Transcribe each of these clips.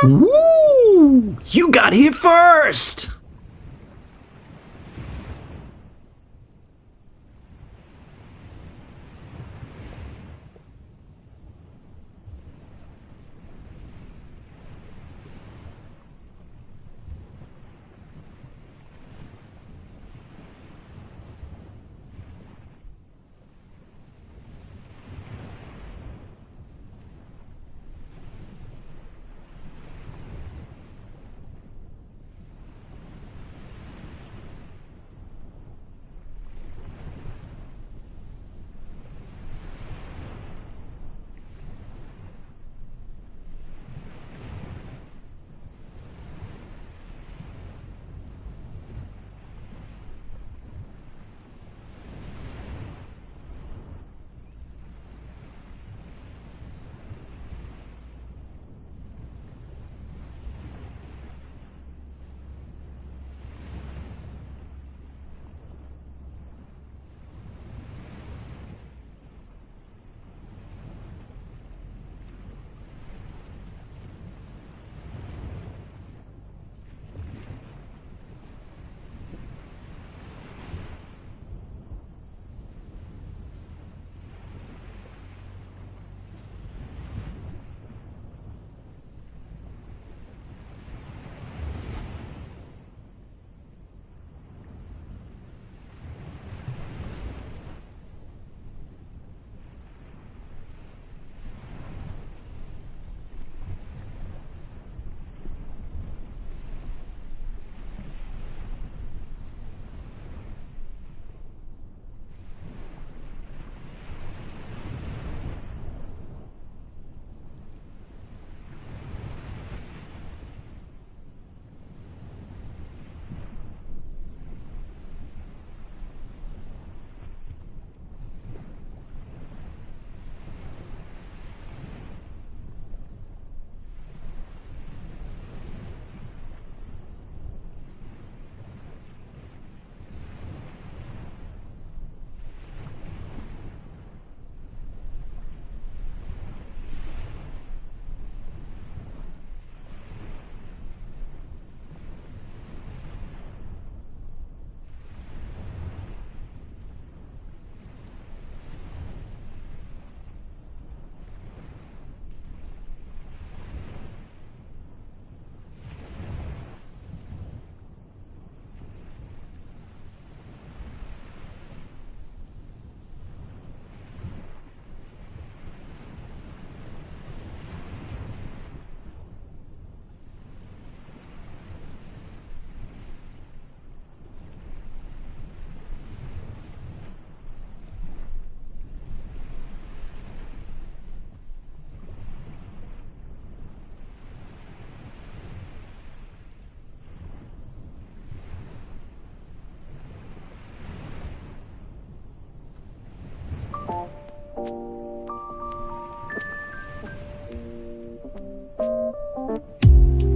Woo! You got here first!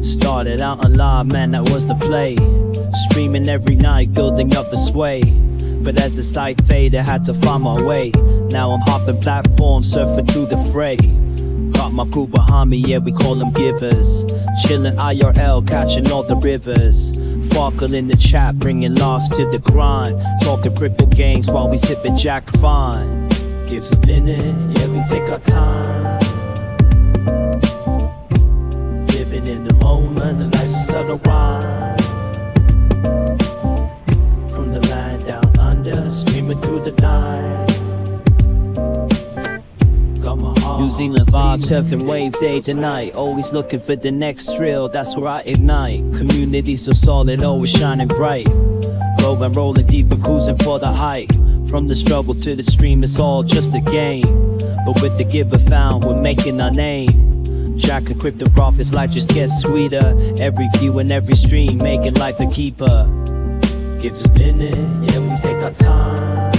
Started out alive, man, that was the play. Streaming every night, building up the sway. But as the sight faded, had to find my way. Now I'm hopping platforms, surfing through the fray. Got my crew behind me, yeah, we call them givers. Chillin' IRL, catching all the rivers. Farkle in the chat, bringing lost to the grind. Talking crypto games while we sippin' Jack Fine. Gives a minute, yeah, we take our time. Living in the moment, the life's a subtle rhyme. From the land down under, streaming through the night. New Zealand's vibe, surfing waves day to night. Always looking for the next thrill, that's where I ignite. Community so solid, always shining bright. GoVan rolling deep and cruising for the height. From the struggle to the stream, it's all just a game. But with the giver found, we're making our name. Tracking crypto profits, life just gets sweeter. Every view and every stream, making life a keeper. Give us a minute, yeah, we take our time.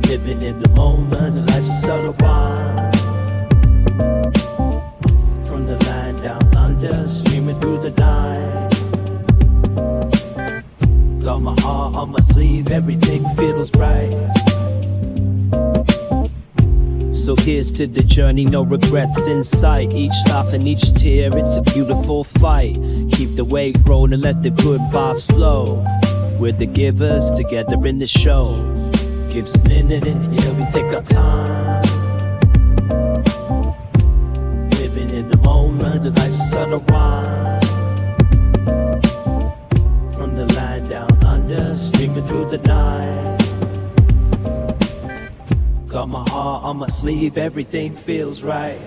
Living in the moment, life's a subtle rhyme. From the land down under, streaming through the night. Got my heart on my sleeve, everything feels right. So here's to the journey, no regrets in sight. Each laugh and each tear, it's a beautiful fight. Keep the wave rolling, let the good vibes flow. We're the givers, together in the show. Gives a minute, yeah, we take our time. Living in the moment, the life's a unwind. From the land down under, streaming through the night. Got my heart on my sleeve, everything feels right.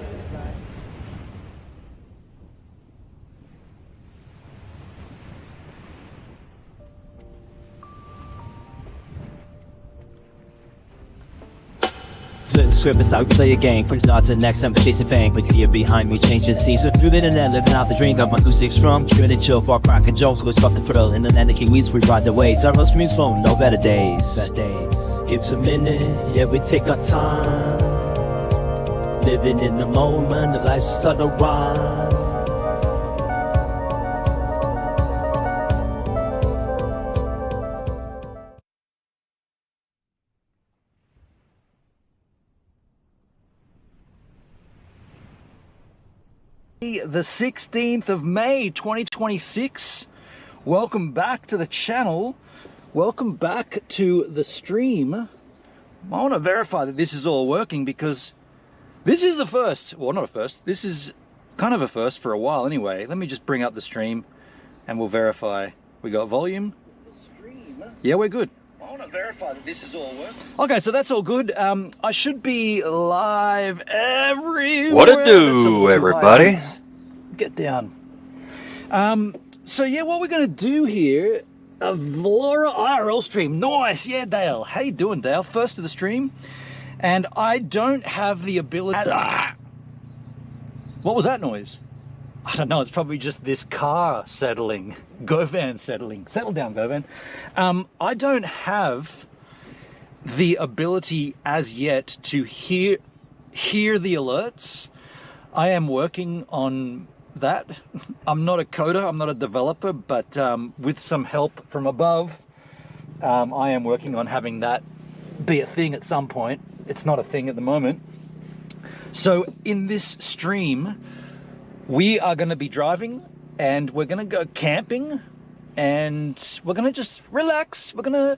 Flip the script, it's how we play a game. From start to next time, chasing fame. Put the year behind me, changing scenes. So through the internet, living out the dream. Got my acoustic strum, curing and chill for cracking jokes. Go spot the thrill. In the land of Kiwis, we ride the waves. Our streams flowing, no better days. Gives a minute, yeah, we take our time. Living in the moment, the life's a subtle rhyme. The 16th of May 2026. Welcome back to the channel. Welcome back to the stream. I want to verify that this is all working because this is a first. Well, not a first. This is kind of a first for a while anyway. Let me just bring up the stream and we'll verify. We got volume. The stream? Yeah, we're good. I want to verify that this is all working. Okay, so that's all good. I should be live everywhere. What it do, everybody? Get down. So yeah, what we're going to do here, a Laura IRL stream. Nice. Yeah, Dale. How you doing, Dale? First to the stream. And I don't have the ability... What was that noise? I don't know. It's probably just this car settling. GoVan settling. Settle down, GoVan. I don't have the ability as yet to hear the alerts. I am working on that. I'm not a coder, I'm not a developer, but with some help from above, I am working on having that be a thing at some point. It's not a thing at the moment. So in this stream, we are going to be driving and we're going to go camping and we're going to just relax. We're gonna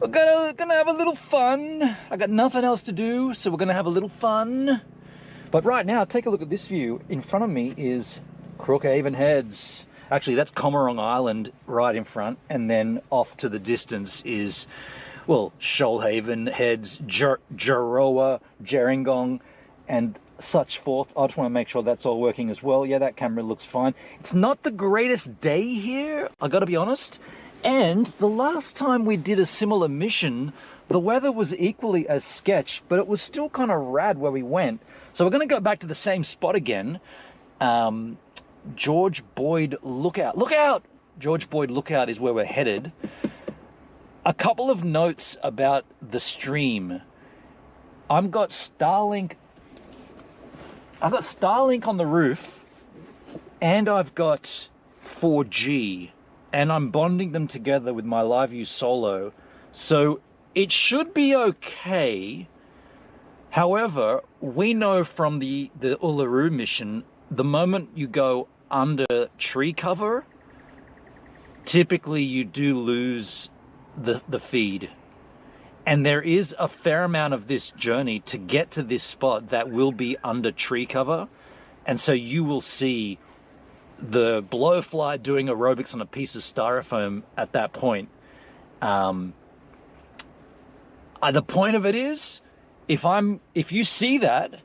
have a little fun. I got nothing else to do, so we're going to have a little fun. But right now, take a look at this view. In front of me is Crookhaven Heads. Actually, that's Comerong Island right in front. And then off to the distance is, well, Shoalhaven Heads, Jaroa, Gerringong, and such forth. I just want to make sure that's all working as well. Yeah, that camera looks fine. It's not the greatest day here, I got to be honest. And the last time we did a similar mission, the weather was equally as sketch, but it was still kind of rad where we went. So we're going to go back to the same spot again. George Boyd Lookout. Look out! George Boyd Lookout is where we're headed. A couple of notes about the stream. I've got Starlink on the roof, and I've got 4G, and I'm bonding them together with my LiveView Solo. So it should be okay. However, we know from the Uluru mission, the moment you go under tree cover, typically you do lose the feed. And there is a fair amount of this journey to get to this spot that will be under tree cover. And so you will see the blowfly doing aerobics on a piece of styrofoam at that point. The point of it is, if you see that,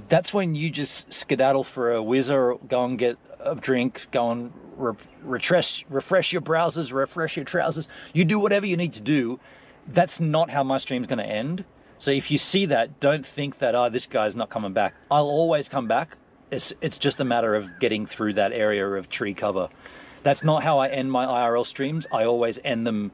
that's when you just skedaddle for a whizzer, go and get a drink, go and refresh your browsers, refresh your trousers. You do whatever you need to do. That's not how my stream's going to end. So if you see that, don't think that, this guy's not coming back. I'll always come back. It's just a matter of getting through that area of tree cover. That's not how I end my IRL streams. I always end them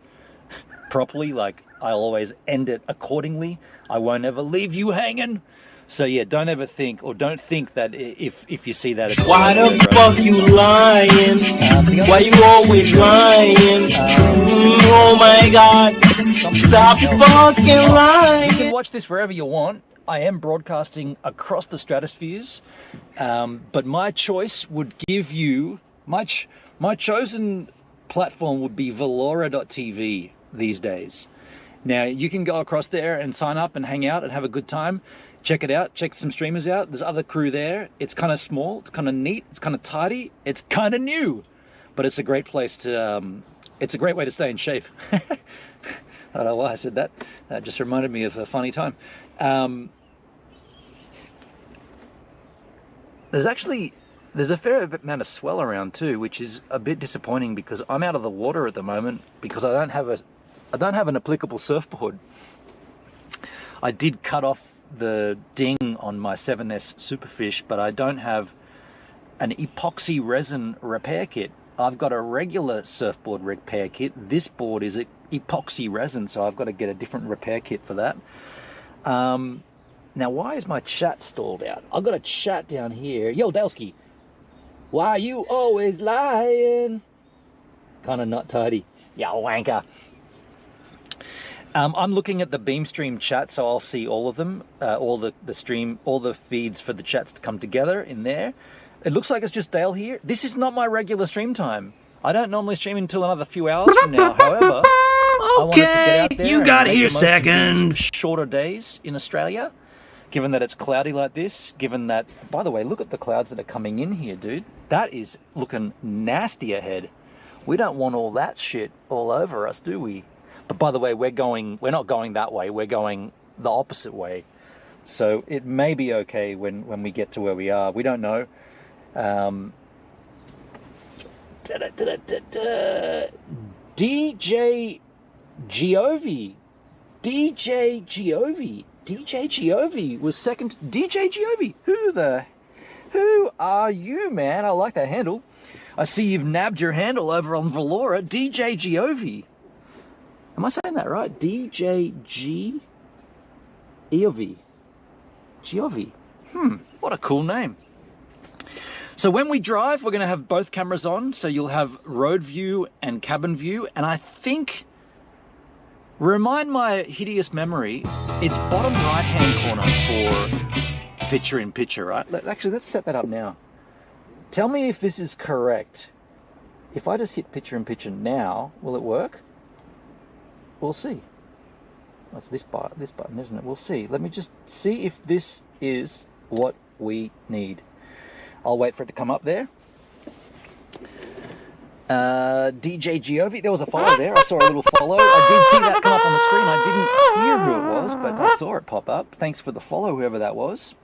properly. Like, I'll always end it accordingly. I won't ever leave you hanging. So yeah, don't ever think, or don't think that if you see that... Why the fuck you lying? Why you always lying? Oh my god, stop fucking lying. You can watch this wherever you want. I am broadcasting across the stratospheres, but my choice would give you my chosen platform would be Valora.tv these days. Now you can go across there and sign up and hang out and have a good time. Check it out. Check some streamers out. There's other crew there. It's kind of small. It's kind of neat. It's kind of tidy. It's kind of new, but it's a great place to. It's a great way to stay in shape. I don't know why I said that. That just reminded me of a funny time. There's a fair amount of swell around too, which is a bit disappointing because I'm out of the water at the moment because I don't have an applicable surfboard. I did cut off the ding on my 7S Superfish, but I don't have an epoxy resin repair kit. I've got a regular surfboard repair kit. This board is epoxy resin, so I've got to get a different repair kit for that. Now, why is my chat stalled out? I've got a chat down here. Yo, Delsky, why you always lying? Kind of not tidy. Ya wanker. I'm looking at the Beamstream chat, so I'll see all of them, all the feeds for the chats to come together in there. It looks like it's just Dale here. This is not my regular stream time. I don't normally stream until another few hours from now. However, I wanted to get out there you got and here make the most of second. these shorter days in Australia, given that it's cloudy like this, given that, by the way, look at the clouds that are coming in here, dude. That is looking nasty ahead. We don't want all that shit all over us, do we? But by the way, we're not going that way. We're going the opposite way. So it may be okay when we get to where we are. We don't know. DJ Giovi was second. DJ Giovi, who are you, man? I like that handle. I see you've nabbed your handle over on Valora. DJ Giovi. Am I saying that right? DJ Giovi. What a cool name. So when we drive, we're going to have both cameras on. So you'll have road view and cabin view. And I think, remind my hideous memory, it's bottom right-hand corner for picture-in-picture, right? Actually, let's set that up now. Tell me if this is correct. If I just hit picture-in-picture now, will it work? We'll see. That's this button, isn't it? We'll see. Let me just see if this is what we need. I'll wait for it to come up there. DJ Giovi, there was a follow there. I saw a little follow. I did see that come up on the screen. I didn't hear who it was, but I saw it pop up. Thanks for the follow, whoever that was.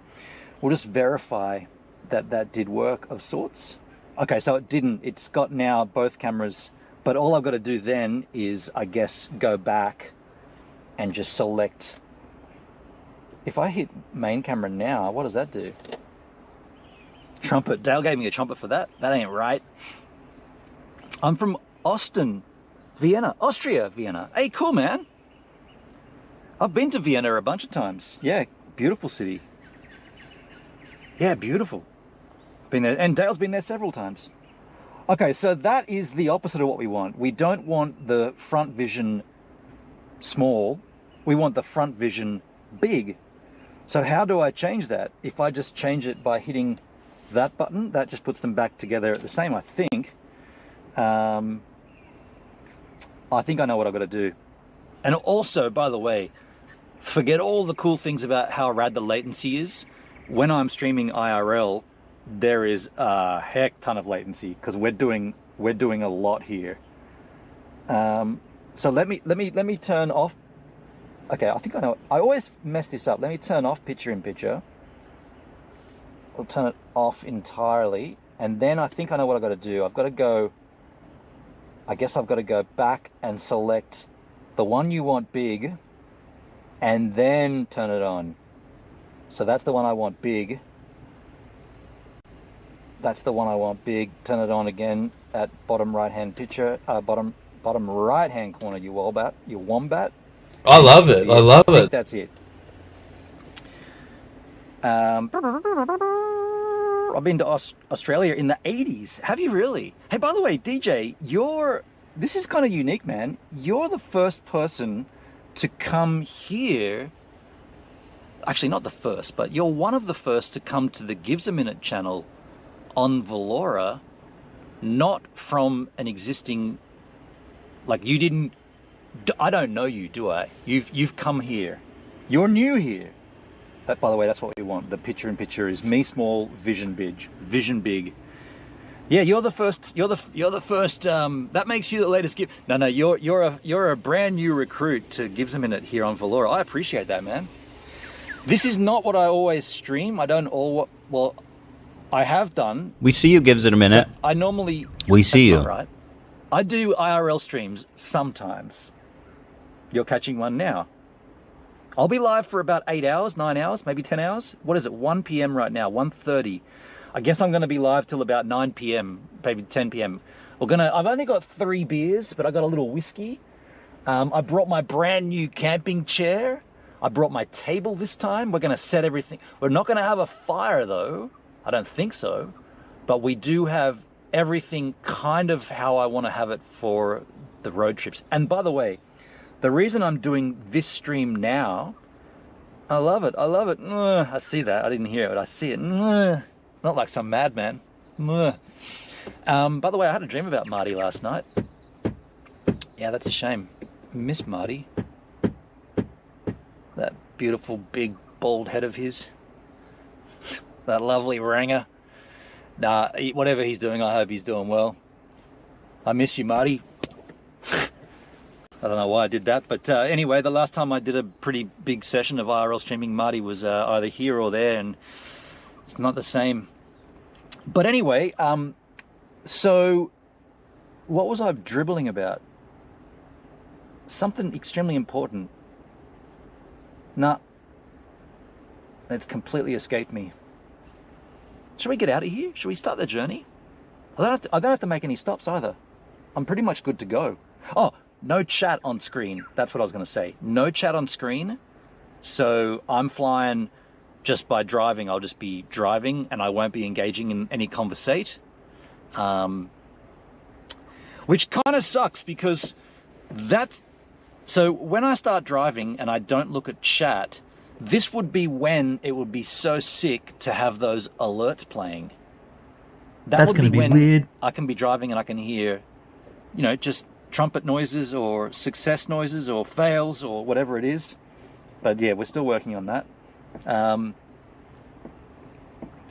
We'll just verify that that did work of sorts. Okay, so it didn't. It's got now both cameras, but all I've got to do then is, I guess, go back and just select. If I hit main camera now, what does that do? Trumpet. Dale gave me a trumpet for that. That ain't right. I'm from Austin, Vienna, Austria, Vienna. Hey, cool, man. I've been to Vienna a bunch of times. Yeah, beautiful city. Yeah, beautiful. Been there, and Dale's been there several times. Okay, so that is the opposite of what we want. We don't want the front vision small. We want the front vision big. So how do I change that? If I just change it by hitting that button, that just puts them back together at the same, I think. I think I know what I've got to do. And also, by the way, forget all the cool things about how rad the latency is. When I'm streaming IRL, there is a heck ton of latency because we're doing a lot here. So let me turn off. Okay, I think I know. I always mess this up. Let me turn off picture-in-picture. I'll turn it off entirely, and then I think I know what I've got to do. I've got to go. I guess I've got to go back and select the one you want big, and then turn it on. So that's the one I want big. That's the one I want big. Turn it on again at bottom right-hand picture. Bottom right-hand corner. You wombat. I love it. I love it. I think that's it. I've been to Australia in the 80s. Have you really? Hey, by the way, DJ, this is kind of unique, man. You're the first person to come here actually not the first, but you're one of the first to come to the Gives a Minute channel on Valora, not from an existing, like you didn't, I don't know you, do I? You've come here. You're new here. That, by the way, that's what we want. The picture-in-picture is me small, vision big. Yeah, you're the first. You're the first. That makes you the latest gift. No, you're a brand new recruit to Gives a Minute here on Valora. I appreciate that, man. This is not what I always stream. I don't well, I have done. We see you, Gives it a minute. So I normally. We see you. Right. I do IRL streams sometimes. You're catching one now. I'll be live for about 8 hours, 9 hours, maybe 10 hours. What is it? 1 p.m. right now, 1:30. I guess I'm going to be live till about 9 p.m., maybe 10 p.m. I've only got 3 beers, but I got a little whiskey. I brought my brand new camping chair. I brought my table this time. We're going to set everything. We're not going to have a fire, though. I don't think so. But we do have everything kind of how I want to have it for the road trips. And by the way, the reason I'm doing this stream now, I love it. I see that. I didn't hear it, but I see it. Not like some madman. By the way, I had a dream about Marty last night. Yeah, that's a shame. Miss Marty. That beautiful, big, bald head of his. That lovely ranger. Nah, whatever he's doing, I hope he's doing well. I miss you, Marty. I don't know why I did that, but anyway, the last time I did a pretty big session of IRL streaming, Marty was either here or there, and it's not the same. But anyway, so what was I dribbling about? Something extremely important. Nah, it's completely escaped me. Should we get out of here? Should we start the journey? I don't have to make any stops either. I'm pretty much good to go. Oh, no chat on screen. That's what I was going to say. No chat on screen. So I'm flying just by driving. I'll just be driving and I won't be engaging in any conversate. Which kind of sucks because so when I start driving and I don't look at chat, this would be when it would be so sick to have those alerts playing. That's going to be weird. I can be driving and I can hear, just trumpet noises or success noises or fails or whatever it is. But yeah, we're still working on that.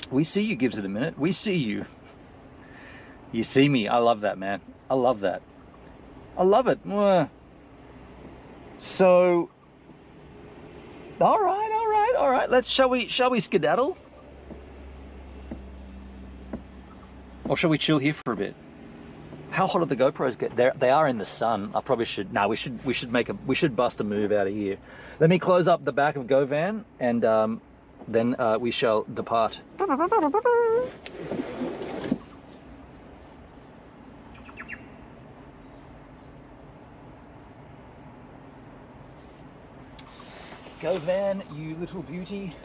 We see you, Gives it a minute. We see you. You see me. I love that, man. I love that. I love it. So, all right. Shall we skedaddle? Or shall we chill here for a bit? How hot do the GoPros get? They are in the sun. I probably should. No, we should bust a move out of here. Let me close up the back of GoVan, and then we shall depart. GoVan, you little beauty.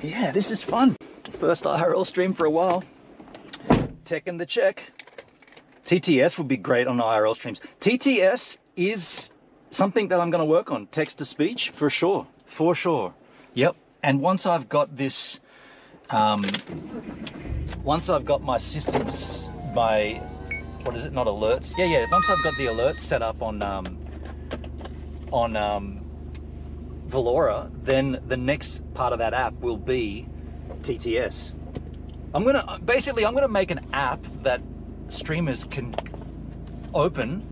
Yeah, this is fun. First IRL stream for a while. Taking the check. TTS would be great on IRL streams. TTS is something that I'm going to work on. Text to speech, for sure. For sure. Yep. And once I've got this, once I've got my systems, what is it? Not alerts. Yeah. Once I've got the alerts set up on Valora, then the next part of that app will be TTS. I'm gonna make an app that streamers can open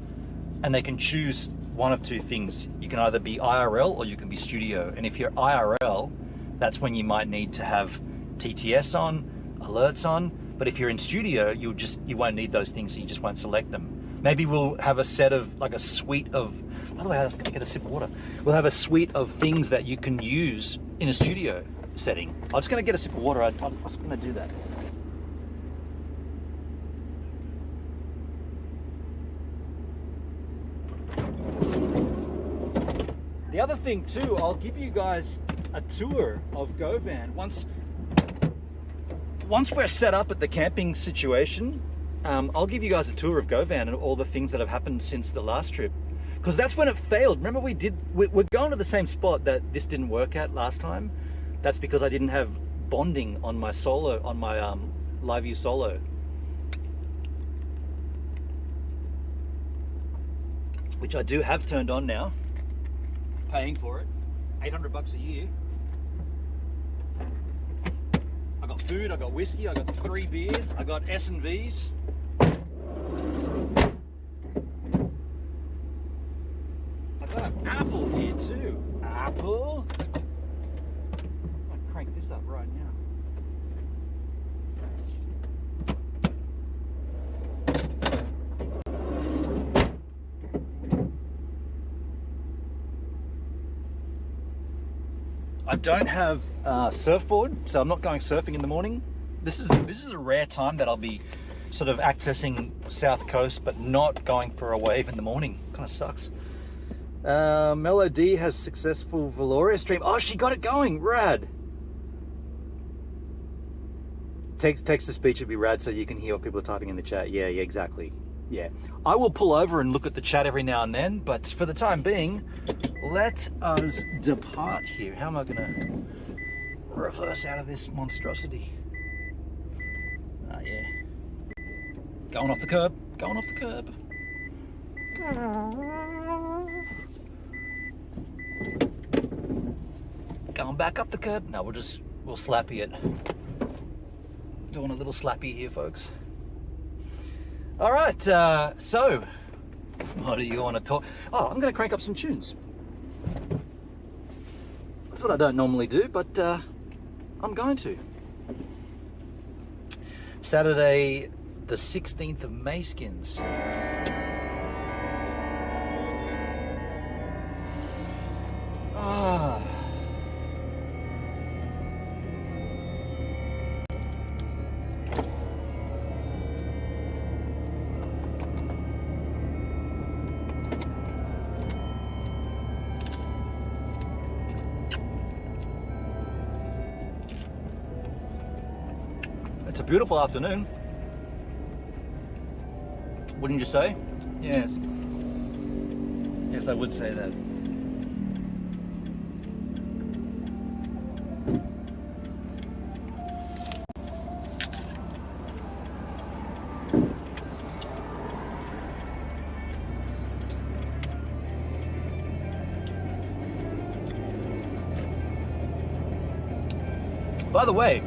and they can choose one of two things. You can either be IRL or you can be studio. And if you're IRL, that's when you might need to have TTS on, alerts on. But if you're in studio, you won't need those things, so you just won't select them. Maybe we'll have a set of, like a suite of, by the way, I was gonna get a sip of water. We'll have a suite of things that you can use in a studio setting. I'm just gonna get a sip of water. I was gonna do that. The other thing too, I'll give you guys a tour of GoVan. Once we're set up at the camping situation, I'll give you guys a tour of GoVan and all the things that have happened since the last trip. Because that's when it failed. Remember we're going to the same spot that this didn't work at last time. That's because I didn't have bonding on my solo, on my Live View Solo. Which I do have turned on now. Paying for it. $800 a year. I got food, I got whiskey, I got 3 beers, I got S&Vs. I got an apple here too. Apple. I'm gonna crank this up right now. I don't have surfboard, so I'm not going surfing in the morning. This is a rare time that I'll be sort of accessing South Coast, but not going for a wave in the morning. Kind of sucks. Melody has successful Valoria stream. Oh, she got it going. Rad. Text to speech would be rad, so you can hear what people are typing in the chat. Yeah, exactly. Yeah, I will pull over and look at the chat every now and then, but for the time being, let us depart here. How am I going to reverse out of this monstrosity? Ah, yeah. Going off the curb. Going off the curb. Going back up the curb. No, we'll slappy it. Doing a little slappy here, folks. All right, so what do you want to talk? Oh, I'm going to crank up some tunes. That's what I don't normally do, but I'm going to. Saturday, the 16th of May skins. Ah. It's a beautiful afternoon. Wouldn't you say? Yes. Yes, I would say that. By the way,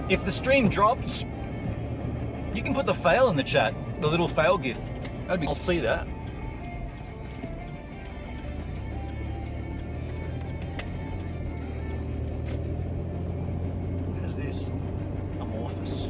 if the stream drops, you can put the fail in the chat, the little fail gif. I'll see that. Who's this? Amorphous.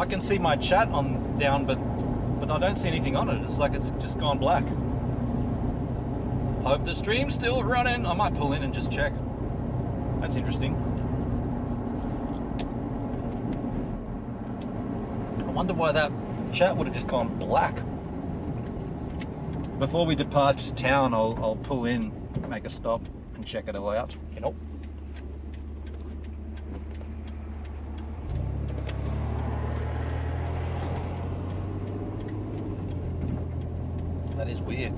can see my chat on down, but I don't see anything on it. It's like it's just gone black. Hope the stream's still running. I might pull in and just check. That's interesting. I wonder why that chat would have just gone black. Before we depart town, I'll pull in, make a stop, and check it all out. You know. That is weird.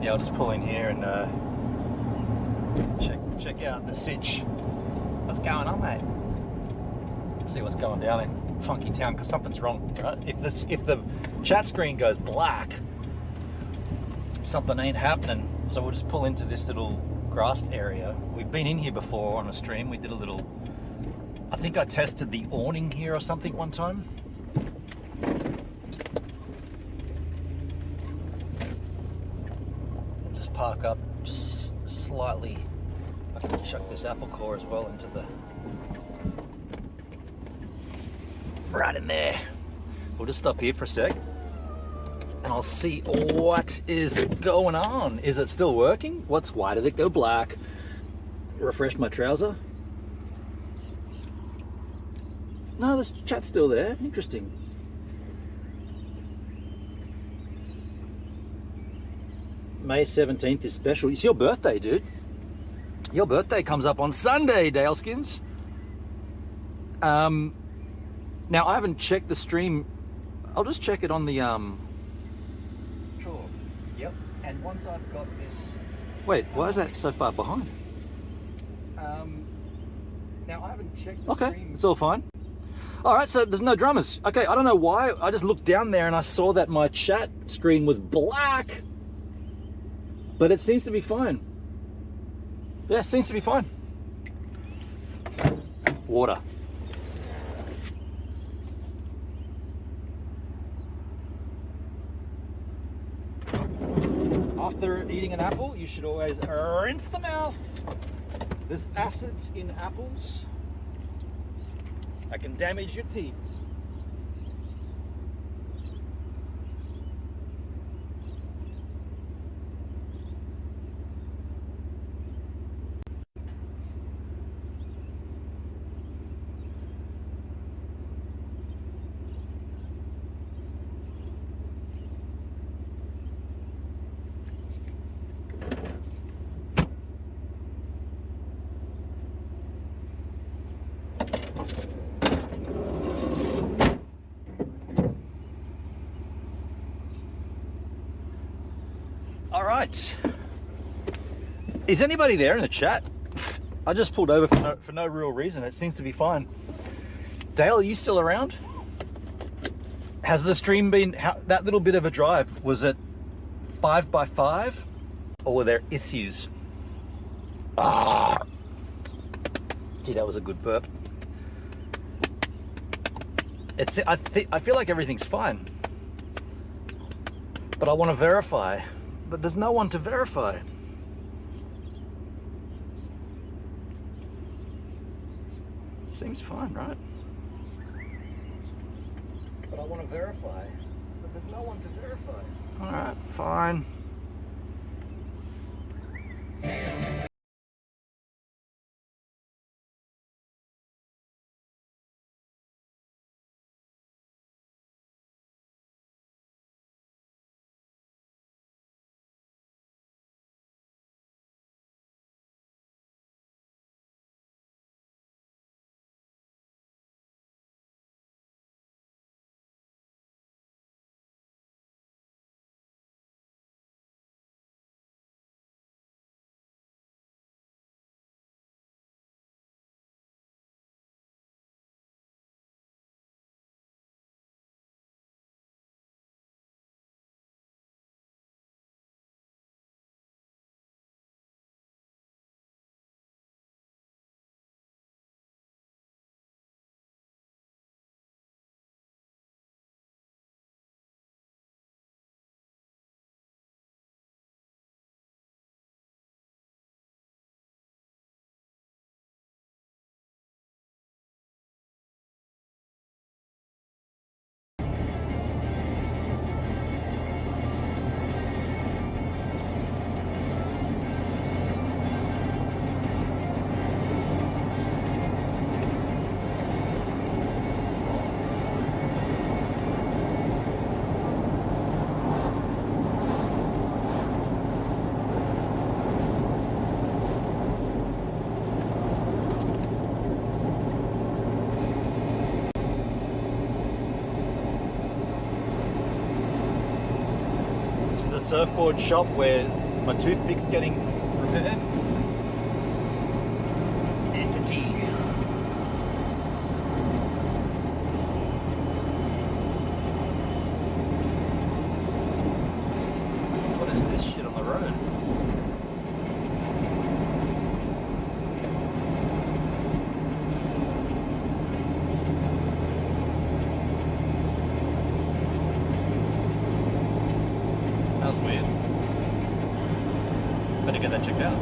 Yeah, I'll just pull in here and check out the sitch. What's going on, mate? See what's going down in Funky Town, because something's wrong, right? If the chat screen goes black, something ain't happening. So we'll just pull into this little grassed area. We've been in here before on a stream. We did a little, I think I tested the awning here or something one time. We'll just park up just slightly. I can chuck this apple core as well into the, right in there. We'll just stop here for a sec. And I'll see what is going on. Is it still working? Why did it go black? Refresh my trouser. No, this chat's still there. Interesting. May 17th is special. It's your birthday, dude. Your birthday comes up on Sunday, Daleskins. Now, I haven't checked the stream. I'll just check it on the Yep, and once I've got this... Wait, why is that so far behind? Now I haven't checked the stream. It's all fine. Alright, so there's no drummers. Okay, I don't know why. I just looked down there and I saw that my chat screen was black. But it seems to be fine. Yeah, it seems to be fine. Water. After eating an apple, you should always rinse the mouth. There's acids in apples that can damage your teeth. Right. Is anybody there in the chat? I just pulled over for no real reason. It seems to be fine. Dale, are you still around? Has the stream been, that little bit of a drive, was it 5x5 or were there issues? Ah. Gee, that was a good burp. I feel like everything's fine, but I want to verify. But there's no one to verify. Seems fine, right? But I want to verify. But there's no one to verify. All right, fine. a surfboard shop where my toothpick's getting repaired. Entity. What is this shit on the road? That was weird. Better get that checked out.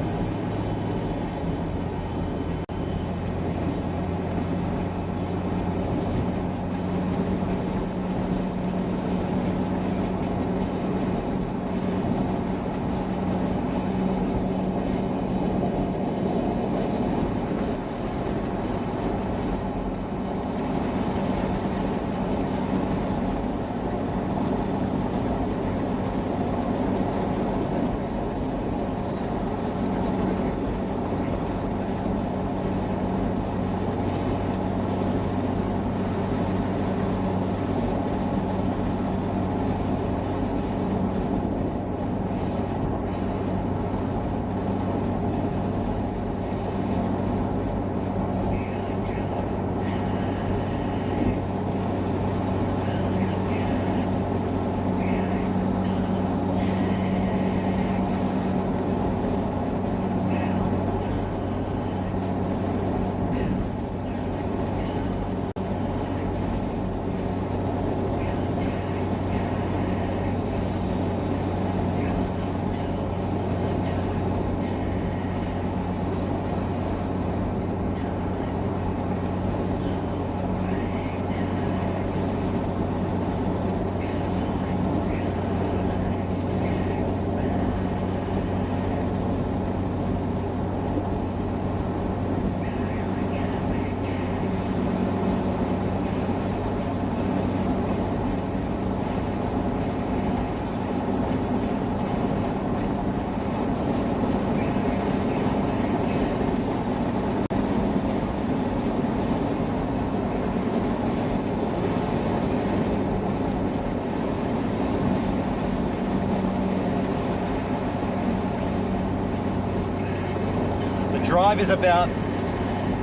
Drive is about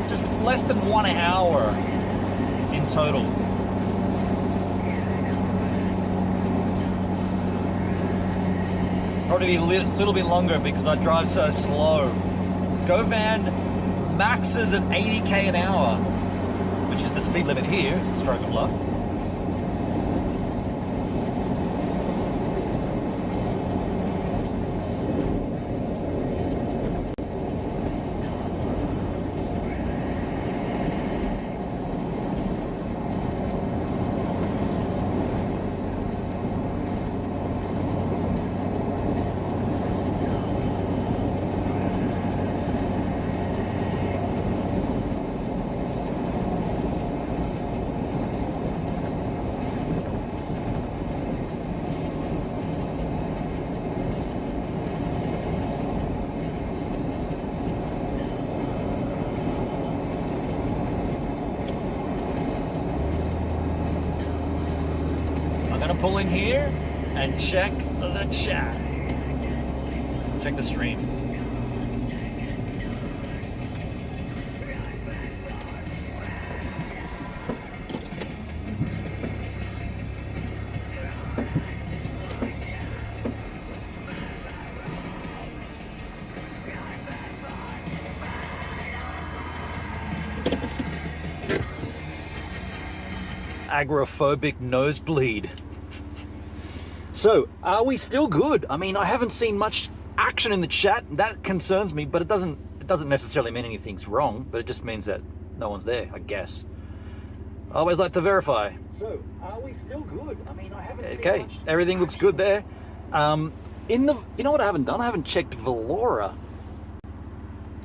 just less than 1 hour in total. Probably be a little bit longer because I drive so slow. GoVan maxes at 80k an hour, which is the speed limit here, stroke of luck. Pull in here and check the chat. Check the stream. Agoraphobic nosebleed. So, are we still good? I mean, I haven't seen much action in the chat. That concerns me, but it doesn't necessarily mean anything's wrong, but it just means that no one's there, I guess. I always like to verify. So, are we still good? I mean, I haven't seen much. Okay, everything looks good there. You know what I haven't done? I haven't checked Velora.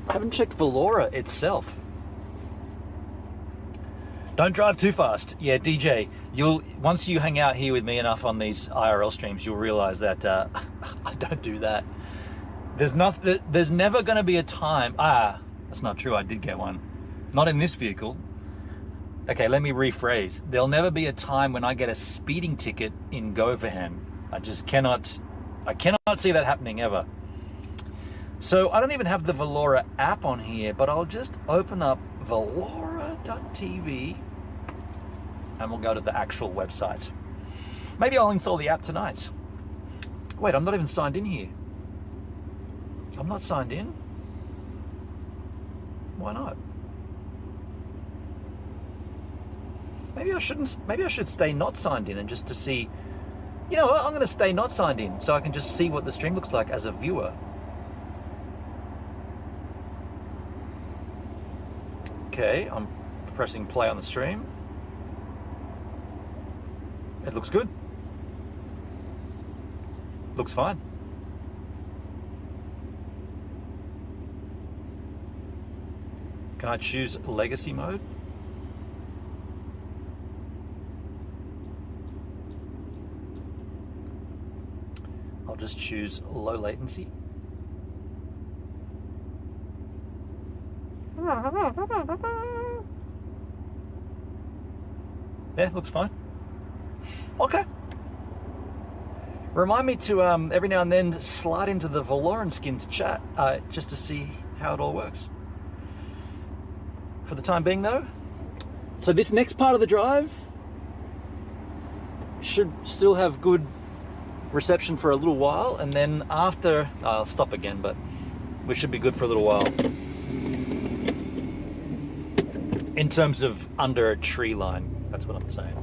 I haven't checked Velora itself. Don't drive too fast. Yeah, DJ, once you hang out here with me enough on these IRL streams, you'll realize that I don't do that. There's never going to be a time. That's not true. I did get one. Not in this vehicle. Okay, let me rephrase. There'll never be a time when I get a speeding ticket in GoVan. I just cannot I cannot see that happening ever. So I don't even have the Valora app on here, but I'll just open up valora.tv and we'll go to the actual website. Maybe I'll install the app tonight. Wait, I'm not even signed in here. I'm not signed in. Why not? Maybe I shouldn't. Maybe I should stay not signed in and just to see. You know what? I'm going to stay not signed in so I can just see what the stream looks like as a viewer. Okay, I'm pressing play on the stream. It looks good. Looks fine. Can I choose legacy mode? I'll just choose low latency. Yeah, looks fine. Okay. Remind me to every now and then slide into the Valoran Skins chat just to see how it all works. For the time being though, so this next part of the drive should still have good reception for a little while, and then after, I'll stop again, but we should be good for a little while. In terms of under a tree line, that's what I'm saying.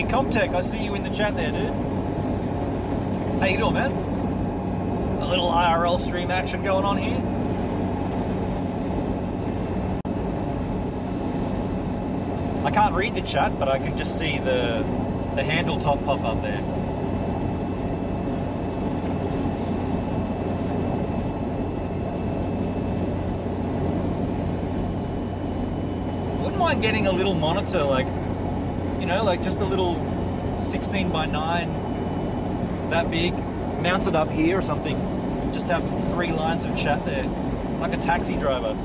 Comtech, I see you in the chat there, dude. How you doing, man? A little IRL stream action going on here. I can't read the chat, but I can just see the handle top pop up there. Wouldn't mind getting a little monitor, like, you know, like just a little 16:9, that big, mounted up here or something. Just have 3 lines of chat there, like a taxi driver.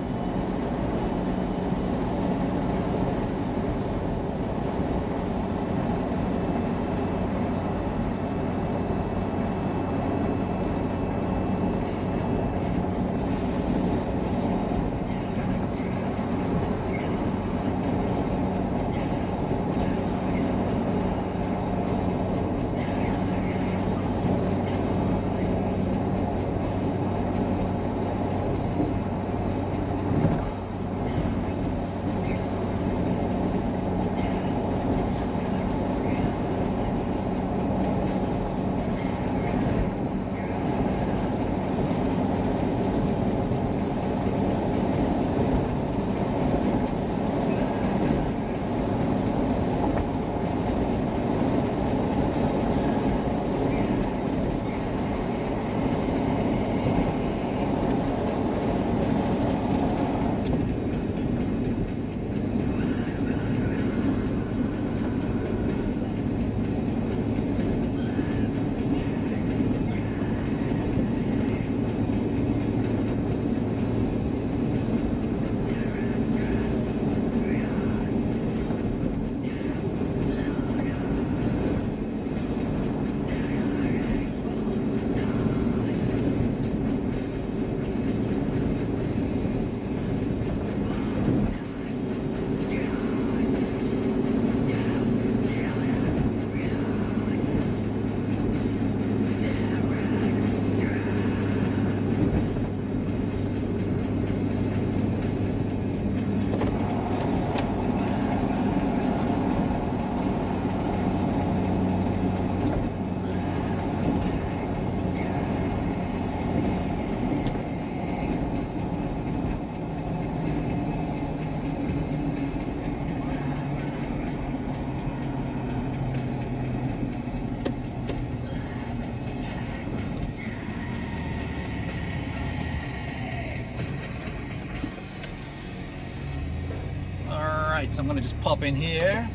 right, I'm going to just pop in here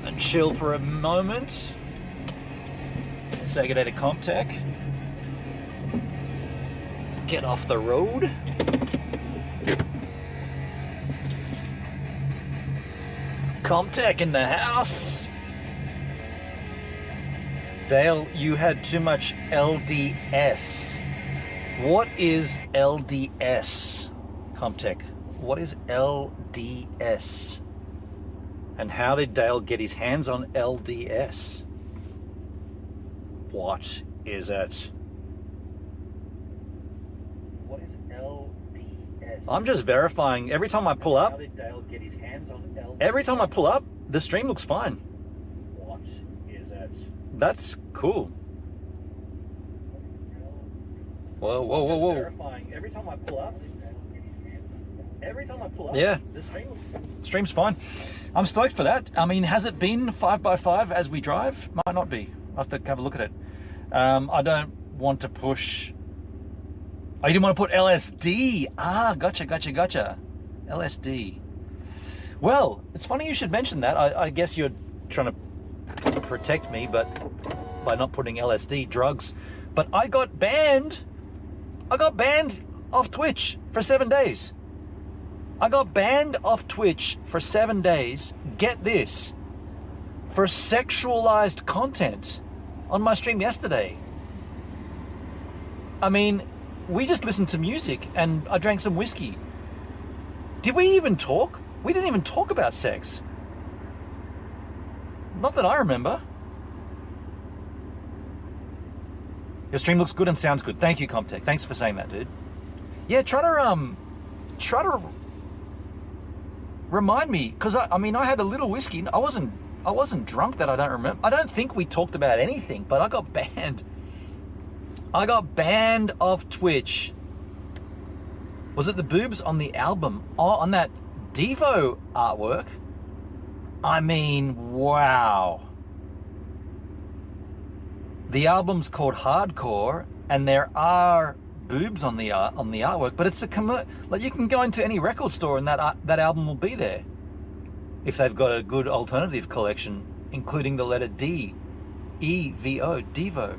and chill for a moment. Say good day to Comptech. Get off the road. Comptech in the house. Dale, you had too much LDS. What is LDS? Comptech, what is LDS? And how did Dale get his hands on LDS? What is it? What is LDS? I'm just verifying. Every time I pull up, how did Dale get his hands on LDS? Every time I pull up, the stream looks fine. What is it? That's cool. Whoa, whoa, whoa, whoa. Verifying. Every time I pull up, yeah, the stream's fine. I'm stoked for that. I mean, has it been 5x5 as we drive? Might not be. I'll have to have a look at it. I don't want to push. Oh, you didn't want to put LSD. Ah, gotcha. LSD. Well, it's funny you should mention that. I guess you're trying to protect me, but by not putting LSD drugs. But I got banned off Twitch for 7 days. I got banned off Twitch for 7 days. Get this, for sexualized content on my stream yesterday. I mean, we just listened to music and I drank some whiskey. Did we even talk? We didn't even talk about sex. Not that I remember. Your stream looks good and sounds good. Thank you, Comptech. Thanks for saying that, dude. Yeah, try to remind me, because I mean, I had a little whiskey. I wasn't drunk that I don't remember. I don't think we talked about anything, but I got banned. I got banned off Twitch. Was it the boobs on the album? Oh, on that Devo artwork? I mean, wow. The album's called Hardcore, and there are boobs on the artwork, but it's like you can go into any record store and that album will be there if they've got a good alternative collection, including the letter D, E-V-O, Devo.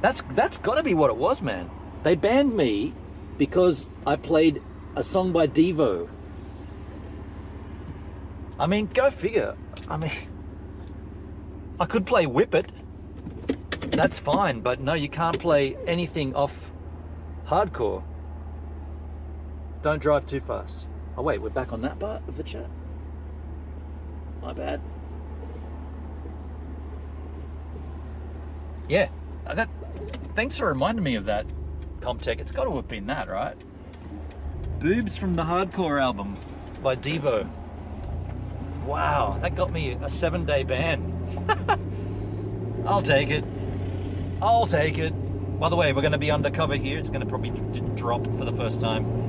That's got to be what it was, man. They banned me because I played a song by Devo. I mean, go figure. I mean, I could play Whip It. That's fine, but no, you can't play anything off Hardcore. Don't drive too fast. Oh wait, we're back on that part of the chat. My bad. Yeah, thanks for reminding me of that, Comptech. It's got to have been that, right? Boobs from the Hardcore album by Devo. Wow, that got me a 7-day ban. I'll take it. By the way, we're going to be undercover here. It's going to probably drop for the first time.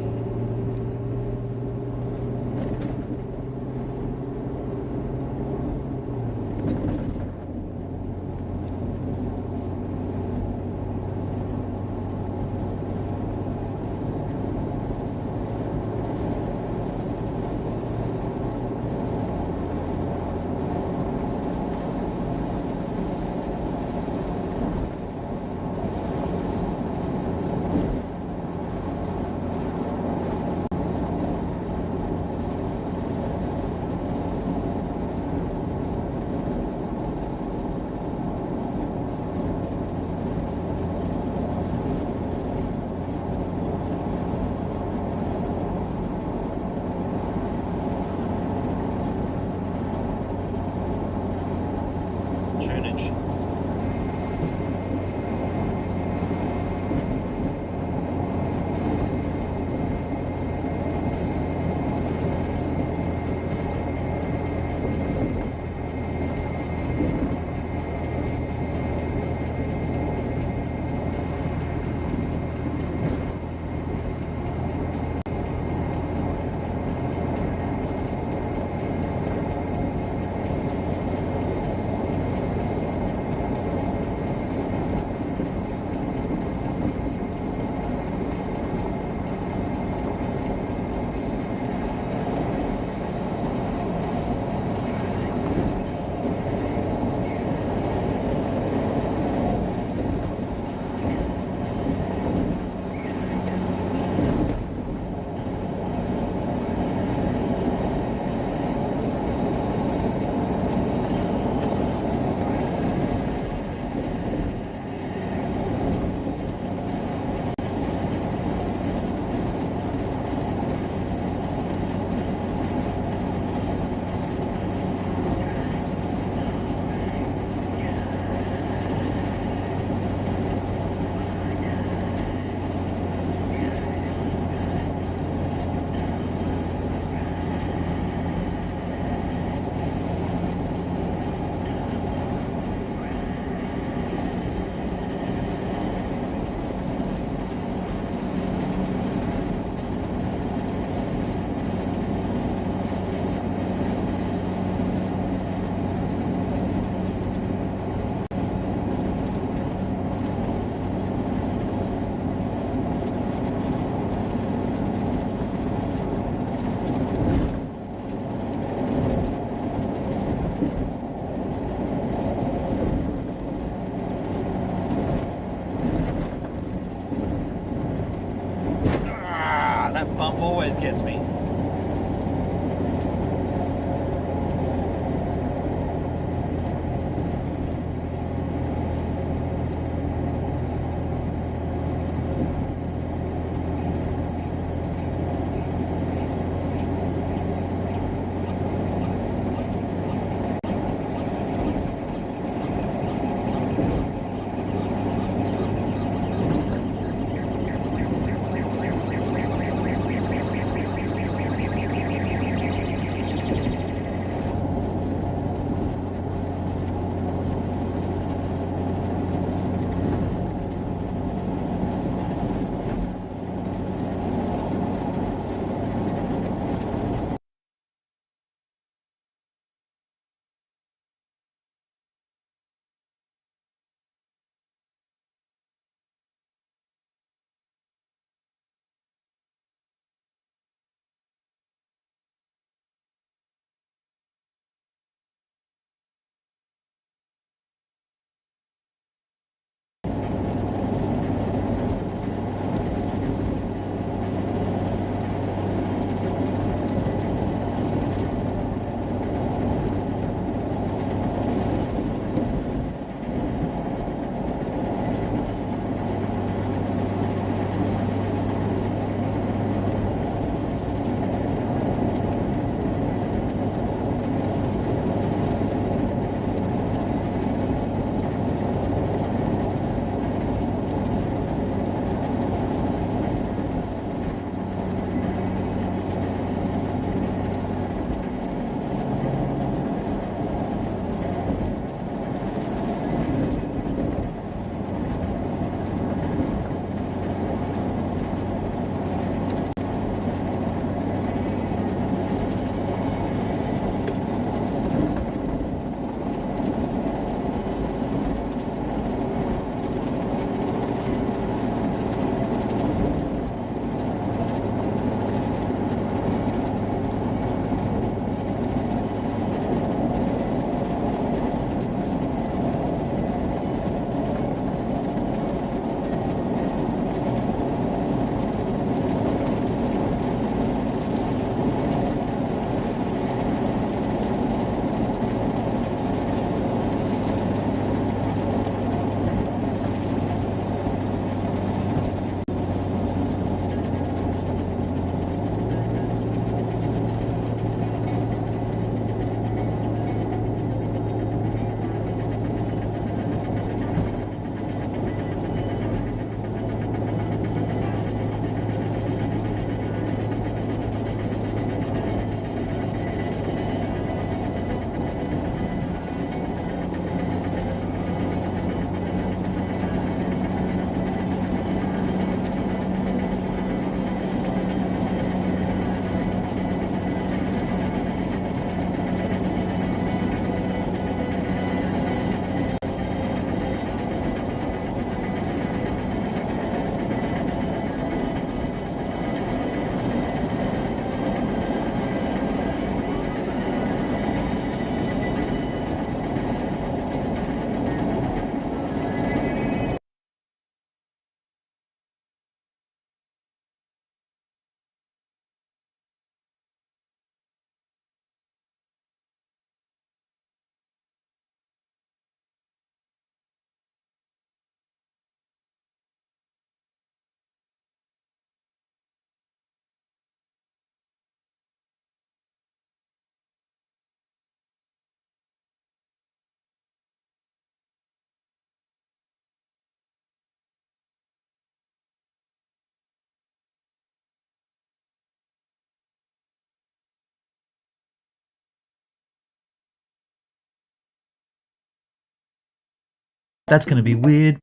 That's going to be weird.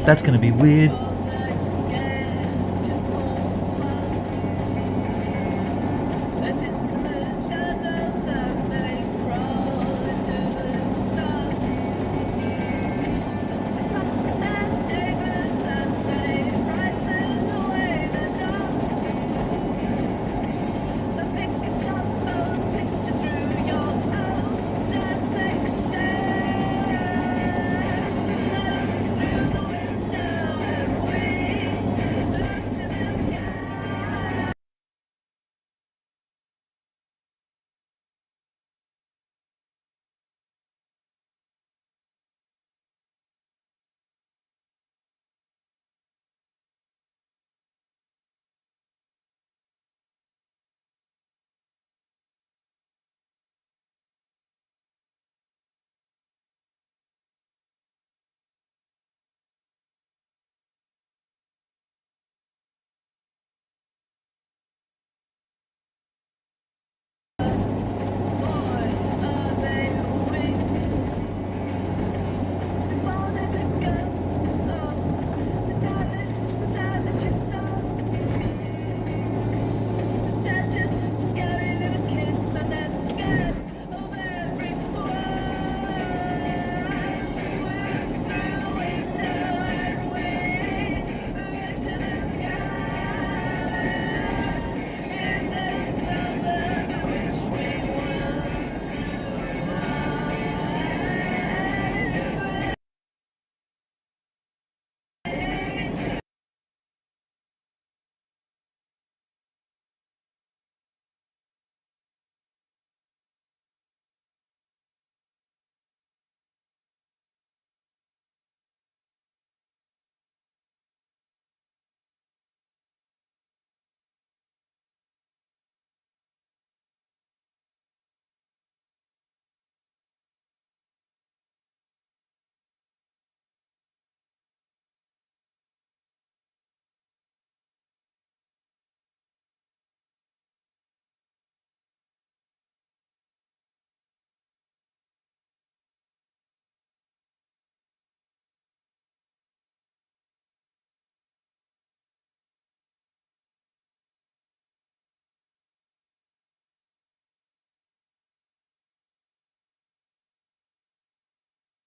That's going to be weird.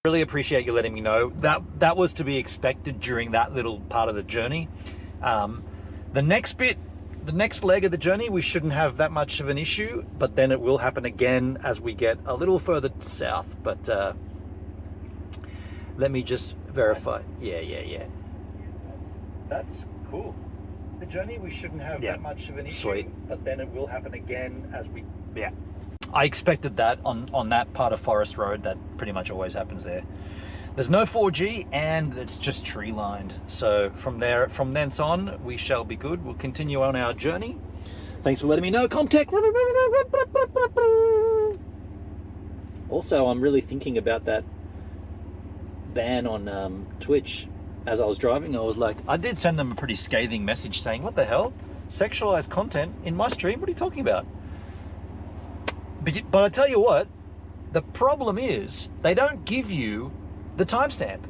Really appreciate you letting me know. That was to be expected during that little part of the journey. The next leg of the journey, we shouldn't have that much of an issue, but then it will happen again as we get a little further south. But let me just verify. Yeah. That's cool. The journey, we shouldn't have that much of an issue. Sweet. But then it will happen again as we... Yeah. I expected that on that part of Forest Road. That pretty much always happens there. There's no 4G and it's just tree lined. So from thence on, we shall be good. We'll continue on our journey. Thanks for letting me know, Comtech. Also, I'm really thinking about that ban on Twitch. As I was driving, I was like, I did send them a pretty scathing message saying, what the hell? Sexualized content in my stream? What are you talking about? But I tell you what, the problem is they don't give you the timestamp.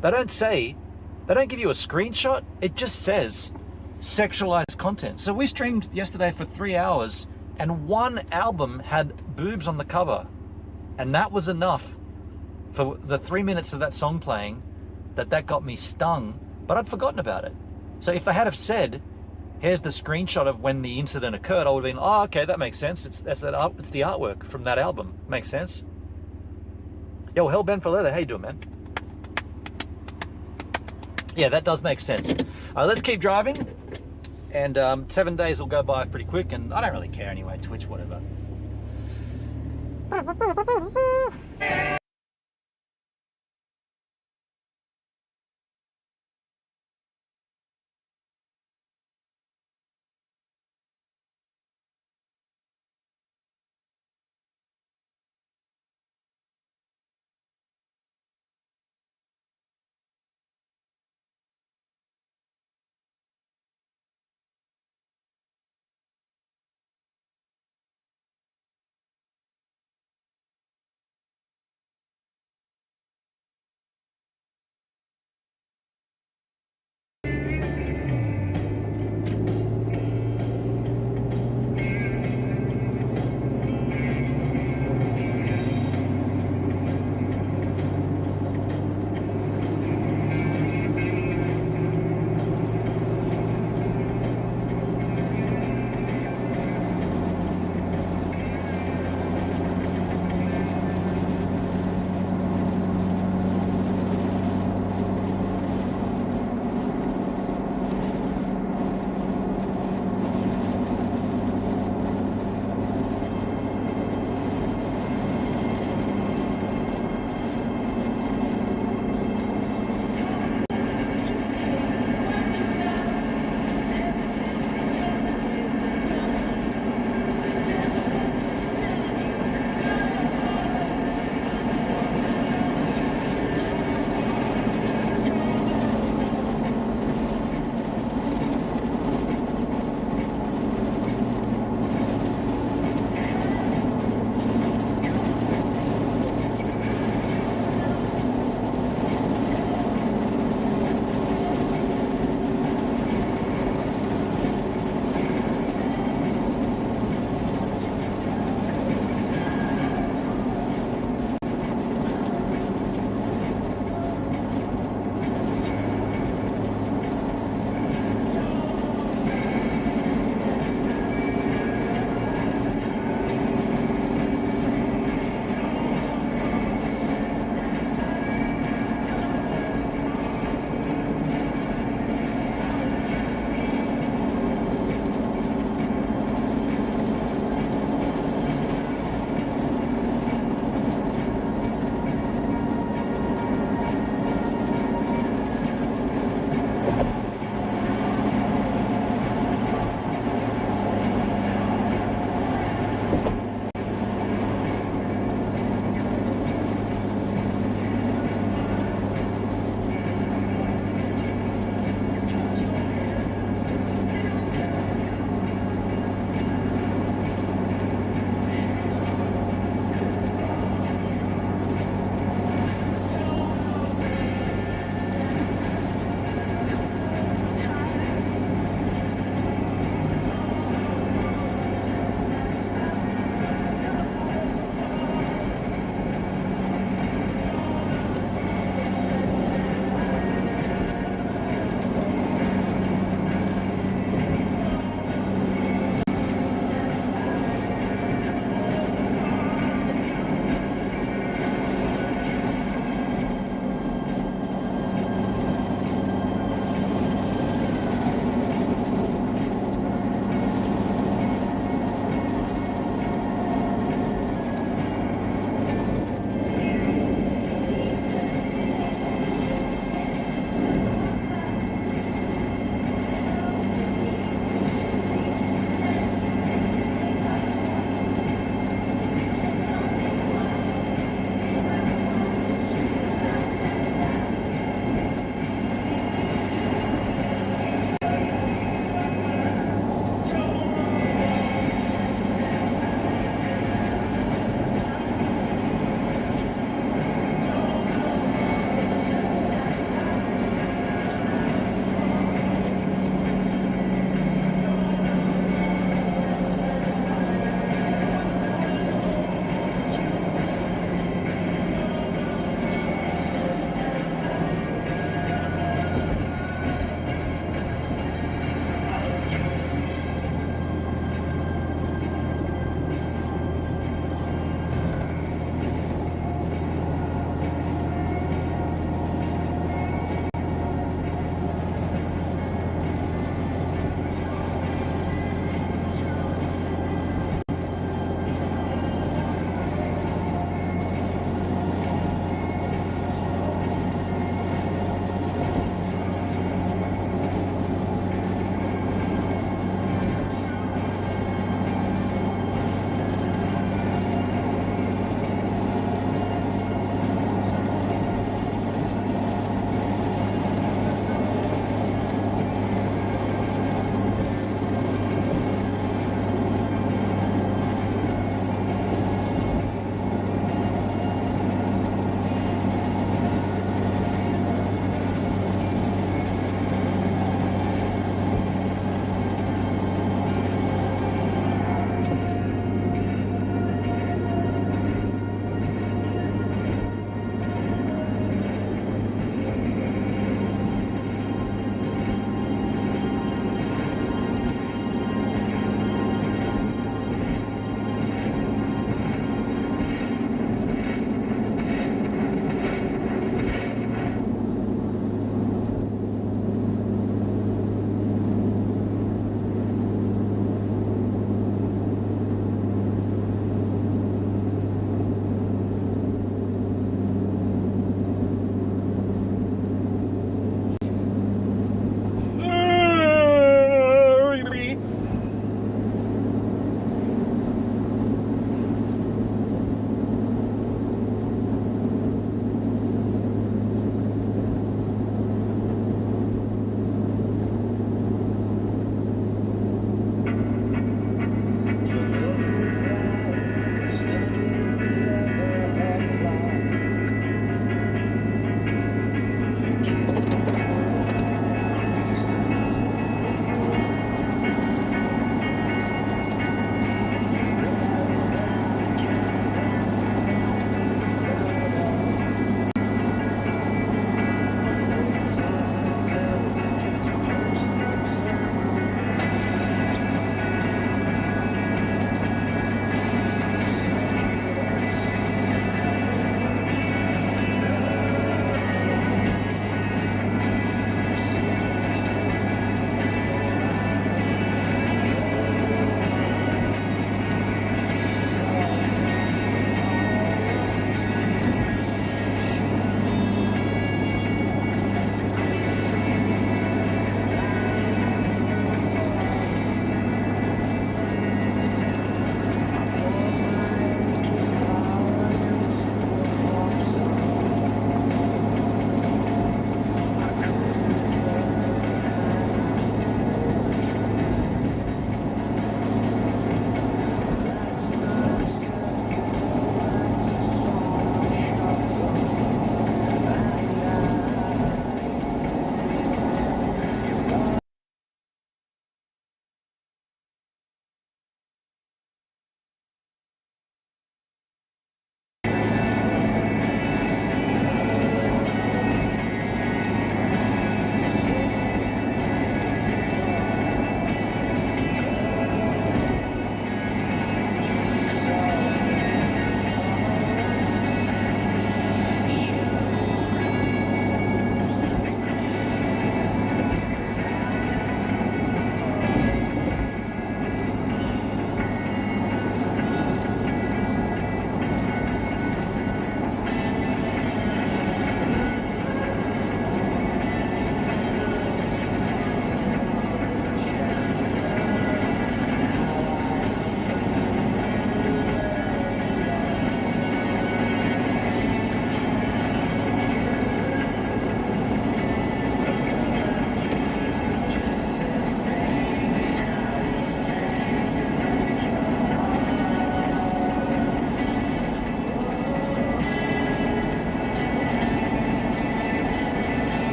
They don't give you a screenshot. It just says sexualized content. So we streamed yesterday for 3 hours and one album had boobs on the cover. And that was enough for the 3 minutes of that song playing that got me stung, but I'd forgotten about it. So if they had have said, here's the screenshot of when the incident occurred, I would have been, oh, okay, that makes sense. It's the artwork from that album. Makes sense. Yo, Hellbent for Leather, how you doing, man? Yeah, that does make sense. All right, let's keep driving. And 7 days will go by pretty quick, and I don't really care anyway. Twitch, whatever.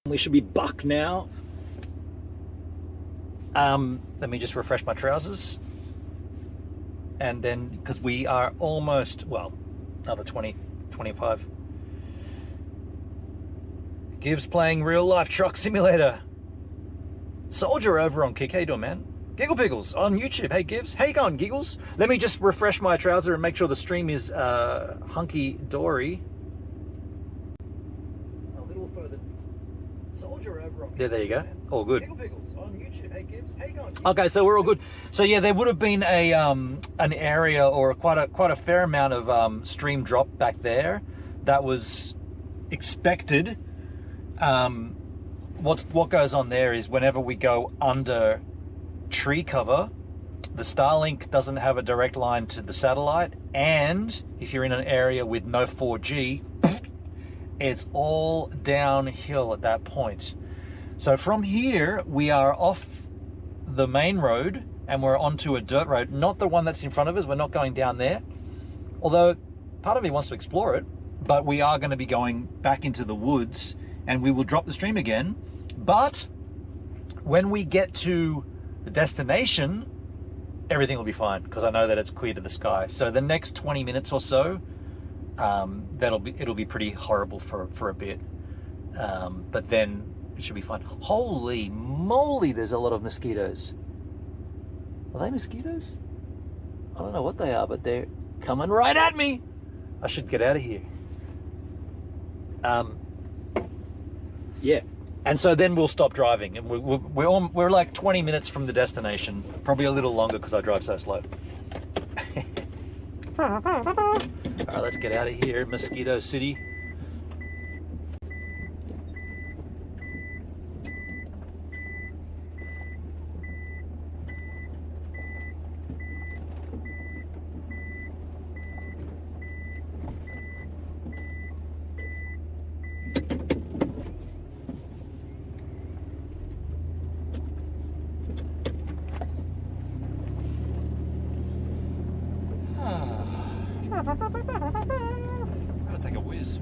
We should be buck now. Let me just refresh my trousers. And then, because we are almost, well, another 20, 25. Gibbs playing real life truck simulator. Soldier over on Kick. How you doing, man? Giggle Pickles on YouTube. Hey, Gibbs. How you going, Giggles? Let me just refresh my trouser and make sure the stream is hunky-dory. A little further. Soldier over on Kick. There you go. All good. Giggle Pickles on YouTube. Hey, Gibbs. How you going, Gibbs? Okay, so we're all good. So yeah, there would have been a an area or quite a fair amount of stream drop back there that was expected. What goes on there is whenever we go under tree cover, the Starlink doesn't have a direct line to the satellite, and if you're in an area with no 4G, it's all downhill at that point. So from here, we are off the main road and we're onto a dirt road, not the one that's in front of us. We're not going down there, although part of me wants to explore it, but we are going to be going back into the woods and we will drop the stream again. But when we get to the destination, everything will be fine because I know that it's clear to the sky. So the next 20 minutes or so, it'll be pretty horrible for a bit, but then it should be fine. Holy moly, there's a lot of mosquitoes. Are they mosquitoes? I don't know what they are, but they're coming right at me. I should get out of here. Yeah, and so then we'll stop driving, and we're like 20 minutes from the destination, probably a little longer because I drive so slow. All right, let's get out of here, Mosquito City. I'm gonna take a whiz.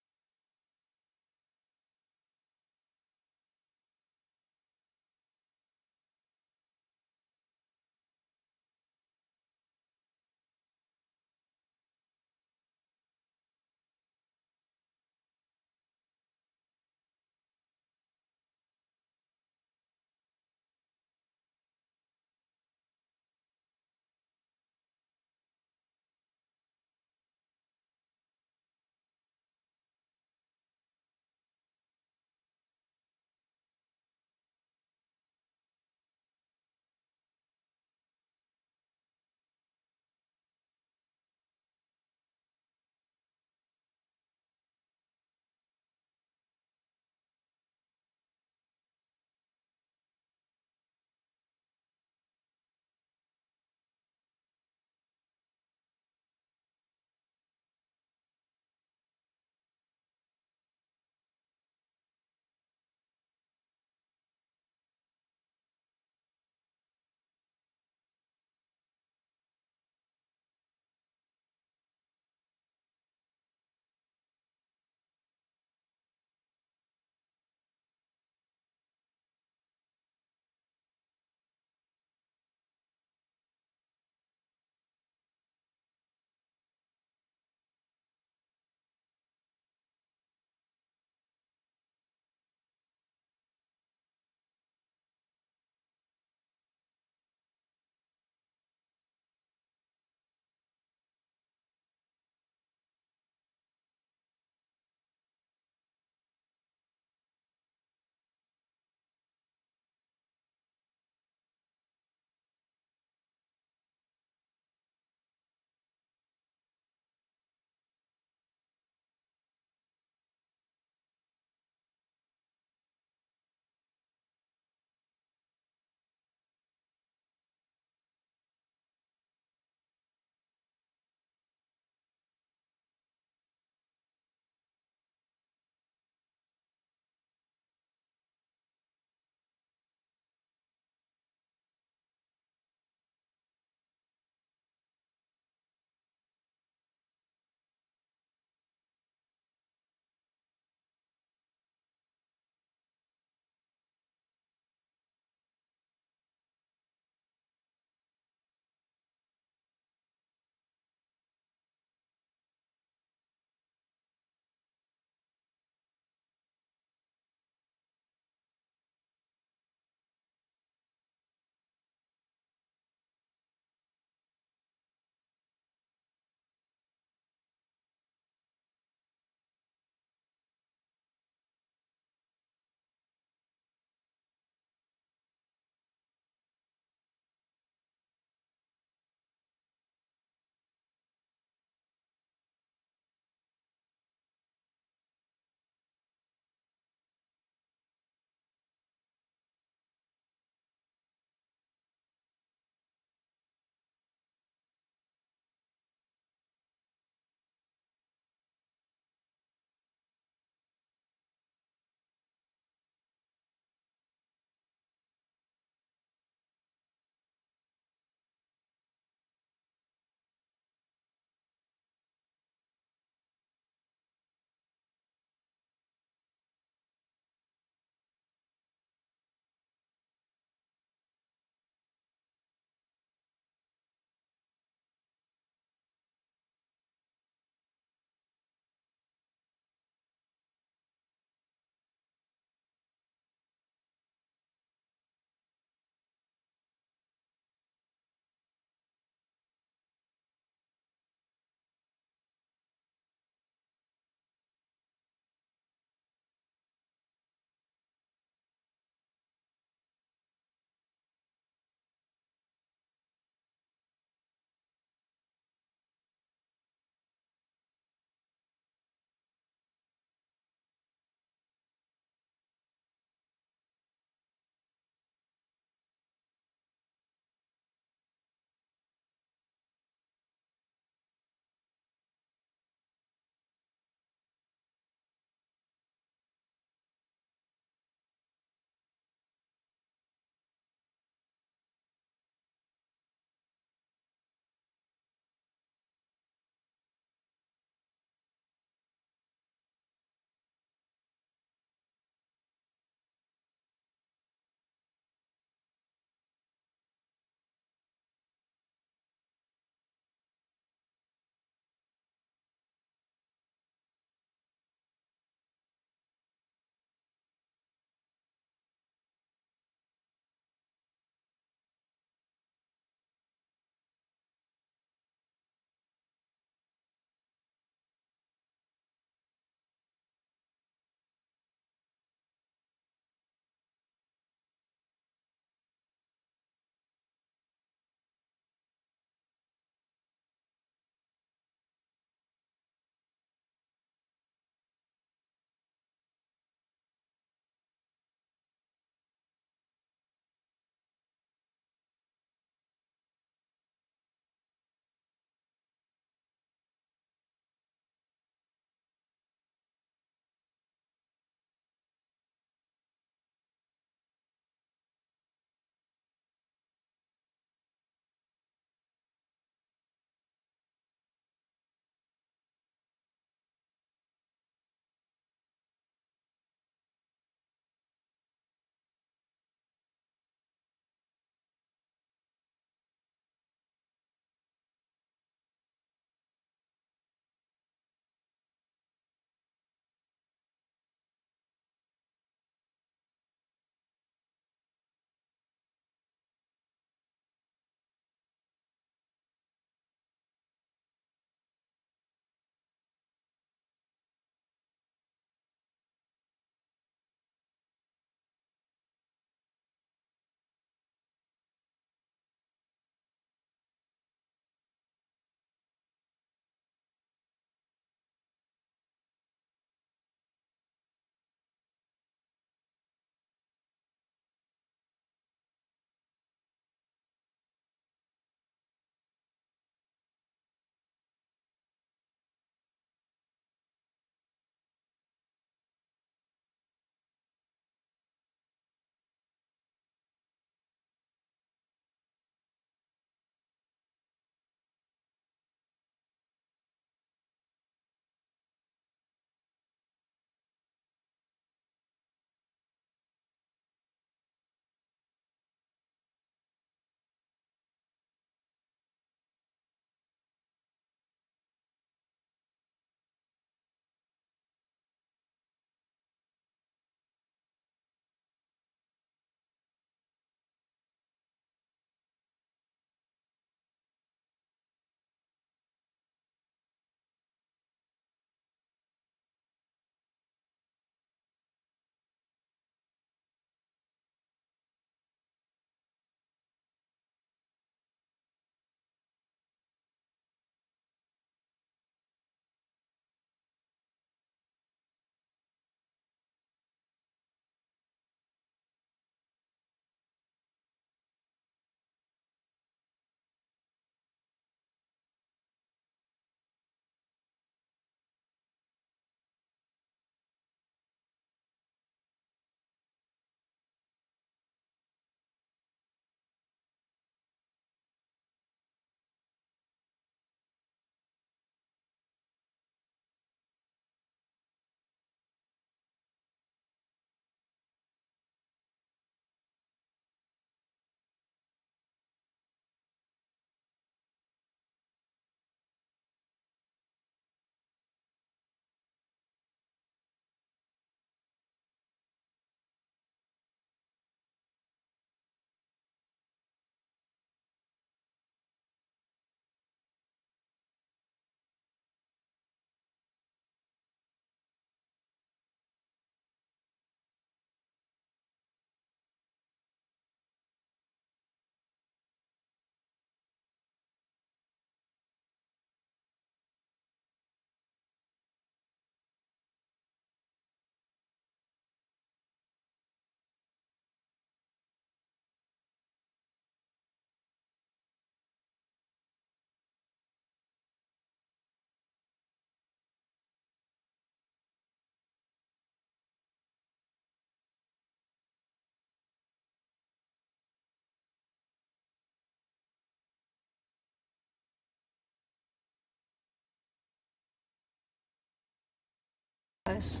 nice.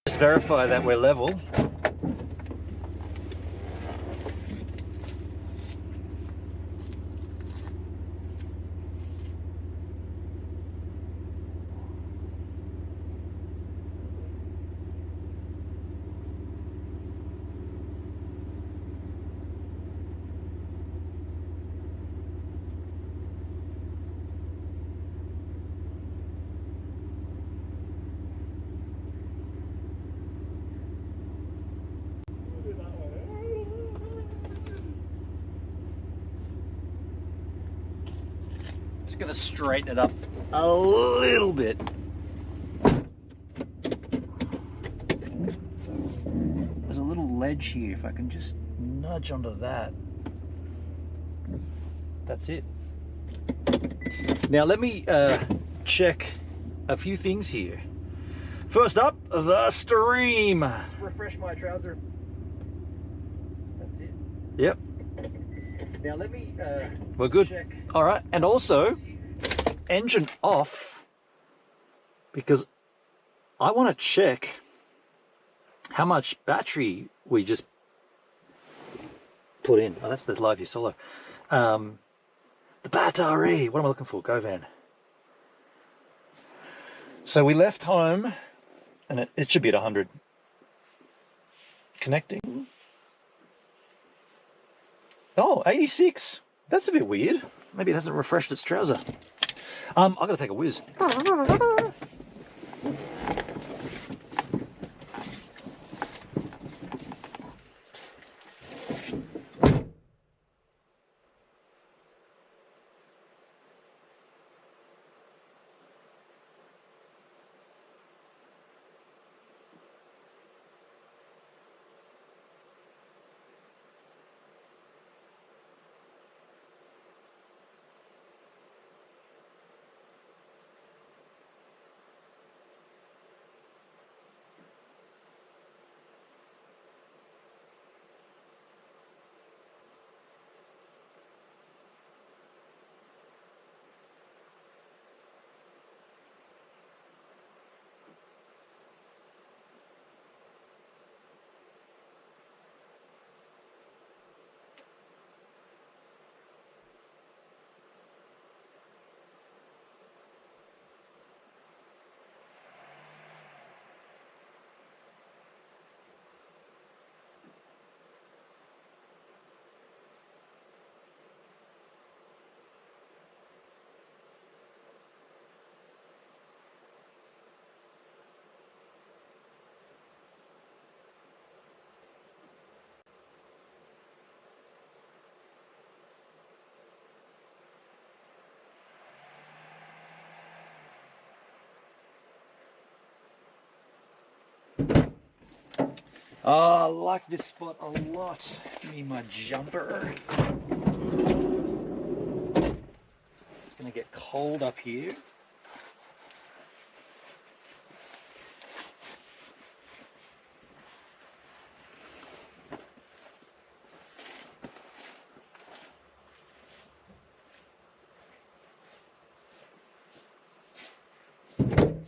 Just verify that we're level. Just gonna straighten it up a little bit. There's a little ledge here. If I can just nudge onto that. That's it. Now let me check a few things here. First up, the stream. Refresh my trouser. That's it. Yep. Now let me we're good. Check. All right, and also engine off, because I want to check how much battery we just put in. Oh, that's the Live View Solo. The battery. What am I looking for? GoVan. So we left home, and it should be at 100. Connecting. Oh, 86. That's a bit weird. Maybe it hasn't refreshed its trouser. I've got to take a whiz. Oh, I like this spot a lot. Give me my jumper. It's going to get cold up here.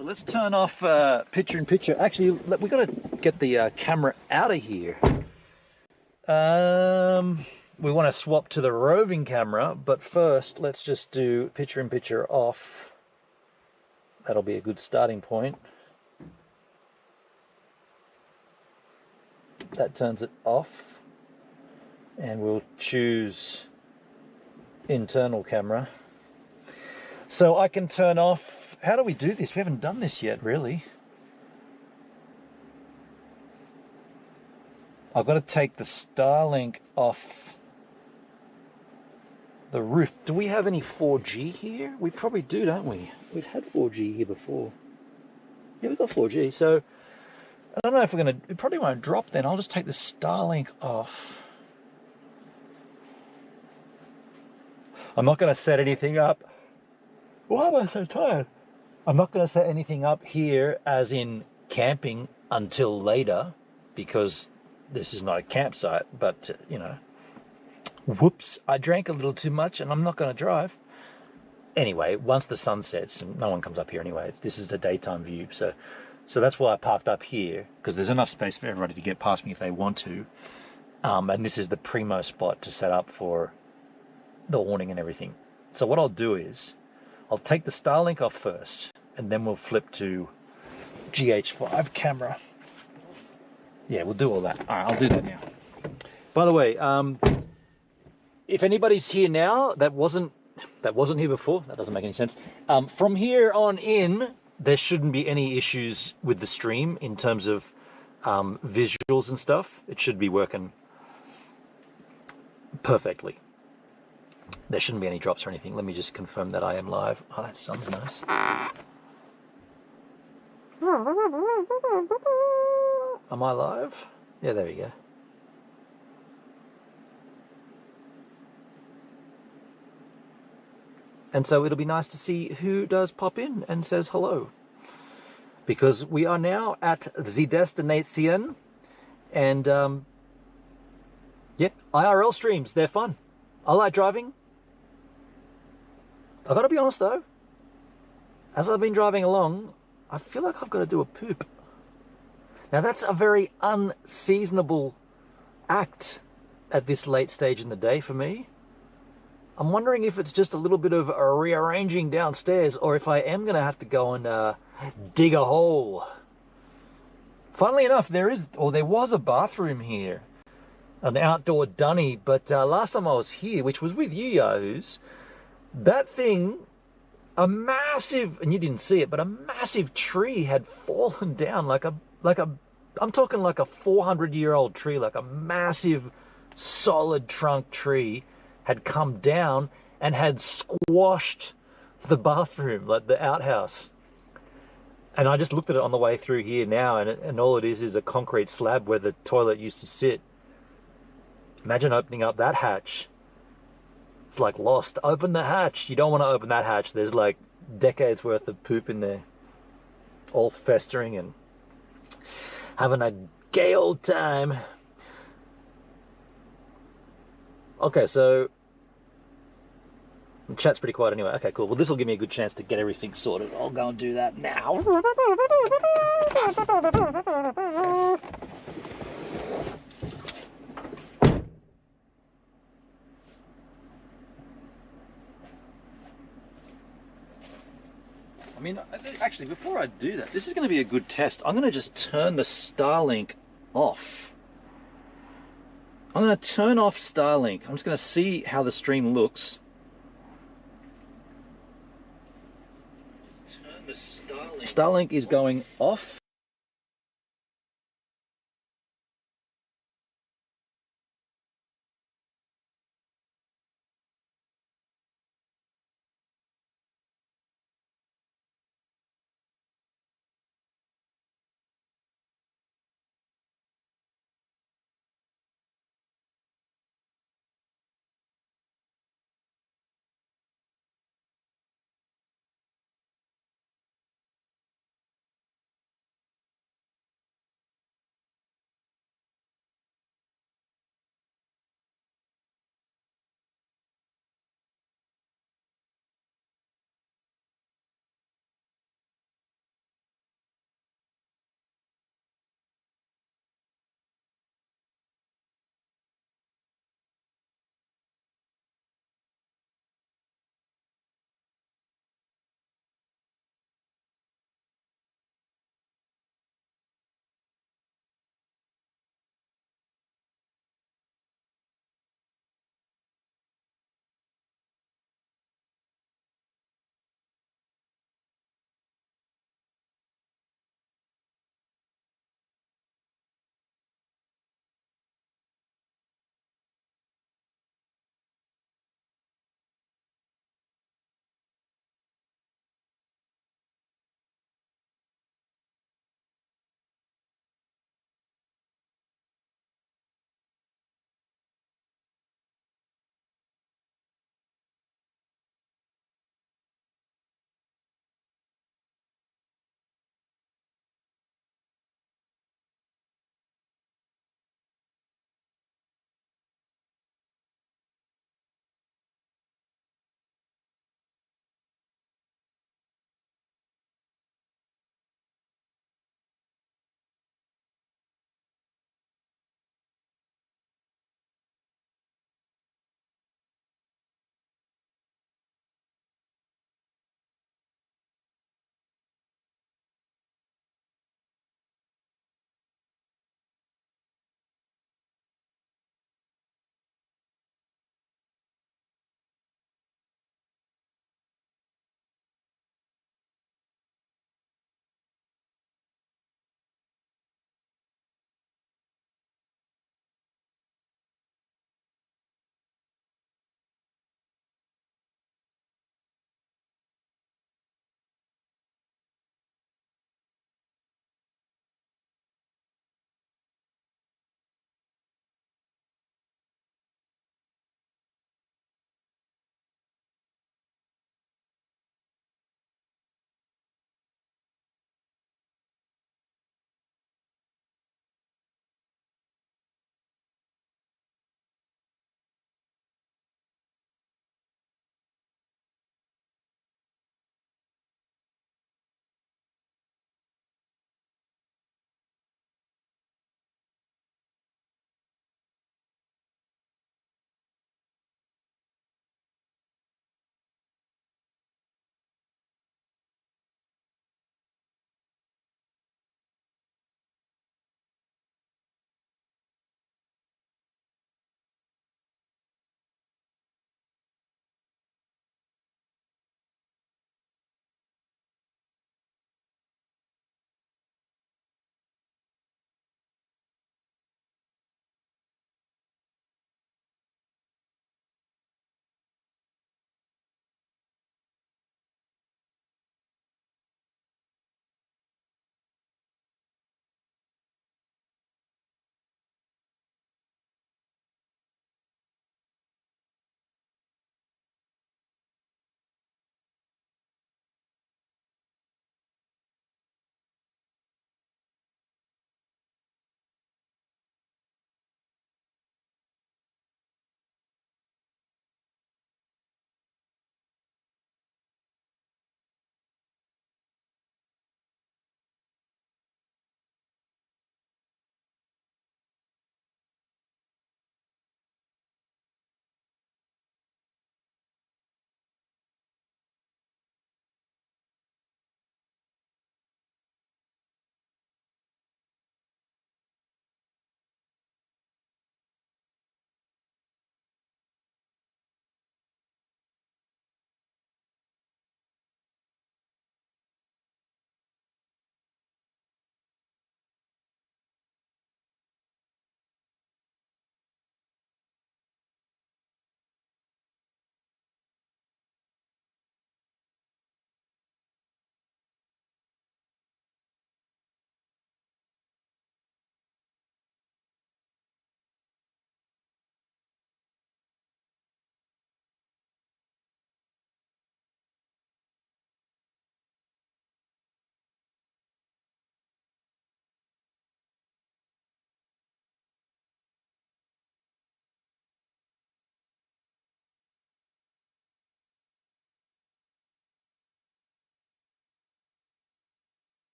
So let's turn off picture-in-picture. Actually, we got to get the camera out of here. We want to swap to the roving camera, but first let's just do picture-in-picture off. That'll be a good starting point. That turns it off, and we'll choose internal camera. So I can turn off, how do we do this? We haven't done this yet, really. I've got to take the Starlink off the roof. Do we have any 4G here? We probably do, don't we? We've had 4G here before. Yeah, we've got 4G, so I don't know if we're going to, it probably won't drop then. I'll just take the Starlink off. I'm not going to set anything up. Why am I so tired? I'm not going to set anything up here as in camping until later, because this is not a campsite, but, you know, whoops, I drank a little too much and I'm not going to drive. Anyway, once the sun sets, and no one comes up here anyway, this is the daytime view, so that's why I parked up here, because there's enough space for everybody to get past me if they want to. And this is the primo spot to set up for the awning and everything. So what I'll do is, I'll take the Starlink off first, and then we'll flip to GH5 camera. Yeah, we'll do all that. All right, I'll do that now. By the way, if anybody's here now that wasn't here before, that doesn't make any sense. From here on in, there shouldn't be any issues with the stream in terms of visuals and stuff. It should be working perfectly. There shouldn't be any drops or anything. Let me just confirm that I am live. Oh, that sounds nice. Am I live? Yeah, there we go. And so it'll be nice to see who does pop in and says hello. Because we are now at the destination. And, yep, IRL streams, they're fun. I like driving. I've got to be honest though, as I've been driving along, I feel like I've got to do a poop. Now that's a very unseasonable act at this late stage in the day for me. I'm wondering if it's just a little bit of a rearranging downstairs, or if I am going to have to go and dig a hole. Funnily enough, there was a bathroom here, an outdoor dunny, but last time I was here, which was with you yahoos, that thing, a massive, and you didn't see it, but a massive tree had fallen down like a, I'm talking like a 400-year-old tree, like a massive solid trunk tree had come down and had squashed the bathroom, like the outhouse. And I just looked at it on the way through here now, and all it is a concrete slab where the toilet used to sit. Imagine opening up that hatch. It's like Lost. Open the hatch. You don't want to open that hatch. There's like decades worth of poop in there, all festering and having a gay old time. Okay, so the chat's pretty quiet anyway. Okay, cool. Well, this will give me a good chance to get everything sorted. I'll go and do that now. I mean, actually, before I do that, this is going to be a good test. I'm going to just turn the Starlink off. I'm going to turn off Starlink. I'm just going to see how the stream looks. Turn the Starlink. Starlink is going off.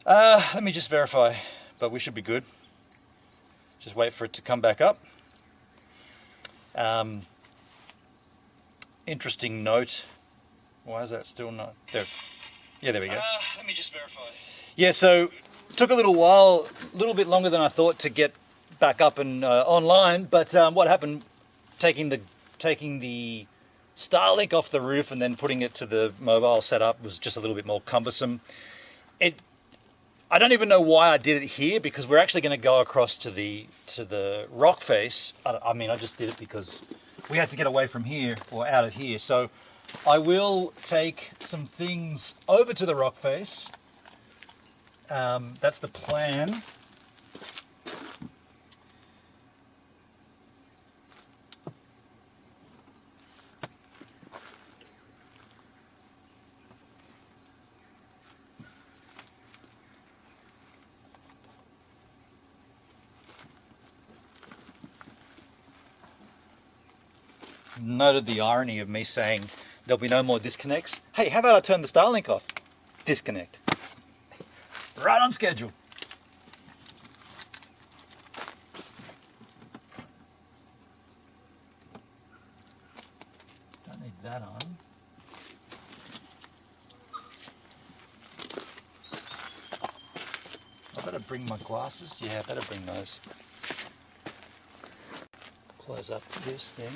Let me just verify, but we should be good. Just wait for it to come back up. Interesting note. Why is that still not there? Yeah, there we go. Let me just verify. Yeah, so took a little while, a little bit longer than I thought to get back up and online. But what happened? Taking the Starlink off the roof and then putting it to the mobile setup was just a little bit more cumbersome. I don't even know why I did it here, because we're actually going to go across to the rock face. I mean, I just did it because we had to get away from here or out of here. So I will take some things over to the rock face. That's the plan. Noted the irony of me saying there'll be no more disconnects. Hey, how about I turn the Starlink off? Disconnect. Right on schedule. Don't need that on. I better bring my glasses. Yeah, I better bring those. Close up this thing.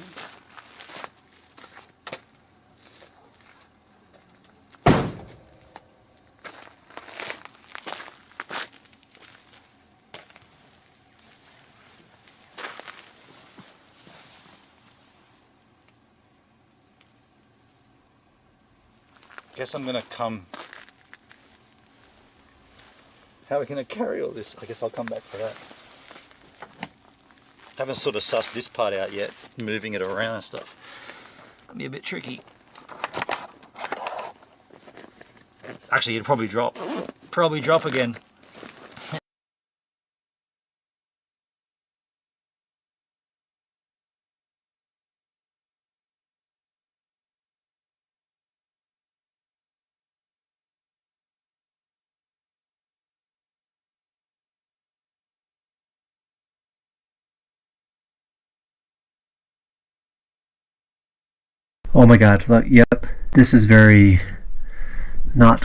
Guess I'm gonna come. How are we gonna carry all this? I guess I'll come back for that. Haven't sort of sussed this part out yet, moving it around and stuff. That'd be a bit tricky. Actually, it'd probably drop. Probably drop again. Oh my god, look, yep, this is very not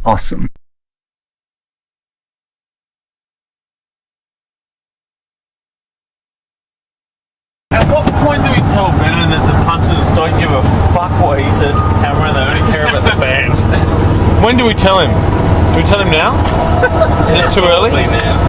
awesome. At what point do we tell Brennan that the punters don't give a fuck what he says to the camera and they only care about the band? When do we tell him? Do we tell him now? Is it too early? Now.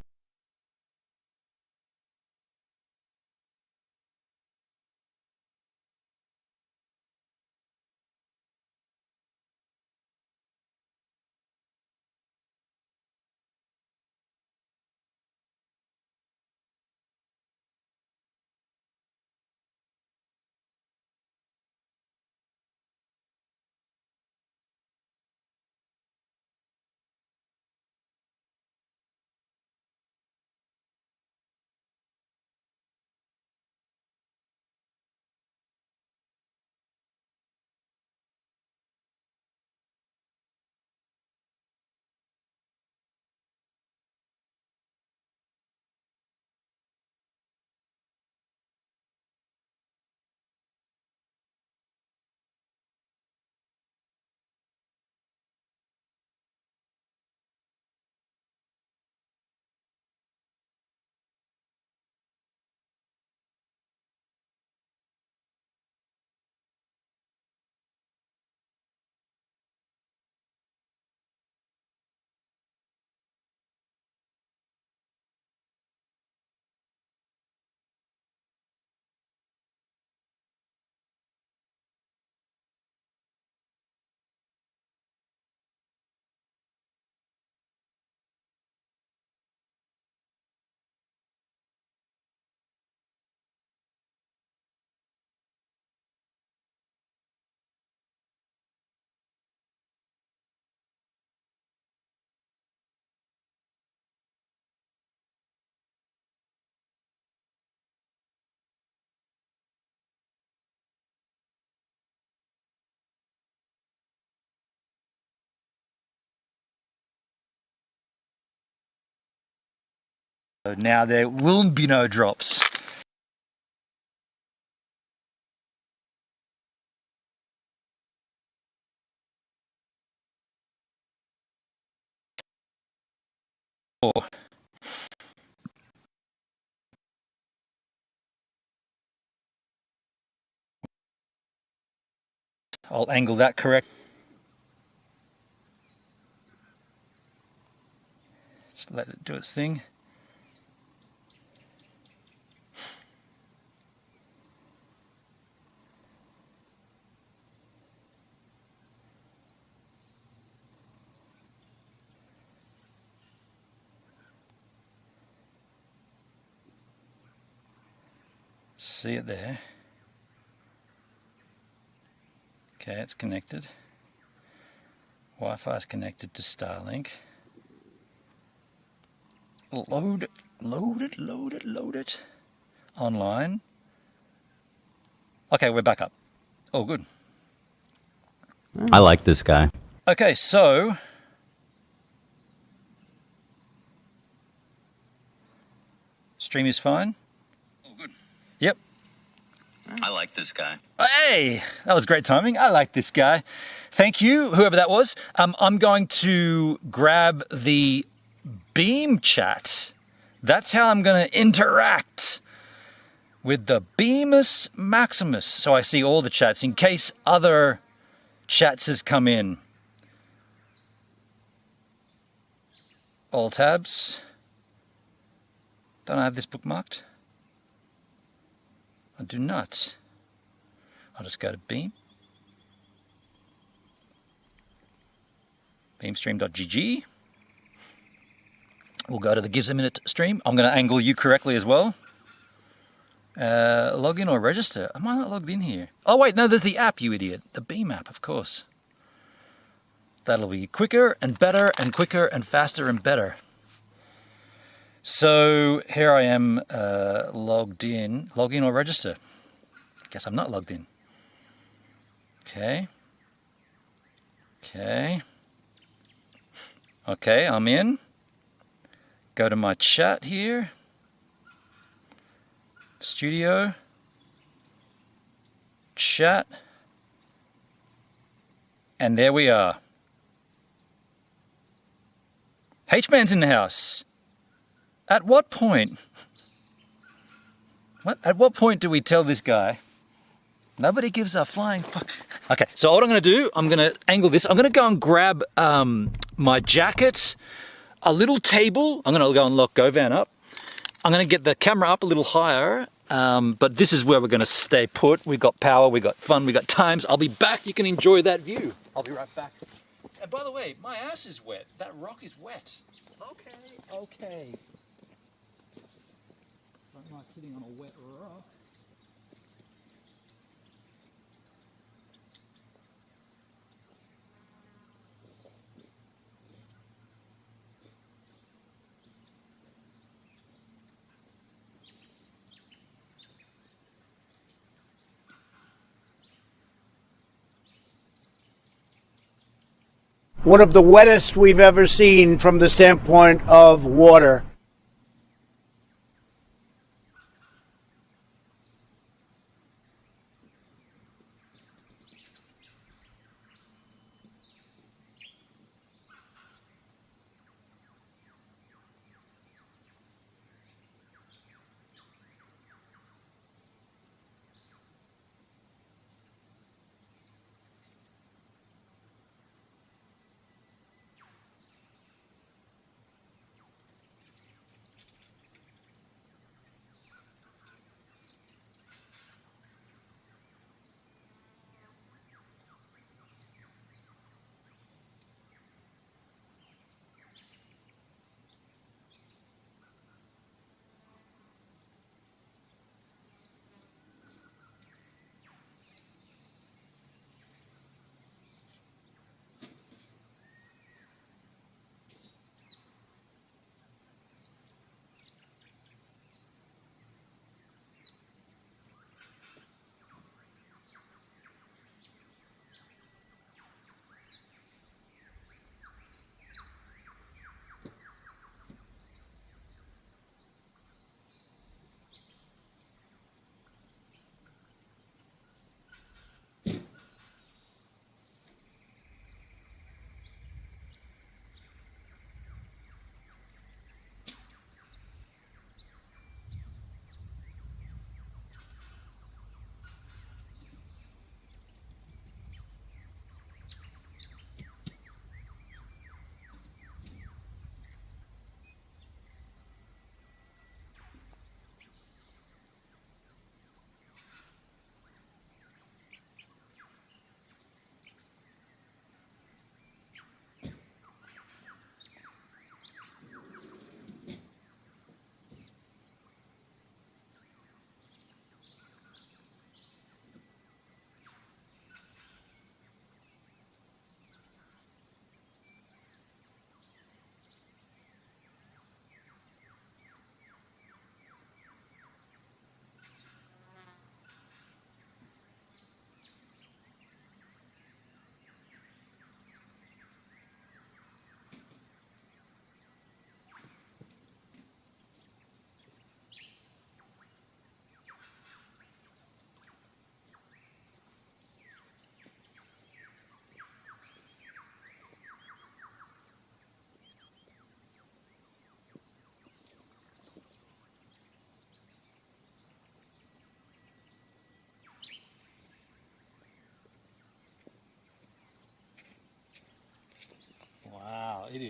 So now there will be no drops. I'll angle that correct. Just let it do its thing. See it there. Okay, it's connected. Wi-Fi is connected to Starlink. Load it, load it, load it, load it. Online. Okay, we're back up. Oh, good. I like this guy. Okay, so stream is fine. Oh, good. Yep. I like this guy. Hey, that was great timing. I like this guy. Thank you, whoever that was. I'm going to grab the Beam chat. That's how I'm going to interact with the Beamus Maximus. So I see all the chats in case other chats has come in. All tabs. Don't I have this bookmarked? I do not. I'll just go to Beam. Beamstream.gg. We'll go to the Gives a Minute stream. I'm going to angle you correctly as well. Log in or register. Am I not logged in here? Oh wait, no, there's the app, you idiot. The Beam app, of course. That'll be quicker and better and quicker and faster and better. So here I am logged in. Log in or register. Guess I'm not logged in. Okay. Okay. Okay, I'm in. Go to my chat here. Studio. Chat. And there we are. H-Man's in the house. At what point? What? At what point do we tell this guy? Nobody gives a flying fuck. Okay, so what I'm going to do, I'm going to angle this. I'm going to go and grab my jacket, a little table. I'm going to go and lock GoVan up. I'm going to get the camera up a little higher, but this is where we're going to stay put. We've got power, we've got fun, we've got times. I'll be back. You can enjoy that view. I'll be right back. And by the way, my ass is wet. That rock is wet. Okay, okay. Don't like sitting on a wet rock. One of the wettest we've ever seen from the standpoint of water.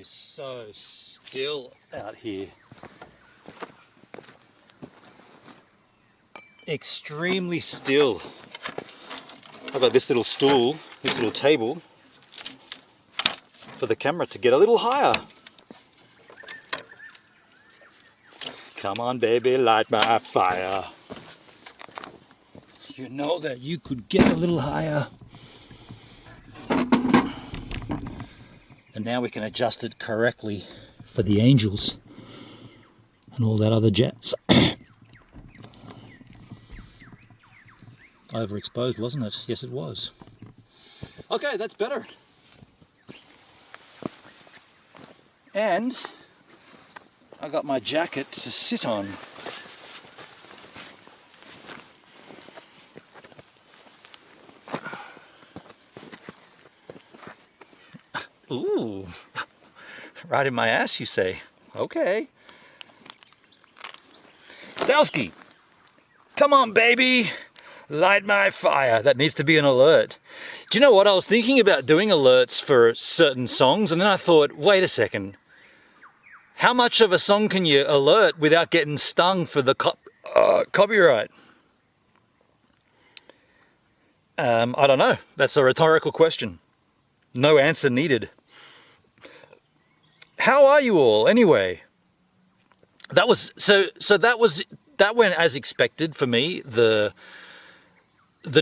is so still out here. Extremely still. I've got this little stool, this little table for the camera to get a little higher. Come on, baby, light my fire. You know that you could get a little higher. And now we can adjust it correctly for the angels and all that other jazz. Overexposed, wasn't it? Yes, it was. Okay, that's better. And I got my jacket to sit on. Ooh, right in my ass, you say? Okay. Dowski, come on, baby. Light my fire. That needs to be an alert. Do you know what? I was thinking about doing alerts for certain songs, and then I thought, wait a second. How much of a song can you alert without getting stung for the copyright? I don't know. That's a rhetorical question. No answer needed. How are you all anyway? That went as expected for me. The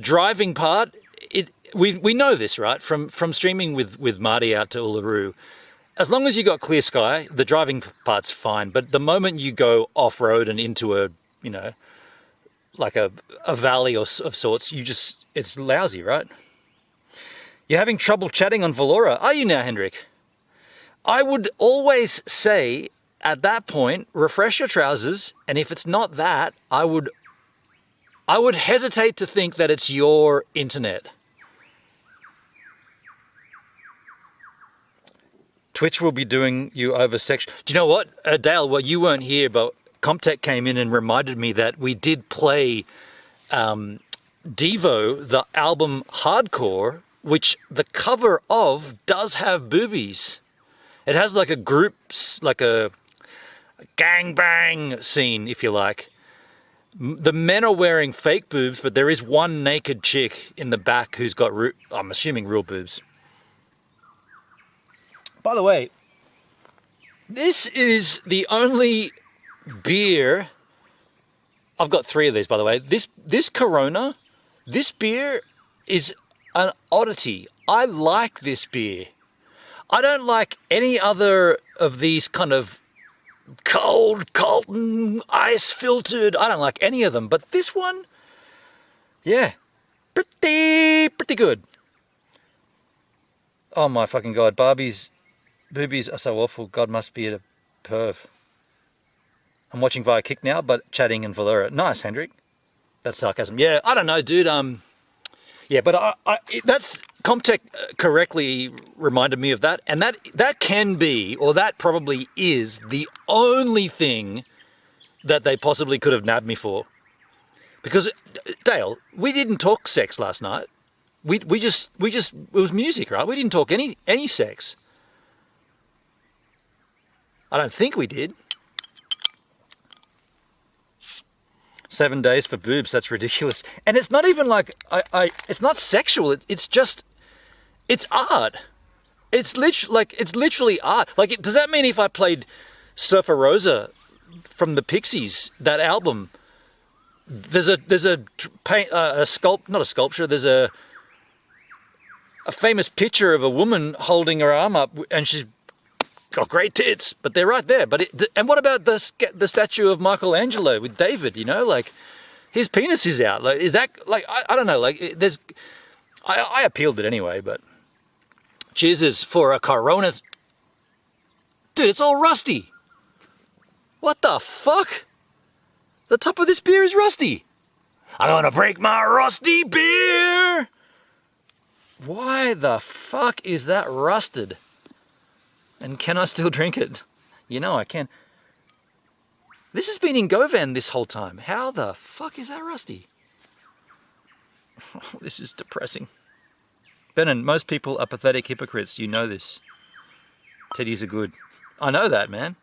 driving part, we know this, right? From streaming with Marty out to Uluru. As long as you got clear sky, the driving part's fine. But the moment you go off-road and into a, you know, like a valley of sorts, it's lousy, right? You're having trouble chatting on Valora. Are you now, Hendrik? I would always say, at that point, refresh your trousers. And if it's not that, I would hesitate to think that it's your internet. Twitch will be doing you over section. Do you know what, Dale? Well, you weren't here, but Comtech came in and reminded me that we did play Devo, the album Hardcore, which the cover of does have boobies. It has like a group, like a gangbang scene, if you like. The men are wearing fake boobs, but there is one naked chick in the back who's got, I'm assuming, real boobs. By the way, this is the only beer. I've got 3 of these, by the way. This Corona, this beer is an oddity. I like this beer. I don't like any other of these kind of cold, Colton, ice filtered. I don't like any of them, but this one, yeah, pretty good. Oh my fucking God, Barbie's boobies are so awful. God must be a perv. I'm watching via Kick now, but chatting in Valera. Nice, Hendrik. That's sarcasm. Yeah, I don't know, dude. Yeah, but that's Comtech correctly reminded me of that, and that can be, or that probably is, the only thing that they possibly could have nabbed me for. Because Dale, we didn't talk sex last night. We just it was music, right? We didn't talk any sex. I don't think we did. 7 days for boobs, that's ridiculous. And it's not even like, it's not sexual, it's just, it's art. It's literally art. Like, does that mean if I played Surfer Rosa from the Pixies, that album, there's a not a sculpture, there's a famous picture of a woman holding her arm up and she's got great tits, but they're right there. And what about the statue of Michelangelo with David? You know, like his penis is out. Like, is that like I don't know? Like, there's I appealed it anyway, but cheers for a Coronas, dude. It's all rusty. What the fuck? The top of this beer is rusty. I'm gonna break my rusty beer. Why the fuck is that rusted? And can I still drink it? You know I can. This has been in GoVan this whole time. How the fuck is that rusty? Oh, this is depressing. Benon, most people are pathetic hypocrites. You know this. Teddies are good. I know that, man.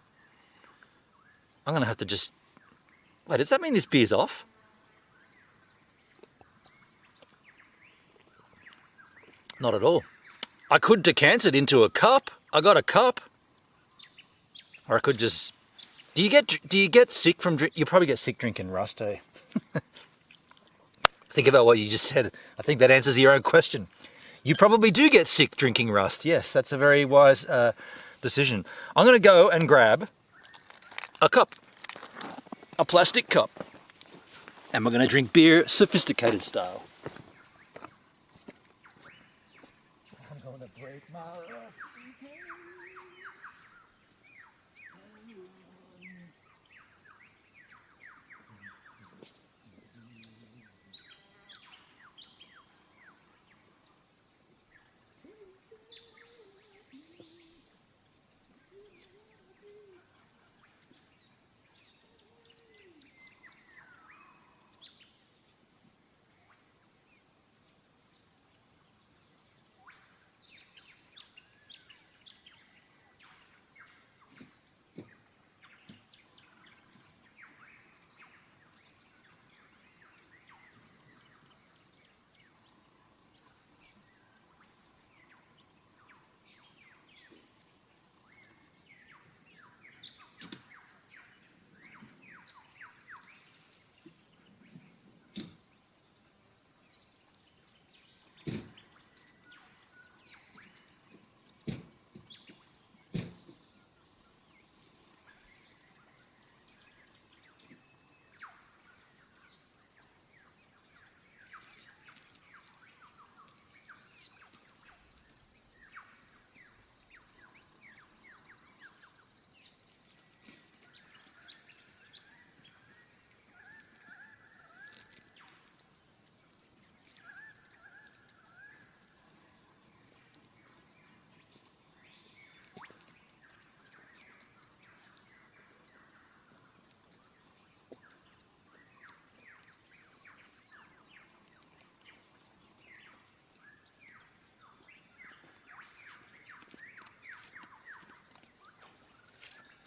I'm gonna have to just... Wait, does that mean this beer's off? Not at all. I could decant it into a cup. I got a cup. Or I could just... Do you get sick from drink? You probably get sick drinking rust, eh? Think about what you just said. I think that answers your own question. You probably do get sick drinking rust. Yes, that's a very wise decision. I'm going to go and grab a cup. A plastic cup. And we're going to drink beer sophisticated style. I'm going to break my rust.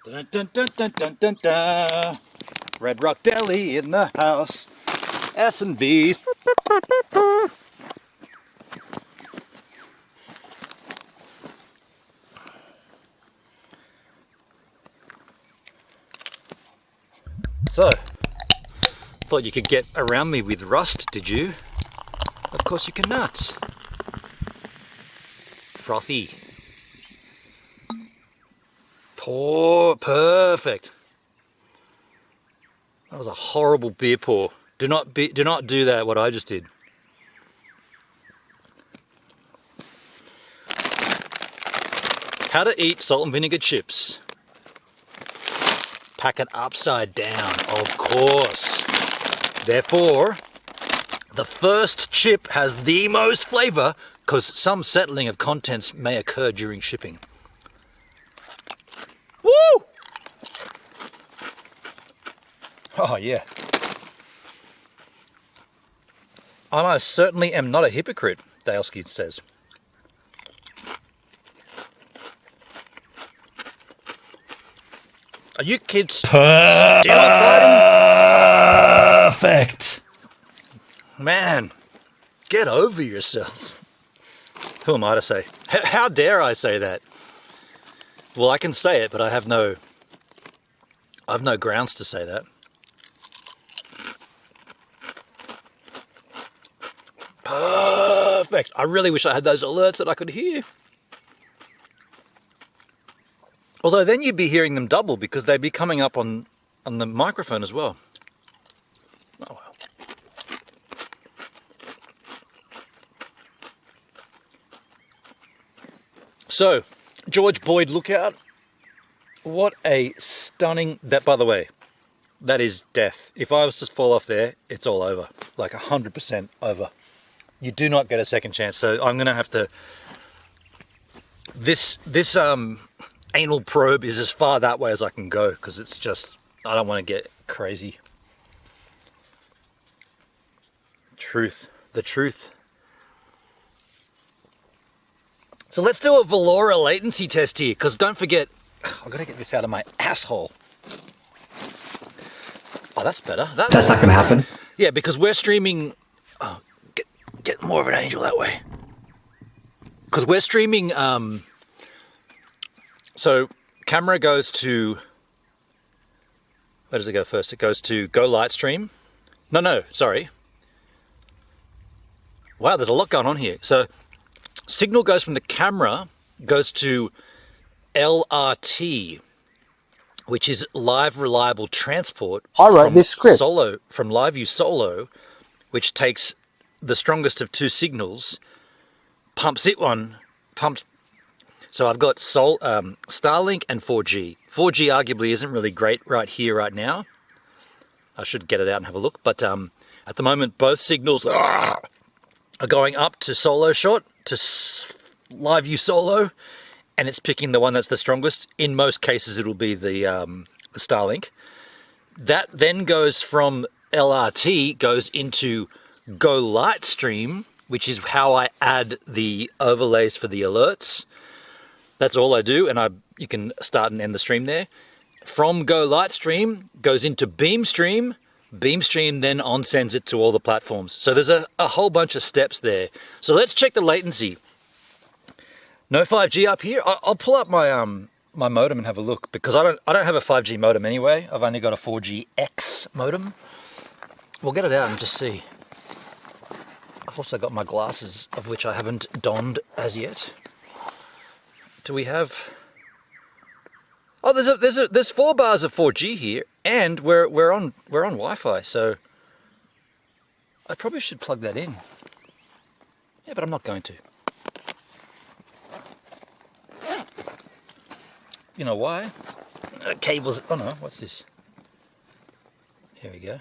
Dun, dun, dun, dun, dun, dun, dun. Red Rock Deli in the house. S&B's. So, thought you could get around me with rust, did you? Of course you cannot. Frothy. Pour, perfect. That was a horrible beer pour. Do not do that, what I just did. How to eat salt and vinegar chips. Pack it upside down, of course. Therefore, the first chip has the most flavor because some settling of contents may occur during shipping. Woo! Oh yeah. I most certainly am not a hypocrite, Dalesky says. Are you kids still fighting? Perfect. Man, get over yourself. Who am I to say? How dare I say that? Well, I can say it, but I have no grounds to say that. Perfect. I really wish I had those alerts that I could hear. Although then you'd be hearing them double because they'd be coming up on the microphone as well. Oh well. So, George Boyd Lookout. What a stunning... That, by the way, that is death. If I was to fall off there, it's all over. Like 100% over. You do not get a second chance. So I'm going to have to... This anal probe is as far that way as I can go because it's just... I don't want to get crazy. Truth. The truth. So let's do a Valora latency test here, because don't forget, I've got to get this out of my asshole. Oh, that's better. That's not going to happen. Yeah, because we're streaming... Oh, get more of an angel that way. Because we're streaming... So, camera goes to... Where does it go first? It goes to Go Lightstream. No, sorry. Wow, there's a lot going on here. So, signal goes from the camera, goes to LRT, which is Live Reliable Transport. I wrote this script. From LiveView Solo, which takes the strongest of two signals, pumps. So I've got Starlink and 4G. 4G arguably isn't really great right here, right now. I should get it out and have a look. But at the moment, both signals are going up to Solo Shot, to LiveView Solo, and it's picking the one that's the strongest. In most cases, it'll be the Starlink. That then goes from LRT, goes into Go Lightstream, which is how I add the overlays for the alerts. That's all I do, and you can start and end the stream there. From Go Lightstream, goes into Beamstream. Beamstream then on-sends it to all the platforms. So there's a whole bunch of steps there. So let's check the latency. No 5G up here. I'll pull up my my modem and have a look, because I don't have a 5G modem anyway. I've only got a 4GX modem. We'll get it out and just see. I've also got my glasses, of which I haven't donned as yet. Do we have... Oh, there's 4 bars of 4G here, and we're on Wi-Fi, so I probably should plug that in. Yeah, but I'm not going to. You know why? Cables. Oh no, what's this? Here we go.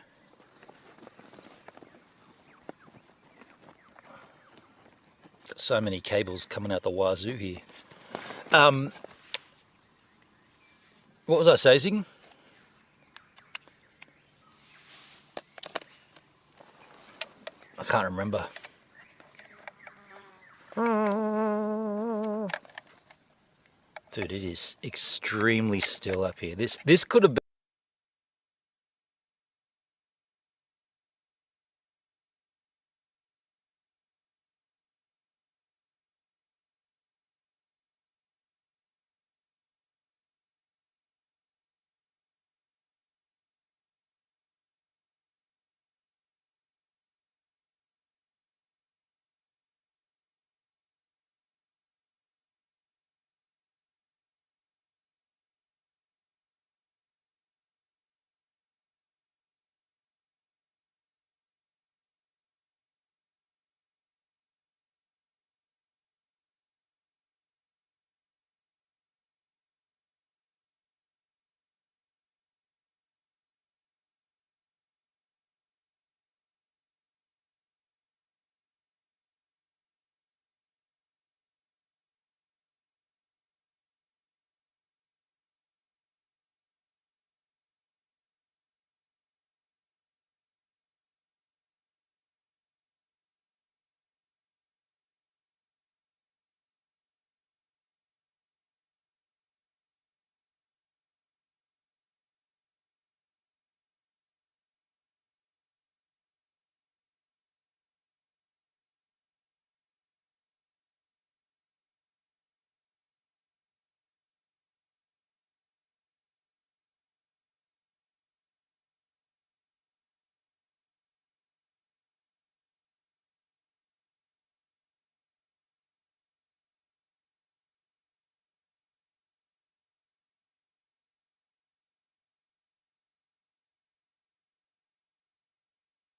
Got so many cables coming out the wazoo here. What was I saying? I can't remember. Dude, it is extremely still up here. This could have been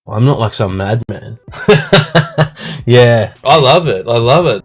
I'm not like some madman. Yeah, I love it. I love it.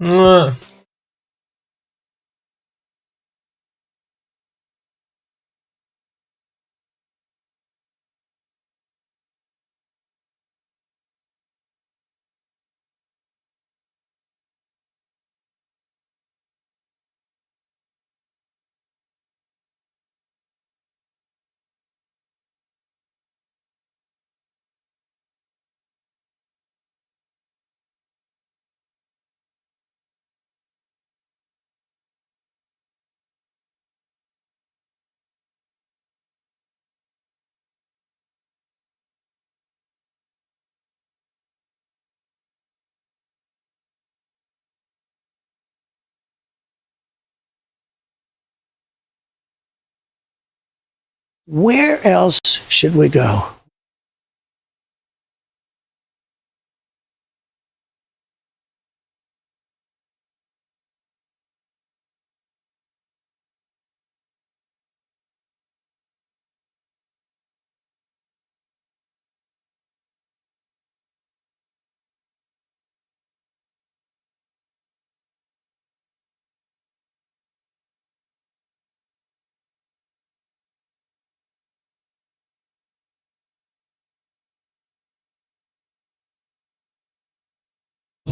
Where else should we go?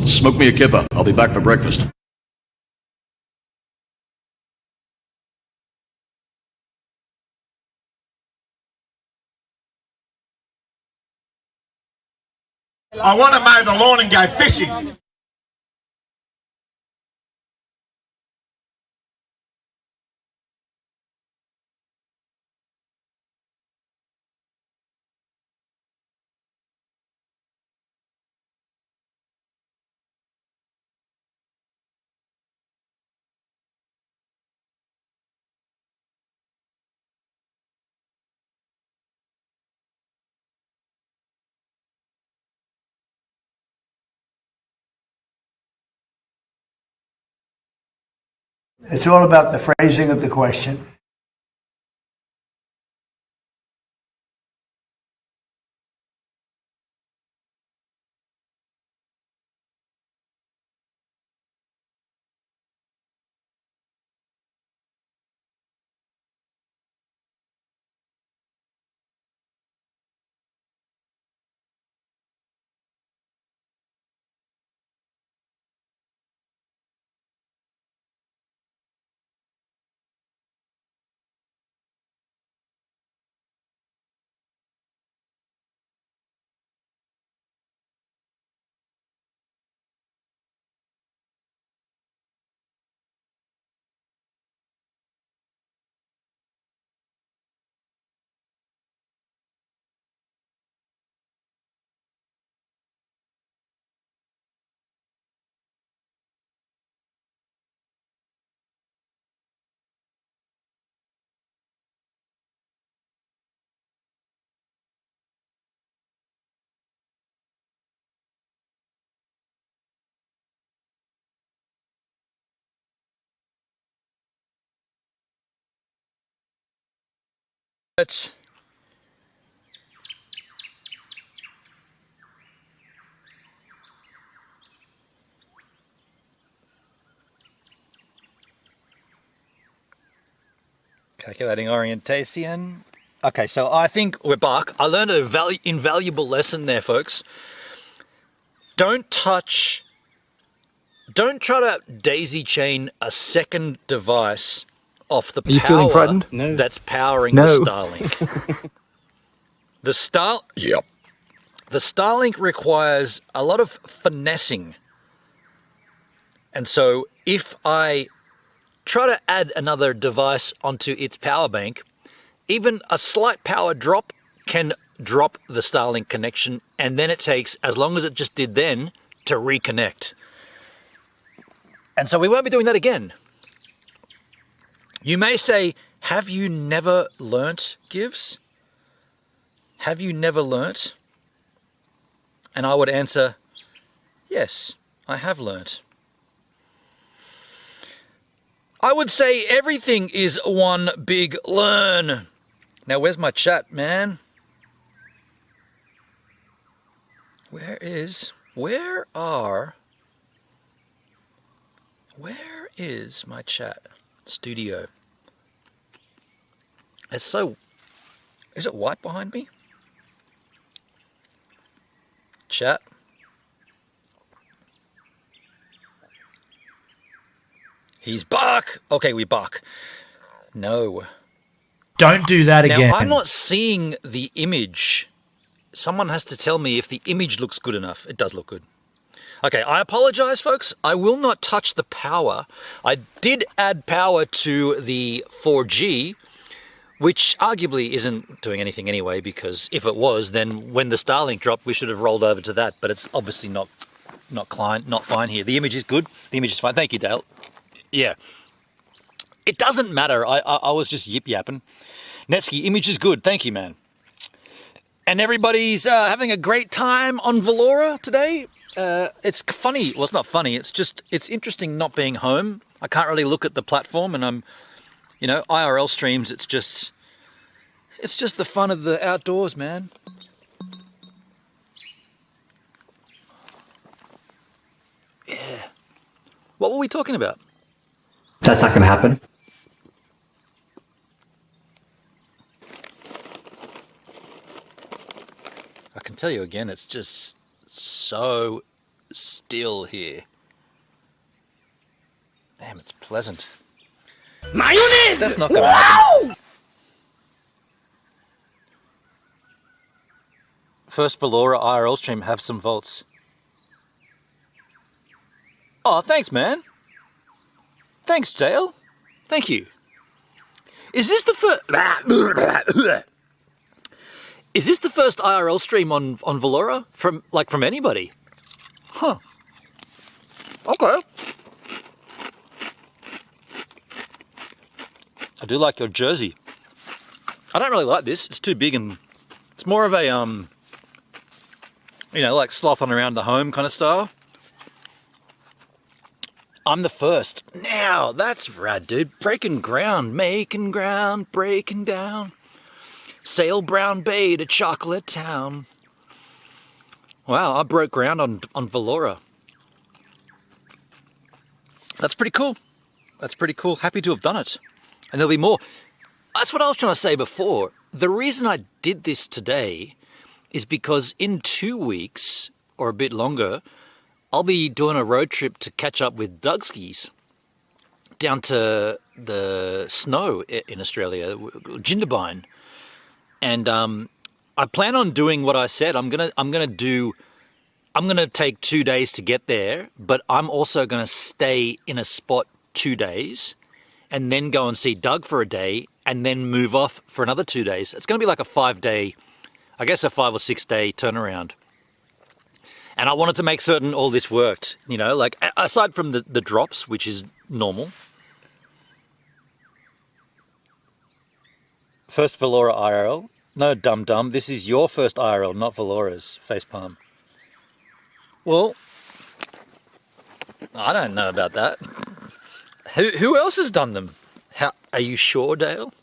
Smoke me a kipper. I'll be back for breakfast. I want to mow the lawn and go fishing. It's all about the phrasing of the question. But calculating orientation. Okay, so I think we're back. I learned an invaluable lesson there, folks. Don't try to daisy chain a second device off the power. Are you feeling frightened? No. That's powering No. the Starlink. The Starlink requires a lot of finessing. And so if I try to add another device onto its power bank, even a slight power drop can drop the Starlink connection, and then it takes as long as it just did then to reconnect. And so we won't be doing that again. You may say, have you never learnt, Gives? Have you never learnt? And I would answer, yes, I have learnt. I would say everything is one big learn. Now, where's my chat, man? Where is my chat? Studio. Is it white behind me? Chat. He's back. Okay, we back. No. Don't do that again. Now, I'm not seeing the image. Someone has to tell me if the image looks good enough. It does look good. Okay, I apologize, folks. I will not touch the power. I did add power to the 4G, which arguably isn't doing anything anyway, because if it was, then when the Starlink dropped, we should have rolled over to that, but it's obviously not fine here. The image is good. The image is fine. Thank you, Dale. Yeah. It doesn't matter. I was just yip-yapping. Netsky, image is good. Thank you, man. And everybody's having a great time on Valora today. It's funny. Well, it's not funny. It's interesting not being home. I can't really look at the platform, and I'm, IRL streams. It's just the fun of the outdoors, man. Yeah. What were we talking about? That's not going to happen. I can tell you again, it's just so still here. Damn, it's pleasant. Mayonnaise! That's not going to happen. First Valora IRL stream, have some volts. Oh, thanks, man. Thanks, Dale. Thank you. Is this the first... Is this the first IRL stream on Valora from anybody? Huh. Okay. I do like your jersey. I don't really like this. It's too big and it's more of a like slothing around the home kind of style. I'm the first. Now, that's rad, dude. Breaking ground, making ground, breaking down. Sail Brown Bay to Chocolate Town. Wow, I broke ground on Valora. That's pretty cool. That's pretty cool. Happy to have done it. And there'll be more. That's what I was trying to say before. The reason I did this today is because in 2 weeks, or a bit longer, I'll be doing a road trip to catch up with Dougskis down to the snow in Australia, Jindabyne. And I plan on doing what I said. I'm gonna take 2 days to get there, but I'm also gonna stay in a spot 2 days and then go and see Doug for a day and then move off for another 2 days. It's gonna be like a 5 or 6 day turnaround. And I wanted to make certain all this worked, like aside from the drops, which is normal. First Valora IRL. No, dum-dum. This is your first IRL, not Valora's. Facepalm. Well, I don't know about that. Who else has done them? Are you sure, Dale?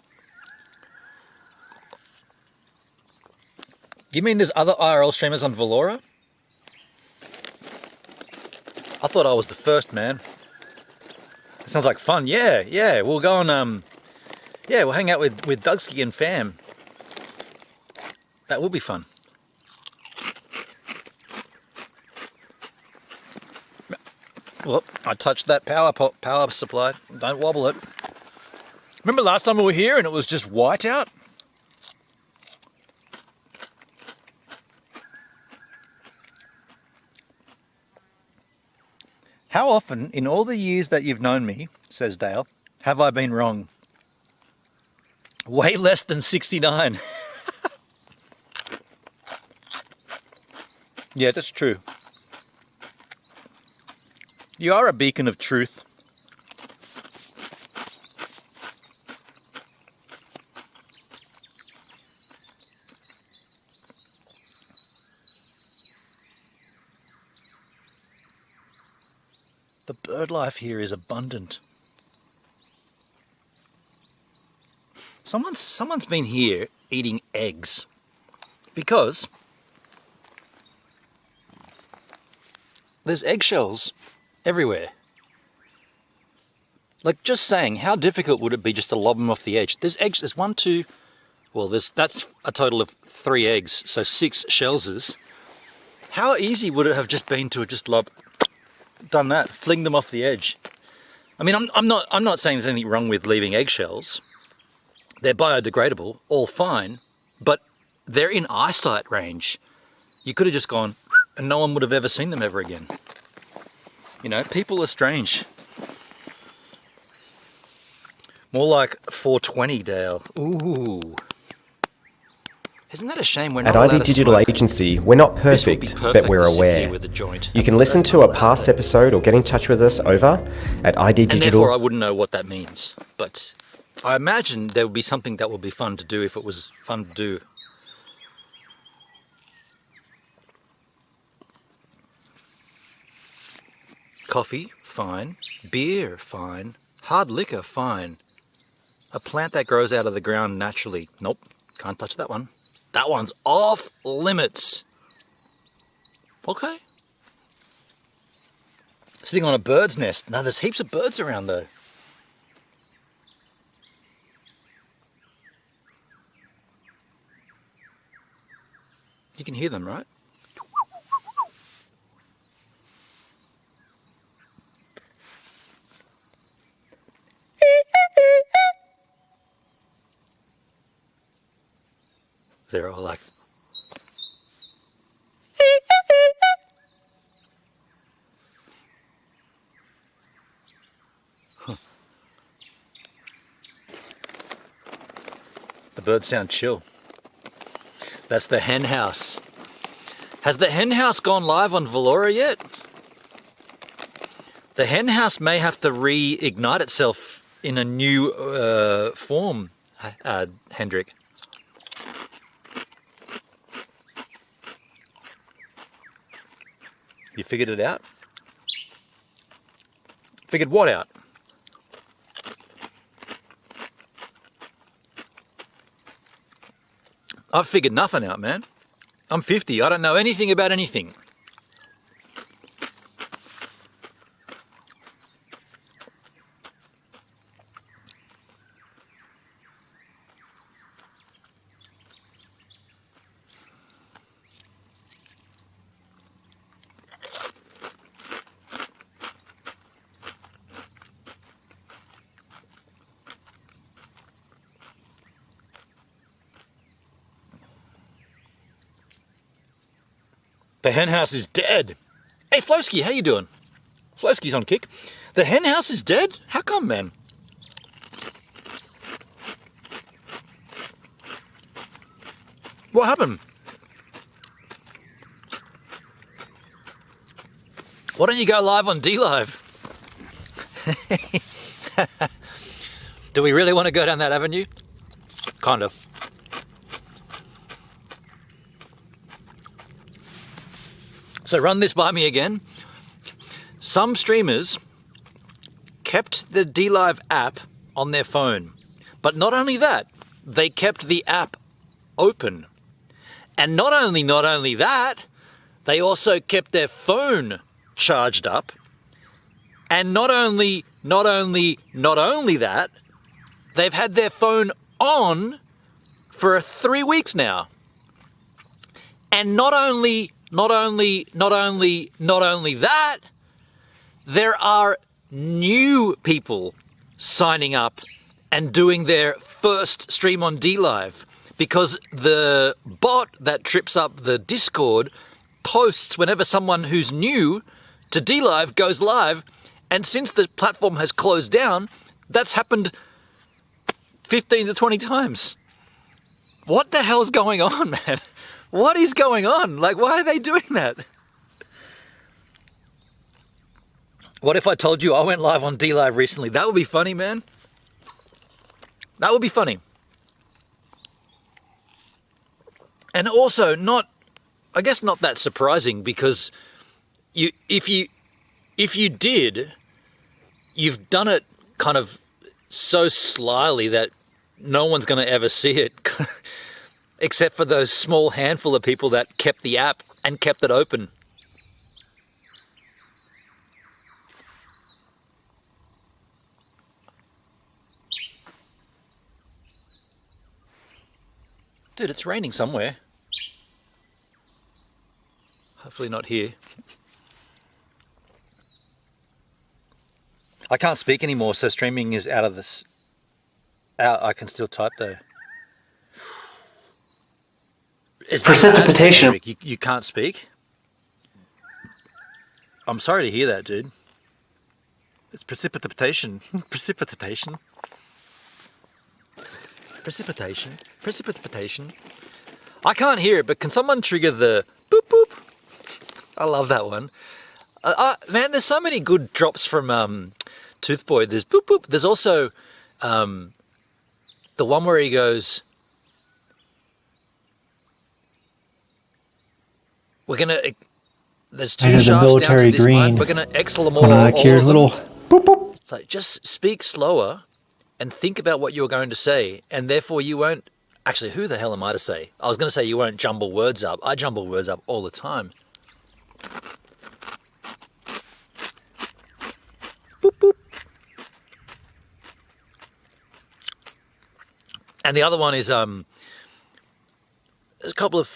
You mean there's other IRL streamers on Valora? I thought I was the first, man. It sounds like fun. Yeah. We'll go on, we'll hang out with Dougski and fam. That will be fun. Well, I touched that power supply. Don't wobble it. Remember last time we were here and it was just white out? How often in all the years that you've known me, says Dale, have I been wrong? Way less than 69. Yeah, that's true. You are a beacon of truth. The bird life here is abundant. Someone's been here eating eggs because there's eggshells everywhere. Like, just saying, how difficult would it be just to lob them off the edge? There's eggs, there's 1, 2, well, that's a total of 3 eggs, so 6 shellses. How easy would it have just been to have just done that, fling them off the edge? I mean, I'm not saying there's anything wrong with leaving eggshells. They're biodegradable, all fine, but they're in eyesight range. You could have just gone, and no one would have ever seen them ever again. You know, people are strange. More like 420, Dale. Ooh. Isn't that a shame? We're not At ID Digital Agency, we're not perfect, but we're aware. You can listen to a past episode or get in touch with us over at ID Digital. And therefore I wouldn't know what that means, but I imagine there would be something that would be fun to do if it was fun to do. Coffee, fine. Beer, fine. Hard liquor, fine. A plant that grows out of the ground naturally. Nope, can't touch that one. That one's off limits. Okay. Sitting on a bird's nest. No, there's heaps of birds around though. You can hear them, right? They're all like... The birds sound chill. That's the hen house. Has the hen house gone live on Valora yet? The hen house may have to reignite itself in a new form, Hendrik. You figured it out? Figured what out? I've figured nothing out, man. I'm 50. I don't know anything about anything. The hen house is dead. Hey, Flowski, how you doing? Flowski's on kick. The hen house is dead? How come, man? What happened? Why don't you go live on D-Live? Do we really want to go down that avenue? Kind of. So run this by me again. Some streamers kept the D-Live app on their phone. But not only that, they kept the app open. And not only that, they also kept their phone charged up. And not only that, they've had their phone on for 3 weeks now. And not only that, there are new people signing up and doing their first stream on D-Live because the bot that trips up the Discord posts whenever someone who's new to D-Live goes live, and since the platform has closed down, that's happened 15 to 20 times. What the hell's going on, man? What is going on? Like, why are they doing that? What if I told you I went live on D-Live recently? That would be funny, man. That would be funny. And also I guess not that surprising, because if you did, you've done it kind of so slyly that no one's going to ever see it. Except for those small handful of people that kept the app and kept it open. Dude, it's raining somewhere. Hopefully not here. I can't speak anymore, so streaming is out of this. I can still type though. Precipitation. You can't speak? I'm sorry to hear that, dude. It's precipitation. Precipitation. Precipitation. Precipitation. I can't hear it, but can someone trigger the boop boop? I love that one. Man, there's so many good drops from Toothboy. There's boop boop. There's also The one where he goes, we're going to, there's two shafts down to this mine. We're going to exhale them all. Little boop boop. So just speak slower and think about what you're going to say, and therefore you won't, actually, who the hell am I to say? I was going to say you won't jumble words up. I jumble words up all the time. Boop, boop. And the other one is there's a couple of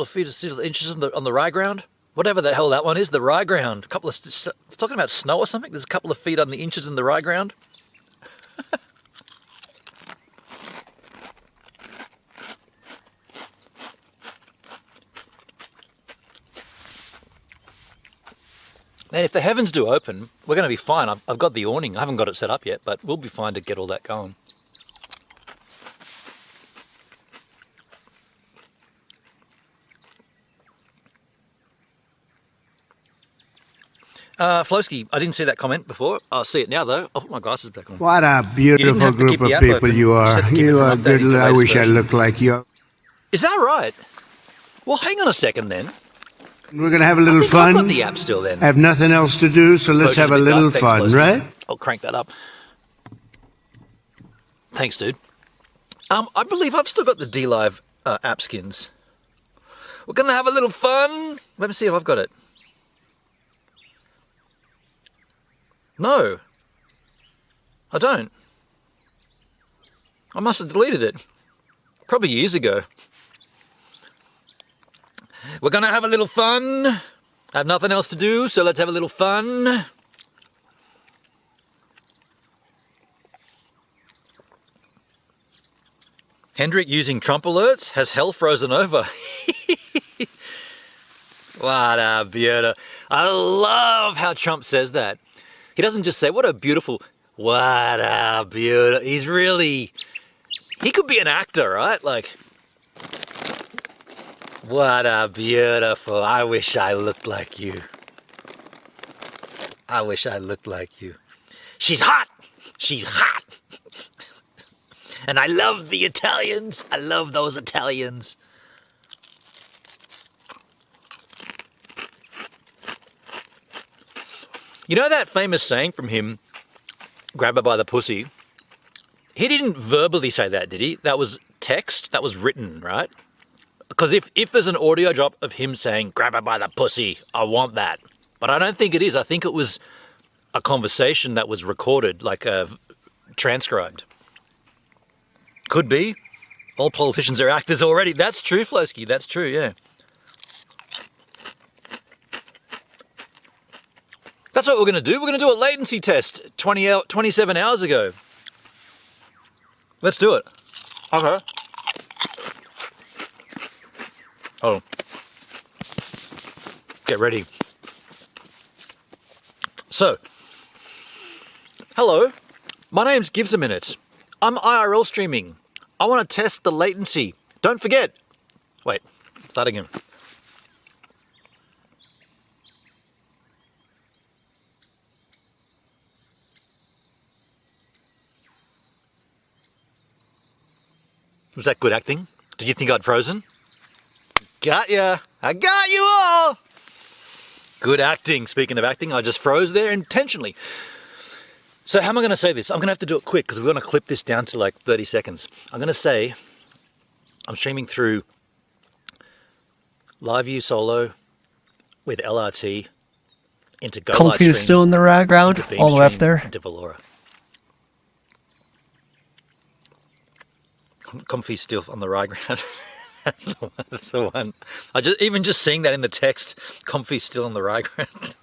feet of inches on the rye ground, whatever the hell that one is. The rye ground, it's talking about snow or something. There's a couple of feet on the inches in the rye ground. Man, if the heavens do open, we're going to be fine. I've got the awning. I haven't got it set up yet, but we'll be fine to get all that going. Flosky, I didn't see that comment before. I'll see it now, though. I'll put my glasses back on. What a beautiful group of people you are. You are good. I wish I looked like you. Is that right? Well, hang on a second then. We're going to have a little fun. I've got the app still then. I have nothing else to do, so let's have a little fun, right? I'll crank that up. Thanks, dude. I believe I've still got the D-Live app skins. We're going to have a little fun. Let me see if I've got it. No, I don't. I must have deleted it. Probably years ago. We're going to have a little fun. I have nothing else to do, so let's have a little fun. Hendrik using Trump alerts. Has hell frozen over? What a beautiful. I love how Trump says that. He doesn't just say, what a beautiful, he's really, he could be an actor, right? Like, what a beautiful, I wish I looked like you. I wish I looked like you. She's hot. She's hot. And I love the Italians. I love those Italians. You know that famous saying from him, grab her by the pussy? He didn't verbally say that, did he? That was text, that was written, right? Because if there's an audio drop of him saying, grab her by the pussy, I want that. But I don't think it is. I think it was a conversation that was recorded, like transcribed. Could be. All politicians are actors already. That's true, Flosky. That's true, yeah. That's what we're going to do. We're going to do a latency test 27 hours ago. Let's do it. Okay. Hold on. Get ready. So, hello. My name's Gives a Minute. I'm IRL streaming. I want to test the latency. Don't forget. Wait, start again. Was that good acting? Did you think I'd frozen? Got ya. I got you all. Good acting. Speaking of acting, I just froze there intentionally. So how am I going to say this? I'm going to have to do it quick because we're going to clip this down to like 30 seconds. I'm going to say I'm streaming through Live View Solo with LRT into GoLive Comfy Stream. is still in the background, all the way up there. Into Valora. Comfy still on the rye ground. That's the one. I just seeing that in the text. Comfy still on the rye ground.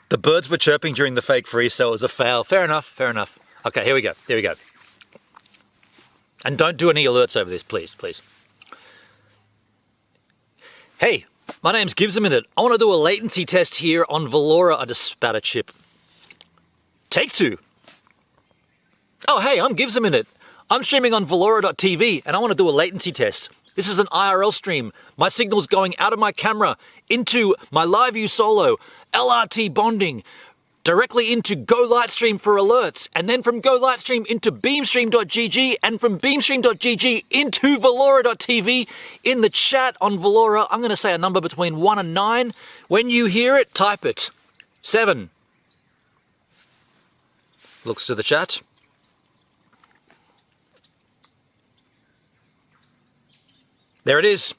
The birds were chirping during the fake freeze, so it was a fail. Fair enough. Fair enough. Okay, here we go. Here we go. And don't do any alerts over this, please, please. Hey, my name's Gives a Minute. I want to do a latency test here on Valora. I just spat a chip. Take two. Oh, hey, I'm Gives a Minute. I'm streaming on Valora.tv and I want to do a latency test. This is an IRL stream. My signal's going out of my camera into my Live View Solo, LRT bonding, directly into Go Lightstream for alerts, and then from Go Lightstream into beamstream.gg, and from beamstream.gg into Valora.tv. In the chat on Valora, I'm going to say a number between 1 and 9. When you hear it, type it. 7. Looks to the chat. There it is.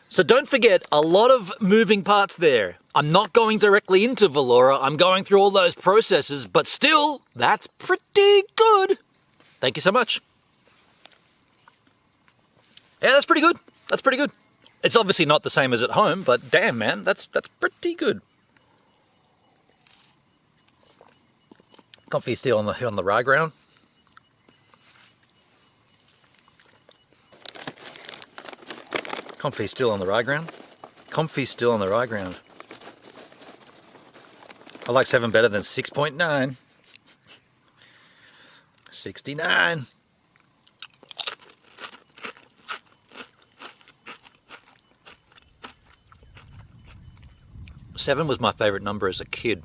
So don't forget, a lot of moving parts there. I'm not going directly into Valora. I'm going through all those processes, but still, that's pretty good. Thank you so much. Yeah, that's pretty good. That's pretty good. It's obviously not the same as at home, but damn, man, that's pretty good. Comfy still on the rye ground. Comfy still on the rye ground. Comfy still on the rye ground. I like 7 better than 6.9. 69. Seven was my favorite number as a kid.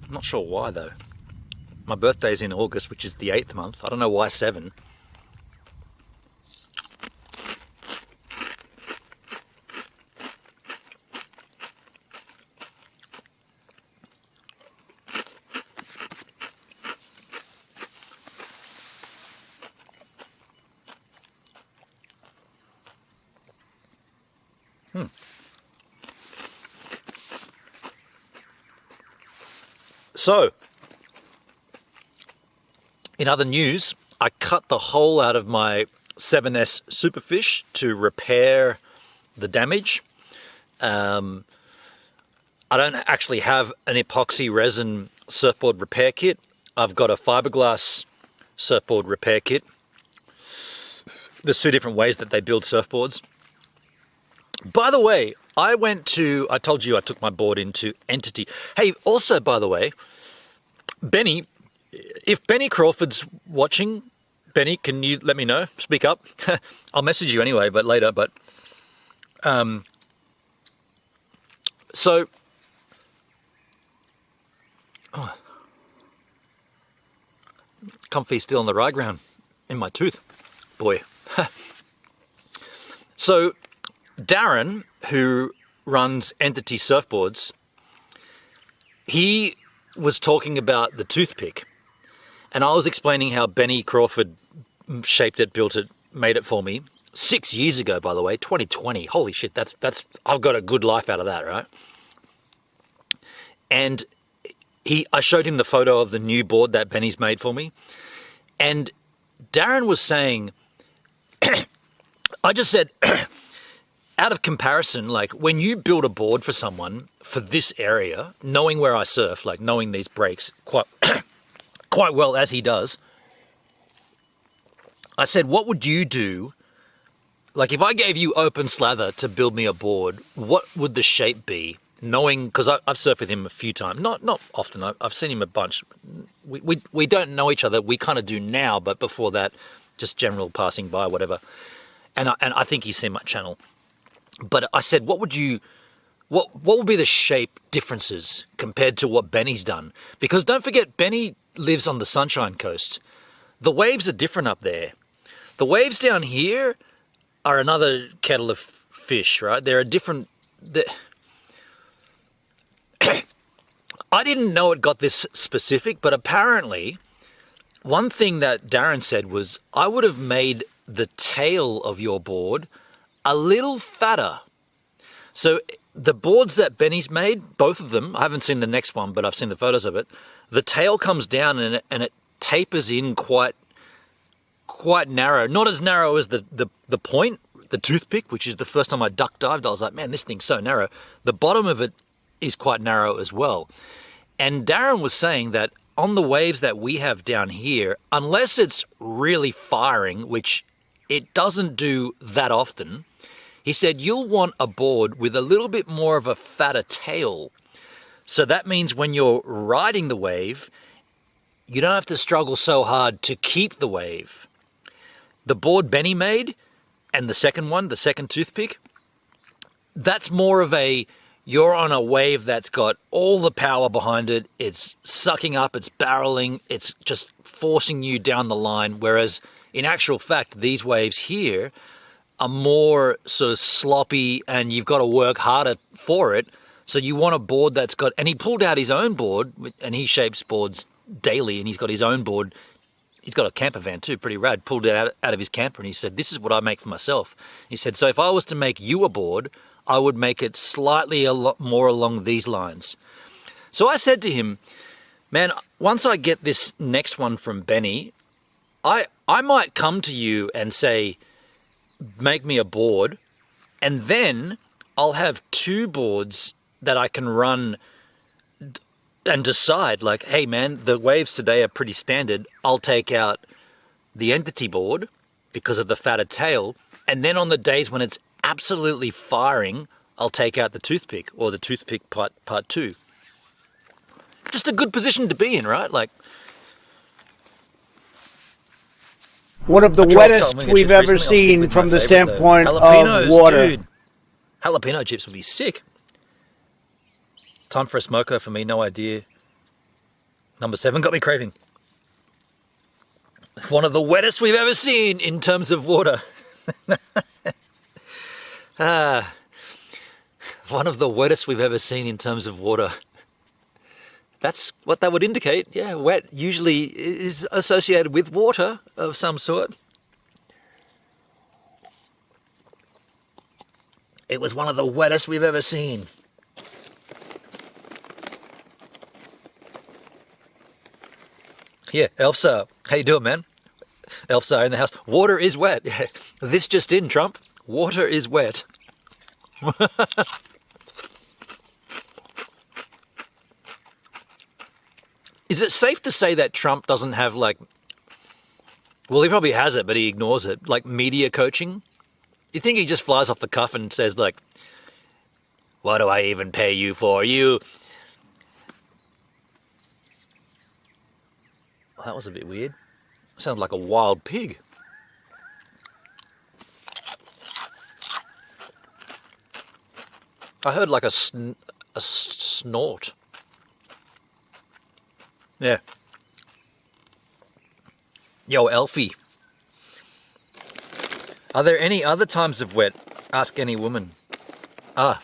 I'm not sure why though. My birthday's in August, which is the 8th month. I don't know why 7. So, in other news, I cut the hole out of my 7S Superfish to repair the damage. I don't actually have an epoxy resin surfboard repair kit. I've got a fiberglass surfboard repair kit. There's 2 different ways that they build surfboards. By the way, I told you I took my board into Entity. Hey, also, by the way, Benny, if Benny Crawford's watching, Benny, can you let me know? Speak up. I'll message you anyway, but later. But so comfy still on the rye ground in my tooth, boy. So Darren, who runs Entity Surfboards, he was talking about the toothpick, and I was explaining how Benny Crawford shaped it, built it, made it for me 6 years ago, by the way, 2020. Holy shit, that's I've got a good life out of that, right? And I showed him the photo of the new board that Benny's made for me, and Darren was saying, I just said, out of comparison, like when you build a board for someone for this area, knowing where I surf, like knowing these breaks quite well as he does, I said, what would you do? Like if I gave you open slather to build me a board, what would the shape be? Knowing, because I've surfed with him a few times, not often, I've seen him a bunch. We don't know each other, we kind of do now, but before that, just general passing by, whatever. And I think he's seen my channel. But I said, what would be the shape differences compared to what Benny's done? Because don't forget, Benny lives on the Sunshine Coast. The waves are different up there. The waves down here are another kettle of fish, right? They're a different... I didn't know it got this specific, but apparently one thing that Darren said was, I would have made the tail of your board a little fatter. So the boards that Benny's made, both of them, I haven't seen the next one, but I've seen the photos of it. The tail comes down and it tapers in quite narrow. Not as narrow as the point, the toothpick, which is the first time I duck dived. I was like, man, this thing's so narrow. The bottom of it is quite narrow as well. And Darren was saying that on the waves that we have down here, unless it's really firing, which it doesn't do that often, he said you'll want a board with a little bit more of a fatter tail. So that means when you're riding the wave, you don't have to struggle so hard to keep the wave. The board Benny made, and the second one, the second toothpick, that's more of a, you're on a wave that's got all the power behind it. It's sucking up, it's barreling, it's just forcing you down the line. Whereas in actual fact, these waves here are more sort of sloppy and you've got to work harder for it. So you want a board that's got, and he pulled out his own board, and he shapes boards daily, and he's got his own board. He's got a camper van too, pretty rad. Pulled it out of his camper, and he said, this is what I make for myself. He said, so if I was to make you a board, I would make it slightly a lot more along these lines. So I said to him, man, once I get this next one from Benny, I might come to you and say, make me a board, and then I'll have two boards that I can run and decide, like, hey man, the waves today are pretty standard. I'll take out the entity board because of the fatter tail, and then on the days when it's absolutely firing, I'll take out the toothpick, or the toothpick part 2. Just a good position to be in, right? Like, one of the wettest we've ever seen from the standpoint of water. Dude. Jalapeno chips would be sick. Time for a smoker for me, no idea. Number 7 got me craving. One of the wettest we've ever seen in terms of water. One of the wettest we've ever seen in terms of water. That's what that would indicate. Yeah, wet usually is associated with water of some sort. It was one of the wettest we've ever seen. Yeah, Elfsar, how you doing, man? Elfsar in the house. Water is wet. This just in, Trump. Water is wet. Is it safe to say that Trump doesn't have, like, well, he probably has it, but he ignores it, like media coaching? You think he just flies off the cuff and says, like, what do I even pay you for? You... Well, that was a bit weird. Sounded like a wild pig. I heard like a snort. Yeah. Yo, Elfie. Are there any other times of wet? Ask any woman. Ah.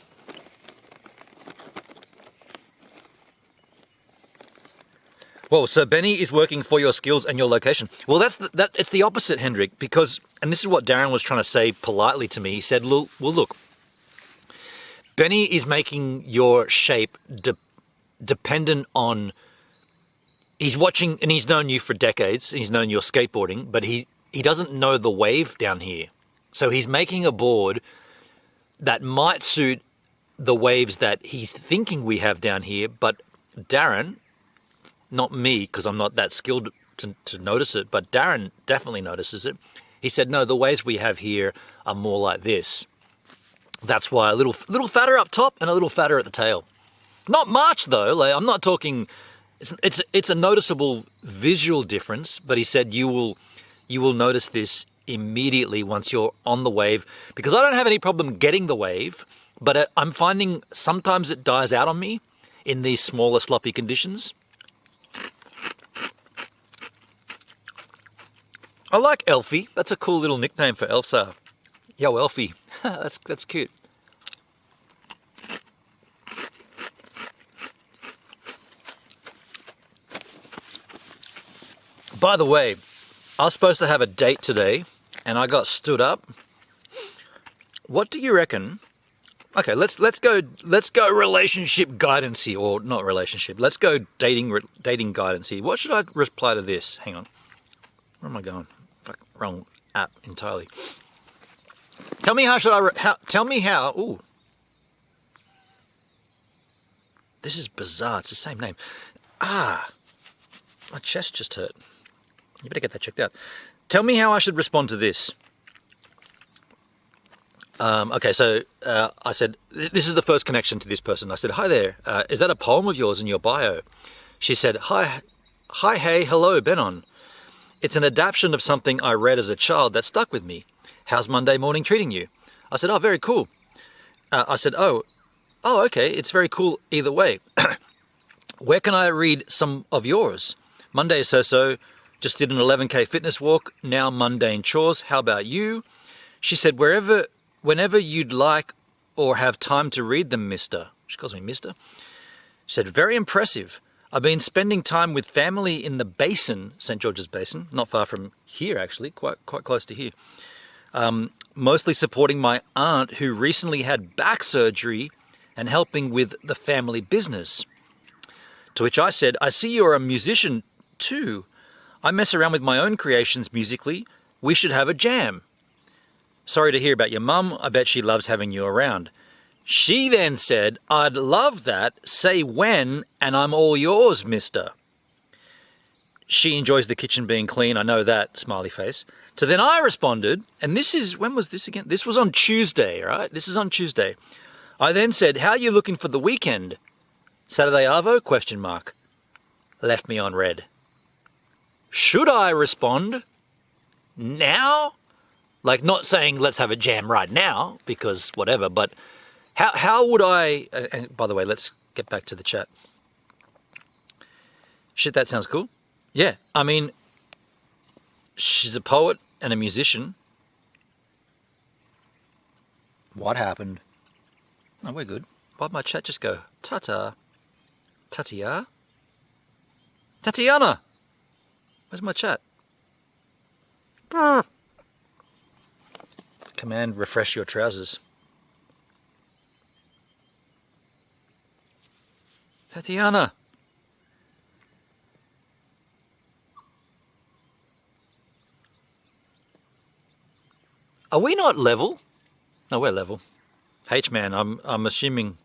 Whoa, so Benny is working for your skills and your location. Well, it's the opposite, Hendrik, because, and this is what Darren was trying to say politely to me. He said, well, look, Benny is making your shape dependent on, he's watching, and he's known you for decades, he's known your skateboarding, but he doesn't know the wave down here. So he's making a board that might suit the waves that he's thinking we have down here, but Darren, not me, because I'm not that skilled to notice it, but Darren definitely notices it. He said, no, the waves we have here are more like this. That's why a little fatter up top and a little fatter at the tail. Not much though. Like, I'm not talking. It's a noticeable visual difference. But he said you will notice this immediately once you're on the wave, because I don't have any problem getting the wave, but I'm finding sometimes it dies out on me in these smaller sloppy conditions. I like Elfie. That's a cool little nickname for Elfsar. Yo, Elfie. That's cute. By the way, I was supposed to have a date today, and I got stood up. What do you reckon? Okay, let's go relationship guidance here, or not relationship. Let's go dating guidance here. What should I reply to this? Hang on. Where am I going? Fuck, wrong app entirely. Tell me how. Ooh, this is bizarre. It's the same name. Ah, my chest just hurt. You better get that checked out. Tell me how I should respond to this. Okay, so I said, this is the first connection to this person. I said, hi there. Is that a poem of yours in your bio? She said, hi, hey, hello, Benon. It's an adaptation of something I read as a child that stuck with me. How's Monday morning treating you? I said, oh, very cool. I said, oh, Oh, okay. It's very cool either way. Where can I read some of yours? Monday is so-so. Just did an 11K fitness walk. Now mundane chores. How about you? She said, whenever you'd like or have time to read them, mister. She calls me mister. She said, very impressive. I've been spending time with family in the basin, St. George's Basin, not far from here actually, quite close to here. Mostly supporting my aunt who recently had back surgery and helping with the family business. To which I said, I see you're a musician too. I mess around with my own creations musically. We should have a jam. Sorry to hear about your mum. I bet she loves having you around. She then said, I'd love that. Say when, and I'm all yours, mister. She enjoys the kitchen being clean. I know that, smiley face. So then I responded, and this is, when was this again? This was on Tuesday, right? This is on Tuesday. I then said, how are you looking for the weekend? Saturday arvo? Question mark. Left me on red. Should I respond now? Like, not saying let's have a jam right now, because whatever, but how would I, and by the way, let's get back to the chat. Shit, that sounds cool. Yeah, I mean, she's a poet and a musician. What happened? No, we're good. Why'd my chat just go, ta-ta? Tatiana? Tatiana! Where's my chat? Command refresh your trousers. Tatiana! Are we not level? No, we're level. H-man, I'm assuming.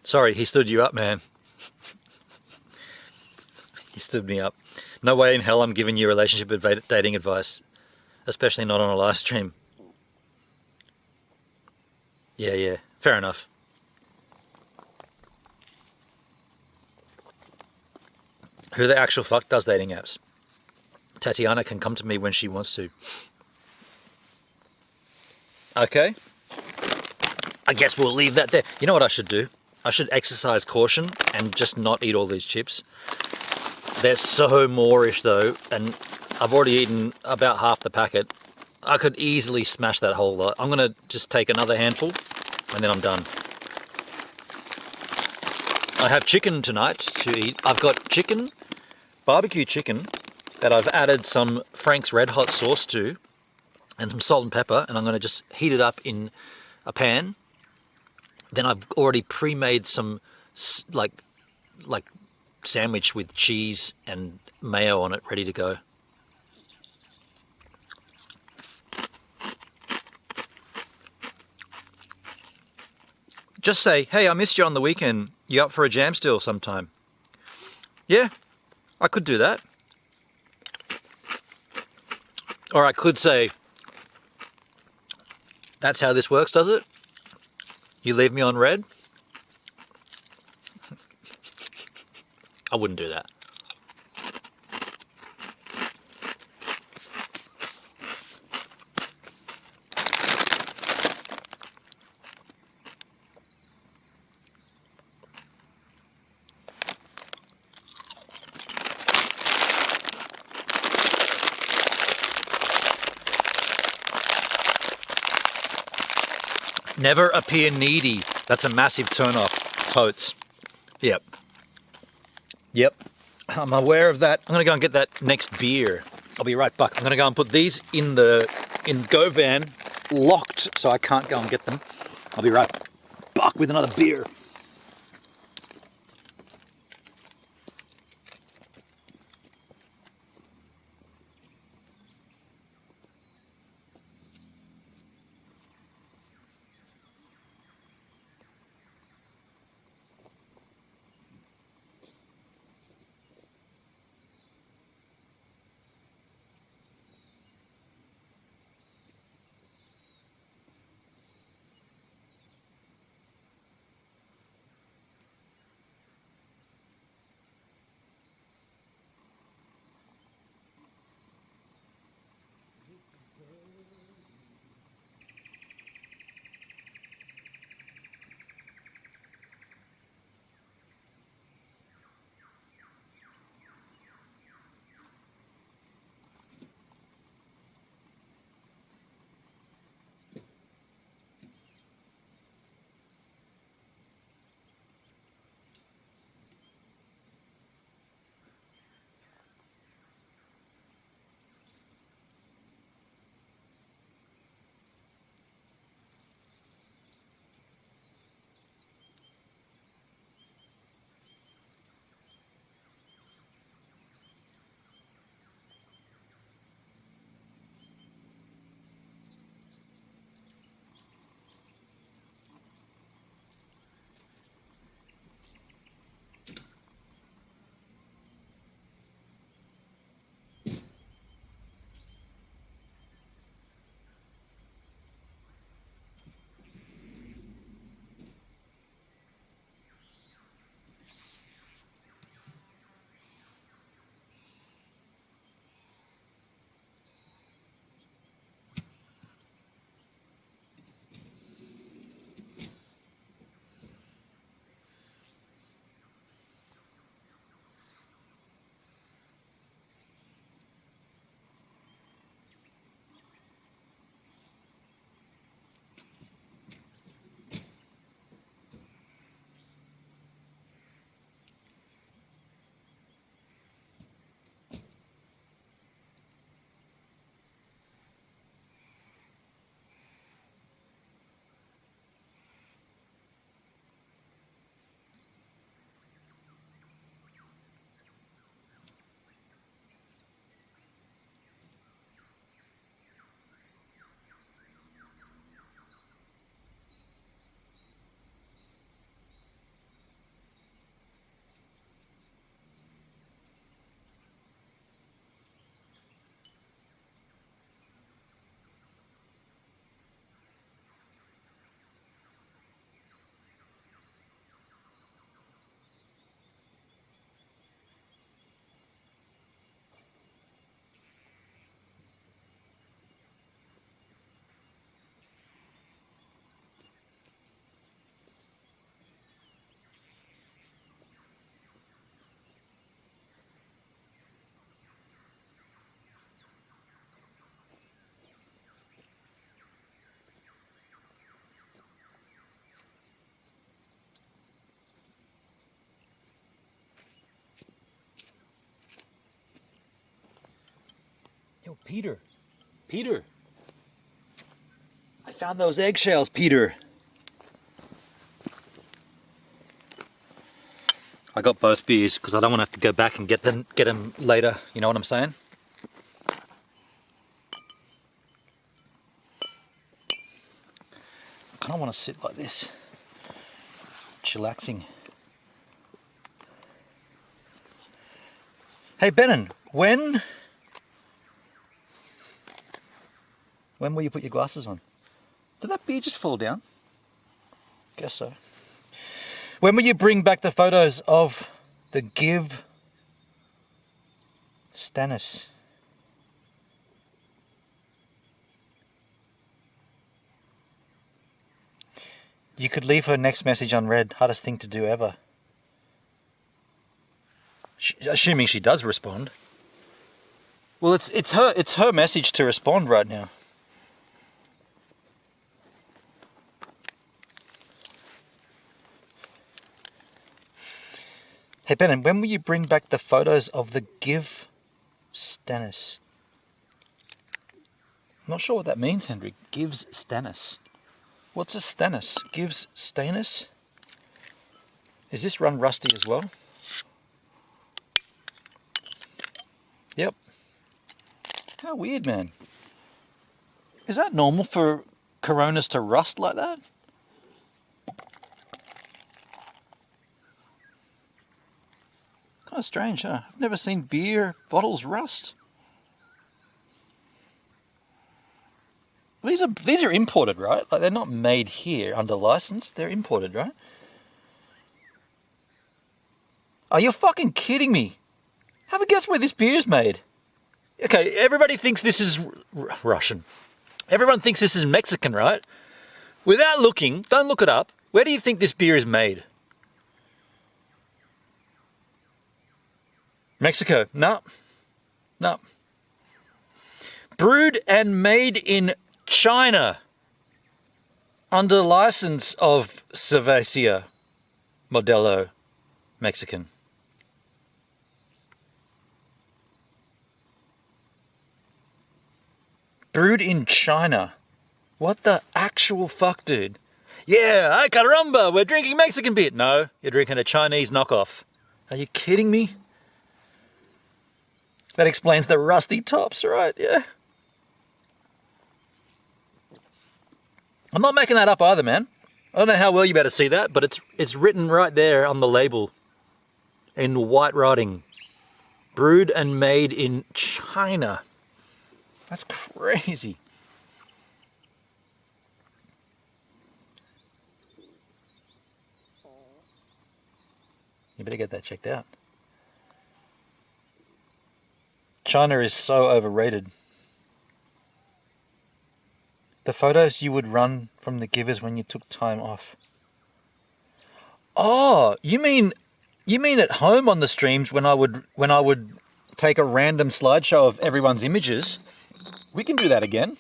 Sorry, he stood you up, man. He stood me up. No way in hell I'm giving you relationship dating advice, especially not on a live stream. Yeah, fair enough. Who the actual fuck does dating apps? Tatiana can come to me when she wants to. Okay. I guess we'll leave that there. You know what I should do? I should exercise caution and just not eat all these chips. They're so moreish though, and I've already eaten about half the packet. I could easily smash that whole lot. I'm gonna just take another handful and then I'm done. I have chicken tonight to eat. I've got chicken, barbecue chicken, that I've added some Frank's Red Hot sauce to, and some salt and pepper, and I'm gonna just heat it up in a pan. Then I've already pre-made some like sandwich with cheese and mayo on it, ready to go. Just say, hey, I missed you on the weekend. You up for a jam still sometime? Yeah, I could do that. Or I could say, that's how this works, does it? You leave me on red? I wouldn't do that. Never appear needy. That's a massive turn-off. Totes. Yep. I'm aware of that. I'm gonna go and get that next beer. I'll be right back. I'm gonna go and put these in GoVan, locked, so I can't go and get them. I'll be right back with another beer. Peter. Peter. I found those eggshells, Peter. I got both beers because I don't want to have to go back and get them later. You know what I'm saying? I kind of want to sit like this, chillaxing. Hey, Benon, when will you put your glasses on? Did that beer just fall down? Guess so. When will you bring back the photos of the Give Stannis? You could leave her next message unread. Hardest thing to do ever. Assuming she does respond. Well, it's her message to respond right now. Hey, Benon, when will you bring back the photos of the Give Stannis? I'm not sure what that means, Hendrik. Gives Stannis. What's a Stannis? Gives Stannis? Is this run rusty as well? Yep. How weird, man. Is that normal for Coronas to rust like that? Kind of strange, huh? I've never seen beer bottles rust. These are imported, right? Like, they're not made here under license. They're imported, right? Are you fucking kidding me? Have a guess where this beer is made. Okay, everybody thinks this is Russian. Everyone thinks this is Mexican, right? Without looking, don't look it up. Where do you think this beer is made? Mexico. No. No. Brewed and made in China under license of Cerveza Modelo Mexican. Brewed in China. What the actual fuck, dude? Yeah, ay caramba, we're drinking Mexican beer. No, you're drinking a Chinese knockoff. Are you kidding me? That explains the rusty tops, right? Yeah. I'm not making that up either, man. I don't know how well you better see that, but it's written right there on the label in white writing. Brewed and made in China. That's crazy. You better get that checked out. China is so overrated. The photos you would run from the givers when you took time off. Oh, you mean at home on the streams when I would take a random slideshow of everyone's images? We can do that again.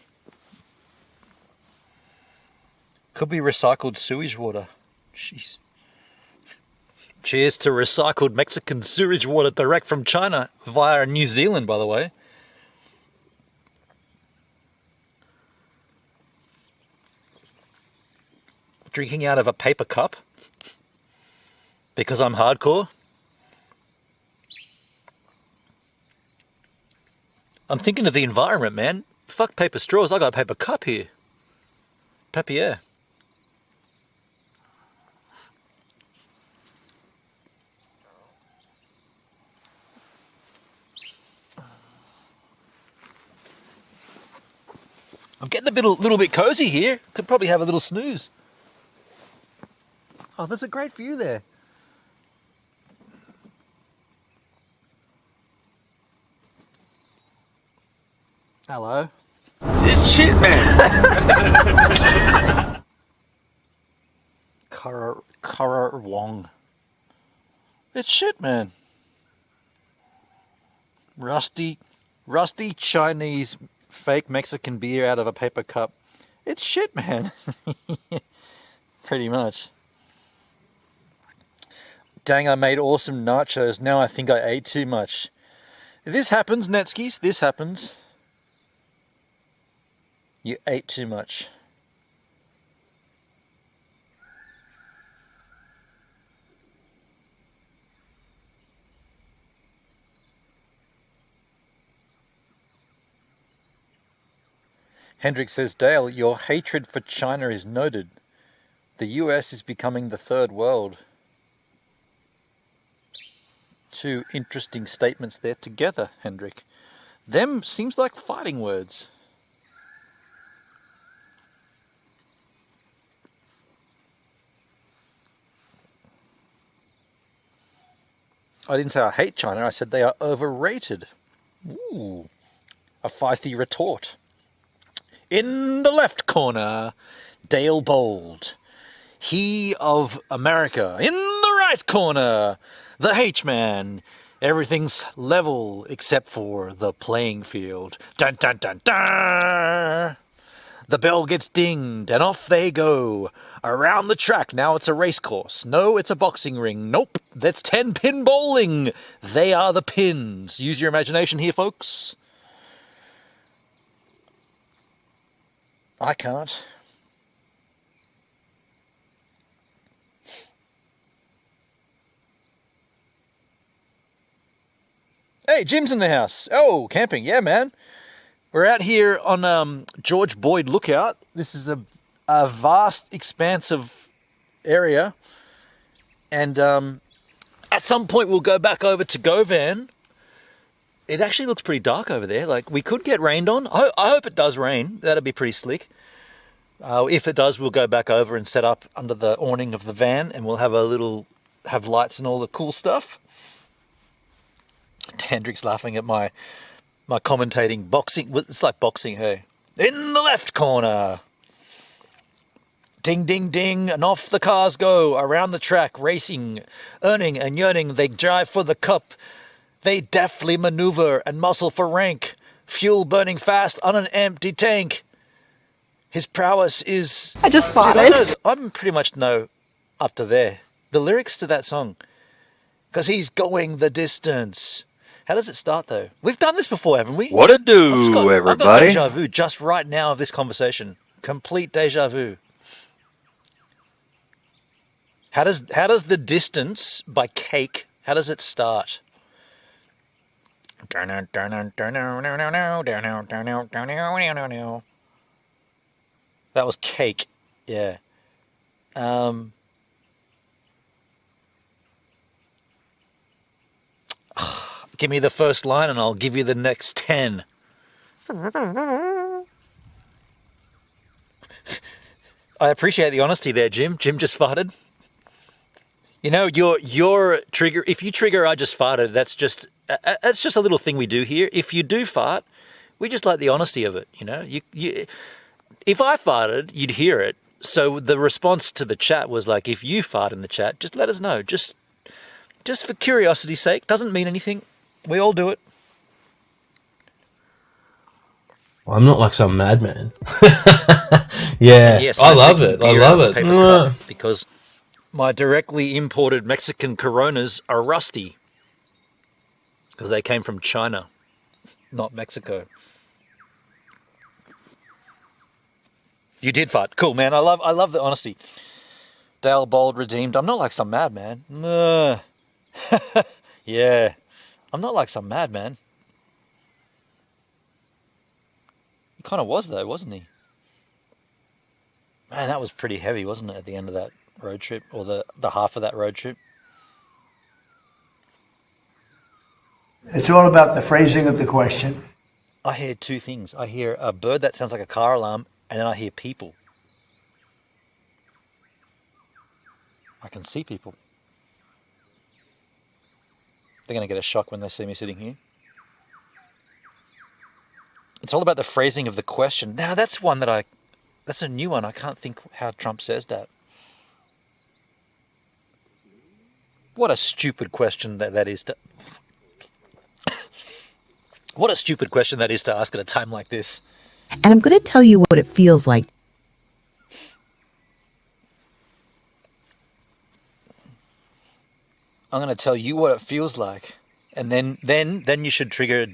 Could be recycled sewage water. Jeez. Cheers to recycled Mexican sewage water direct from China via New Zealand, by the way. Drinking out of a paper cup because I'm hardcore. I'm thinking of the environment, man. Fuck paper straws, I got a paper cup here. Papier. I'm getting a little bit cozy here. Could probably have a little snooze. Oh, there's a great view there. Hello. It's shit, man. Kara Wong. It's shit, man. Rusty Chinese fake Mexican beer out of a paper cup. It's shit, man. Pretty much. Dang, I made awesome nachos. Now I think I ate too much. If this happens, Netskis, this happens. You ate too much. Hendrik says, Dale, your hatred for China is noted. The US is becoming the third world. Two interesting statements there together, Hendrik. Them seems like fighting words. I didn't say I hate China, I said they are overrated. Ooh, a feisty retort. In the left corner, Dale Bold. He of America. In the right corner, the H-Man. Everything's level except for the playing field. Dun dun dun dun! The bell gets dinged and off they go. Around the track, now it's a race course. No, it's a boxing ring. Nope, that's 10-pin bowling. They are the pins. Use your imagination here, folks. I can't. Hey, Jim's in the house. Oh, camping. Yeah, man. We're out here on George Boyd Lookout. This is a vast expanse of area. And at some point we'll go back over to GoVan. It actually looks pretty dark over there. Like, we could get rained on. I hope it does rain. That'd be pretty slick. If it does, we'll go back over and set up under the awning of the van, and we'll have have lights and all the cool stuff. Hendrik's laughing at my commentating boxing. It's like boxing, hey. In the left corner. Ding, ding, ding, and off the cars go. Around the track, racing, earning and yearning. They drive for the cup. They deftly maneuver and muscle for rank. Fuel burning fast on an empty tank. His prowess is... I just farted. I'm pretty much up to there. The lyrics to that song. Because he's going the distance. How does it start, though? We've done this before, haven't we? What a do, everybody. I've got deja vu just right now of this conversation. Complete deja vu. How does The Distance by Cake, how does it start? That was Cake, yeah. Give me the first line and I'll give you the next 10. I appreciate the honesty there, Jim. Jim just farted. You know, your trigger, if you trigger I just farted, that's just a little thing we do here. If you do fart, we just like the honesty of it, you know? If I farted, you'd hear it. So the response to the chat was like, if you fart in the chat, just let us know. Just for curiosity's sake. Doesn't mean anything. We all do it. I'm not like some madman. Yeah, yes, I love it. I love it. Because my directly imported Mexican Coronas are rusty. Because they came from China, not Mexico. You did fart. Cool, man. I love the honesty. Dale Bold redeemed. I'm not like some madman. Yeah. I'm not like some madman. He kind of was, though, wasn't he? Man, that was pretty heavy, wasn't it, at the end of that road trip? Or the half of that road trip? It's all about the phrasing of the question. I hear two things. I hear a bird that sounds like a car alarm, and then I hear people. I can see people. They're going to get a shock when they see me sitting here. It's all about the phrasing of the question. Now, that's a new one. I can't think how Trump says that. What a stupid question that is to... What a stupid question that is to ask at a time like this. And I'm going to tell you what it feels like. I'm going to tell you what it feels like. And then you should trigger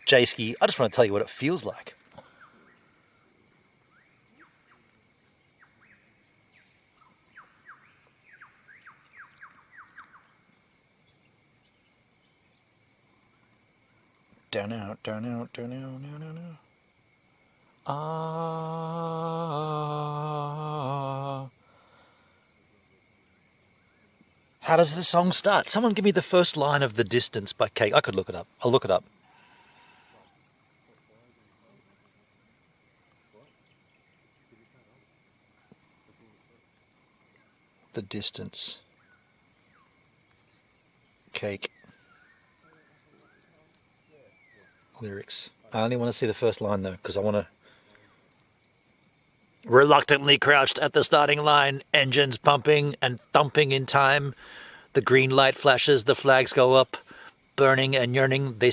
Jayski. I just want to tell you what it feels like. Down out, down out, down out, down out, down out. How does the song start? Someone give me the first line of The Distance by Cake. I could look it up. I'll look it up. The Distance. Cake. Lyrics. I only want to see the first line though, because I want to... Reluctantly crouched at the starting line, engines pumping and thumping in time. The green light flashes, the flags go up, burning and yearning. They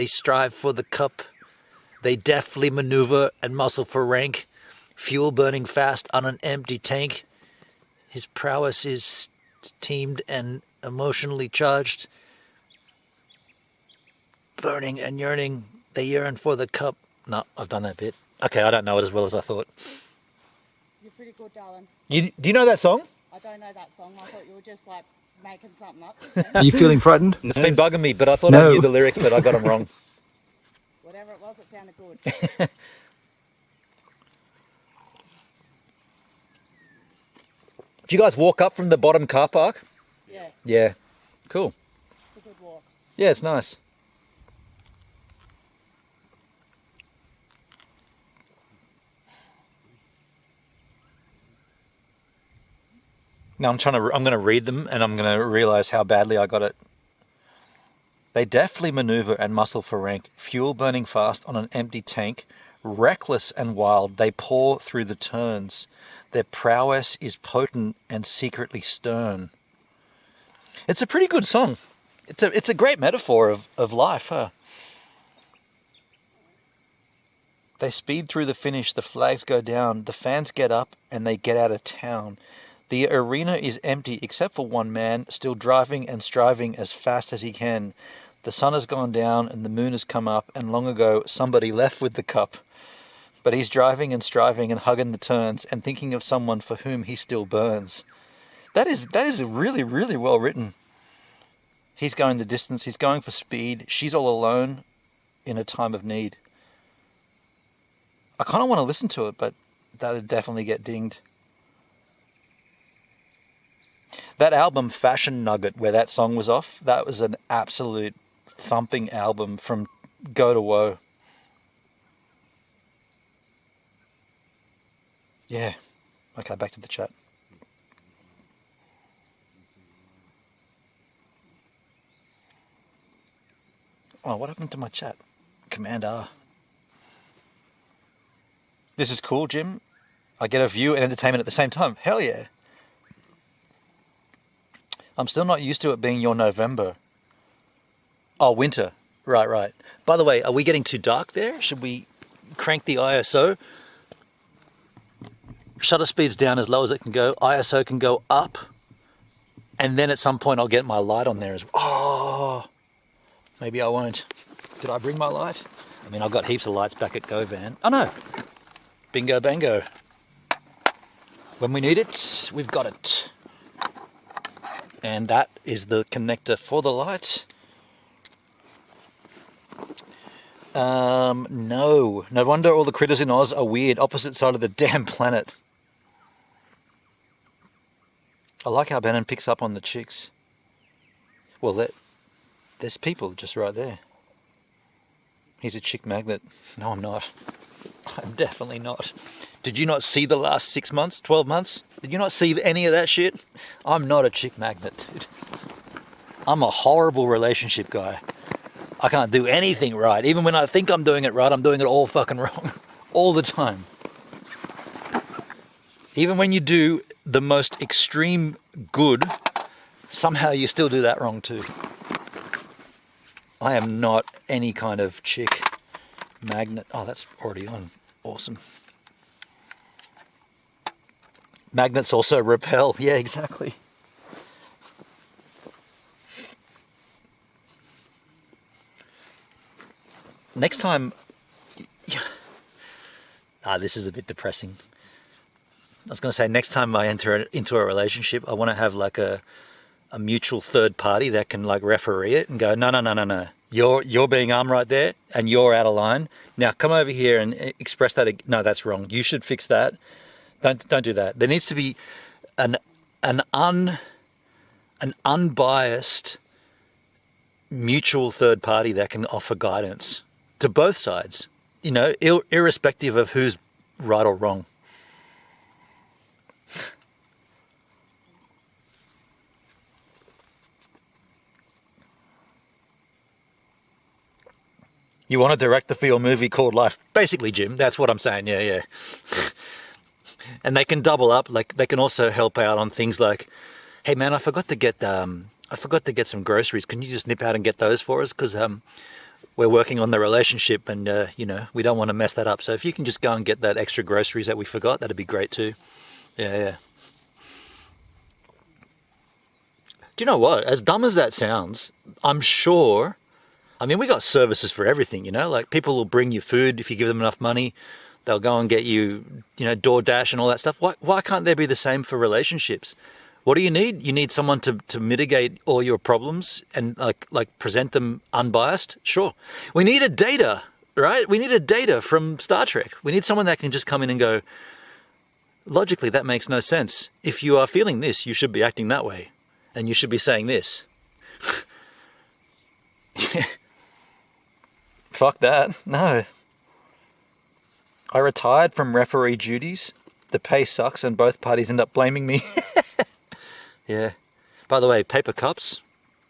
strive for the cup. They deftly maneuver and muscle for rank. Fuel burning fast on an empty tank. His prowess is teamed and emotionally charged. Burning and yearning, they yearn for the cup. No, I've done that bit. Okay, I don't know it as well as I thought. You're pretty good, darling. Do you know that song? I don't know that song. I thought you were just like making something up. Are you feeling frightened? It's been bugging me, but I thought I knew the lyrics, but I got them wrong. Whatever it was, it sounded good. Do you guys walk up from the bottom car park? Yeah. Yeah. Cool. It's a good walk. Yeah, it's nice. Now I'm going to read them and I'm going to realize how badly I got it. They deftly maneuver and muscle for rank, fuel burning fast on an empty tank, reckless and wild, they pour through the turns. Their prowess is potent and secretly stern. It's a pretty good song. It's a great metaphor of life, huh? They speed through the finish, the flags go down, the fans get up and they get out of town. The arena is empty except for one man, still driving and striving as fast as he can. The sun has gone down and the moon has come up, and long ago somebody left with the cup. But he's driving and striving and hugging the turns and thinking of someone for whom he still burns. That is really, really well written. He's going the distance, he's going for speed, she's all alone in a time of need. I kind of want to listen to it, but that'd definitely get dinged. That album, Fashion Nugget, where that song was off, that was an absolute thumping album from go to woe. Yeah. Okay, back to the chat. Oh, what happened to my chat? Command R. This is cool, Jim. I get a view and entertainment at the same time. Hell yeah. I'm still not used to it being your November. Oh, winter. Right. By the way, are we getting too dark there? Should we crank the ISO? Shutter speed's down as low as it can go. ISO can go up. And then at some point I'll get my light on there as well. Oh, maybe I won't. Did I bring my light? I mean, I've got heaps of lights back at GoVan. Oh no. Bingo bango. When we need it, we've got it. And that is the connector for the light. No wonder all the critters in Oz are weird, opposite side of the damn planet. I like how Bannon picks up on the chicks. Well, there's people just right there. He's a chick magnet. No, I'm not. I'm definitely not. Did you not see the last 6 months, 12 months? Did you not see any of that shit? I'm not a chick magnet, dude. I'm a horrible relationship guy. I can't do anything right. Even when I think I'm doing it right, I'm doing it all fucking wrong. All the time. Even when you do the most extreme good, somehow you still do that wrong too. I am not any kind of chick magnet. Oh, that's already on. Awesome. Magnets also repel. Yeah, exactly. Next time... this is a bit depressing. I was going to say, next time I enter into a relationship, I want to have like a mutual third party that can like referee it and go, no. You're being armed right there, and you're out of line. Now come over here and express that. No, that's wrong. You should fix that. Don't do that. There needs to be an unbiased mutual third party that can offer guidance to both sides. You know, irrespective of who's right or wrong. You want a director for your movie called Life. Basically, Jim, that's what I'm saying. Yeah. And they can double up. Like, they can also help out on things like, hey man, I forgot to get some groceries. Can you just nip out and get those for us? Because we're working on the relationship, and you know, we don't want to mess that up. So if you can just go and get that extra groceries that we forgot, that'd be great too. Yeah. Do you know what? As dumb as that sounds, I'm sure. I mean, we got services for everything, you know, like people will bring you food if you give them enough money. They'll go and get you, you know, DoorDash and all that stuff. Why can't there be the same for relationships? What do you need? You need someone to mitigate all your problems and like present them unbiased? Sure. We need a data, right? We need a data from Star Trek. We need someone that can just come in and go, logically, that makes no sense. If you are feeling this, you should be acting that way. And you should be saying this. Fuck that. No. I retired from referee duties. The pay sucks and both parties end up blaming me. Yeah. By the way, paper cups.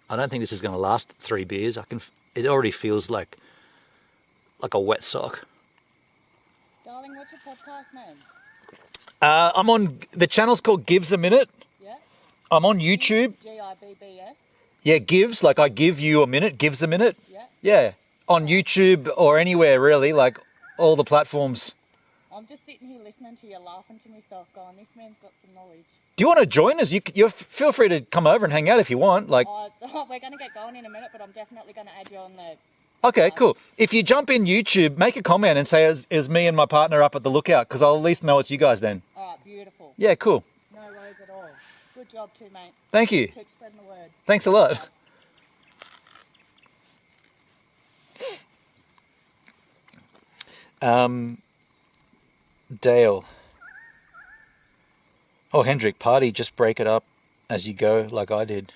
I don't think this is going to last 3 beers. It already feels like a wet sock. Darling, what's your podcast name? I'm on, the channel's called Gives a Minute. Yeah. I'm on YouTube. GIBBS. Yeah, Gives, like I give you a minute, Gives a Minute. Yeah. Yeah. On YouTube or anywhere really, like all the platforms. I'm just sitting here listening to you, laughing to myself, going, this man's got some knowledge. Do you want to join us? You feel free to come over and hang out if you want. Like, we're going to get going in a minute, but I'm definitely going to add you on the... Okay, cool. If you jump in YouTube, make a comment and say, is me and my partner up at the lookout? Because I'll at least know it's you guys then. All right, beautiful. Yeah, cool. No worries at all. Good job too, mate. Thank you. Keep spreading the word. Thanks a lot. Dale. Oh, Hendrik, party, just break it up as you go like I did.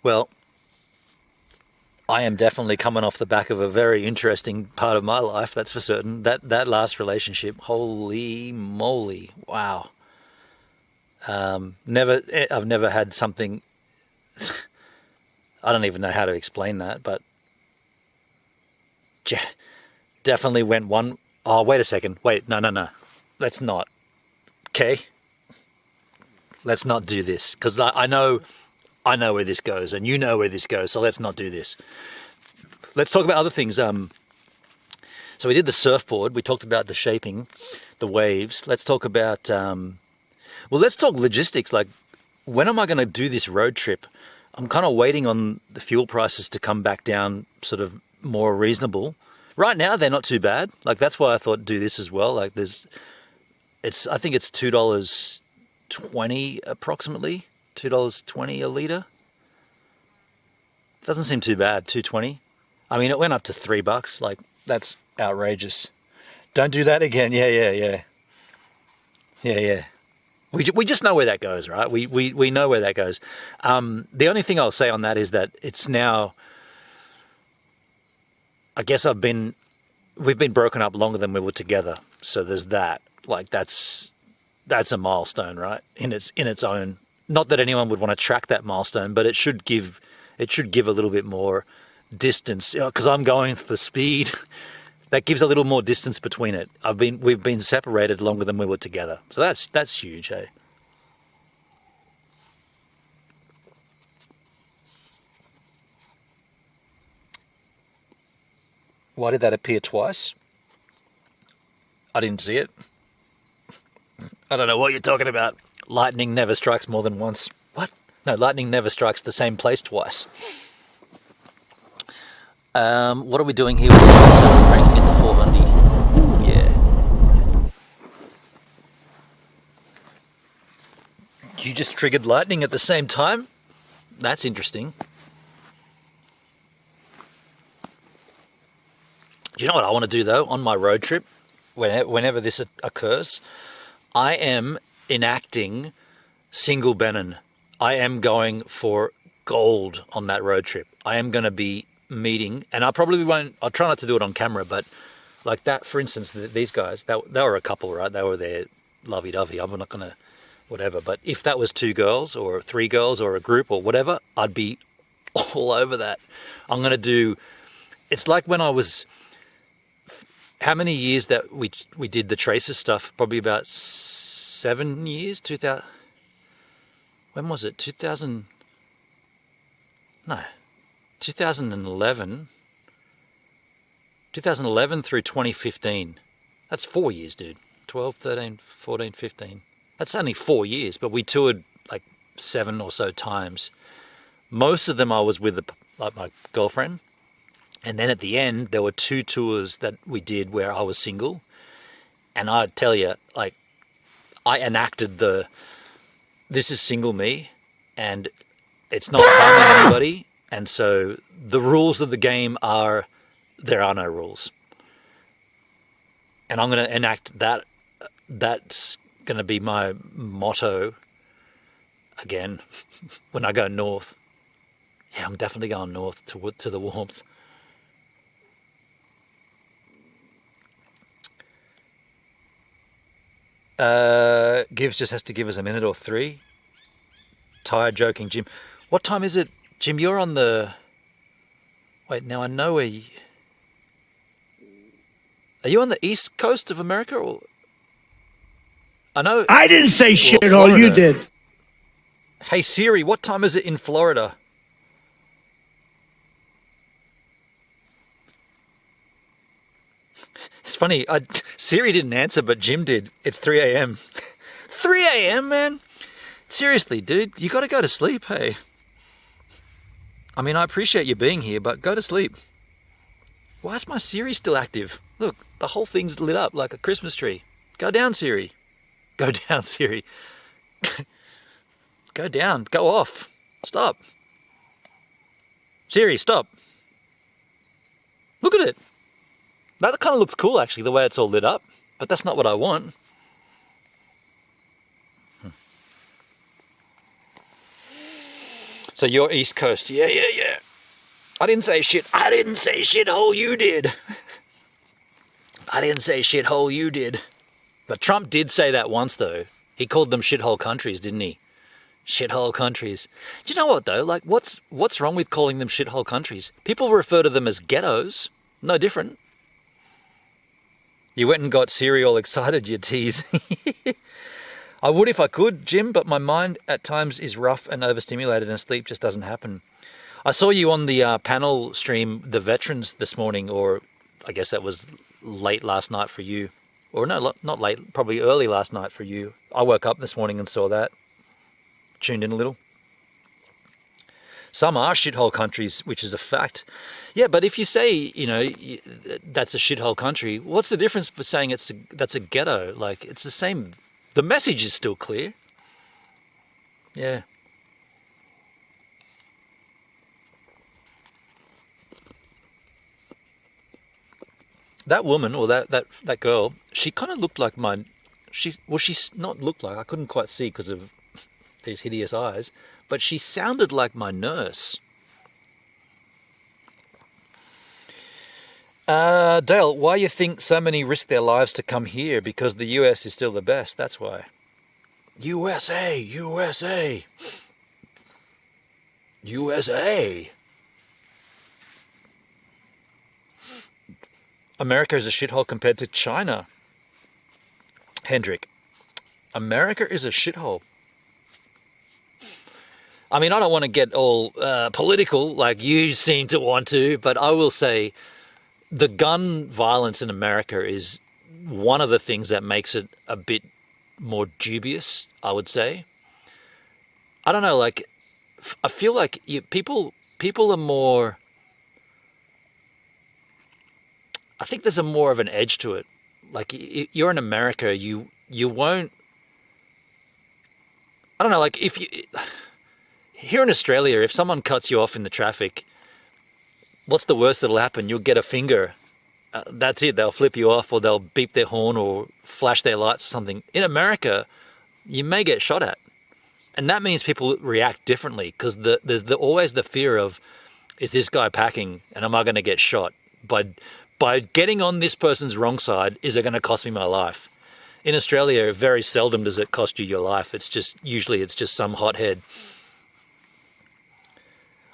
Well, I am definitely coming off the back of a very interesting part of my life, that's for certain. That last relationship, holy moly, wow. I've never had something, I don't even know how to explain that, but definitely went one. Oh, wait a second. Wait, no. Let's not. Okay? Let's not do this. Because I know where this goes, and you know where this goes, so let's not do this. Let's talk about other things. So we did the surfboard. We talked about the shaping, the waves. Let's talk about... let's talk logistics. Like, when am I going to do this road trip? I'm kind of waiting on the fuel prices to come back down sort of more reasonable. Right now, they're not too bad. Like, that's why I thought do this as well. Like, I think it's $2.20 approximately. $2.20 a litre. Doesn't seem too bad, $2.20. I mean, it went up to $3. Like, that's outrageous. Don't do that again. Yeah. We just know where that goes, right? We know where that goes. The only thing I'll say on that is that it's now... I guess we've been broken up longer than we were together. So there's that. Like, that's a milestone, right? In its own. Not that anyone would want to track that milestone, but it should give a little bit more distance. Because I'm going for the speed. That gives a little more distance between it. We've been separated longer than we were together. So that's huge, hey. Why did that appear twice? I didn't see it. I don't know what you're talking about. Lightning never strikes more than once. What? No, lightning never strikes the same place twice. What are we doing here with this? We're cranking it to 400. Yeah. You just triggered lightning at the same time? That's interesting. Do you know what I want to do, though, on my road trip? Whenever this occurs, I am enacting single Benin. I am going for gold on that road trip. I am going to be meeting, and I probably won't, I'll try not to do it on camera, but like that, for instance, these guys, they were a couple, right? They were there lovey-dovey. I'm not going to, whatever. But if that was 2 girls or 3 girls or a group or whatever, I'd be all over that. I'm going to do, it's like when I was, how many years that we did the Tracer stuff? Probably about 7 years, 2000. When was it? 2000? No, 2011. 2011 through 2015. That's 4 years, dude. 12, 13, 14, 15. That's only 4 years, but we toured like 7 or so times. Most of them I was with like my girlfriend. And then at the end, there were 2 tours that we did where I was single. And I tell you, like, I enacted this is single me, and it's not harming anybody. And so the rules of the game are, there are no rules. And I'm going to enact that. That's going to be my motto again when I go north. Yeah, I'm definitely going north to the warmth. Gibbs just has to give us a minute or 3. Tired joking, Jim. What time is it, Jim? You're on the... Wait, now I know where you... Are you on the east coast of America? Or... I know... I didn't say shit, all you did. Hey Siri, what time is it in Florida? It's funny, Siri didn't answer, but Jim did. It's 3 a.m. 3 a.m., man? Seriously, dude, you got to go to sleep, hey? I mean, I appreciate you being here, but go to sleep. Why is my Siri still active? Look, the whole thing's lit up like a Christmas tree. Go down, Siri. Go down, Siri. Go down. Go off. Stop. Siri, stop. Look at it. That kind of looks cool, actually, the way it's all lit up. But that's not what I want. So you're East Coast. Yeah. I didn't say shit. I didn't say shithole, you did. I didn't say shithole, you did. But Trump did say that once, though. He called them shithole countries, didn't he? Shithole countries. Do you know what, though? Like, what's wrong with calling them shithole countries? People refer to them as ghettos. No different. You went and got Siri all excited, you tease. I would if I could, Jim, but my mind at times is rough and overstimulated and sleep just doesn't happen. I saw you on the panel stream, the veterans, this morning, or I guess that was late last night for you. Or no, not late, probably early last night for you. I woke up this morning and saw that. Tuned in a little. Some are shithole countries, which is a fact. Yeah, but if you say, that's a shithole country, what's the difference between saying that's a ghetto? Like, it's the same. The message is still clear. Yeah. That woman, or that girl, she kind of looked like she's not looked like, I couldn't quite see because of these hideous eyes, but she sounded like my nurse. Dale, why you think so many risk their lives to come here? Because the US is still the best, that's why. USA, USA. USA. America is a shithole compared to China. Hendrik, America is a shithole. I mean, I don't want to get all political like you seem to want to, but I will say the gun violence in America is one of the things that makes it a bit more dubious, I would say. I don't know, like, I feel like people are more... I think there's more of an edge to it. Like, you're in America, you won't... I don't know, like, if you... here in Australia, if someone cuts you off in the traffic, what's the worst that'll happen? You'll get a finger. That's it. They'll flip you off, or they'll beep their horn or flash their lights or something. In America, you may get shot at. And that means people react differently, because there's always the fear of, is this guy packing and am I going to get shot? By getting on this person's wrong side, is it going to cost me my life? In Australia, very seldom does it cost you your life. Usually it's just some hothead.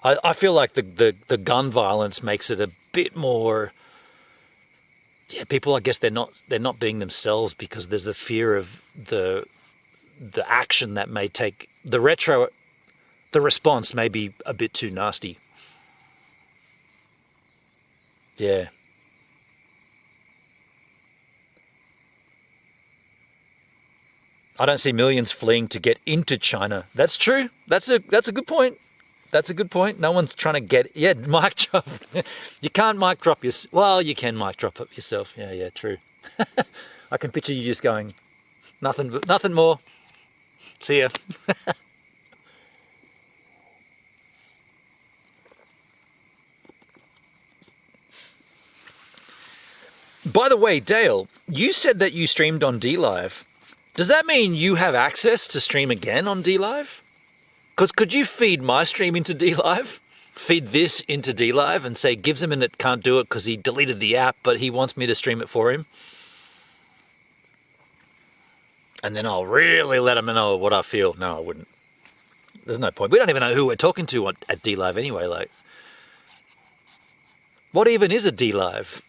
I feel like the gun violence makes it a bit more. Yeah, people, I guess they're not being themselves because there's a fear of the action that may take. The response may be a bit too nasty. Yeah. I don't see millions fleeing to get into China. That's true. That's a good point. That's a good point. No one's trying to get... Yeah, mic drop. You can't mic drop yourself. Well, you can mic drop it yourself. Yeah, true. I can picture you just going, nothing more. See ya. By the way, Dale, you said that you streamed on DLive. Does that mean you have access to stream again on DLive? Because could you feed my stream into DLive? Feed this into DLive and say, Gives a Minute can't do it because he deleted the app, but he wants me to stream it for him? And then I'll really let him know what I feel. No, I wouldn't. There's no point. We don't even know who we're talking to at DLive anyway. Like, what even is a DLive?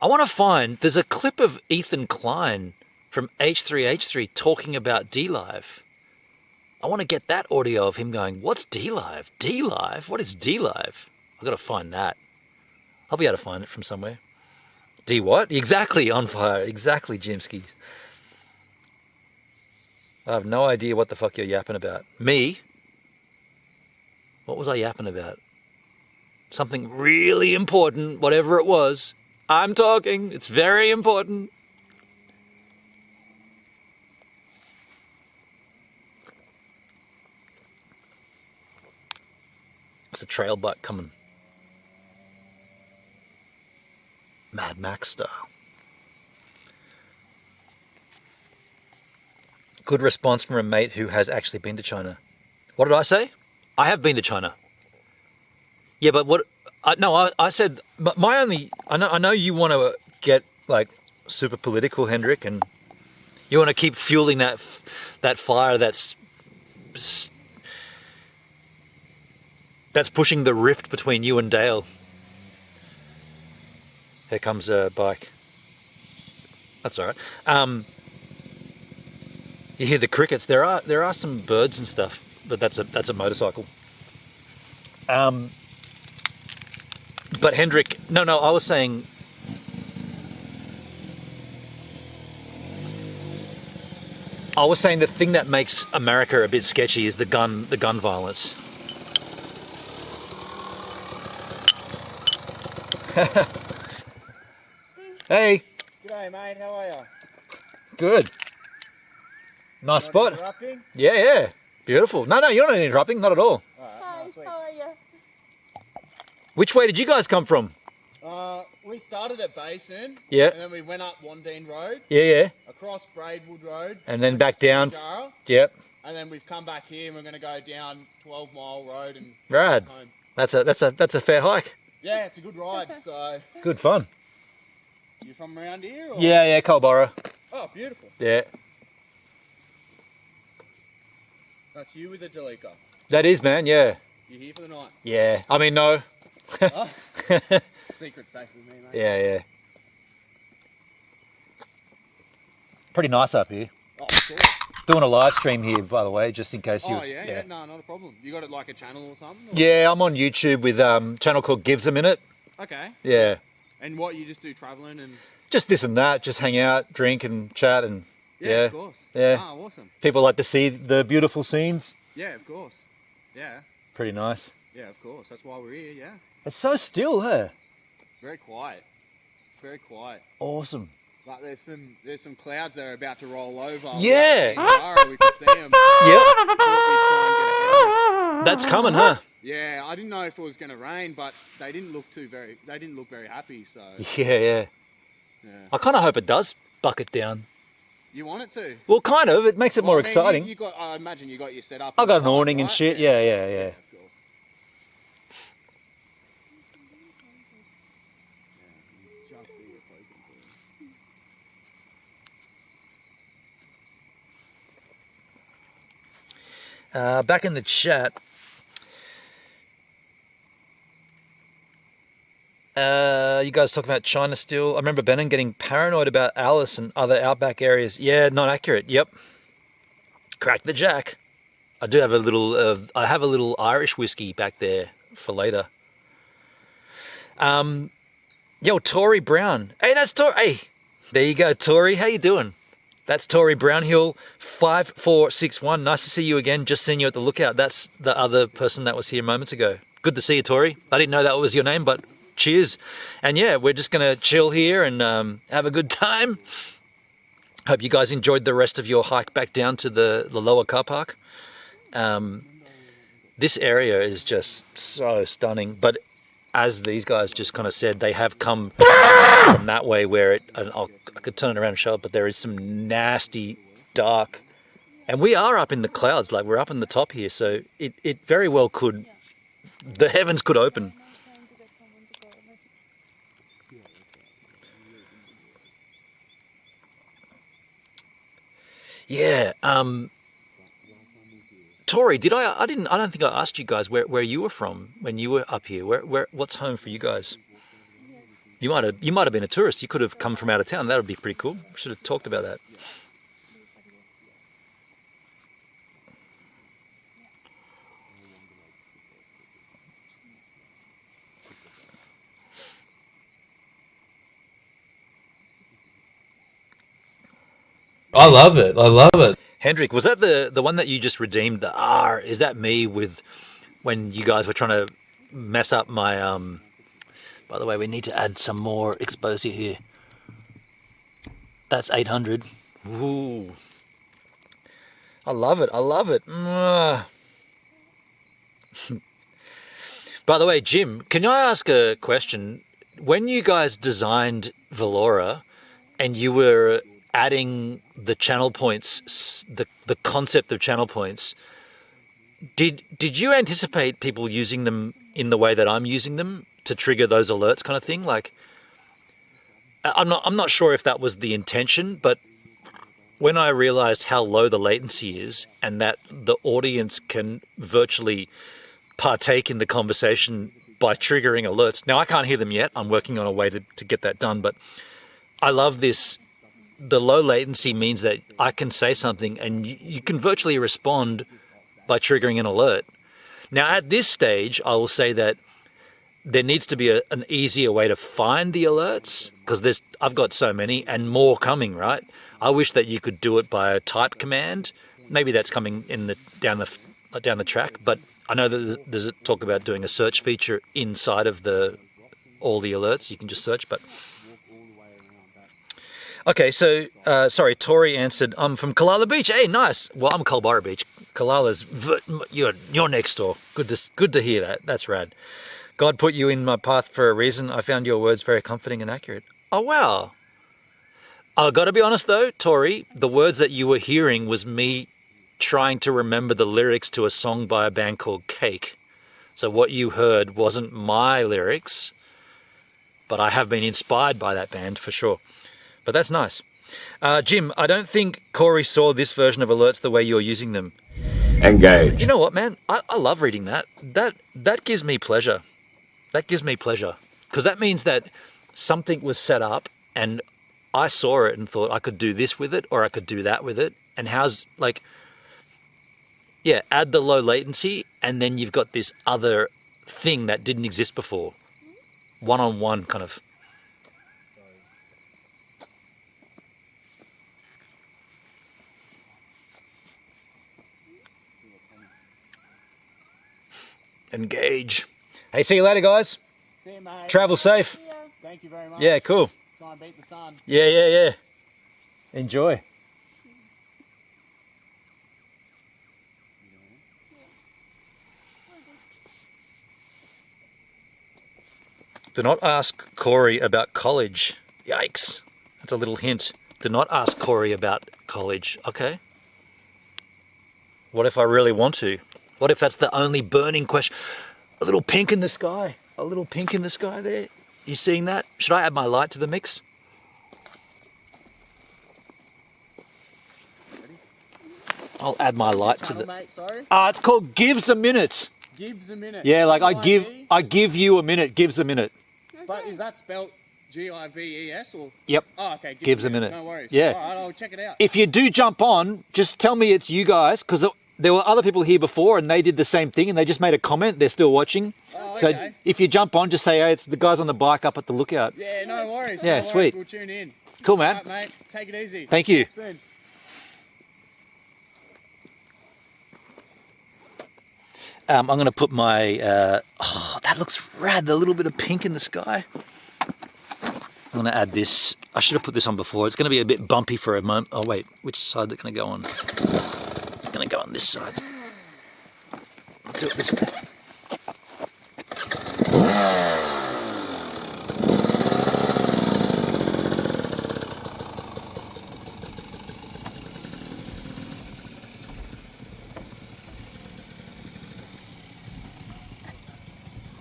I want to find, there's a clip of Ethan Klein from H3H3 talking about DLive. I want to get that audio of him going, what's DLive? DLive? What is DLive? I've got to find that. I'll be able to find it from somewhere. D what? Exactly, On Fire. Exactly, Jimski. I have no idea what the fuck you're yapping about. Me? What was I yapping about? Something really important, whatever it was. I'm talking. It's very important. It's a trail bike coming. Mad Max style. Good response from a mate who has actually been to China. What did I say? I have been to China. Yeah, but what... I said... My only... I know you want to get, like, super political, Hendrik, and you want to keep fueling that fire that's pushing the rift between you and Dale. Here comes a bike. That's all right. You hear the crickets. There are some birds and stuff, but that's a motorcycle. But Hendrik, no, I was saying. The thing that makes America a bit sketchy is the gun violence. Hey. G'day, mate. How are you? Good. Nice spot. Interrupting? Yeah. Beautiful. No, you're not interrupting. Not at all. Hi, how are you? Which way did you guys come from? We started at Basin. Yeah. And then we went up Wandine Road. Yeah. Across Braidwood Road. And then back down. Jarrah, Yep. and then we've come back here and we're going to go down 12 Mile Road and Rad. home. That's a fair hike. Yeah, it's a good ride. So. Good fun. You from around here? Or? Yeah, Culborough. Oh, beautiful. Yeah. That's you with the Delica. That is, man. Yeah. You here for the night? Yeah. I mean, no. Oh. Secret safe with me, mate. Yeah. Pretty nice up here. Oh, cool. Doing a live stream here, by the way, just in case you... Oh, yeah. No, not a problem. You got it like a channel or something? Or? Yeah, I'm on YouTube with a channel called Gives a Minute. Okay. Yeah. And what, you just do travelling and... Just this and that, just hang out, drink and chat and... Yeah, of course. Yeah. Oh, awesome. People like to see the beautiful scenes. Yeah, of course. Yeah. Pretty nice. Yeah, of course. That's why we're here, yeah. It's so still, hey? Very quiet. Very quiet. Awesome. But there's some clouds that are about to roll over. Yeah. Tomorrow we can see them. Yep. That's coming, huh? Yeah, I didn't know if it was going to rain, but they didn't look very happy. So. Yeah. I kind of hope it does bucket down. You want it to? Well, kind of. It makes it more exciting. I imagine you got your setup. I got an awning and shit. Yeah. Back in the chat, you guys talking about China still. I remember Benin getting paranoid about Alice and other outback areas. Yeah, not accurate. Yep. Crack the jack. I do have a little. I have a little Irish whiskey back there for later. Yo, Tori Brown. Hey, that's Tori. Hey, there you go, Tori. How you doing? That's Tori Brownhill 5461. Nice to see you again. Just seen you at the lookout. That's the other person that was here moments ago. Good to see you, Tori. I didn't know that was your name, but cheers. And yeah, we're just going to chill here and have a good time. Hope you guys enjoyed the rest of your hike back down to the lower car park. This area is just so stunning. But as these guys just kind of said, they have come from that way where I could turn it around and show it, but there is some nasty dark. And we are up in the clouds, like we're up in the top here. So it very well could, the heavens could open. Yeah, Tori, I don't think I asked you guys where you were from when you were up here. What's home for you guys? You might have been a tourist. You could have come from out of town. That would be pretty cool. Should have talked about that. I love it. I love it. Hendrik, was that the one that you just redeemed? The R, is that me with when you guys were trying to mess up my by the way, we need to add some more exposure here. That's 800. Ooh. I love it. I love it. By the way, Jim, can I ask a question? When you guys designed Velora and you were adding the channel points, the concept of channel points, did you anticipate people using them in the way that I'm using them to trigger those alerts kind of thing? Like, I'm not sure if that was the intention, but when I realized how low the latency is and that the audience can virtually partake in the conversation by triggering alerts. Now, I can't hear them yet. I'm working on a way to get that done, but I love this. The low latency means that I can say something and you can virtually respond by triggering an alert. Now, at this stage, I will say that there needs to be an easier way to find the alerts because I've got so many and more coming, right? I wish that you could do it by a type command. Maybe that's coming down the track, but I know that there's a talk about doing a search feature inside of all the alerts. You can just search, but okay, so, sorry, Tori answered, I'm from Kalala Beach. Hey, nice. Well, I'm Culburra Beach. Kalala's, you're next door. Good to hear that. That's rad. God put you in my path for a reason. I found your words very comforting and accurate. Oh, wow. I got to be honest, though, Tori, the words that you were hearing was me trying to remember the lyrics to a song by a band called Cake. So what you heard wasn't my lyrics, but I have been inspired by that band for sure. But that's nice. Jim, I don't think Corey saw this version of alerts the way you're using them. Engage. You know what, man? I love reading that. That gives me pleasure. That gives me pleasure. Because that means that something was set up and I saw it and thought I could do this with it or I could do that with it. And add the low latency and then you've got this other thing that didn't exist before. One-on-one kind of. Engage. Hey, see you later, guys. See you, mate. Travel safe. Thank you very much. Yeah, cool. Try and beat the sun. Yeah. Enjoy. Do not ask Corey about college. Yikes. That's a little hint. Do not ask Corey about college. Okay. What if I really want to? What if that's the only burning question? A little pink in the sky. A little pink in the sky there. You seeing that? Should I add my light to the mix? I'll add my light to the... Mate, sorry? It's called Gives a Minute. Gives a minute. Yeah, like I give you a minute, gives a minute. But is that spelled Gives or? Yep. Oh, okay. Gives a minute. No worries. Yeah. All right, I'll check it out. If you do jump on, just tell me it's you guys, because there were other people here before and they did the same thing and they just made a comment. They're still watching. Oh, So okay. if you jump on, just say, hey, it's the guys on the bike up at the lookout. Yeah, no worries. Yeah, no worries. sweet. We'll tune in. Cool, man. All right, mate. Take it easy. Thank you. Soon. I'm going to put my... that looks rad, the little bit of pink in the sky. I'm going to add this. I should have put this on before. It's going to be a bit bumpy for a moment. Oh, wait. Which side is it going to go on? It's going to go on this side. I'll do it this way.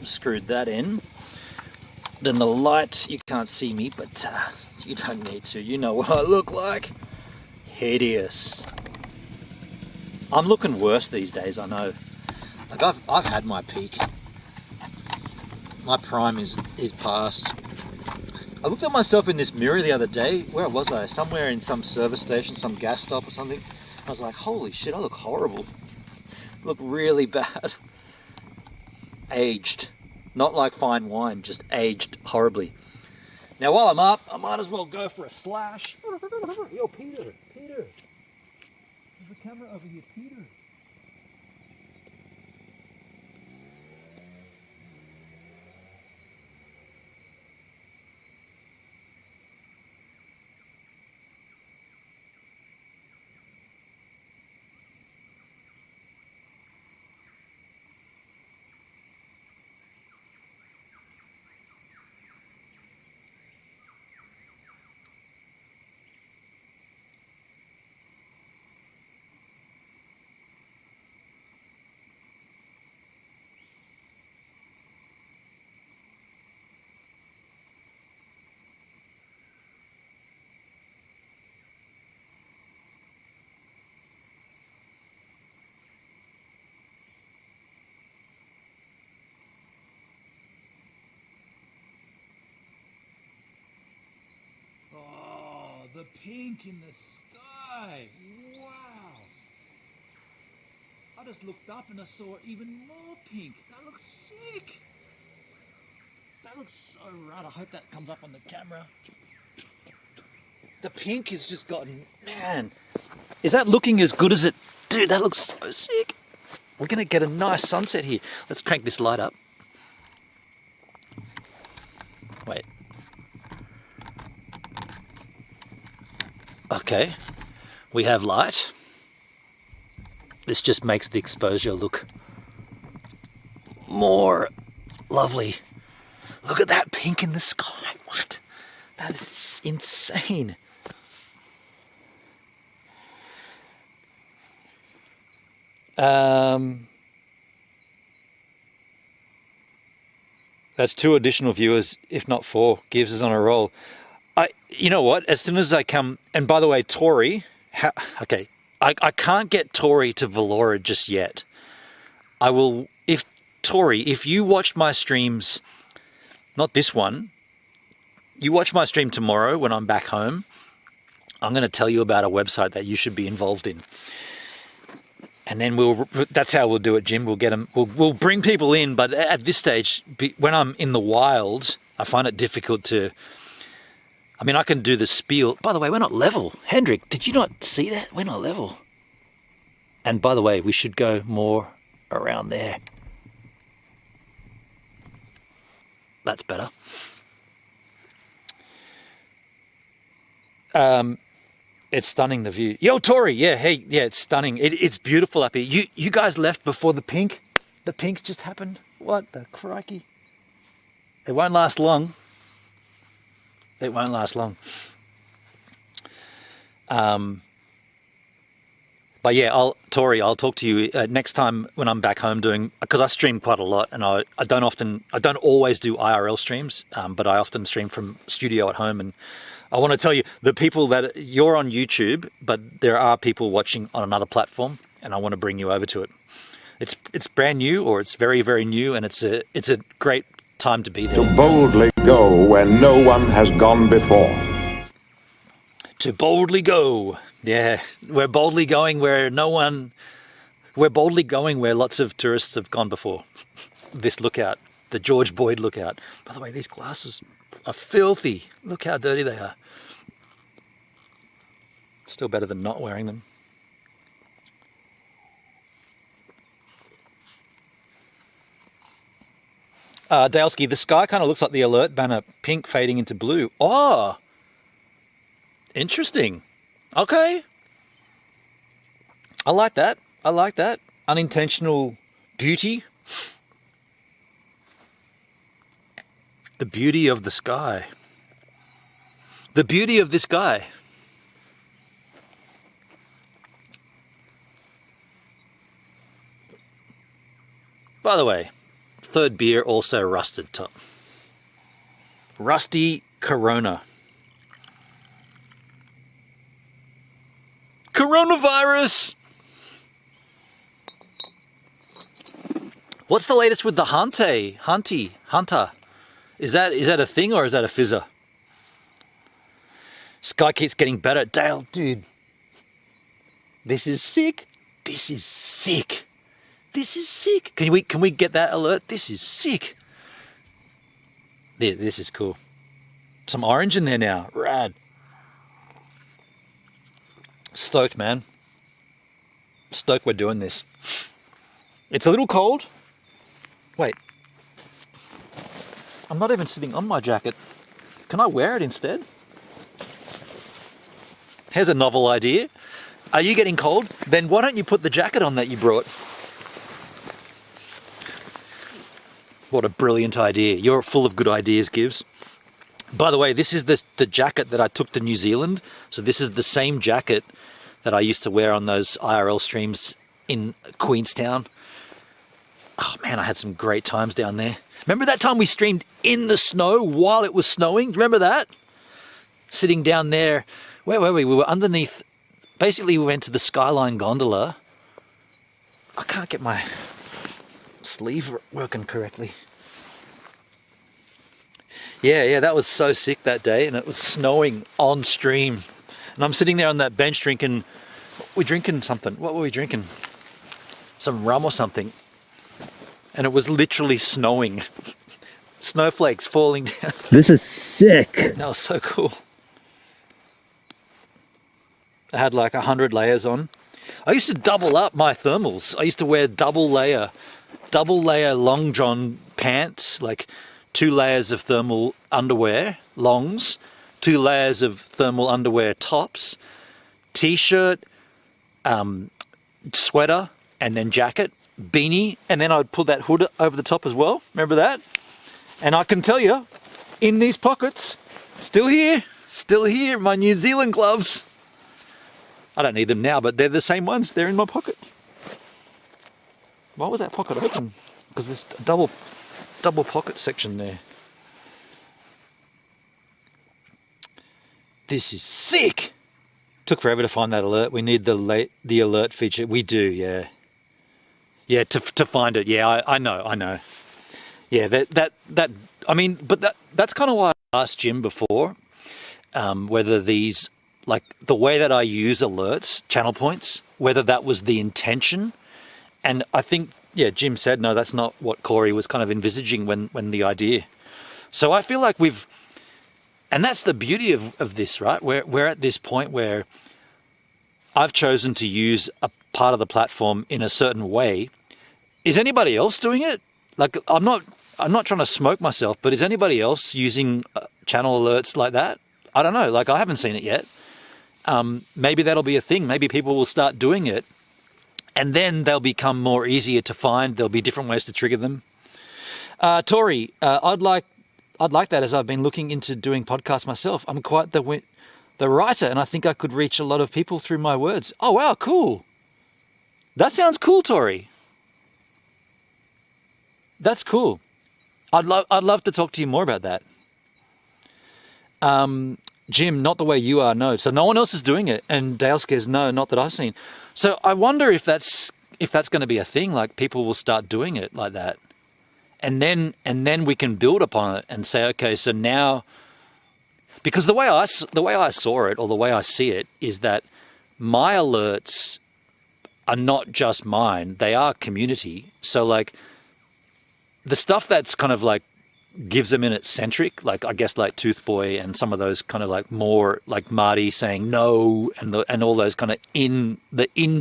Screwed that in. Then the light, you can't see me, but you don't need to. You know what I look like. Hideous. I'm looking worse these days, I know. Like I've had my peak. My prime is past. I looked at myself in this mirror the other day. Where was I? Somewhere in some service station, some gas stop or something. I was like, holy shit, I look horrible. I look really bad. Aged. Not like fine wine, just aged horribly. Now while I'm up, I might as well go for a slash. Yo, Peter. There's a camera over here, Peter. Oh, the pink in the sky. Wow. I just looked up and I saw even more pink. That looks sick. That looks so rad. I hope that comes up on the camera. The pink has just gotten, man. Is that looking as good as it? Dude, that looks so sick. We're going to get a nice sunset here. Let's crank this light up. Wait. Okay, we have light. This just makes the exposure look more lovely. Look at that pink in the sky. What? That is insane. That's 2 additional viewers, if not 4. Gives us on a roll. You know what? As soon as I come, and by the way, Tori, okay, I can't get Tori to Valora just yet. I will, Tori, if you watched my streams, not this one, you watch my stream tomorrow when I'm back home, I'm going to tell you about a website that you should be involved in. And then that's how we'll do it, Jim. We'll get them, we'll bring people in, but at this stage, when I'm in the wild, I find it difficult to, I mean, I can do the spiel. By the way, we're not level. Hendrik, did you not see that? We're not level. And by the way, we should go more around there. That's better. It's stunning, the view. Yo, Tori, yeah, hey, yeah, it's stunning. It's beautiful up here. You guys left before the pink? The pink just happened? What the crikey? It won't last long. It won't last long. But yeah, Tori, I'll talk to you next time when I'm back home doing, because I stream quite a lot, and I don't always do IRL streams, but I often stream from studio at home. And I want to tell you, the people that you're on YouTube, but there are people watching on another platform, and I want to bring you over to it. It's brand new, or it's very, very new, and it's a great time to be there. To boldly go where no one has gone before. To boldly go. Yeah, we're boldly going where we're boldly going where lots of tourists have gone before. This lookout, the George Boyd lookout. By the way, these glasses are filthy. Look how dirty they are. Still better than not wearing them. Dalesky, the sky kind of looks like the alert banner, pink fading into blue. Oh, interesting. Okay. I like that. I like that. Unintentional beauty. The beauty of the sky. The beauty of this guy. By the way, third beer also rusted top. Rusty Corona. Coronavirus! What's the latest with the Hunter? Is that a thing, or is that a fizzer? Sky keeps getting better. Dale, dude. This is sick. This is sick. This is sick. Can we get that alert? This is sick. There, this is cool. Some orange in there now. Rad. Stoked, man. Stoked we're doing this. It's a little cold. Wait. I'm not even sitting on my jacket. Can I wear it instead? Here's a novel idea. Are you getting cold? Then why don't you put the jacket on that you brought? What a brilliant idea. You're full of good ideas, Gibbs. By the way, this is the jacket that I took to New Zealand. So this is the same jacket that I used to wear on those IRL streams in Queenstown. Oh man, I had some great times down there. Remember that time we streamed in the snow while it was snowing? Remember that? Sitting down there. Where were we? We were underneath. Basically, we went to the Skyline gondola. I can't get my sleeve working correctly. Yeah, that was so sick that day, and it was snowing on stream. And I'm sitting there on that bench drinking. We're drinking something. What were we drinking? Some rum or something. And it was literally snowing. Snowflakes falling down. This is sick. That was so cool. I had like 100 layers on. I used to double up my thermals. I used to wear double layer long john pants, like 2 layers of thermal underwear, longs, 2 layers of thermal underwear tops, t-shirt, sweater, and then jacket, beanie, and then I'd pull that hood over the top as well. Remember that? And I can tell you, in these pockets, still here, my New Zealand gloves. I don't need them now, but they're the same ones. They're in my pocket. Why was that pocket open? Because there's a double pocket section there. This is sick. Took forever to find that alert. We need the alert feature. We do, yeah. Yeah, to find it. Yeah, I know. Yeah, that I mean, but that's kind of why I asked Jim before, whether these, like the way that I use alerts, channel points, whether that was the intention. And I think, yeah, Jim said, no, that's not what Corey was kind of envisaging when the idea. So I feel like and that's the beauty of this, right? We're at this point where I've chosen to use a part of the platform in a certain way. Is anybody else doing it? Like, I'm not trying to smoke myself, but is anybody else using channel alerts like that? I don't know. Like, I haven't seen it yet. maybe that'll be a thing. Maybe people will start doing it, and then they'll become more easier to find. There'll be different ways to trigger them. Tori, I'd like that, as I've been looking into doing podcasts myself. I'm quite the writer, and I think I could reach a lot of people through my words. Oh wow, cool. That sounds cool, Tori. That's cool. I'd love to talk to you more about that. Jim, not the way you are, no. So no one else is doing it, and Dale says no, not that I've seen. So I wonder if that's going to be a thing. Like people will start doing it like that, and then we can build upon it and say, okay, so now, because the way I saw it, or the way I see it, is that my alerts are not just mine; they are community. So like the stuff that's kind of like gives a minute centric, like I guess like Toothboy and some of those kind of like more like Marty saying no and all those kind of in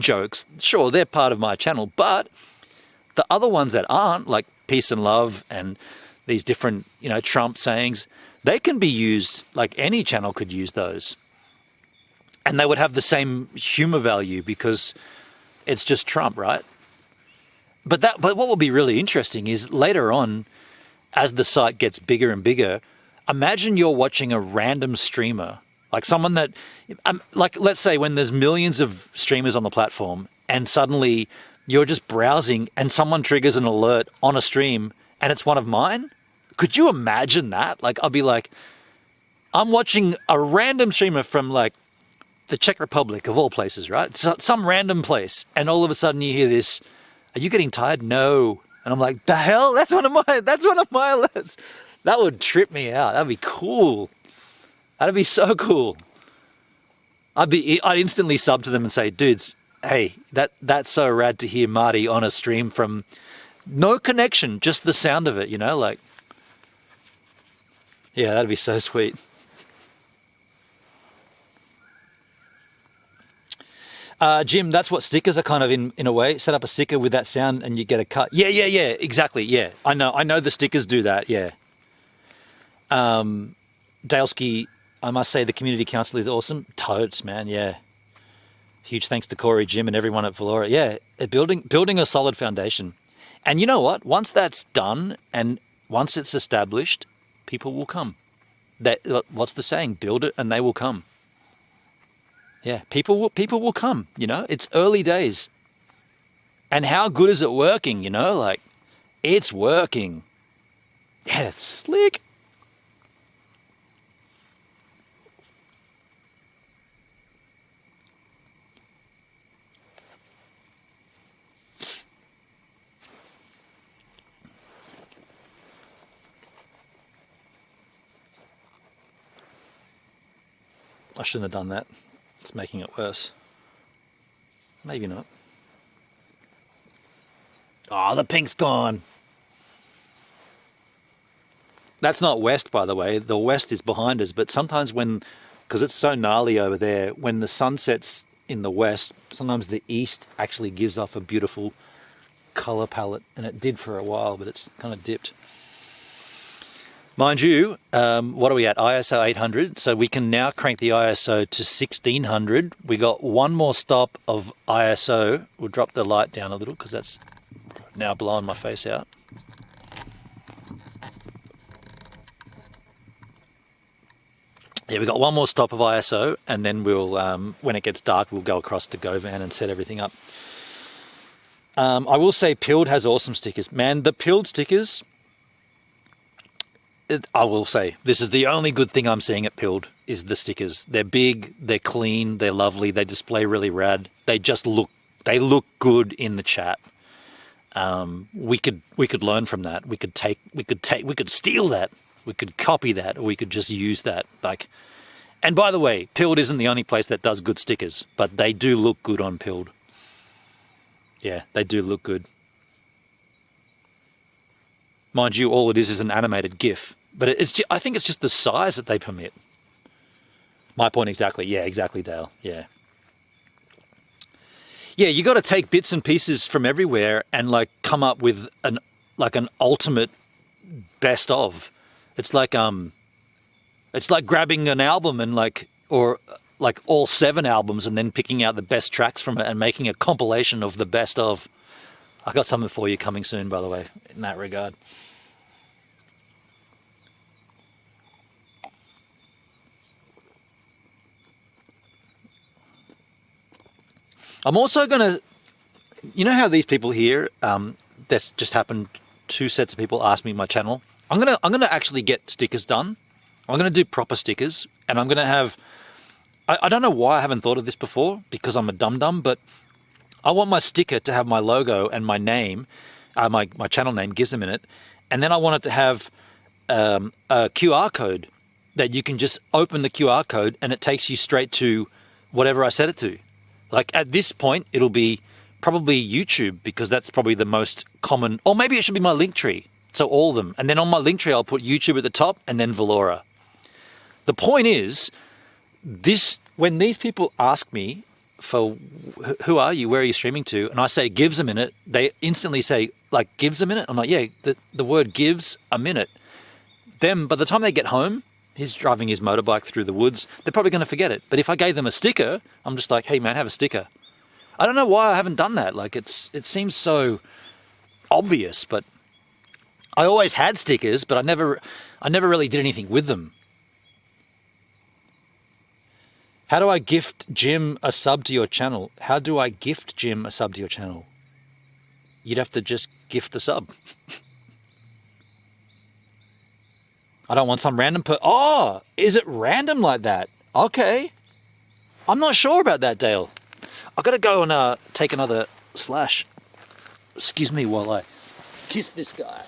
jokes. Sure, they're part of my channel, but the other ones that aren't, like peace and love and these different, Trump sayings, they can be used, like any channel could use those. And they would have the same humor value because it's just Trump, right? But what will be really interesting is later on, as the site gets bigger and bigger, imagine you're watching a random streamer, like someone that, like let's say when there's millions of streamers on the platform and suddenly you're just browsing and someone triggers an alert on a stream and it's one of mine. Could you imagine that? Like I'll be like, I'm watching a random streamer from like the Czech Republic of all places, right? Some random place. And all of a sudden you hear this, are you getting tired? No. And I'm like, the hell? That's one of my alerts. That would trip me out. That'd be cool. That'd be so cool. I'd instantly sub to them and say, dudes, hey, that's so rad to hear Marty on a stream from no connection, just the sound of it, like, yeah, that'd be so sweet. Jim, that's what stickers are kind of in a way. Set up a sticker with that sound and you get a cut. Yeah, exactly. Yeah, I know the stickers do that. Yeah. Dalesky, I must say the community council is awesome. Totes, man. Yeah. Huge thanks to Corey, Jim, and everyone at Valora. Yeah, building a solid foundation. And you know what? Once that's done and once it's established, people will come. What's the saying? Build it and they will come. Yeah, people will come, it's early days. And how good is it working, like it's working. Yeah, it's slick. I shouldn't have done that. It's making it worse. Maybe not. Oh, the pink's gone. That's not west, by the way. The west is behind us. But sometimes because it's so gnarly over there, when the sun sets in the west, sometimes the east actually gives off a beautiful color palette. And it did for a while, but it's kind of dipped. Mind you, what are we at? ISO 800. So we can now crank the ISO to 1600. We got one more stop of ISO. We'll drop the light down a little because that's now blowing my face out. Yeah, we got one more stop of ISO, and then we'll, when it gets dark, we'll go across to GoVan and set everything up. I will say Pilled has awesome stickers. Man, the Pilled stickers... I will say, this is the only good thing I'm seeing at Pilled, is the stickers. They're big, they're clean, they're lovely, they display really rad. They look good in the chat. We could learn from that. We could steal that. We could copy that, or we could just use that. And by the way, Pilled isn't the only place that does good stickers, but they do look good on Pilled. Yeah, they do look good. Mind you, all it is an animated GIF. But I think it's just the size that they permit. My point exactly. Yeah, exactly, Dale. Yeah. Yeah, you got to take bits and pieces from everywhere and come up with an ultimate best of. It's like grabbing an album and or like all 7 albums and then picking out the best tracks from it and making a compilation of the best of. I got something for you coming soon, by the way, in that regard. I'm also going to, you know how these people here, that's just happened, 2 sets of people asked me my channel. I'm gonna actually get stickers done. I'm gonna do proper stickers, and I'm gonna have, I don't know why I haven't thought of this before, because I'm a dum-dum, but I want my sticker to have my logo and my name, my channel name, Gives a Minute, and then I want it to have a QR code that you can just open the QR code and it takes you straight to whatever I set it to. Like at this point, it'll be probably YouTube, because that's probably the most common, or maybe it should be my link tree. So all of them. And then on my link tree, I'll put YouTube at the top and then Valora. The point is, when these people ask me for who are you, where are you streaming to, and I say Gives a Minute, they instantly say, like, Gives a Minute? I'm like, yeah, the word gives a minute. Then by the time they get home, he's driving his motorbike through the woods, they're probably going to forget it. But if I gave them a sticker, I'm just like, hey man, have a sticker. I don't know why I haven't done that. Like it seems so obvious, but I always had stickers, but I never really did anything with them. How do I gift Jim a sub to your channel? How do I gift Jim a sub to your channel? You'd have to just gift the sub. I don't want some random oh, is it random like that? Okay. I'm not sure about that, Dale. I've got to go and take another slash. Excuse me while I kiss this guy.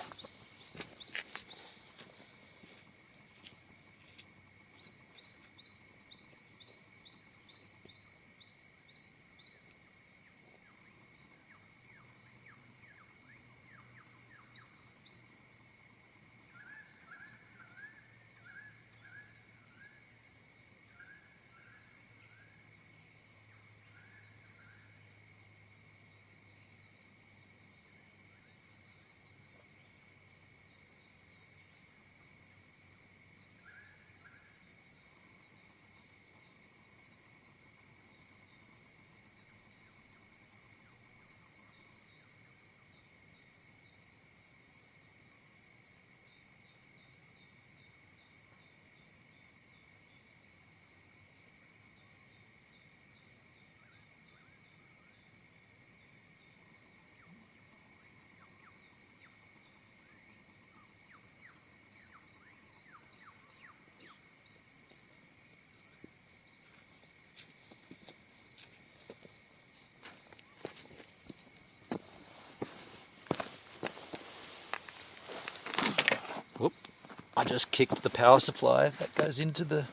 I just kicked the power supply that goes into the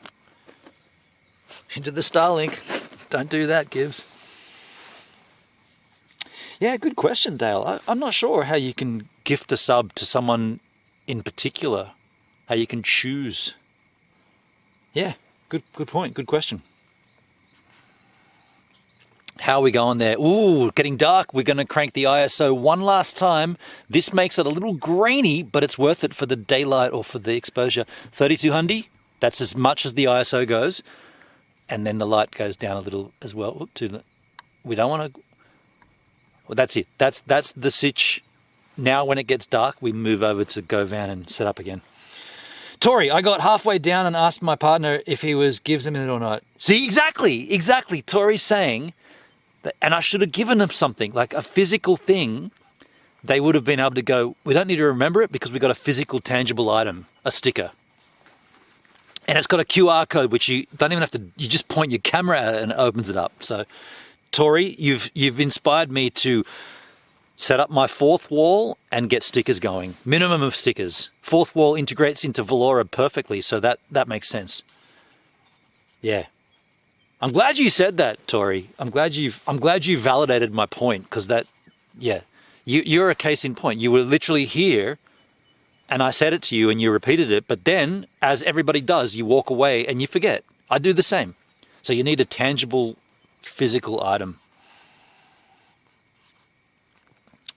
Starlink. Don't do that, Gibbs. Yeah, good question, Dale. I'm not sure how you can gift a sub to someone in particular. How you can choose. Yeah, good point. Good question. How are we going there? Ooh, getting dark. We're going to crank the ISO one last time. This makes it a little grainy, but it's worth it for the daylight or for the exposure. 3200, that's as much as the ISO goes. And then the light goes down a little as well. We don't want to... Well, that's it. That's the sitch. Now when it gets dark, we move over to GoVan and set up again. Tori, I got halfway down and asked my partner if he gives a minute or not. See, exactly. Tori's saying... And I should have given them something, like a physical thing. They would have been able to go, we don't need to remember it because we got a physical, tangible item, a sticker. And it's got a QR code, which you don't even have to, you just point your camera at it and it opens it up. So, Tori, you've inspired me to set up my 4th wall and get stickers going. Minimum of stickers. 4th wall integrates into Valora perfectly, so that makes sense. Yeah. I'm glad you said that, Tori. I'm glad you validated my point, because you're a case in point. You were literally here, and I said it to you, and you repeated it. But then, as everybody does, you walk away and you forget. I do the same. So you need a tangible, physical item.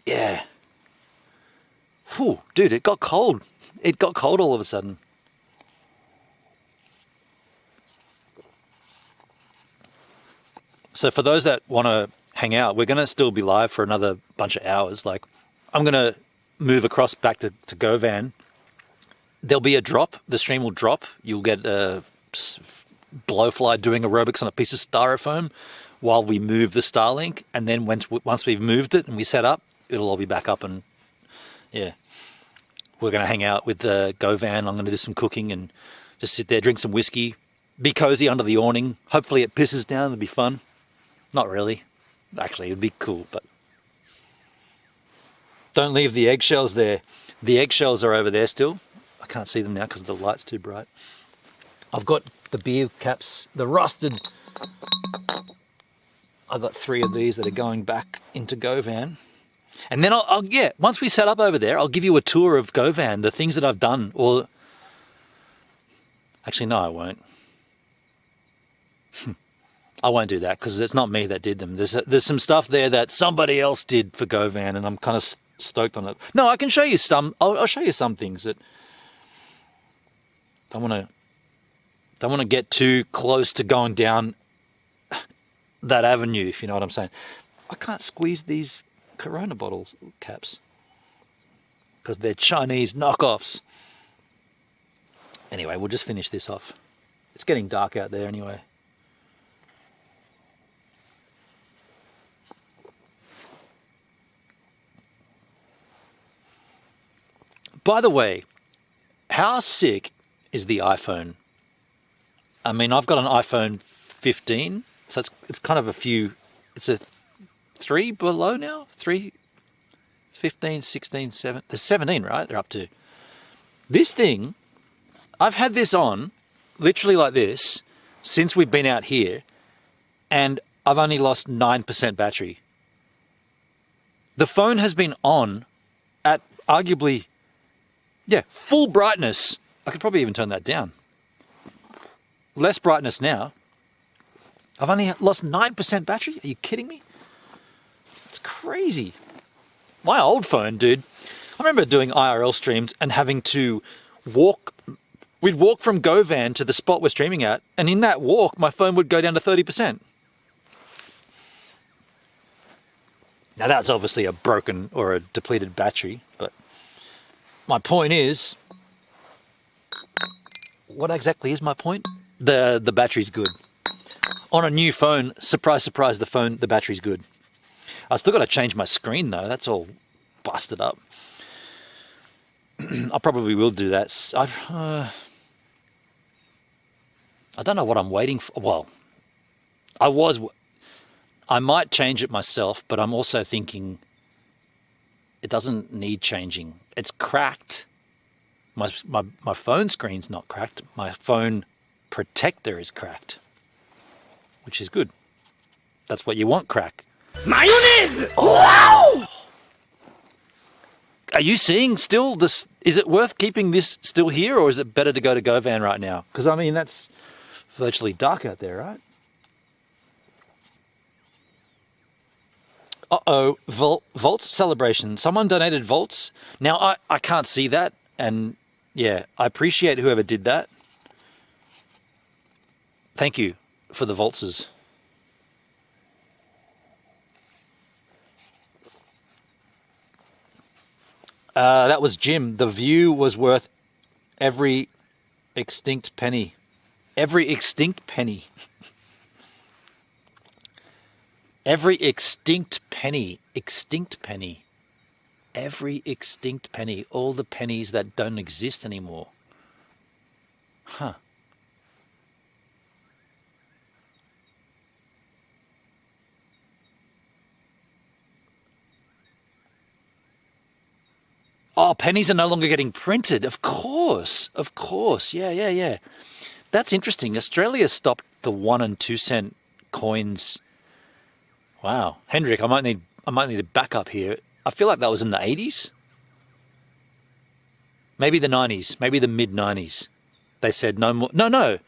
Yeah. Whew, dude, it got cold. It got cold all of a sudden. So for those that want to hang out, we're going to still be live for another bunch of hours. Like, I'm going to move across back to GoVan. There'll be a drop. The stream will drop. You'll get a blowfly doing aerobics on a piece of styrofoam while we move the Starlink. And then once we've moved it and we set up, it'll all be back up. And yeah, we're going to hang out with the GoVan. I'm going to do some cooking and just sit there, drink some whiskey, be cozy under the awning. Hopefully it pisses down. It'll be fun. Not really. Actually, it'd be cool, but don't leave the eggshells there. The eggshells are over there still. I can't see them now because the light's too bright. I've got the beer caps, the rusted. I've got 3 of these that are going back into GoVan. And then once we set up over there, I'll give you a tour of GoVan, the things that I've done. Or actually, no, I won't. I won't do that because it's not me that did them. There's some stuff there that somebody else did for GoVan, and I'm kind of stoked on it. No, I can show you some. I'll show you some things that don't want to get too close to going down that avenue, if you know what I'm saying. I can't squeeze these Corona bottles caps because they're Chinese knockoffs. Anyway, we'll just finish this off. It's getting dark out there anyway. By the way, how sick is the iPhone? I mean, I've got an iPhone 15, so it's kind of it's a 3 below now? 3, 15, 16, 7, there's 17, right? They're up to. This thing, I've had this on, literally like this, since we've been out here, and I've only lost 9% battery. The phone has been on at arguably, full brightness. I could probably even turn that down. Less brightness now. I've only lost 9% battery. Are you kidding me? It's crazy. My old phone, dude. I remember doing IRL streams and having to walk. We'd walk from GoVan to the spot we're streaming at, and in that walk, my phone would go down to 30%. Now that's obviously a broken or a depleted battery, but my point is, what exactly is my point? The battery's good. On a new phone, surprise, surprise, the battery's good. I still got to change my screen though. That's all busted up. I probably will do that. I don't know what I'm waiting for. Well, I might change it myself, but I'm also thinking it doesn't need changing. It's cracked. My phone screen's not cracked. My phone protector is cracked, which is good. That's what you want, crack. Mayonnaise! Wow! Are you seeing still this? Is it worth keeping this still here, or is it better to go to GoVan right now? Because I mean, that's virtually dark out there, right? Uh-oh, Volts celebration. Someone donated Volts. Now, I can't see that, and yeah, I appreciate whoever did that. Thank you for the Voltses. That was Jim. The view was worth every extinct penny. Every extinct penny. Every extinct penny. Extinct penny. Every extinct penny. All the pennies that don't exist anymore. Huh. Oh, pennies are no longer getting printed. Of course. Of course. Yeah. That's interesting. Australia stopped the 1 and 2 cent coins. Wow. Hendrik, I might need a backup here. I feel like that was in the 80s. Maybe the 90s. Maybe the mid-90s. They said no more. No, it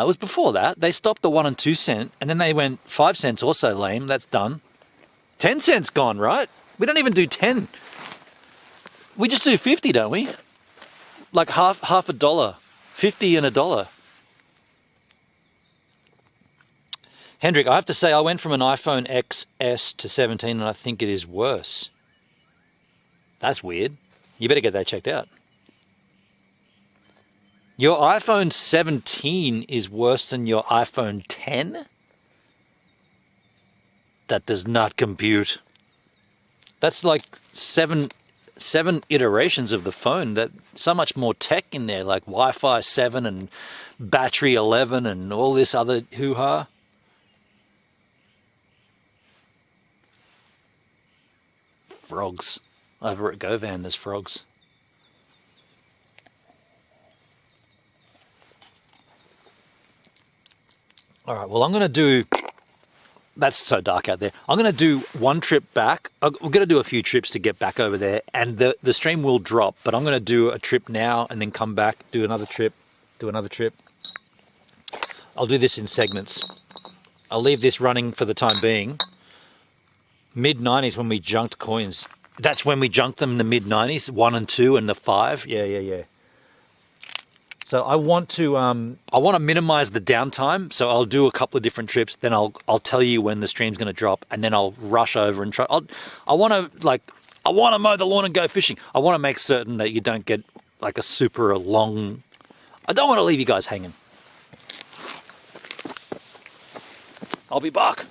was before that. They stopped the 1 and 2 cent, and then they went 5 cents, also lame. That's done. 10 cents gone, right? We don't even do 10. We just do 50, don't we? Like half $1, 50 and $1. Hendrik, I have to say I went from an iPhone XS to 17 and I think it is worse. That's weird. You better get that checked out. Your iPhone 17 is worse than your iPhone 10? That does not compute. That's like seven iterations of the phone. That so much more tech in there, like Wi-Fi 7 and battery 11 and all this other hoo-ha. Frogs. Over at GoVan, there's frogs. All right, well, I'm going to do... That's so dark out there. I'm going to do one trip back. We're going to do a few trips to get back over there, and the stream will drop, but I'm going to do a trip now and then come back, do another trip, do another trip. I'll do this in segments. I'll leave this running for the time being. Mid-90s when we junked coins. That's when we junked them in the mid-90s, 1 and 2 and the 5. Yeah. So I want to minimize the downtime. So I'll do a couple of different trips. Then I'll tell you when the stream's going to drop, and then I'll rush over and try. I want to mow the lawn and go fishing. I want to make certain that you don't get like a super long. I don't want to leave you guys hanging. I'll be back.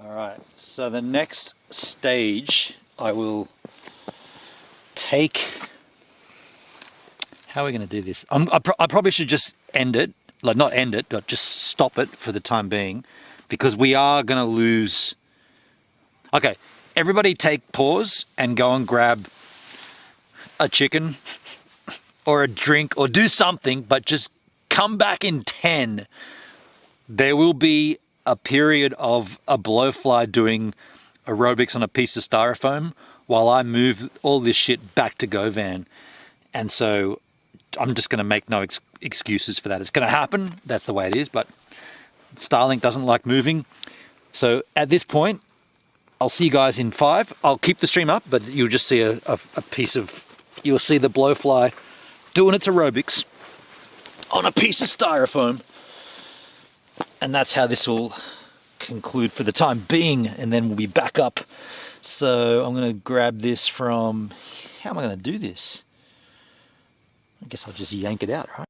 All right, so the next stage I will take... How are we going to do this? I probably should just end it, like not end it, but just stop it for the time being, because we are going to lose... Okay, everybody take pause and go and grab a chicken or a drink or do something, but just come back in 10. There will be a period of a blowfly doing aerobics on a piece of styrofoam while I move all this shit back to GoVan. And so I'm just going to make no excuses for that. It's going to happen. That's the way it is. But Starlink doesn't like moving. So at this point, I'll see you guys in 5. I'll keep the stream up, but you'll just see a piece of... You'll see the blowfly doing its aerobics on a piece of styrofoam. And that's how this will conclude for the time being, and then we'll be back up. So I'm going to grab this from... How am I going to do this? I guess I'll just yank it out, right?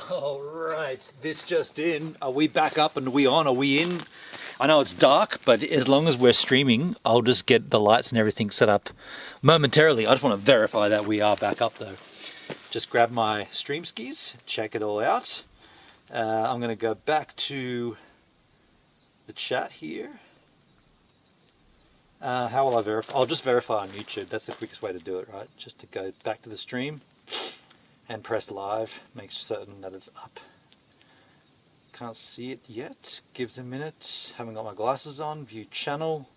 All right, this just in. Are we back up and are we on? Are we in? I know it's dark, but as long as we're streaming, I'll just get the lights and everything set up momentarily. I just want to verify that we are back up though. Just grab my stream skis, check it all out. I'm going to go back to the chat here. How will I verify? I'll just verify on YouTube. That's the quickest way to do it, right? Just to go back to the stream and press live, make certain that it's up. Can't see it yet. Gives a minute. Haven't got my glasses on. View channel.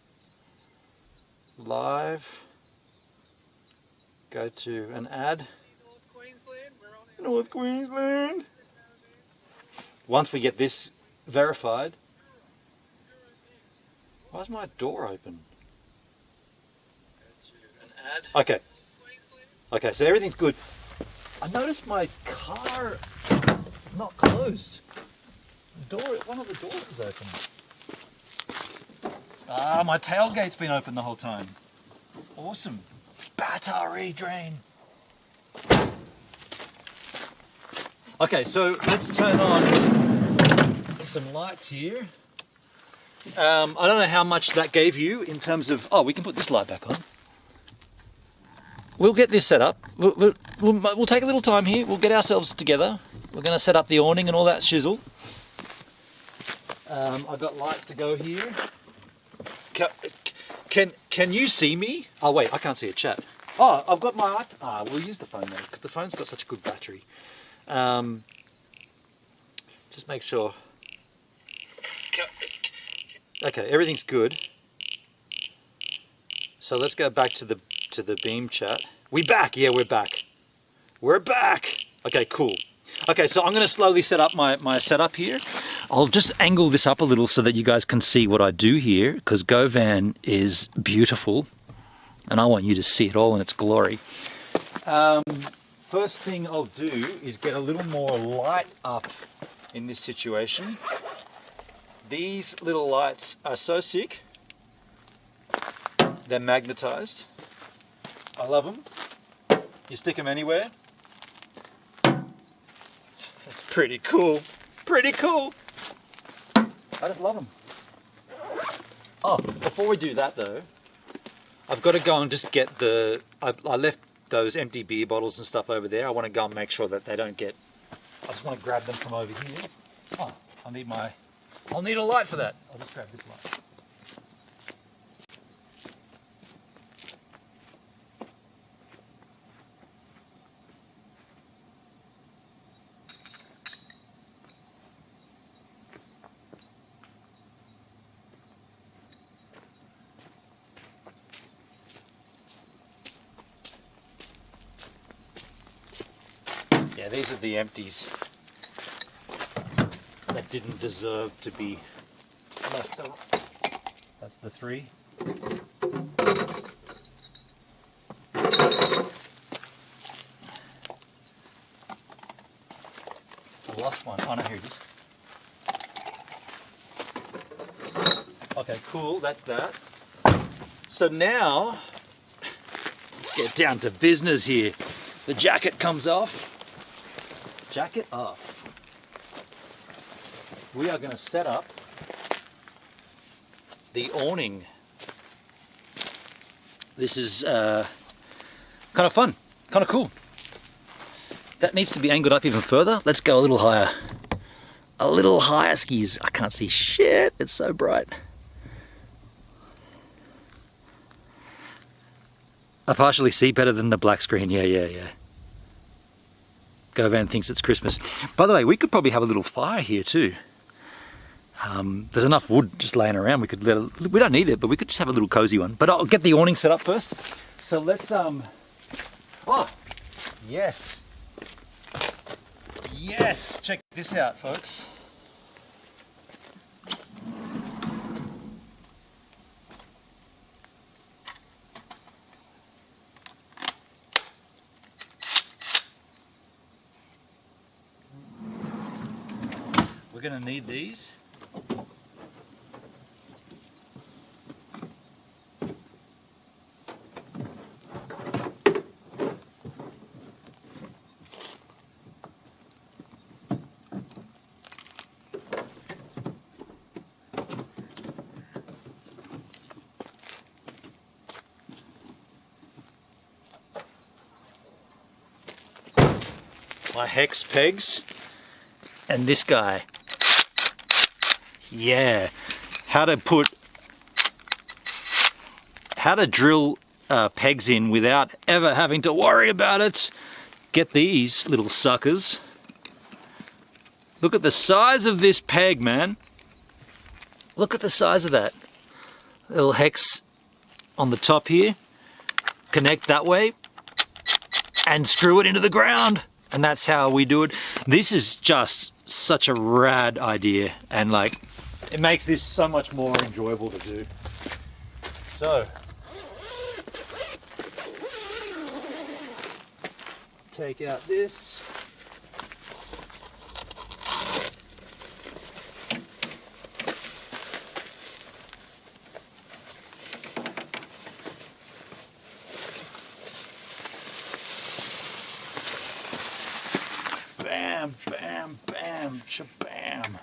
Live. Go to an ad. North Queensland. Once we get this verified. Why is my door open? An ad. Okay. Okay, so everything's good. I noticed my car is not closed. The door, one of the doors is open. Ah, my tailgate's been open the whole time. Awesome. Battery drain. Okay, so let's turn on some lights here. I don't know how much that gave you in terms of... Oh, we can put this light back on. We'll get this set up. We'll take a little time here. We'll get ourselves together. We're going to set up the awning and all that shizzle. I've got lights to go here. Can you see me? Oh wait, I can't see a chat. Oh, I've got my iPad. We'll use the phone though, because the phone's got such a good battery. Just make sure. Okay, everything's good. So let's go back to the beam chat. We back? Yeah, we're back. We're back. Okay, cool. Okay, so I'm going to slowly set up my setup here. I'll just angle this up a little so that you guys can see what I do here, because GoVan is beautiful and I want you to see it all in its glory. First thing I'll do is get a little more light up in this situation. These little lights are so sick. They're magnetized. I love them. You stick them anywhere. It's pretty cool. Pretty cool. I just love them. Oh, before we do that though, I've got to go and just get the... I left those empty beer bottles and stuff over there. I want to go and make sure that they don't get... I just want to grab them from over here. Oh, I'll need a light for that. I'll just grab this light. Yeah, these are the empties that didn't deserve to be left over. That's the 3. I lost one. Oh no, here it is. Okay, cool, that's that. So now, let's get down to business here. The jacket comes off. Jacket off. We are going to set up the awning. This is kind of fun, kind of cool. That needs to be angled up even further. Let's go a little higher. A little higher, skis. I can't see shit, it's so bright. I partially see better than the black screen, yeah. GoVan thinks it's Christmas. By the way, we could probably have a little fire here too. There's enough wood just laying around. We could we don't need it, but we could just have a little cozy one. But I'll get the awning set up first. So let's oh, yes. Yes, check this out, folks. We're going to need these. my hex pegs, and this guy. Yeah, how to drill pegs in without ever having to worry about it. Get these little suckers. Look at the size of this peg, man. Look at the size of that. Little hex on the top here. Connect that way and screw it into the ground. And that's how we do it. This is just such a rad idea, and like, it makes this so much more enjoyable to do. So, take out this. Bam, bam, bam, shabam.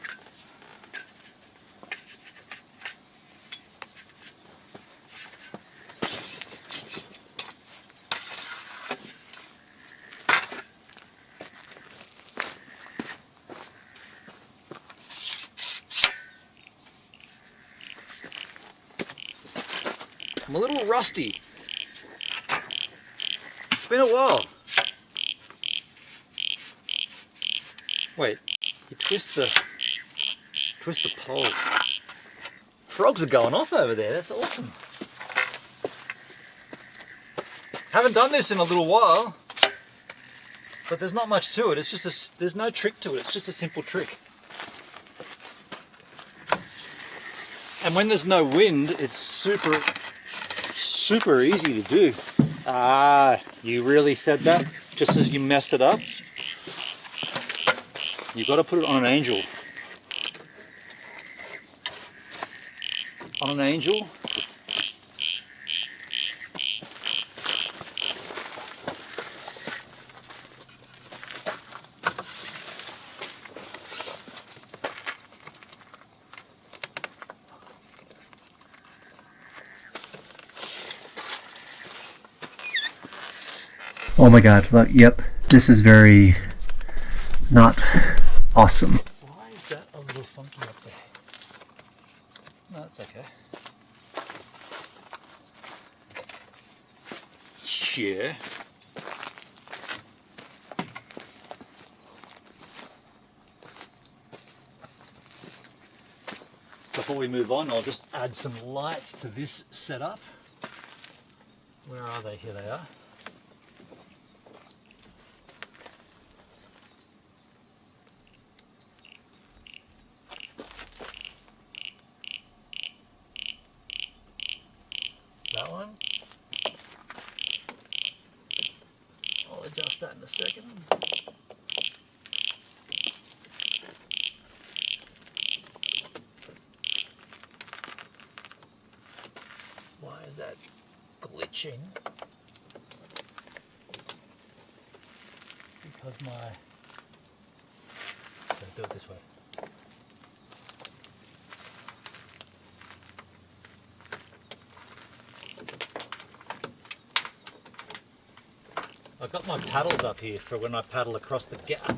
I'm a little rusty. It's been a while. Wait, you twist the pole. Frogs are going off over there, that's awesome. Haven't done this in a little while, but there's not much to it. It's just there's no trick to it, it's just a simple trick. And when there's no wind, it's super easy to do. Ah, you really said that just as you messed it up? You've got to put it on an angel. On an angel. Oh my god, look, yep, this is very not awesome. Why is that a little funky up there? No, that's okay. Yeah. Before we move on, I'll just add some lights to this setup. Where are they? Here they are. That one. I'll adjust that in a second. Why is that glitching? Because my... Let's do it this way. I've got my paddles up here for when I paddle across the gap,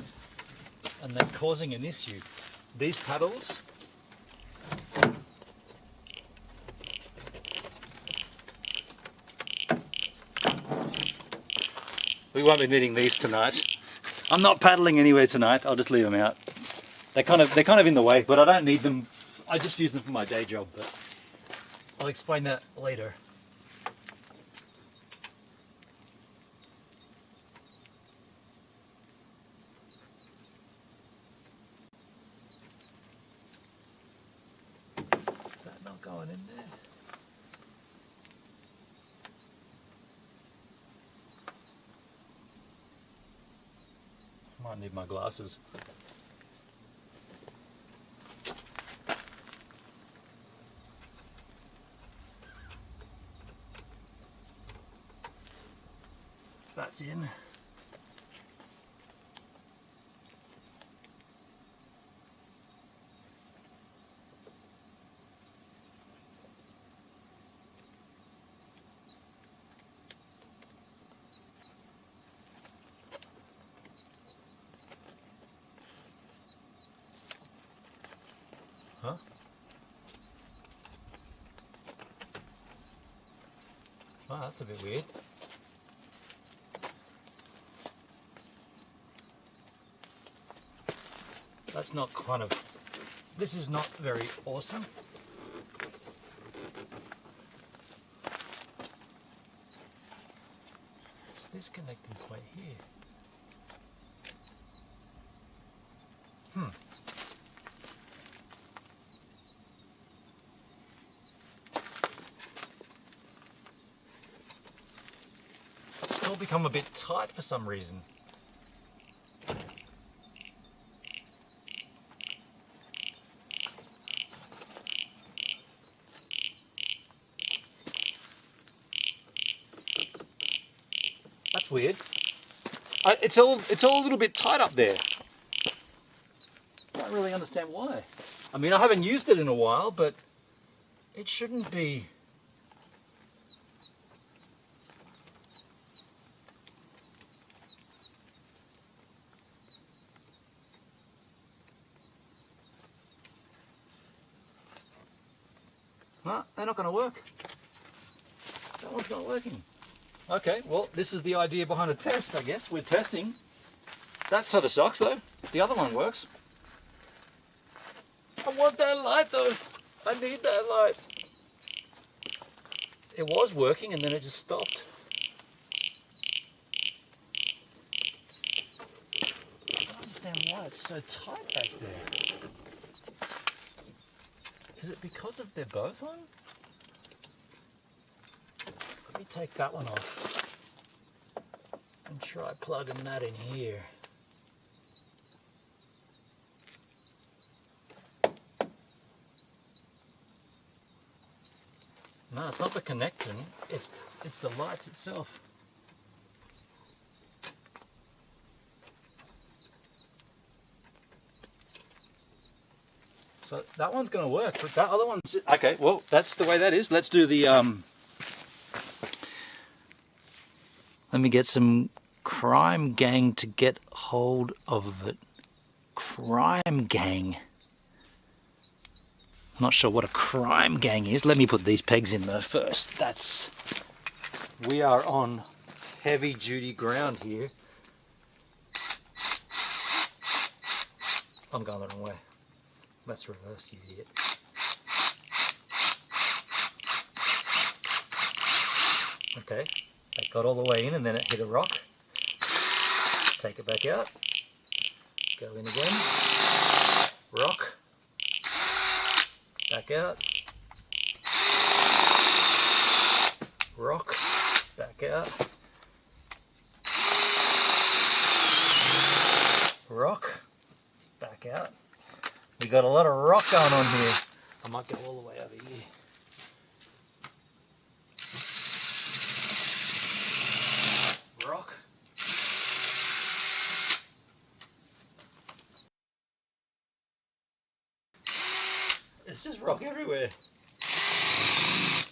and they're causing an issue. These paddles we won't be needing these tonight. I'm not paddling anywhere tonight. I'll just leave them out. They're kind of in the way, but I don't need them. I just use them for my day job, but I'll explain that later. Going in there. Might need my glasses. That's in. that's a bit weird. That's not kind of... This is not very awesome. It's this connecting point here. It's all become a bit tight for some reason. That's weird. It's all a little bit tight up there. I don't really understand why. I mean, I haven't used it in a while, but it shouldn't be. No, they're not going to work. That one's not working. Okay, well, this is the idea behind a test, I guess. We're testing. That sort of sucks, though. The other one works. I want that light, though. I need that light. It was working, and then it just stopped. I don't understand why it's so tight back there. Is it because of they're both on? Let me take that one off and try plugging that in here. No, it's not the connection, it's the lights itself. So that one's going to work, but that other one's... Okay, well, that's the way that is. Let's do the... Let me get some crime gang to get hold of it. Crime gang. I'm not sure what a crime gang is. Let me put these pegs in there first. We are on heavy duty ground here. I'm going the wrong way. Let's reverse, you idiot. Okay, that got all the way in and then it hit a rock. Take it back out. Go in again. Rock. Back out. Rock. Back out. Rock. Back out. We got a lot of rock going on here. I might go all the way over here. Rock. It's just rock everywhere.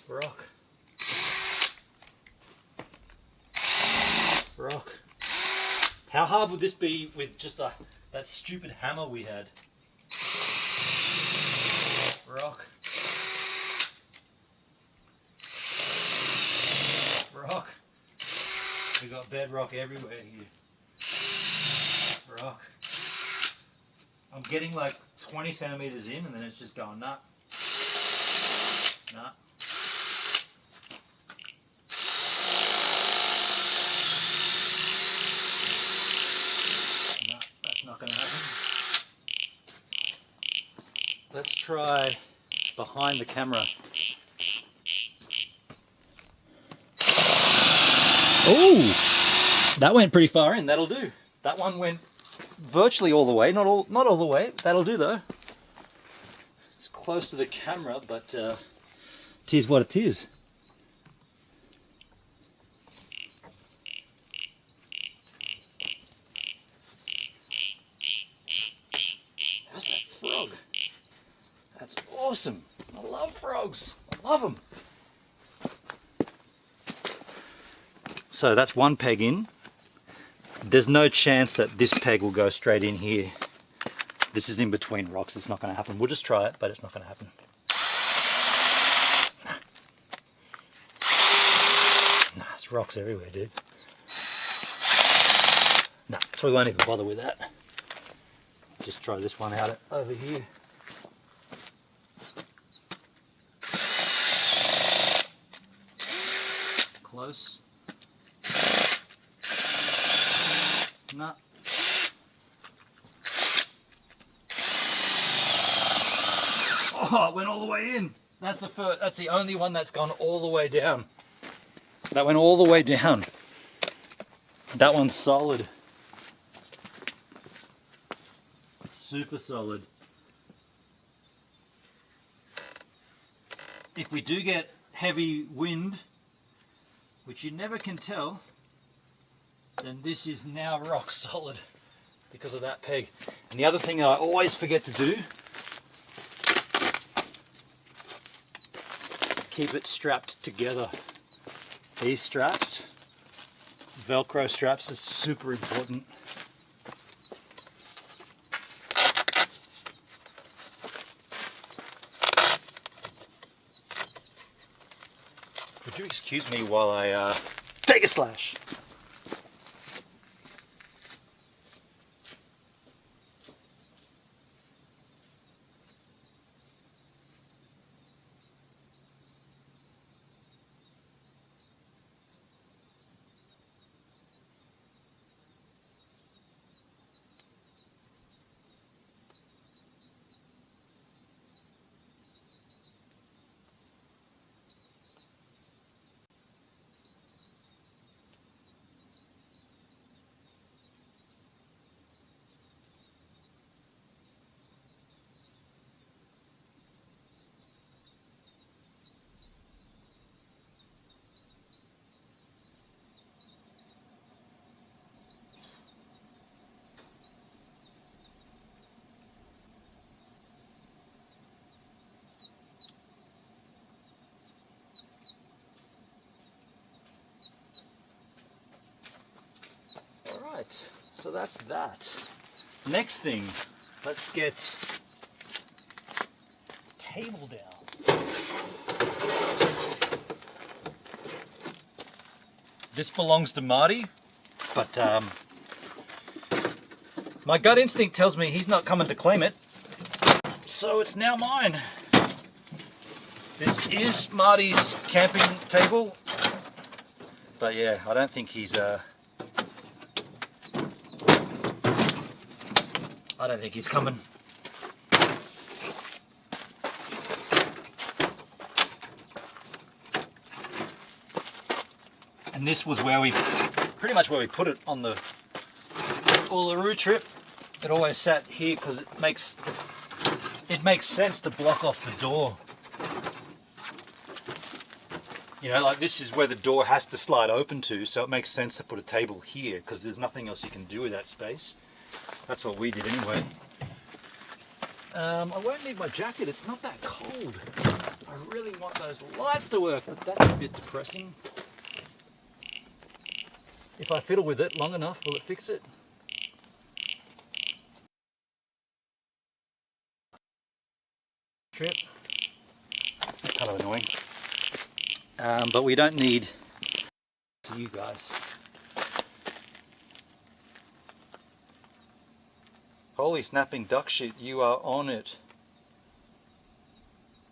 Rock. Rock. How hard would this be with just that stupid hammer we had? Rock. Rock. We got bedrock everywhere here. Rock. I'm getting like 20 centimeters in and then it's just going, nah. Nah. No, that's not going to happen. Let's try behind the camera. Oh, that went pretty far in. That'll do. That one went virtually all the way. Not all the way. That'll do though. It's close to the camera, but it is what it is. How's that frog? That's awesome. I love frogs. I love them. So that's one peg in. There's no chance that this peg will go straight in here. This is in between rocks. It's not going to happen. We'll just try it, but it's not going to happen. There's rocks everywhere, dude. No, so we won't even bother with that. Just try this one out over here. Close. No. Oh, it went all the way in. That's the first. That's the only one that's gone all the way down. That went all the way down. That one's solid. Super solid. If we do get heavy wind, which you never can tell, then this is now rock solid because of that peg. And the other thing that I always forget to do, keep it strapped together. These straps, Velcro straps, are super important. Would you excuse me while I take a slash? So that's that. Next thing, let's get the table down. This belongs to Marty, but my gut instinct tells me he's not coming to claim it, so it's now mine. This is Marty's camping table, but yeah, I don't think he's coming. And this was where we, pretty much where we put it on the Uluru trip. It always sat here because it makes sense to block off the door. You know, like this is where the door has to slide open to, so it makes sense to put a table here because there's nothing else you can do with that space. That's what we did anyway. I won't need my jacket, it's not that cold. I really want those lights to work, but that's a bit depressing. If I fiddle with it long enough, will it fix it? Trip. Kind of annoying. But we don't need to you guys. Holy snapping duck shit, you are on it.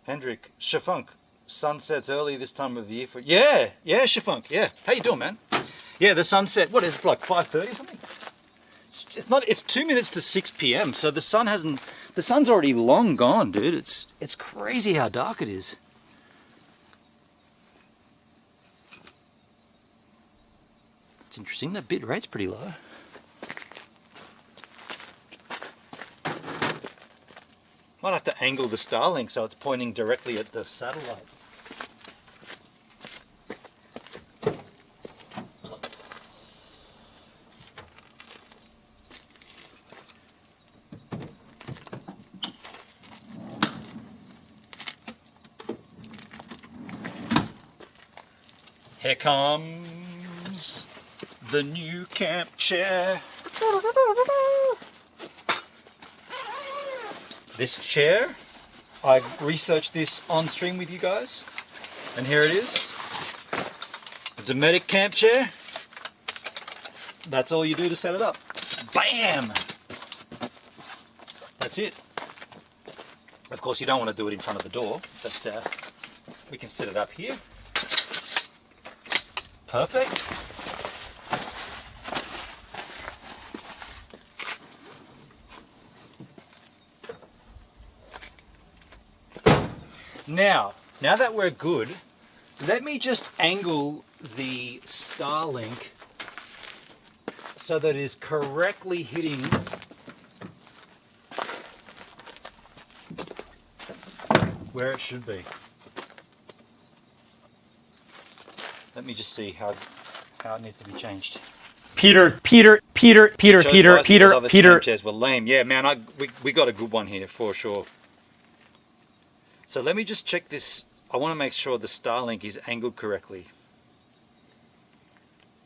Hendrik, Shafunk, sun sets early this time of the year for... Yeah, Shafunk, yeah. How you doing, man? Yeah, the sunset, what is it, like 5:30 or something? It's 2 minutes to 6 p.m, so the sun's already long gone, dude. It's crazy how dark it is. It's interesting, that bit rate's pretty low. Might have to angle the Starlink so it's pointing directly at the satellite. Here comes the new camp chair. This chair, I researched this on stream with you guys, and here it is. Dometic camp chair. That's all you do to set it up. Bam! That's it. Of course, you don't want to do it in front of the door, but we can set it up here. Perfect. Now that we're good, let me just angle the Starlink so that it is correctly hitting where it should be. Let me just see how it needs to be changed. Peter. Chairs were lame. Yeah, man, we got a good one here for sure. So let me just check this. I want to make sure the Starlink is angled correctly.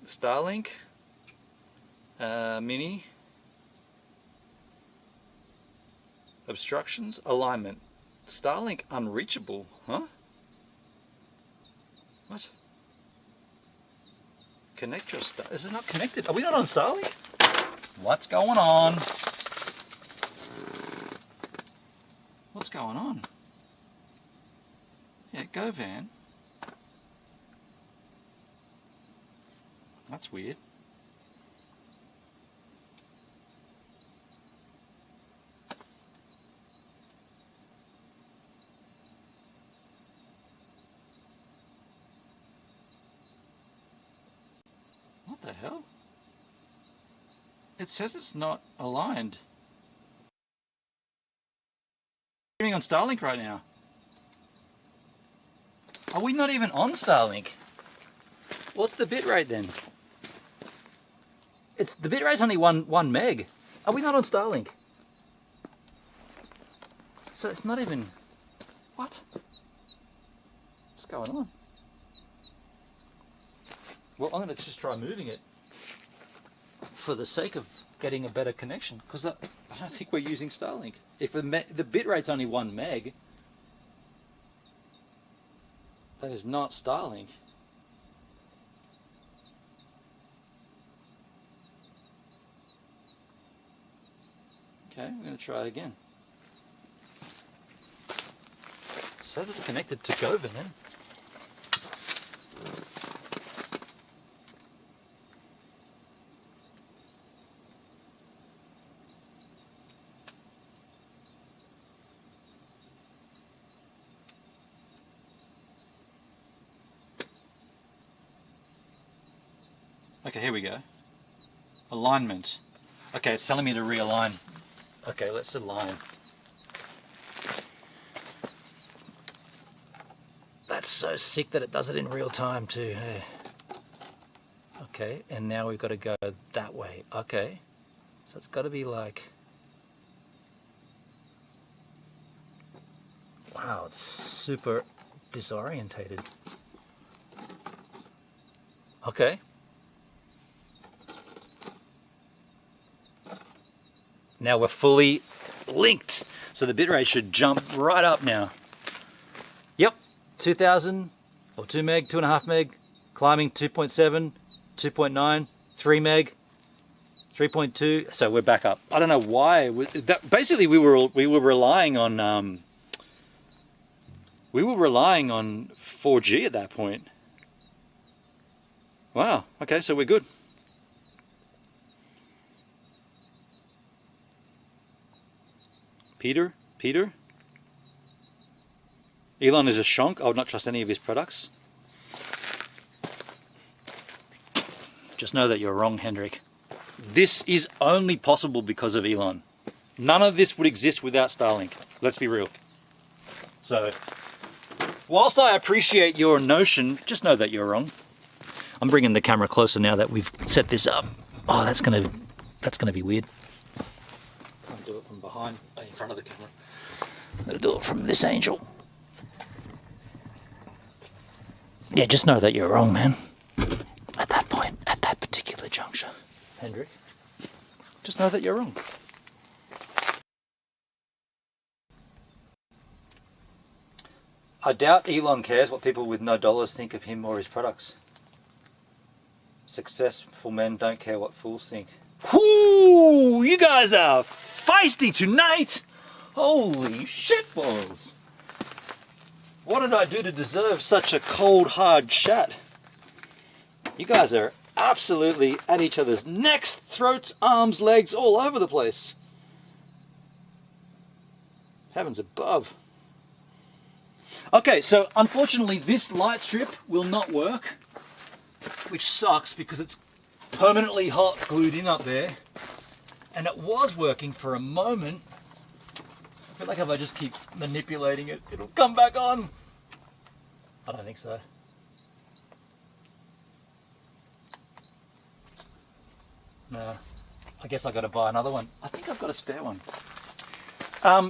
Starlink Mini, obstructions, alignment. Starlink unreachable, huh? What? Connect your Is it not connected? Are we not on Starlink? What's going on? What's going on? Yeah, GoVan. That's weird. What the hell? It says it's not aligned. I'm streaming on Starlink right now. Are we not even on Starlink? What's the bitrate then? The bitrate's only one meg. Are we not on Starlink? So it's not even. What? What's going on? Well, I'm going to just try moving it for the sake of getting a better connection, because I don't think we're using Starlink. If the bitrate's only 1 meg, that is not Starlink. Okay, I'm going to try again. So it's connected to GoVan. Okay, here we go. Alignment. Okay, it's telling me to realign. Okay, let's align. That's so sick that it does it in real time too. Hey. Okay, and now we've got to go that way. Okay, so it's got to be like... Wow, it's super disorientated. Okay. Now we're fully linked. So the bitrate should jump right up now. Yep, 2000 or 2 meg, 2.5 meg, climbing 2.7, 2.9, 3 meg, 3.2. So we're back up. I don't know why. Basically, we were relying on 4G at that point. Wow. Okay, so we're good. Peter? Elon is a shonk. I would not trust any of his products. Just know that you're wrong, Hendrik. This is only possible because of Elon. None of this would exist without Starlink. Let's be real. So, whilst I appreciate your notion, just know that you're wrong. I'm bringing the camera closer now that we've set this up. Oh, that's gonna be weird. I'll do it from behind, in front of the camera. I'm gonna do it from this angle. Yeah, just know that you're wrong, man. At that point, at that particular juncture, Hendrik. Just know that you're wrong. I doubt Elon cares what people with no dollars think of him or his products. Successful men don't care what fools think. Whoo! You guys are feisty tonight! Holy shitballs! What did I do to deserve such a cold, hard chat? You guys are absolutely at each other's necks, throats, arms, legs, all over the place. Heavens above. Okay, so unfortunately this light strip will not work, which sucks because it's permanently hot glued in up there, and it was working for a moment. I feel like if I just keep manipulating it, it'll come back on. I don't think so. No, I guess I got to buy another one. I think I've got a spare one.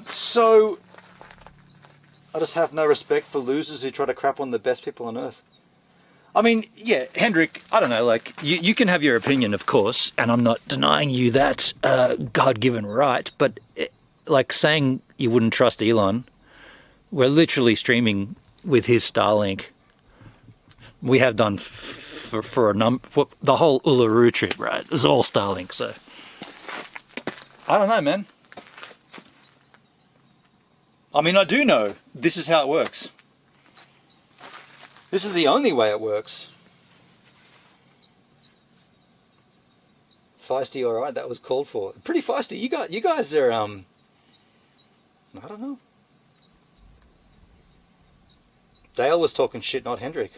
So I just have no respect for losers who try to crap on the best people on earth. I mean, yeah, Hendrik, I don't know, like, you can have your opinion, of course, and I'm not denying you that God-given right, but, like, saying you wouldn't trust Elon, we're literally streaming with his Starlink. We have done for the whole Uluru trip, right? It was all Starlink, so I don't know, man. I mean, I do know this is how it works. This is the only way it works. Feisty, all right, that was called for. Pretty feisty. You guys are, I don't know. Dale was talking shit, not Hendrik.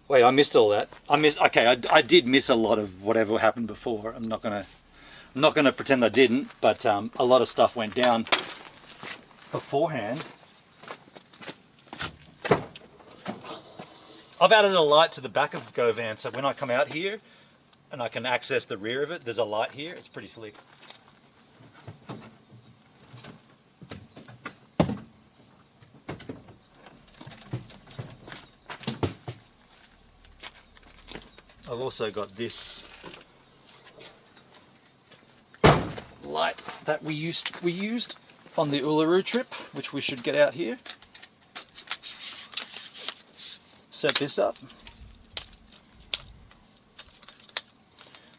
Wait, I missed all that. Okay, I did miss a lot of whatever happened before. I'm not gonna pretend I didn't, but a lot of stuff went down beforehand. I've added a light to the back of GoVan, so when I come out here and I can access the rear of it, there's a light here. It's pretty slick. I've also got this light that we used on the Uluru trip, which we should get out here. Set this up,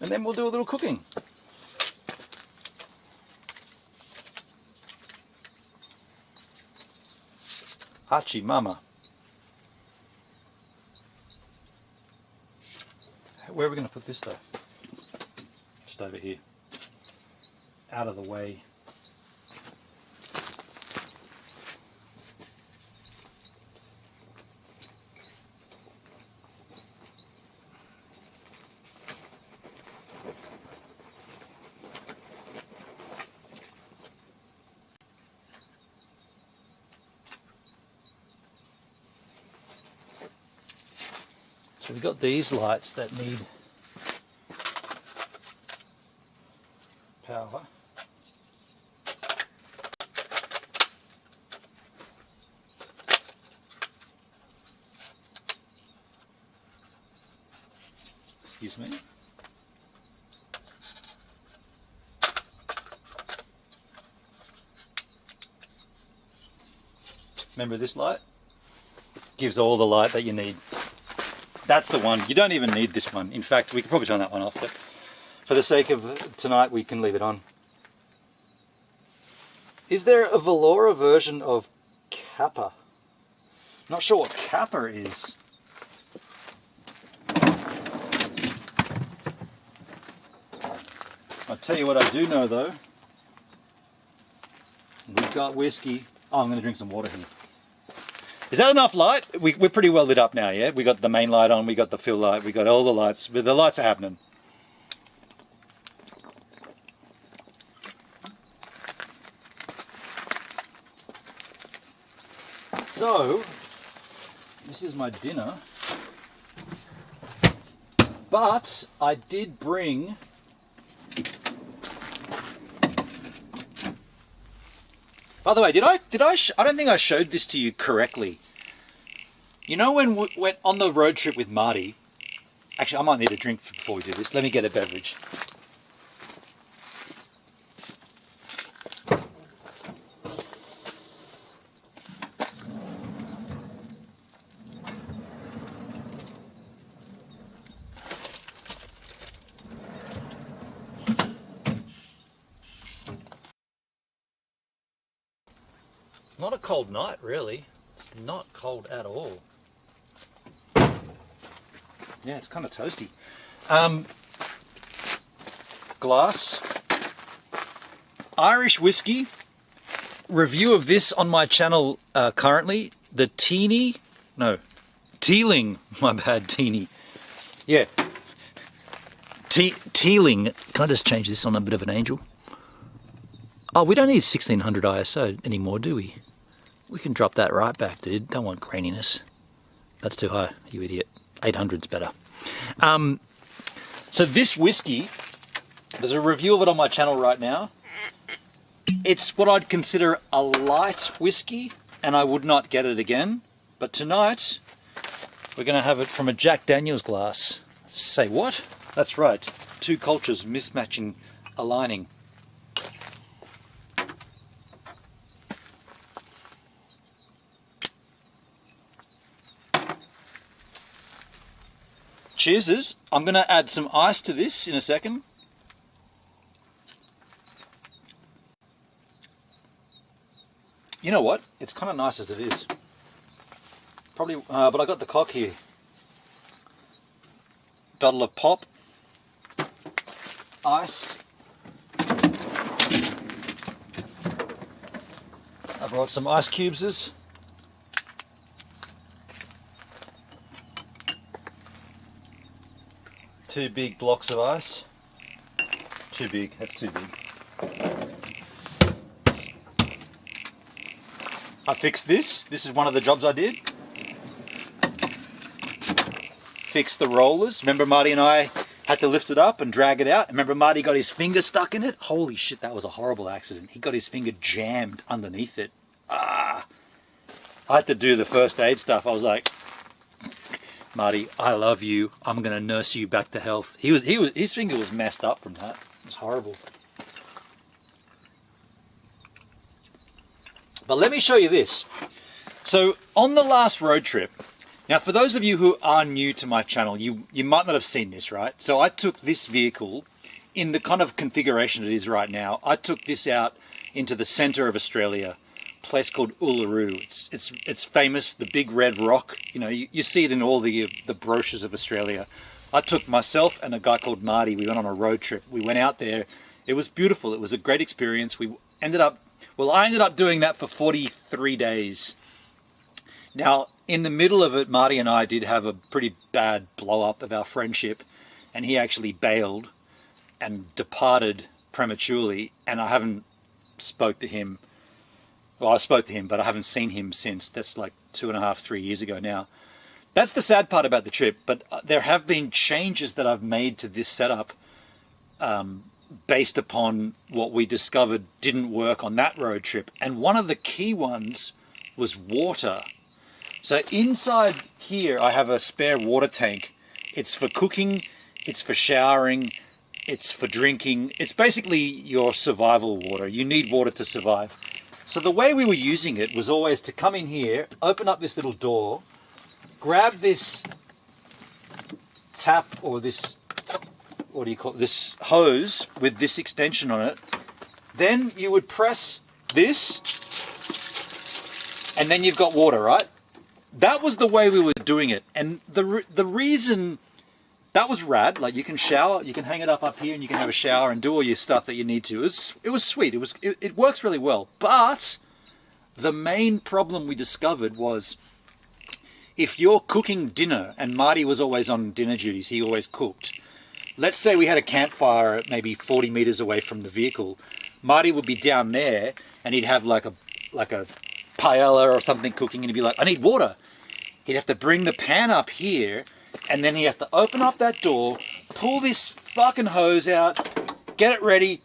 and then we'll do a little cooking. Hachi mama. Where are we going to put this though? Just over here. Out of the way. So we've got these lights that need power. Excuse me. Remember this light? Gives all the light that you need. That's the one. You don't even need this one. In fact, we could probably turn that one off, but for the sake of tonight, we can leave it on. Is there a Valora version of Kappa? Not sure what Kappa is. I'll tell you what I do know though. We've got whiskey. Oh, I'm going to drink some water here. Is that enough light? We're pretty well lit up now, yeah? We got the main light on, we got the fill light, we got all the lights. But the lights are happening. So, this is my dinner. But I did bring by the way, I don't think I showed this to you correctly. You know when we went on the road trip with Marty, actually I might need a drink before we do this. Let me get a beverage. It's not a cold night, really. It's not cold at all. Yeah, it's kind of toasty. Glass. Irish whiskey. Review of this on my channel currently. The Teeny. No. Teeling. My bad, Teeny. Yeah. Teeling. Can I just change this on a bit of an angel? Oh, we don't need 1600 ISO anymore, do we? We can drop that right back, dude. Don't want graininess. That's too high, you idiot. 800's better. So this whiskey, there's a review of it on my channel right now. It's what I'd consider a light whiskey, and I would not get it again. But tonight, we're going to have it from a Jack Daniel's glass. Say what? That's right. Two cultures mismatching, aligning. Cheers. I'm going to add some ice to this in a second. You know what? It's kind of nice as it is. Probably, but I got the cock here. Bottle of pop. Ice. I brought some ice cubes. Two big blocks of ice. Too big, that's too big. I fixed this. This is one of the jobs I did. Fixed the rollers. Remember Marty and I had to lift it up and drag it out? Remember Marty got his finger stuck in it? Holy shit, that was a horrible accident. He got his finger jammed underneath it. I had to do the first aid stuff. I was like, Marty, I love you. I'm gonna nurse you back to health. His finger was messed up from that. It was horrible. But let me show you this. So on the last road trip, now for those of you who are new to my channel, you might not have seen this, right? So I took this vehicle in the kind of configuration it is right now. I took this out into the center of Australia, a place called Uluru. It's famous, the big red rock. You know, you see it in all the brochures of Australia. I took myself and a guy called Marty. We went on a road trip. We went out there. It was beautiful. It was a great experience. I ended up doing that for 43 days. Now, in the middle of it, Marty and I did have a pretty bad blow up of our friendship, and he actually bailed and departed prematurely, and I haven't spoke to him. Well, I spoke to him, but I haven't seen him since. That's like 2.5, 3 years ago now. That's the sad part about the trip, but there have been changes that I've made to this setup based upon what we discovered didn't work on that road trip. And one of the key ones was water. So inside here, I have a spare water tank. It's for cooking, it's for showering, it's for drinking. It's basically your survival water. You need water to survive. So the way we were using it was always to come in here, open up this little door, grab this tap or this, what do you call it, this hose with this extension on it. Then you would press this, and then you've got water, right? That was the way we were doing it. And the reason that was rad, like you can shower, you can hang it up here and you can have a shower and do all your stuff that you need to. It was sweet. It works really well. But the main problem we discovered was if you're cooking dinner, and Marty was always on dinner duties, he always cooked. Let's say we had a campfire maybe 40 meters away from the vehicle. Marty would be down there and he'd have like a paella or something cooking, and he'd be like, I need water. He'd have to bring the pan up here, and then he'd have to open up that door, pull this fucking hose out, get it ready,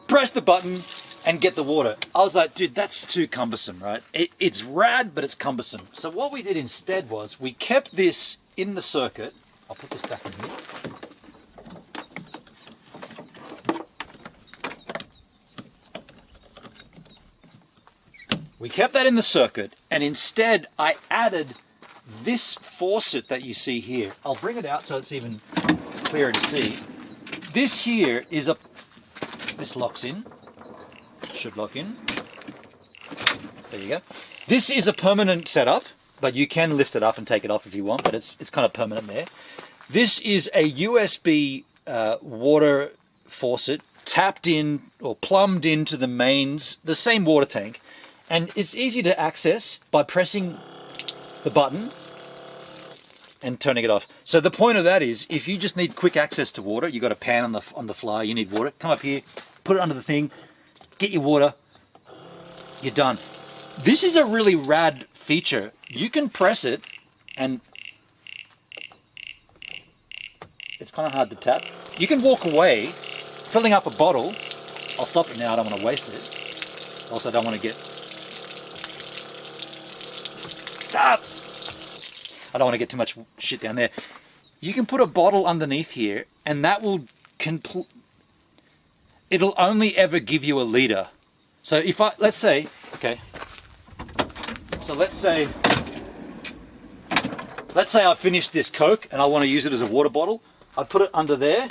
press the button, and get the water. I was like, dude, that's too cumbersome, right? It's rad, but it's cumbersome. So what we did instead was we kept this in the circuit. I'll put this back in here. We kept that in the circuit, and instead I added this faucet that you see here. I'll bring it out so it's even clearer to see. This here is this locks in, should lock in. There you go. This is a permanent setup, but you can lift it up and take it off if you want, but it's kind of permanent there. This is a USB water faucet tapped in or plumbed into the mains, the same water tank, and it's easy to access by pressing the button and turning it off. So the point of that is, if you just need quick access to water, you got a pan on the fly, you need water, come up here, put it under the thing, get your water, you're done. This is a really rad feature. You can press it and it's kind of hard to tap. You can walk away filling up a bottle. I'll stop it now, I don't want to waste it. Also don't want to get... Ah! I don't want to get too much shit down there. You can put a bottle underneath here and that will it'll only ever give you a liter. So if let's say I finished this Coke and I want to use it as a water bottle, I'd put it under there,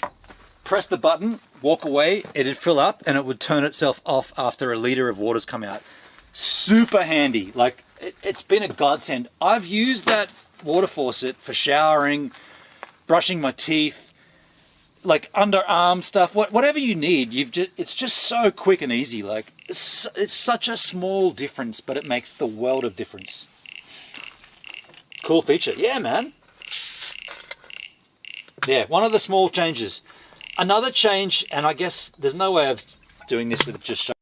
press the button, walk away, it'd fill up and it would turn itself off after a liter of water's come out. Super handy. Like, it's been a godsend. I've used that water faucet for showering, brushing my teeth, like underarm stuff, whatever you need. It's just so quick and easy. Like, it's such a small difference, but it makes the world of difference. Cool feature. Yeah, man. Yeah, one of the small changes. Another change, and I guess there's no way of doing this with just showing.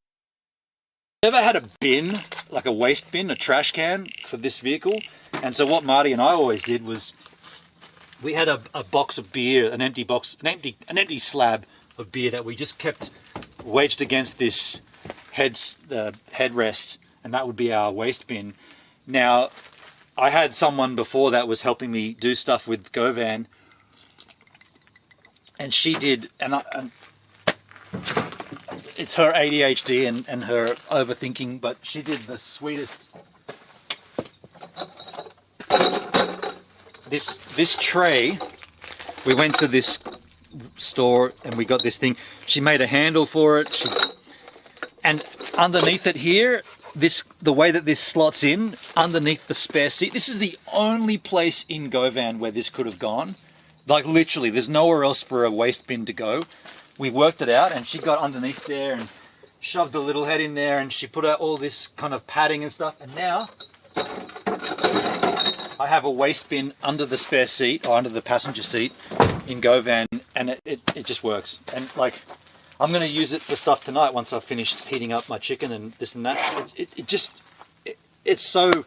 Ever had a bin, like a waste bin, a trash can for this vehicle? And so what Marty and I always did was, we had a box of beer, an empty slab of beer that we just kept wedged against this headrest, and that would be our waste bin. Now, I had someone before that was helping me do stuff with GoVan, and she did, and it's her ADHD and her overthinking, but she did the sweetest. This tray, we went to this store and we got this thing. She made a handle for it, and underneath it here, the way that this slots in, underneath the spare seat, this is the only place in GoVan where this could have gone. Like, literally, there's nowhere else for a waste bin to go. We worked it out, and she got underneath there and shoved a little head in there, and she put out all this kind of padding and stuff, and now I have a waste bin under the spare seat, or under the passenger seat in GoVan, and it just works. And like, I'm going to use it for stuff tonight once I've finished heating up my chicken and this and that. It's so...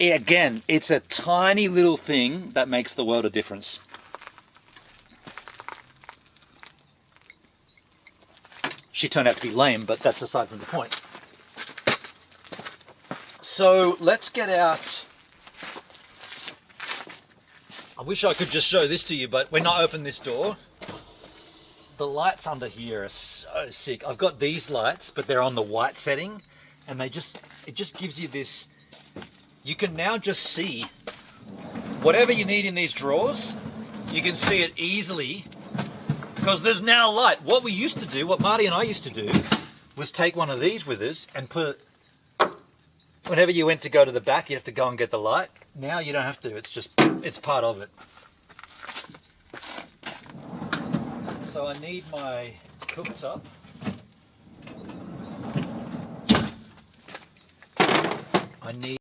Again, it's a tiny little thing that makes the world a difference. She turned out to be lame, but that's aside from the point. So let's get out. I wish I could just show this to you, but when I open this door, the lights under here are so sick. I've got these lights, but they're on the white setting, and it just gives you this. You can now just see whatever you need in these drawers. You can see it easily because there's now light. What we used to do, what Marty and I used to do, was take one of these with us and put. Whenever you went to go to the back, you have to go and get the light. Now you don't have to. It's part of it. So I need my cooktop. I need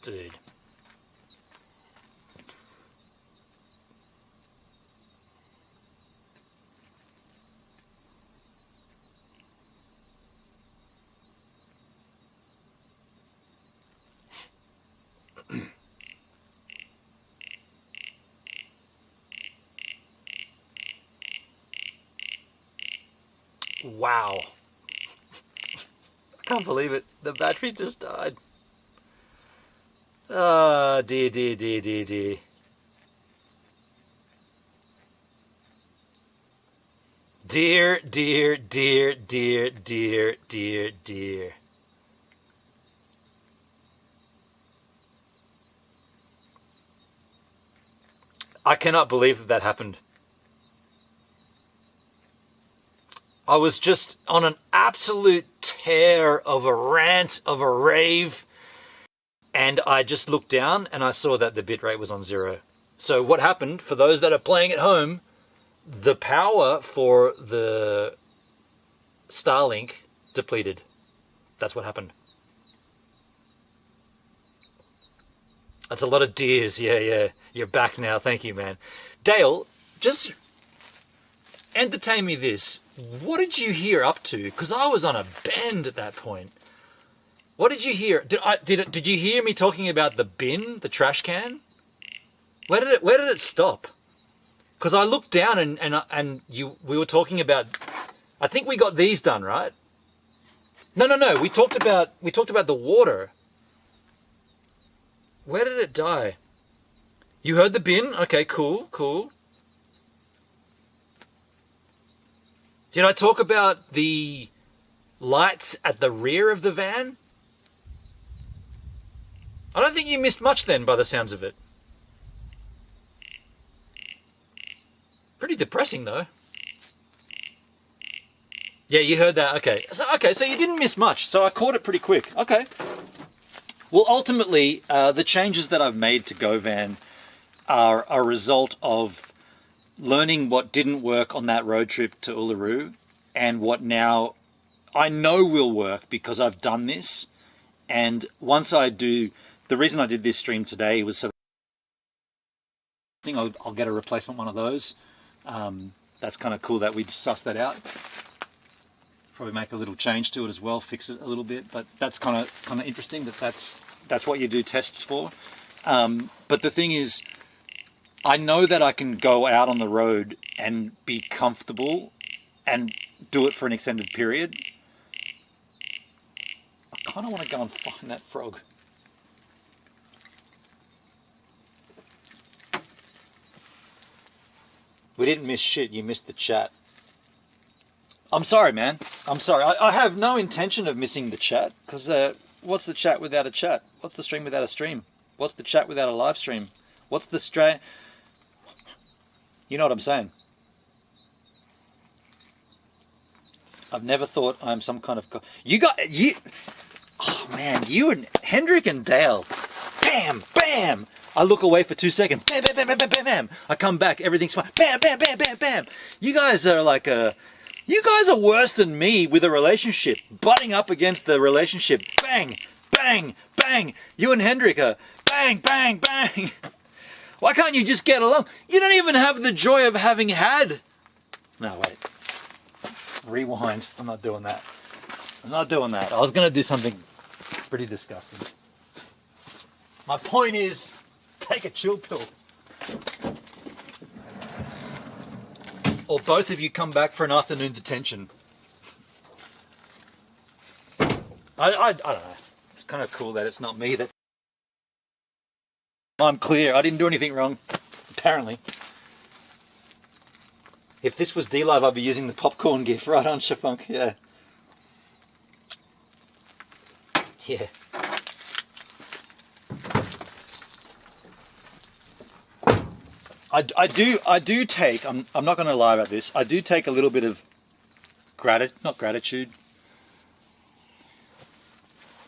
Dude. Wow. I can't believe it. The battery just died. Oh, dear, dear, dear, dear, dear. Dear, dear, dear, dear, dear, dear, dear. I cannot believe that that happened. I was just on an absolute tear of a rant, of a rave, and I just looked down and I saw that the bitrate was on 0. So what happened, for those that are playing at home, the power for the Starlink depleted. That's what happened. That's a lot of deers. Yeah. You're back now. Thank you, man. Dale, just entertain me this. What did you hear up to? Because I was on a bend at that point. What did you hear? Did you hear me talking about the bin, the trash can? Where did it stop? Because I looked down and we were talking about. I think we got these done, right? No. We talked about the water. Where did it die? You heard the bin? Okay, cool. Did I talk about the lights at the rear of the van? I don't think you missed much then, by the sounds of it. Pretty depressing, though. Yeah, you heard that. Okay, so you didn't miss much. So I caught it pretty quick. Okay. Well, ultimately, the changes that I've made to GoVan are a result of learning what didn't work on that road trip to Uluru and what now I know will work because I've done this. And once I do, the reason I did this stream today was so I think I'll get a replacement one of those. That's kind of cool that we sussed that out. Probably make a little change to it as well, fix it a little bit, but that's kind of interesting that's what you do tests for. But the thing is, I know that I can go out on the road and be comfortable and do it for an extended period. I kind of want to go and find that frog. We didn't miss shit, you missed the chat. I'm sorry, man. I'm sorry. I have no intention of missing the chat, because what's the chat without a chat? What's the stream without a stream? What's the chat without a live stream? What's the stream? You know what I'm saying? I've never thought I'm some kind of... You... Oh, man. You and Hendrik and Dale. Bam! Bam! I look away for 2 seconds. Bam, bam, bam, bam, bam, bam, bam. I come back. Everything's fine. Bam, bam, bam, bam, bam. You guys are like a... You guys are worse than me with a relationship. Butting up against the relationship. Bang! Bang! Bang! You and Hendrik are... Bang! Bang! Bang! Why can't you just get along? You don't even have the joy of having had... No, wait. Rewind. I'm not doing that. I'm not doing that. I was going to do something pretty disgusting. My point is, take a chill pill. Or both of you come back for an afternoon detention. I don't know. It's kind of cool that it's not me that... I'm clear. I didn't do anything wrong, apparently. If this was D-Live, I'd be using the popcorn gif, right on, Shafunk? Yeah. Yeah. I do take, I'm not going to lie about this, I do take a little bit of not gratitude,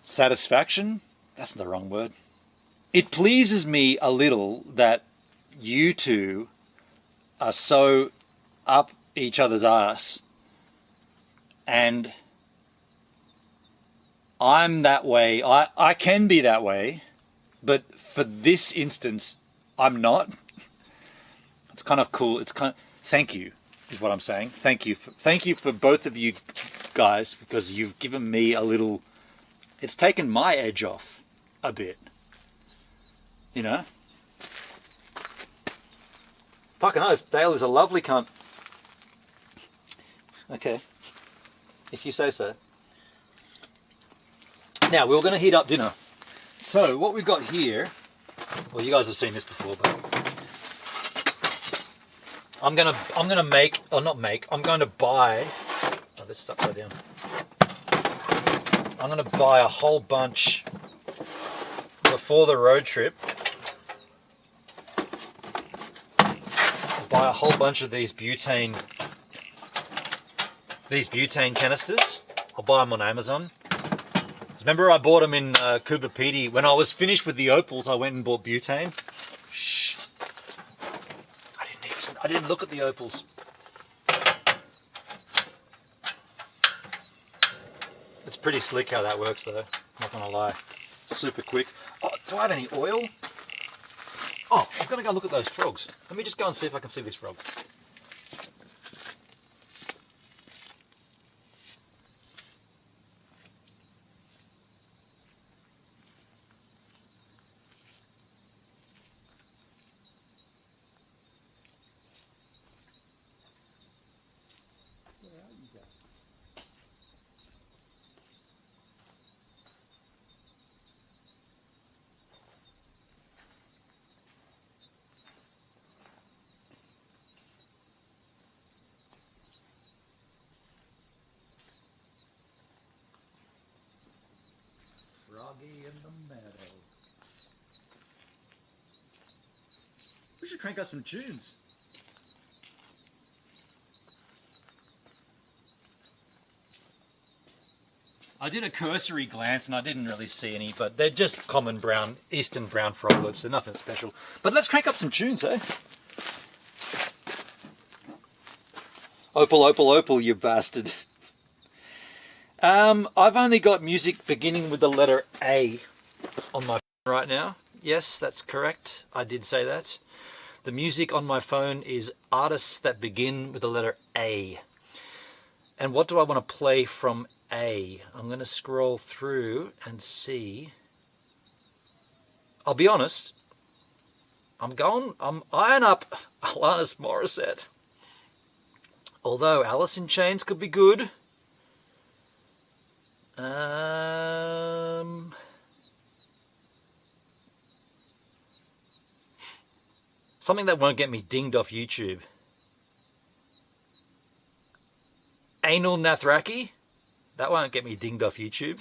satisfaction, that's the wrong word. It pleases me a little that you two are so up each other's ass, and I'm that way, I can be that way, but for this instance, I'm not. It's kind of cool. It's kind of, thank you, is what I'm saying. Thank you for both of you guys, because you've given me a little, it's taken my edge off a bit, you know? Fucking oath, Dale is a lovely cunt. Okay, if you say so. Now, we were going to heat up dinner. So, what we've got here, well, you guys have seen this before, but I'm going to buy, oh, this is upside down. I'm going to buy a whole bunch before the road trip. Buy a whole bunch of these butane canisters. I'll buy them on Amazon. Remember, I bought them in Cooper Pedy. When I was finished with the opals, I went and bought butane. Shh. I didn't look at the opals. It's pretty slick how that works, though. Not gonna lie. It's super quick. Oh, do I have any oil? Oh, I was gonna go look at those frogs. Let me just go and see if I can see this frog. Froggy in the meadow. We should crank up some tunes. I did a cursory glance and I didn't really see any, but they're just common brown, eastern brown froglets. They're nothing special. But let's crank up some tunes, eh? Opal, opal, opal, you bastard. I've only got music beginning with the letter A on my phone right now. Yes, that's correct. I did say that. The music on my phone is artists that begin with the letter A. And what do I want to play from A? I'm going to scroll through and see. I'll be honest. I'm eyeing up Alanis Morissette. Although Alice in Chains could be good. Something that won't get me dinged off YouTube. Anal Nathraki? That won't get me dinged off YouTube.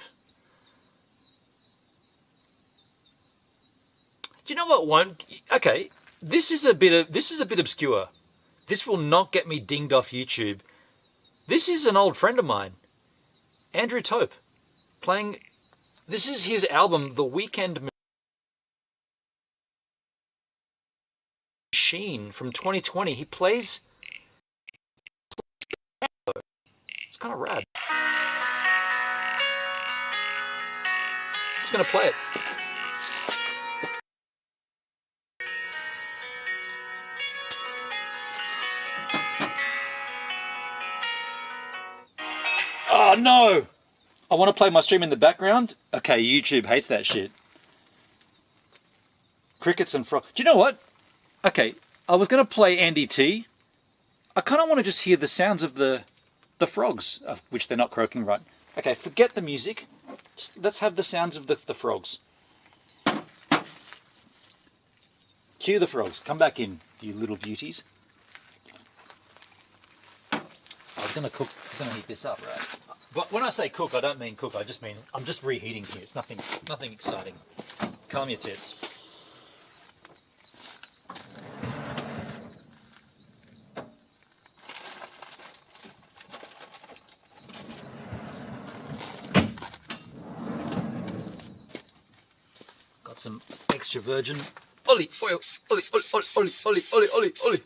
Do you know what won't? Okay, this is a bit obscure. This will not get me dinged off YouTube. This is an old friend of mine, Andrew Tope, playing. This is his album, The Weekend Machine, from 2020. He plays. It's kind of rad. Just gonna play it. Oh no! I want to play my stream in the background. Okay, YouTube hates that shit. Crickets and frogs. Do you know what? Okay, I was going to play Andy T. I kind of want to just hear the sounds of the frogs, of which they're not croaking right. Okay, forget the music. Just, let's have the sounds of the frogs. Cue the frogs. Come back in, you little beauties. I was going to heat this up, right? But when I say cook, I don't mean cook. I just mean I'm just reheating here. It's nothing exciting. Calm your tits. Got some extra virgin olive oil. Olive.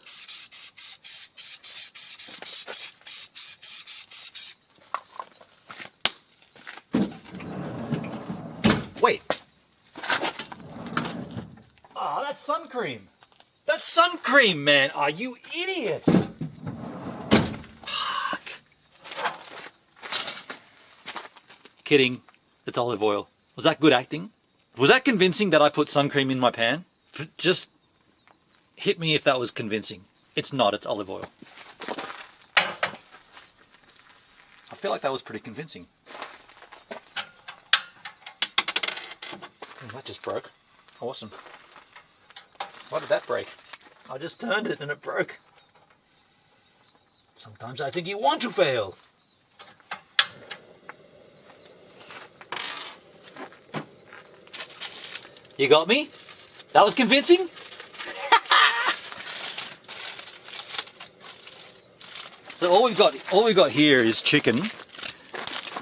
Wait. that's sun cream. That's sun cream, man. Are you idiot? Fuck. Kidding. It's olive oil. Was that good acting? Was that convincing that I put sun cream in my pan? Just hit me if that was convincing. It's not, it's olive oil. I feel like that was pretty convincing. That just broke. Awesome. Why did that break? I just turned it and it broke. Sometimes I think you want to fail. You got me? That was convincing? So all we've got here is chicken.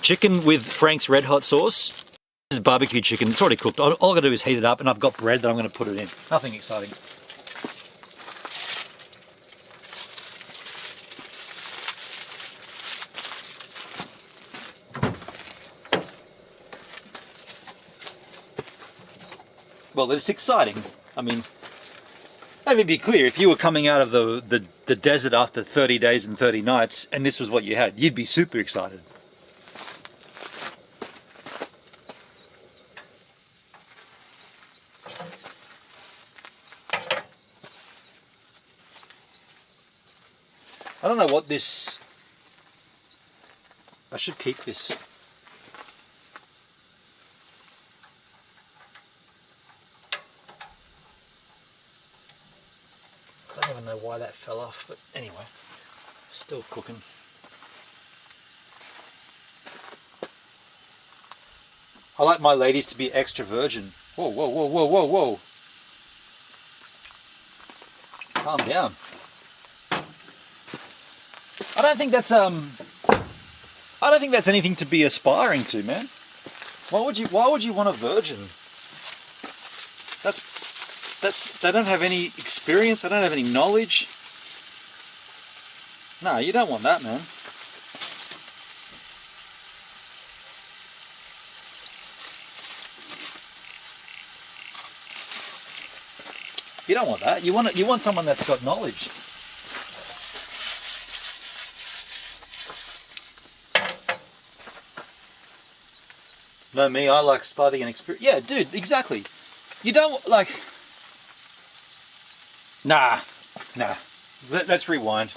Chicken with Frank's Red Hot sauce. This is barbecue chicken. It's already cooked. All I gotta do is heat it up, and I've got bread that I'm gonna put it in. Nothing exciting. Well, it's exciting. I mean, let me be clear. If you were coming out of the desert after 30 days and 30 nights, and this was what you had, you'd be super excited. I don't know what this... I should keep this. I don't even know why that fell off, but anyway, still cooking. I like my ladies to be extra virgin. Whoa, whoa, whoa, whoa, whoa, whoa. Calm down. I don't think that's anything to be aspiring to, man. Why would you want a virgin? They don't have any experience, they don't have any knowledge. No, you don't want that, man. You don't want that. You want someone that's got knowledge. No, me, I like study and experience. Yeah, dude, exactly. You don't like... Nah. Let's rewind.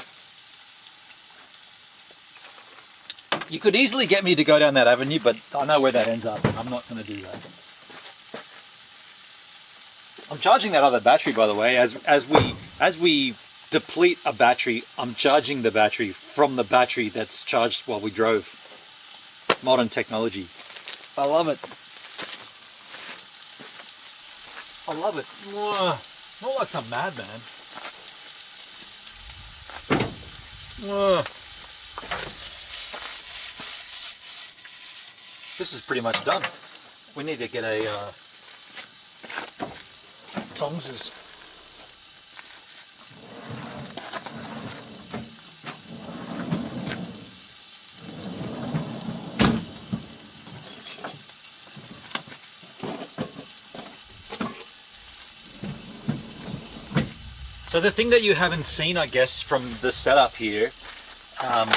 You could easily get me to go down that avenue, but I know where that ends up, and I'm not going to do that. I'm charging that other battery, by the way. As we deplete a battery, I'm charging the battery from the battery that's charged while we drove. Modern technology. I love it. I love it. Not like some madman. This is pretty much done. We need to get a Tongses. So the thing that you haven't seen, I guess, from the setup here, and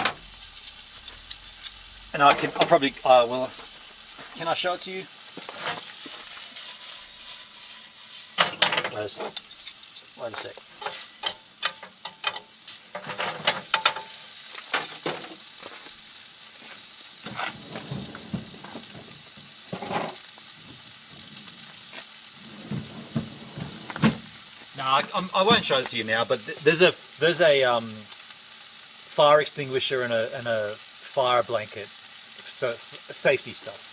I'll probably, well, can I show it to you? Wait a sec. No, I won't show it to you now, but there's a fire extinguisher and a fire blanket, so safety stuff.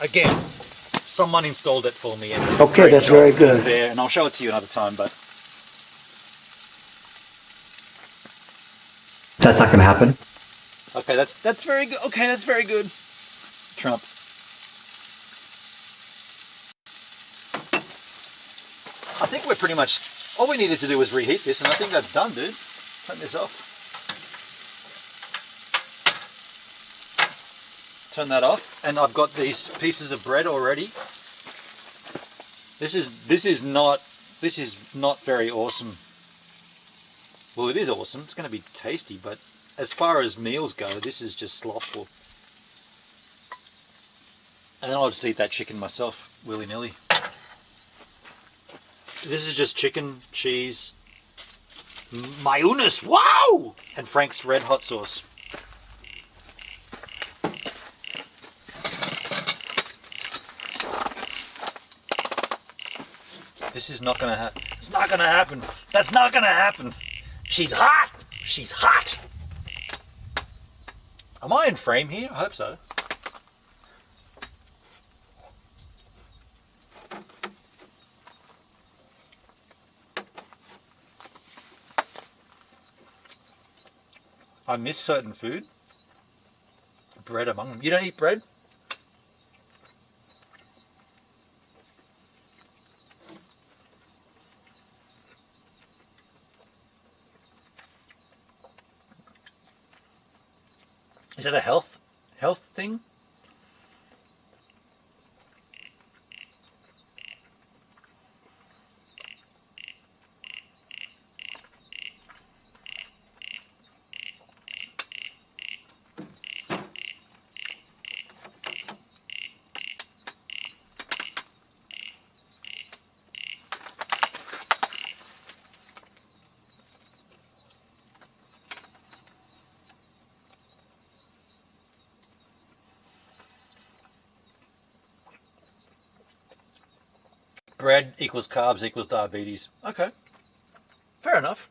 Again, someone installed it for me. And okay, that's very good. There, and I'll show it to you another time. But That's not going to happen. okay, that's very good. Okay, that's very good. Trump. I think we're pretty much, all we needed to do was reheat this, and I think that's done, dude. Turn this off. Turn that off, and I've got these pieces of bread already. This is not very awesome. Well, it is awesome. It's going to be tasty, but as far as meals go, this is just slothful. And then I'll just eat that chicken myself, willy-nilly. This is just chicken, cheese, mayonnaise, wow! And Frank's red hot sauce. This is not gonna happen. It's not gonna happen. That's not gonna happen. She's hot! She's hot! Am I in frame here? I hope so. I miss certain food. Bread among them. You don't eat bread? Is that a health thing? Bread equals carbs equals diabetes. Okay. Fair enough.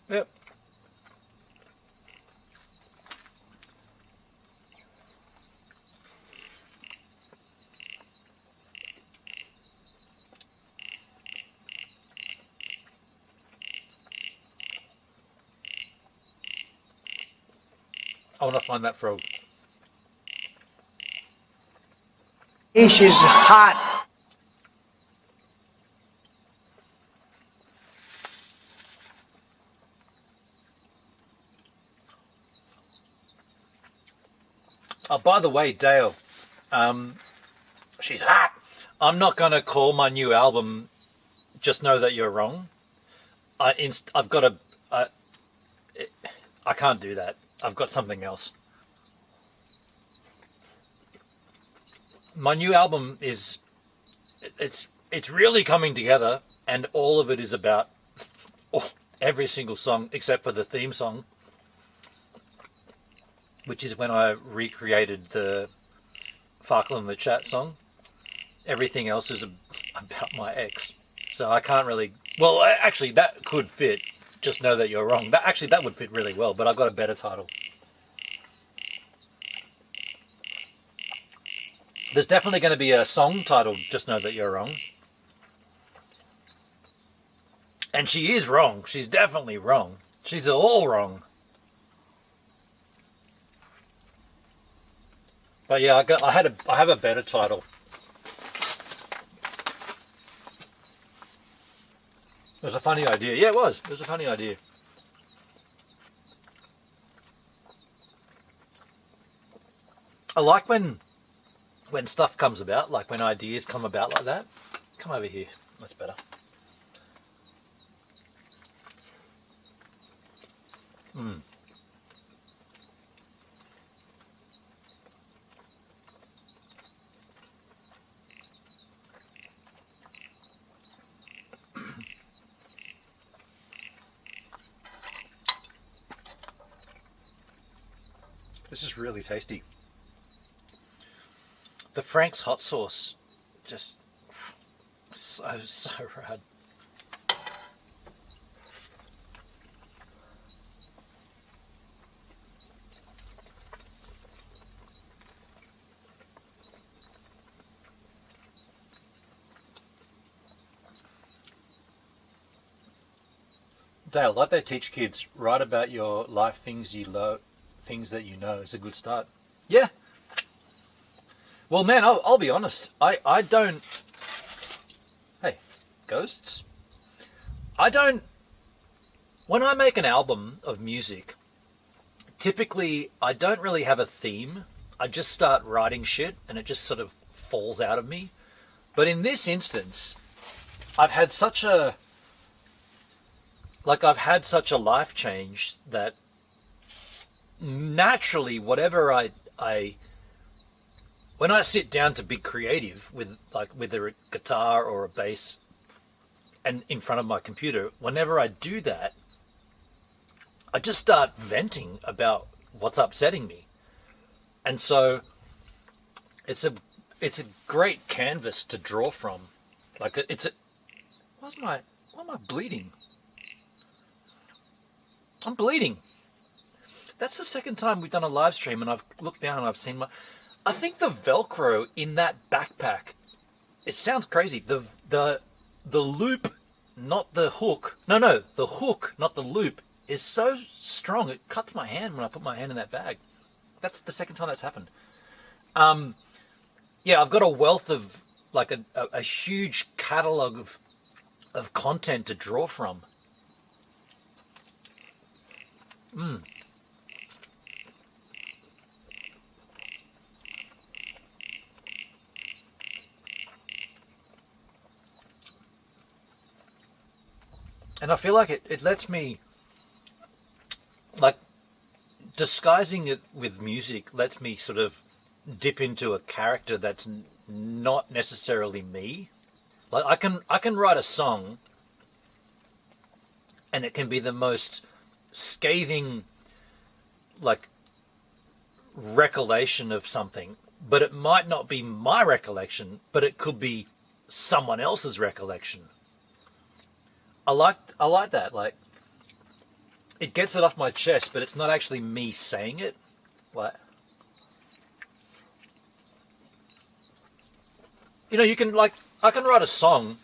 Yep. I want to find that frog. She's hot. Oh, by the way, Dale, she's hot. I'm not going to call my new album Just Know That You're Wrong. I've got a... I can't do that. I've got something else. My new album is... It's really coming together, and all of it is about every single song except for the theme song, which is when I recreated the Farkle in the Chat song. Everything else is about my ex. So I can't really... Well, actually, that could fit. Just Know That You're Wrong. That would fit really well, but I've got a better title. There's definitely going to be a song titled Just Know That You're Wrong. And she is wrong. She's definitely wrong. She's all wrong. But yeah, I have a better title. It was a funny idea. Yeah, it was. It was a funny idea. I like when stuff comes about, like when ideas come about like that. Come over here. That's better. This is really tasty. The Frank's hot sauce, just so rad. Dale, like they teach kids, write about your life, things you love, things that you know. Is a good start. Yeah. Well, man, I'll be honest. I don't... Hey, ghosts? I don't... When I make an album of music, typically I don't really have a theme. I just start writing shit and it just sort of falls out of me. But in this instance, I've had such a life change that naturally, whatever when I sit down to be creative with a guitar or a bass and in front of my computer, whenever I do that, I just start venting about what's upsetting me. And so it's a great canvas to draw from. Why am I bleeding? I'm bleeding. That's the second time we've done a live stream and I've looked down and I've seen I think the Velcro in that backpack, it sounds crazy. The loop, not the hook. No, the hook, not the loop, is so strong it cuts my hand when I put my hand in that bag. That's the second time that's happened. Yeah, I've got a wealth of a huge catalog of content to draw from. And I feel like it lets me, disguising it with music lets me sort of dip into a character that's not necessarily me. Like I can write a song and it can be the most scathing recollection of something, but it might not be my recollection, but it could be someone else's recollection. I like that. It gets it off my chest, but it's not actually me saying it. You can I can write a song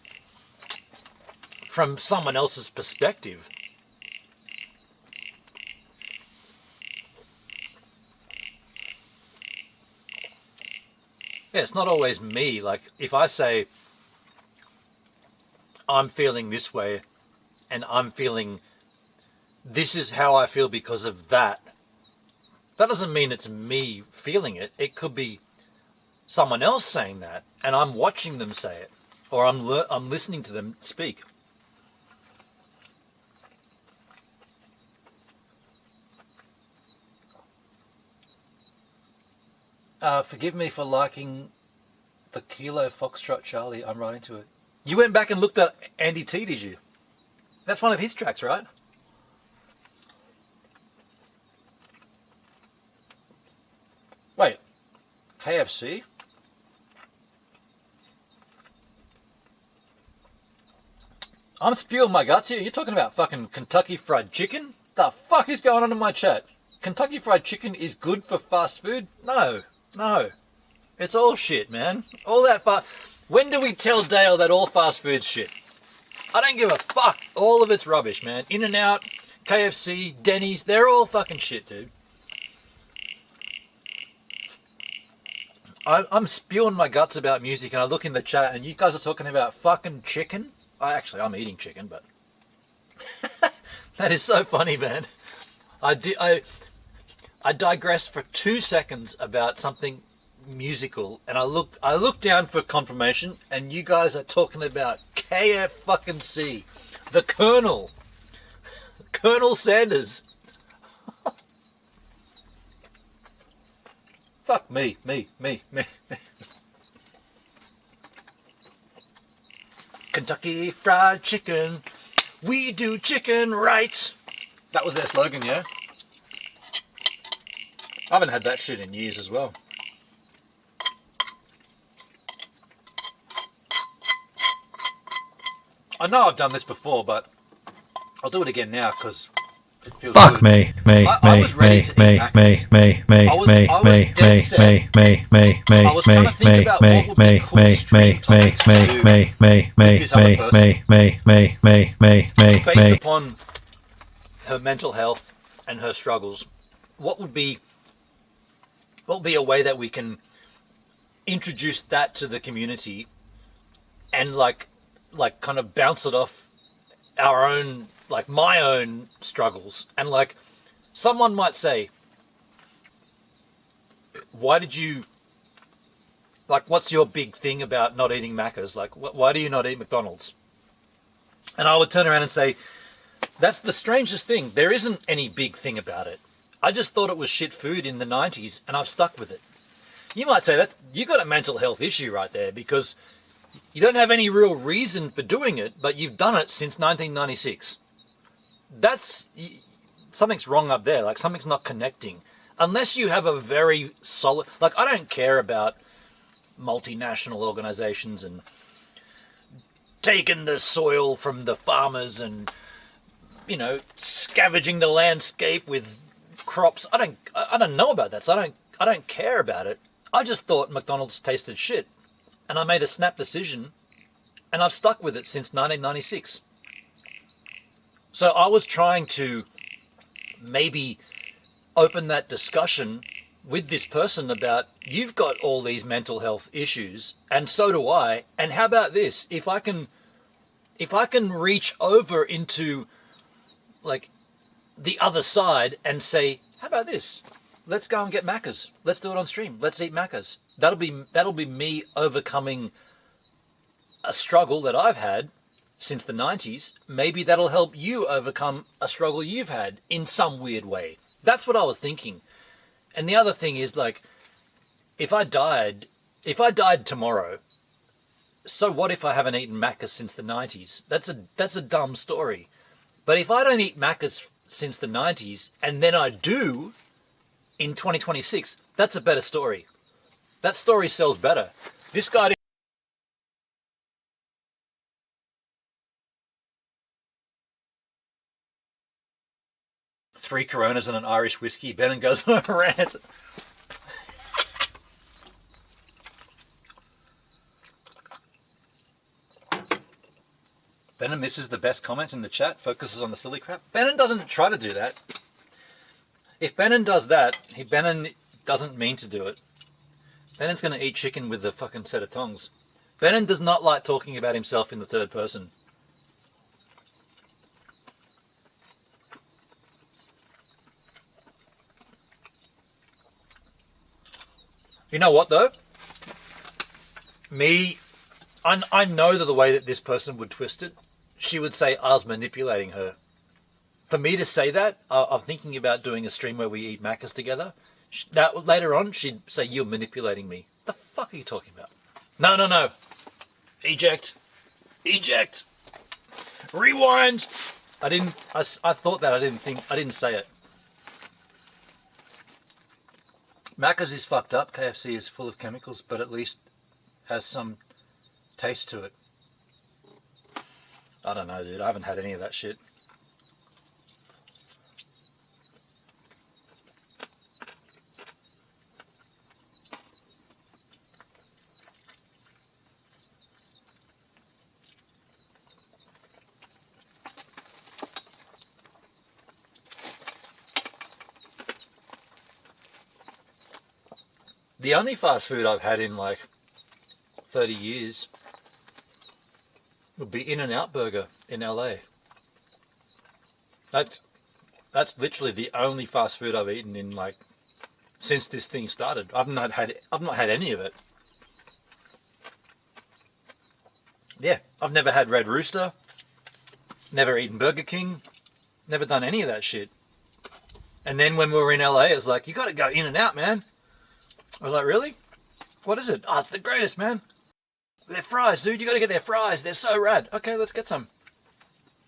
from someone else's perspective. Yeah, it's not always me. If I say I'm feeling this way and I'm feeling this is how I feel because of that, that doesn't mean it's me feeling it. It could be someone else saying that and I'm watching them say it, or I'm listening to them speak. Forgive me for liking the Kilo Foxtrot Charlie. I'm right into it. You went back and looked at Andy T, did you? That's one of his tracks, right? Wait, KFC? I'm spewing my guts here. You're talking about fucking Kentucky Fried Chicken? The fuck is going on in my chat? Kentucky Fried Chicken is good for fast food? No. It's all shit, man. All that When do we tell Dale that all fast food's shit? I don't give a fuck. All of it's rubbish, man. In-N-Out, KFC, Denny's, they're all fucking shit, dude. I'm spewing my guts about music and I look in the chat and you guys are talking about fucking chicken. I'm eating chicken, but that is so funny, man. I digress for 2 seconds about something musical and I look down for confirmation and you guys are talking about KFC, the Colonel Sanders. Fuck me. Kentucky Fried Chicken, we do chicken right. That was their slogan, yeah? I haven't had that shit in years as well. I know I've done this before, but I'll do it again now because it feels Fuck good. me. I was ready to eat Maccas. I was dead set. I was trying to think about what would be cool stream topics to do with this other person. Based upon her mental health and her struggles, what would be a way that we can introduce that to the community and kind of bounce it off our own, my own struggles. And someone might say, why did you like, what's your big thing about not eating Macca's? Like, why do you not eat McDonald's? And I would turn around and say, that's the strangest thing. There isn't any big thing about it. I just thought it was shit food in the 90s, and I've stuck with it. You might say that you got a mental health issue right there, because you don't have any real reason for doing it, but you've done it since 1996. That's, something's wrong up there. Like, something's not connecting. Unless you have a very solid, like, I don't care about multinational organizations and taking the soil from the farmers and, you know, scavenging the landscape with crops. I don't know about that, so I don't care about it. I just thought McDonald's tasted shit, and I made a snap decision, and I've stuck with it since 1996. So I was trying to maybe open that discussion with this person about, you've got all these mental health issues, and so do I, and how about this? If I can reach over into, like, the other side and say, how about this? Let's go and get Macca's. Let's do it on stream. Let's eat Macca's. That'll be me overcoming a struggle that I've had since the 90s. Maybe that'll help you overcome a struggle you've had in some weird way. That's what I was thinking. And the other thing is, like, if I died tomorrow, so what if I haven't eaten Macca's since the 90s? That's a dumb story. But if I don't eat Macca's since the 90s, and then I do in 2026, that's a better story. That story sells better. This guy... Three Coronas and an Irish whiskey. Benin goes on a rant. Benin misses the best comments in the chat, focuses on the silly crap. Benin doesn't try to do that. If Benin does that, Benin doesn't mean to do it. Benin's going to eat chicken with a fucking set of tongs. Benin does not like talking about himself in the third person. You know what, though? I know that the way that this person would twist it, she would say I was manipulating her. For me to say that, I'm thinking about doing a stream where we eat Macca's together. That later on, she'd say, you're manipulating me. The fuck are you talking about? No. Eject. Eject. Rewind. I thought that. I didn't say it. Macca's is fucked up. KFC is full of chemicals, but at least has some taste to it. I don't know, dude. I haven't had any of that shit. The only fast food I've had in like 30 years would be In-N-Out Burger in LA. That's literally the only fast food I've eaten in like since this thing started. I've not had any of it. Yeah, I've never had Red Rooster, never eaten Burger King, never done any of that shit. And then when we were in LA, it was like, you got to go In-N-Out, man. I was like, really? What is it? Oh, it's the greatest, man. Their fries, dude. You got to get their fries. They're so rad. Okay, let's get some.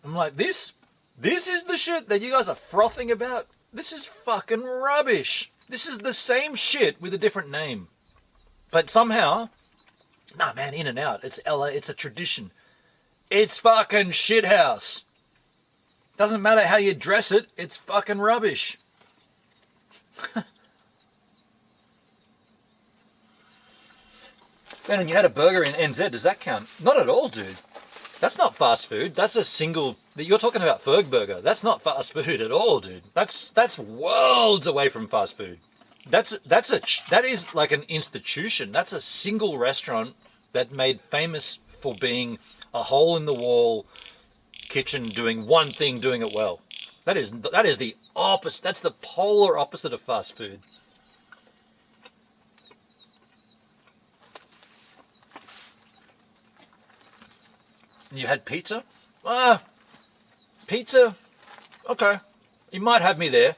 I'm like, this is the shit that you guys are frothing about? This is fucking rubbish. This is the same shit with a different name. But somehow, nah, man, In-N-Out. It's LA. It's a tradition. It's fucking shithouse. Doesn't matter how you dress it. It's fucking rubbish. Ben, and you had a burger in NZ, does that count? Not at all, dude. That's not fast food. That's a single... You're talking about Ferg Burger. That's not fast food at all, dude. That's worlds away from fast food. That is like an institution. That's a single restaurant that made famous for being a hole-in-the-wall kitchen doing one thing, doing it well. That is the opposite. That's the polar opposite of fast food. You had pizza? Pizza? Okay. You might have me there.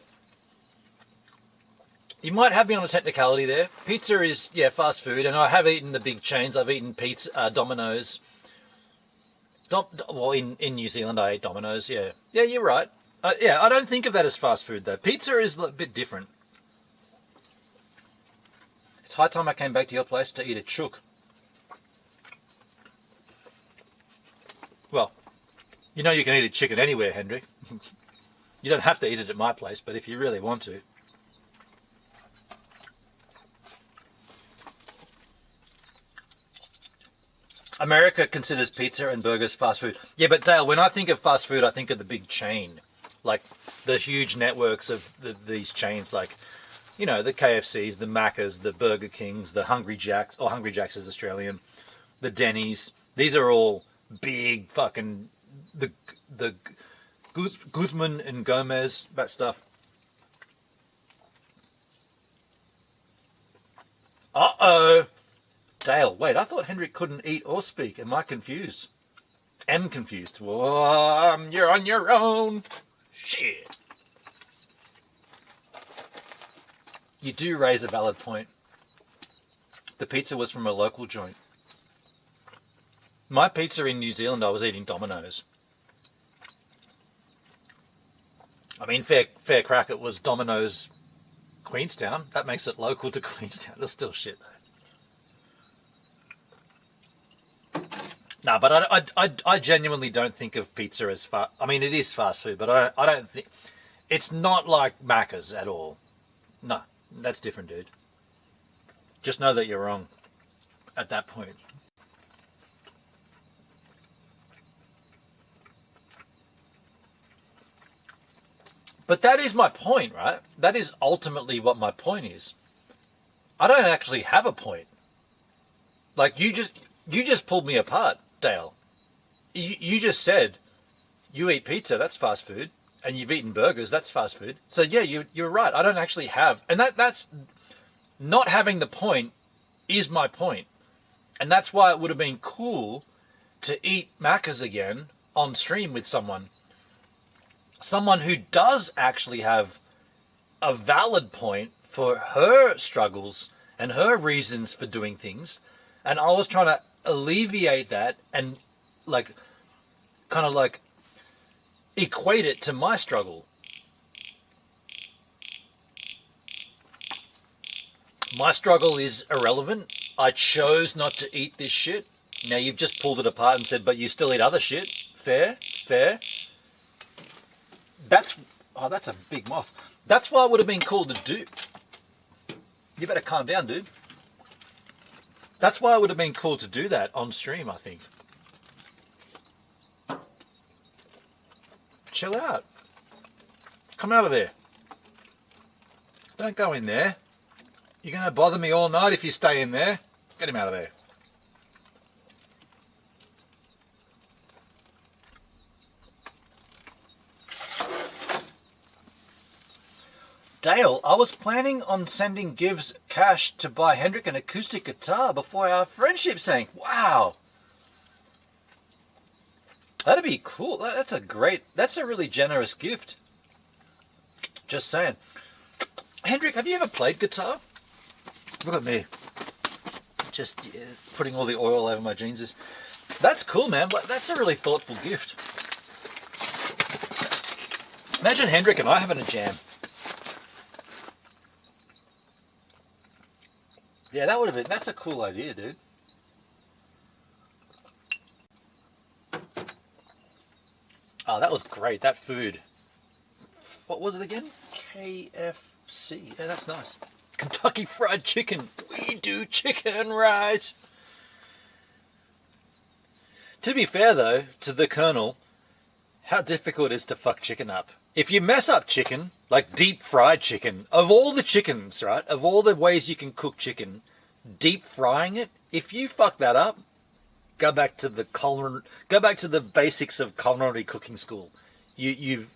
You might have me on a technicality there. Pizza is, yeah, fast food, and I have eaten the big chains. I've eaten pizza, Domino's. Well, in New Zealand, I ate Domino's, yeah. Yeah, you're right. Yeah, I don't think of that as fast food, though. Pizza is a bit different. It's high time I came back to your place to eat a chook. Well, you know you can eat a chicken anywhere, Hendrik. You don't have to eat it at my place, but if you really want to. America considers pizza and burgers fast food. Yeah, but Dale, when I think of fast food, I think of the big chain. Like the huge networks of these chains, like, you know, the KFCs, the Maccas, the Burger Kings, the Hungry Jacks, or Hungry Jacks is Australian, the Denny's. These are all big fucking, the Guzman and Gomez, that stuff. Uh-oh. Dale, wait, I thought Hendrik couldn't eat or speak. Am I confused? Am confused. Whoa, you're on your own. Shit. You do raise a valid point. The pizza was from a local joint. My pizza in New Zealand, I was eating Domino's. I mean, fair crack, it was Domino's Queenstown. That makes it local to Queenstown. That's still shit, though. No, but I genuinely don't think of pizza as fast. I mean, it is fast food, but I don't think it's not like Macca's at all. No, that's different, dude. Just know that you're wrong at that point. But that is my point, right? That is ultimately what my point is. I don't actually have a point. Like, you just pulled me apart, Dale. You just said you eat pizza, that's fast food, and you've eaten burgers, that's fast food. So yeah, you're right. I don't actually have, and that's not having the point is my point, and that's why it would have been cool to eat Macca's again on stream with someone who does actually have a valid point for her struggles and her reasons for doing things, and I was trying to alleviate that and kind of equate it to my struggle. My struggle is irrelevant. I chose not to eat this shit. Now you've just pulled it apart and said, but you still eat other shit. Fair. That's a big moth. That's why it would have been cool to do. You better calm down, dude. That's why it would have been cool to do that on stream, I think. Chill out. Come out of there. Don't go in there. You're going to bother me all night if you stay in there. Get him out of there. Dale, I was planning on sending Gibbs cash to buy Hendrik an acoustic guitar before our friendship sank. Wow. That'd be cool. That's a really generous gift. Just saying. Hendrik, have you ever played guitar? Look at me. Just putting all the oil over my jeans. That's cool, man. That's a really thoughtful gift. Imagine Hendrik and I having a jam. Yeah, that's a cool idea, dude. Oh, that was great, that food. What was it again? KFC. Yeah, that's nice. Kentucky Fried Chicken. We do chicken right. To be fair, though, to the Colonel, how difficult it is to fuck chicken up. If you mess up chicken, like deep fried chicken, of all the chickens, right, of all the ways you can cook chicken, deep frying it, if you fuck that up, go back to the basics of culinary cooking school. You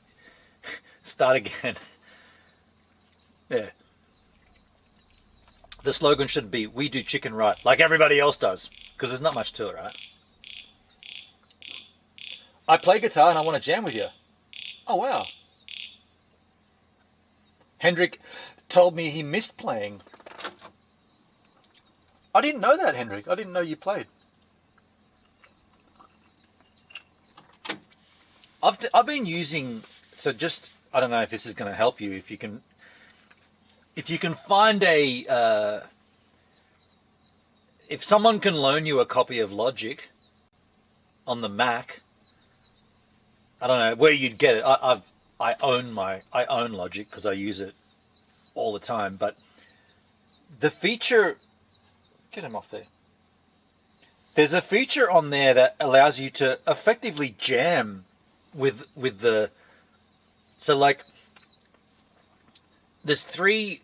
start again. Yeah. The slogan should be, we do chicken right, like everybody else does, because there's not much to it, right? I play guitar and I want to jam with you. Oh, wow. Hendrik told me he missed playing. I didn't know that, Hendrik. I didn't know you played. I've been using, so just, I don't know if this is going to help you, if you can find a, if someone can loan you a copy of Logic on the Mac, I don't know where you'd get it. I own Logic because I use it all the time, but the feature, get him off there. There's a feature on there that allows you to effectively jam with the, so like, there's three,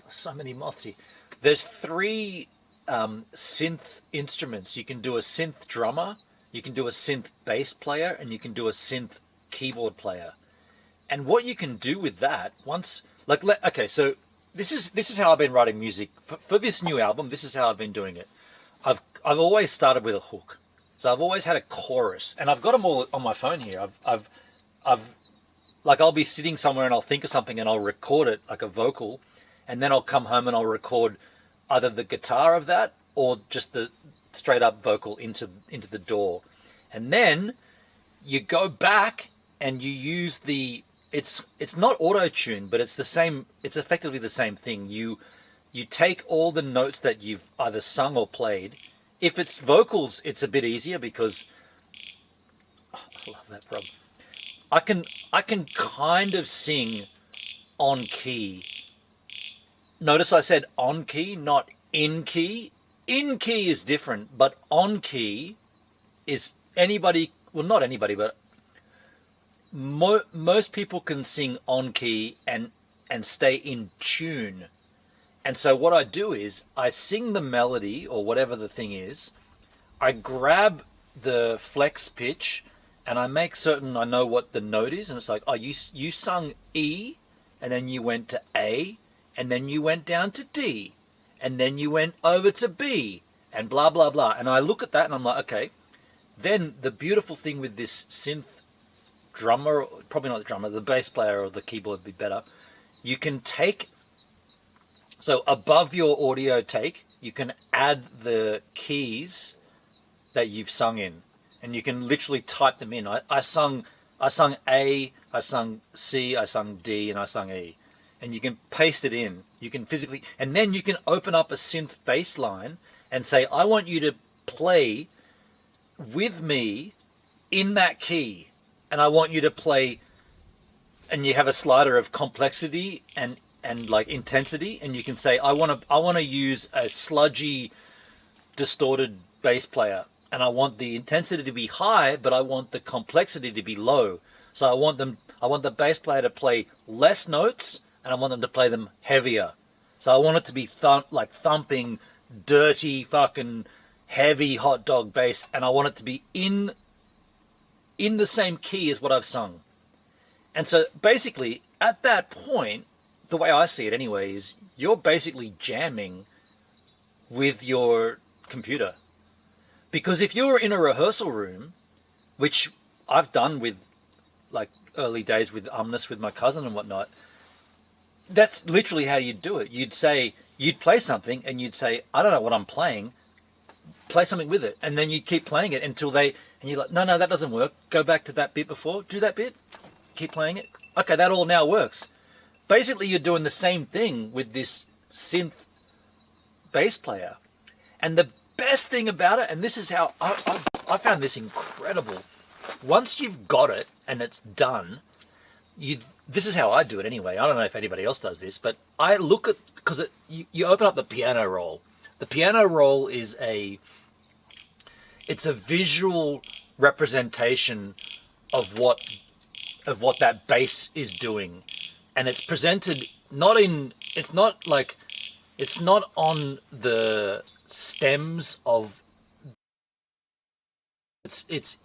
so many moths here. There's three synth instruments. You can do a synth drummer, you can do a synth bass player, and you can do a synth keyboard player. And what you can do with that, once, like, okay, so this is how I've been writing music for this new album. This is how I've been doing it. I've always started with a hook, so I've always had a chorus, and I've got them all on my phone here. I've like, I'll be sitting somewhere and I'll think of something and I'll record it like a vocal, and then I'll come home and I'll record either the guitar of that or just the straight up vocal into the DAW. And then you go back and you use the, it's not auto-tune, but it's the same, it's effectively the same thing. You take all the notes that you've either sung or played. If it's vocals, it's a bit easier because, oh, I love that problem. I can kind of sing on key. Notice I said on key, not in key. In key is different, but on key is anybody, well, not anybody, but most people can sing on key and stay in tune. And so what I do is I sing the melody or whatever the thing is, I grab the flex pitch and I make certain I know what the note is, and it's like, oh, you sung E, and then you went to A, and then you went down to D, and then you went over to B, and blah, blah, blah. And I look at that and I'm like, okay. Then the beautiful thing with this synth drummer, probably not the drummer, the bass player or the keyboard would be better. You can take, so above your audio take, you can add the keys that you've sung in. And you can literally type them in. I sung A, I sung C, I sung D, and I sung E. And you can paste it in. You can physically, and then you can open up a synth bass line and say, I want you to play with me in that key. And I want you to play, and you have a slider of complexity and like intensity. And you can say, I want to use a sludgy, distorted bass player. And I want the intensity to be high, but I want the complexity to be low. So I want the bass player to play less notes, and I want them to play them heavier. So I want it to be like thumping, dirty, fucking heavy hot dog bass, and I want it to be in the same key as what I've sung. And so basically, at that point, the way I see it anyway, is you're basically jamming with your computer. Because if you're in a rehearsal room, which I've done with, like, early days with Umnus with my cousin and whatnot, that's literally how you'd do it. You'd play something and you'd say, I don't know what I'm playing, play something with it. And then you'd keep playing it until and you're like, no, that doesn't work. Go back to that bit before, do that bit, keep playing it. Okay, that all now works. Basically, you're doing the same thing with this synth bass player. And the best thing about it, and this is how I found this incredible. Once you've got it and it's done, this is how I do it anyway. I don't know if anybody else does this, but I look at, because you open up the piano roll. The piano roll is it's a visual representation of what that bass is doing, and it's presented it's not on the stems of, it's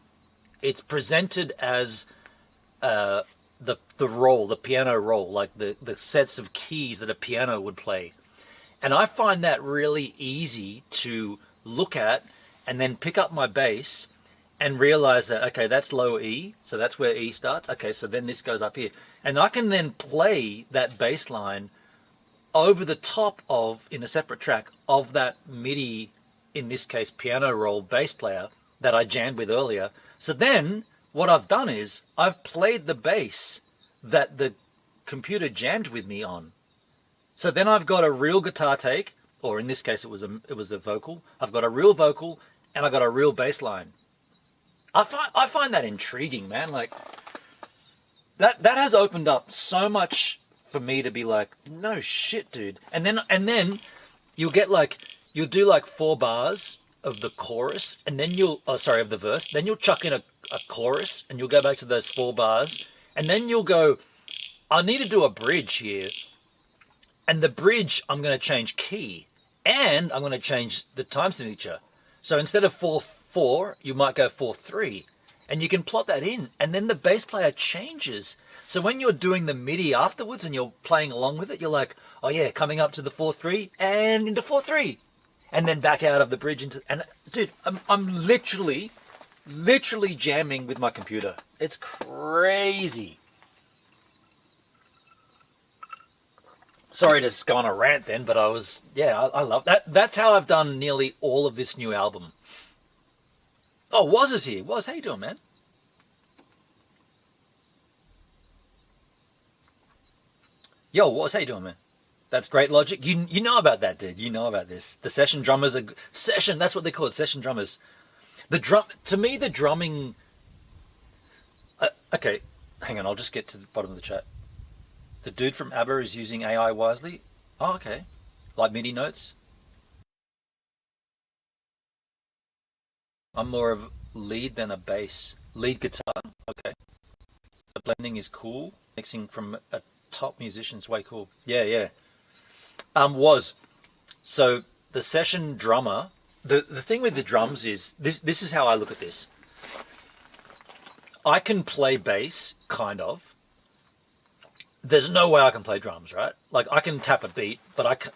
presented as the roll, the piano roll, like the sets of keys that a piano would play. And I find that really easy to look at and then pick up my bass and realize that, okay, that's low E, so that's where E starts. Okay, so then this goes up here. And I can then play that bass line over the top of, in a separate track, of that MIDI, in this case, piano roll bass player that I jammed with earlier. So then what I've done is I've played the bass that the computer jammed with me on. So then I've got a real guitar take, or in this case it was a vocal. I've got a real vocal and I got a real bass line. I find that intriguing, man. Like that has opened up so much for me to be like, no shit, dude. And then you'll get like, you'll do like 4 bars of the chorus, and then of the verse. Then you'll chuck in a chorus, and you'll go back to those 4 bars, and then you'll go, I need to do a bridge here. And the bridge, I'm going to change key, and I'm going to change the time signature. So instead of 4/4, you might go 4/3, and you can plot that in, and then the bass player changes. So when you're doing the MIDI afterwards and you're playing along with it, you're like, oh yeah, coming up to the 4/3 and into 4/3, and then back out of the bridge into. And dude, I'm literally jamming with my computer. It's crazy. Sorry to go on a rant then, but I love that. That's how I've done nearly all of this new album. Oh, Woz is here. Woz, how you doing, man? Yo, Woz, how you doing, man? That's great logic. You know about that, dude. You know about this. The session drummers are session. That's what they call it, session drummers. To me, the drumming. Okay, hang on. I'll just get to the bottom of the chat. The dude from ABBA is using AI wisely. Oh, okay. Like MIDI notes. I'm more of lead than a bass. Lead guitar. Okay. The blending is cool. Mixing from a top musician's way cool. Yeah. So the session drummer. The thing with the drums is this is how I look at this. I can play bass, kind of. There's no way I can play drums, right? Like I can tap a beat, but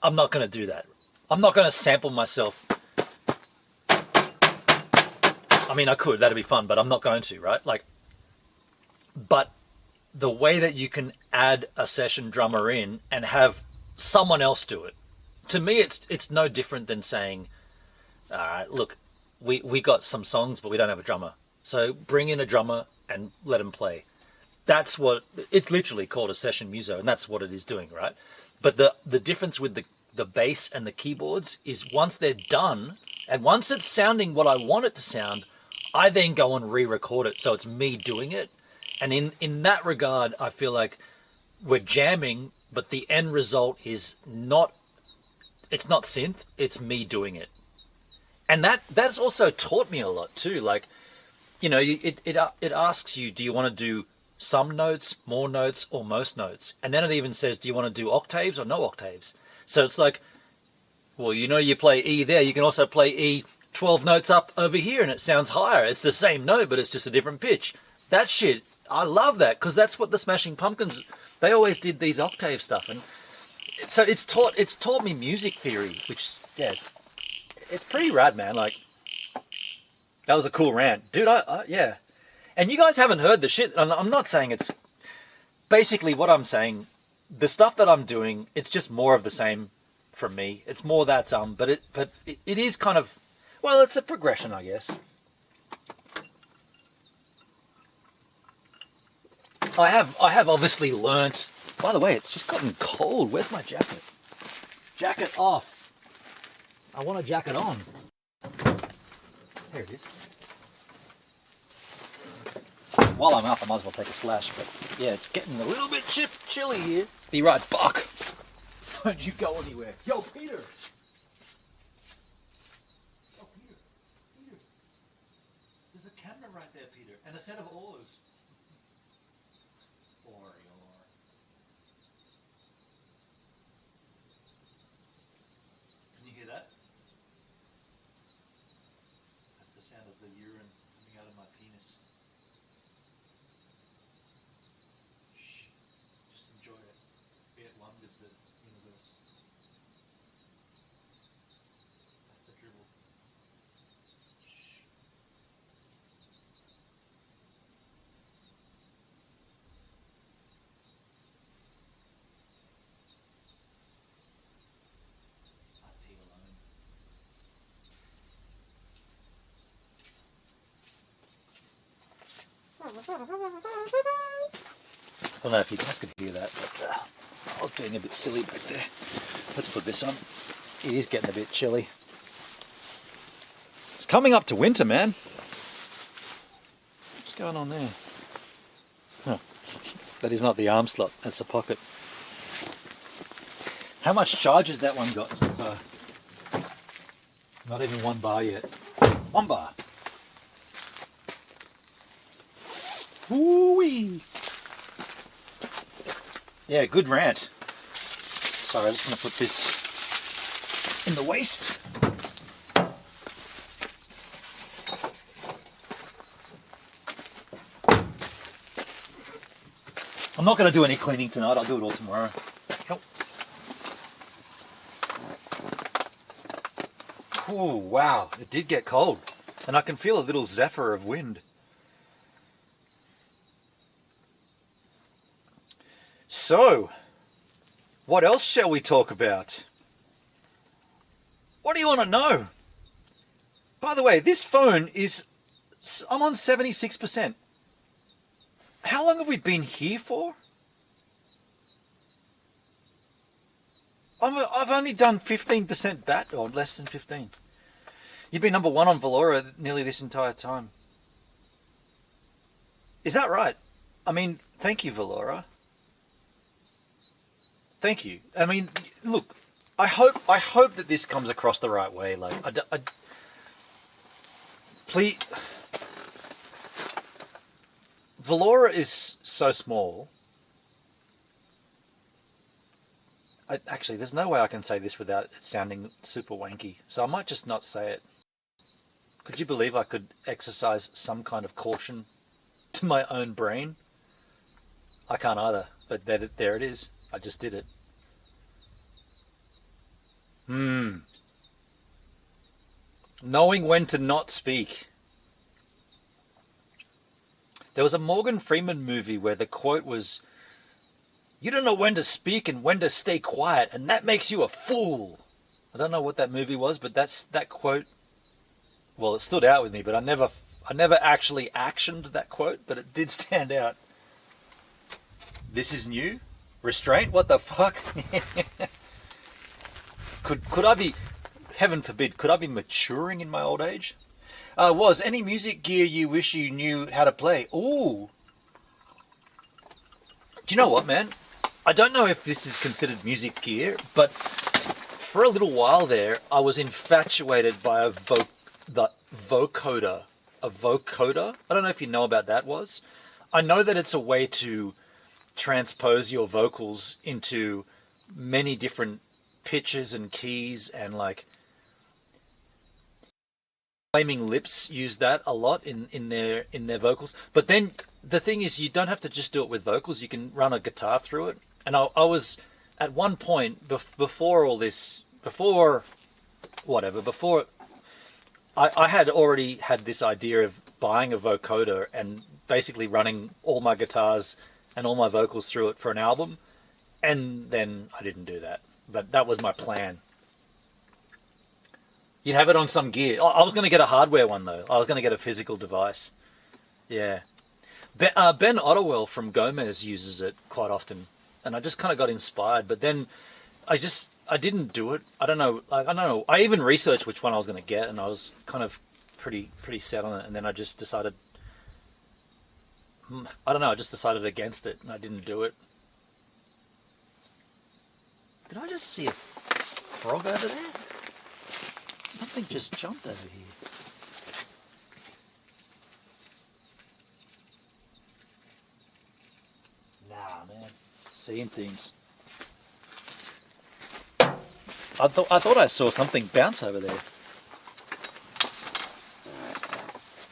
I'm not going to do that. I'm not going to sample myself. I mean, I could, that'd be fun, but I'm not going to, right? Like, but the way that you can add a session drummer in and have someone else do it, to me, it's no different than saying, all right, look, we got some songs, but we don't have a drummer. So bring in a drummer and let him play. That's what, it's literally called a session muso, and that's what it is doing, right? But the difference with the bass and the keyboards is once they're done, and once it's sounding what I want it to sound, I then go and re-record it, so it's me doing it. And in that regard, I feel like we're jamming, but the end result is not, it's not synth, it's me doing it. And that's also taught me a lot too. Like, you know, it asks you, do you want to do some notes, more notes, or most notes? And then it even says, do you want to do octaves or no octaves? So it's like, well, you know, you play E there, you can also play E 12 notes up over here and it sounds higher. It's the same note, but it's just a different pitch. That shit, I love that, because that's what the Smashing Pumpkins, they always did, these octave stuff. And so it's taught me music theory, which, yeah, it's pretty rad, man. Like, that was a cool rant. Dude, yeah. And you guys haven't heard the shit. I'm not saying it's... Basically, what I'm saying, the stuff that I'm doing, it's just more of the same from me. It's more that, but it is kind of... Well, it's a progression, I guess. I have obviously learnt... By the way, it's just gotten cold. Where's my jacket? Jacket off. I want a jacket on. There it is. While I'm up, I might as well take a slash, but yeah, it's getting a little bit chilly here. Be right back. Don't you go anywhere. Yo, Peter! Yo, Peter. Peter. There's a camera right there, Peter, and a set of oars. Can you hear that? That's the sound of the urine coming out of my penis. Enjoy it. Be at one with the universe. That's the dribble. don't know if you guys could hear that, but I was being a bit silly back there. Let's put this on. It is getting a bit chilly. It's coming up to winter, man. What's going on there? Huh. That is not the arm slot, that's the pocket. How much charge has that one got so far? Not even 1 bar yet. 1 bar. Woo-wee. Yeah, good rant. Sorry, I'm just going to put this in the waste. I'm not going to do any cleaning tonight, I'll do it all tomorrow. Cool. Oh, wow, it did get cold. And I can feel a little zephyr of wind. So, what else shall we talk about? What do you want to know? By the way, this phone is... I'm on 76%. How long have we been here for? I've only done 15% bat, or less than 15. You've been number 1 on Valora nearly this entire time. Is that right? I mean, thank you, Valora. Thank you. I mean, look, I hope that this comes across the right way. Like, please, Valora is so small. Actually, there's no way I can say this without it sounding super wanky, so I might just not say it. Could you believe I could exercise some kind of caution to my own brain? I can't either, but there it is. I just did it. Knowing when to not speak. There was a Morgan Freeman movie where the quote was, "You don't know when to speak and when to stay quiet, and that makes you a fool." I don't know what that movie was, but that quote, well, it stood out with me, but I never actually actioned that quote, but it did stand out. This is new? Restraint? What the fuck? Could I be, heaven forbid, could I be maturing in my old age? Was any music gear you wish you knew how to play? Ooh. Do you know what, man? I don't know if this is considered music gear, but for a little while there, I was infatuated by the vocoder. A vocoder? I don't know if you know about that was. I know that it's a way to transpose your vocals into many different pitches and keys, and like Flaming Lips use that a lot in their vocals. But then the thing is, you don't have to just do it with vocals, you can run a guitar through it. And I was at one point before I had already had this idea of buying a vocoder and basically running all my guitars and all my vocals through it for an album, and then I didn't do that. But that was my plan. You'd have it on some gear. I was going to get a hardware one, though. I was going to get a physical device. Yeah. Ben Ottewell from Gomez uses it quite often, and I just kind of got inspired, but then I didn't do it. I don't know. I even researched which one I was going to get, and I was kind of pretty set on it, and then I just decided, I just decided against it, and I didn't do it. Did I just see a frog over there? Something just jumped over here. Nah, man. Seeing things. I thought I saw something bounce over there.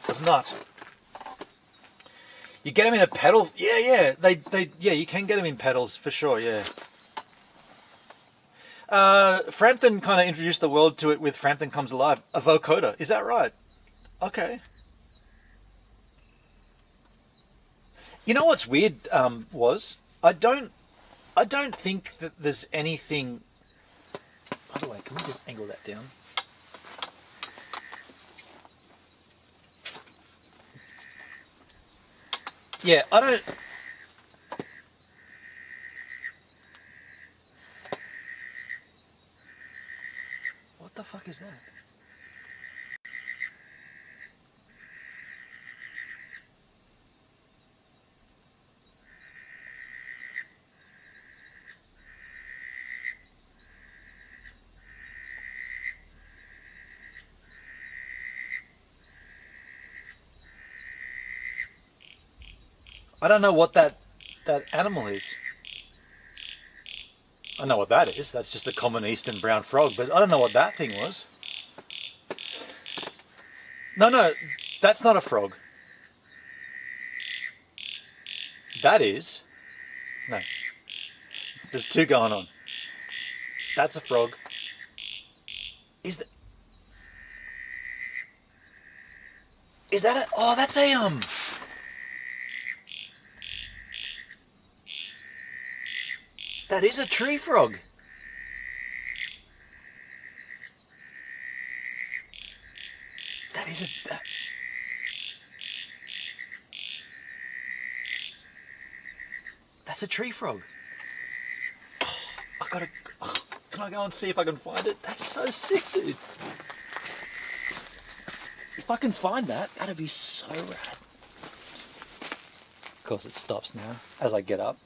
It's not. You get them in a pedal. Yeah. Yeah, you can get them in pedals for sure. Yeah. Frampton kind of introduced the world to it with Frampton Comes Alive, a vocoder. Is that right? Okay. You know what's weird was I don't think that there's anything. By the way, can we just angle that down? Yeah, I don't... What the fuck is that? I don't know what that animal is. I know what that is. That's just a common eastern brown frog, but I don't know what that thing was. No, that's not a frog. That is. No. There's two going on. That's a frog. Is that a... Oh, that's a... That is a tree frog. That is a... That's a tree frog. Oh, I gotta... Oh, can I go and see if I can find it? That's so sick, dude. If I can find that, that'd be so rad. Of course, it stops now as I get up.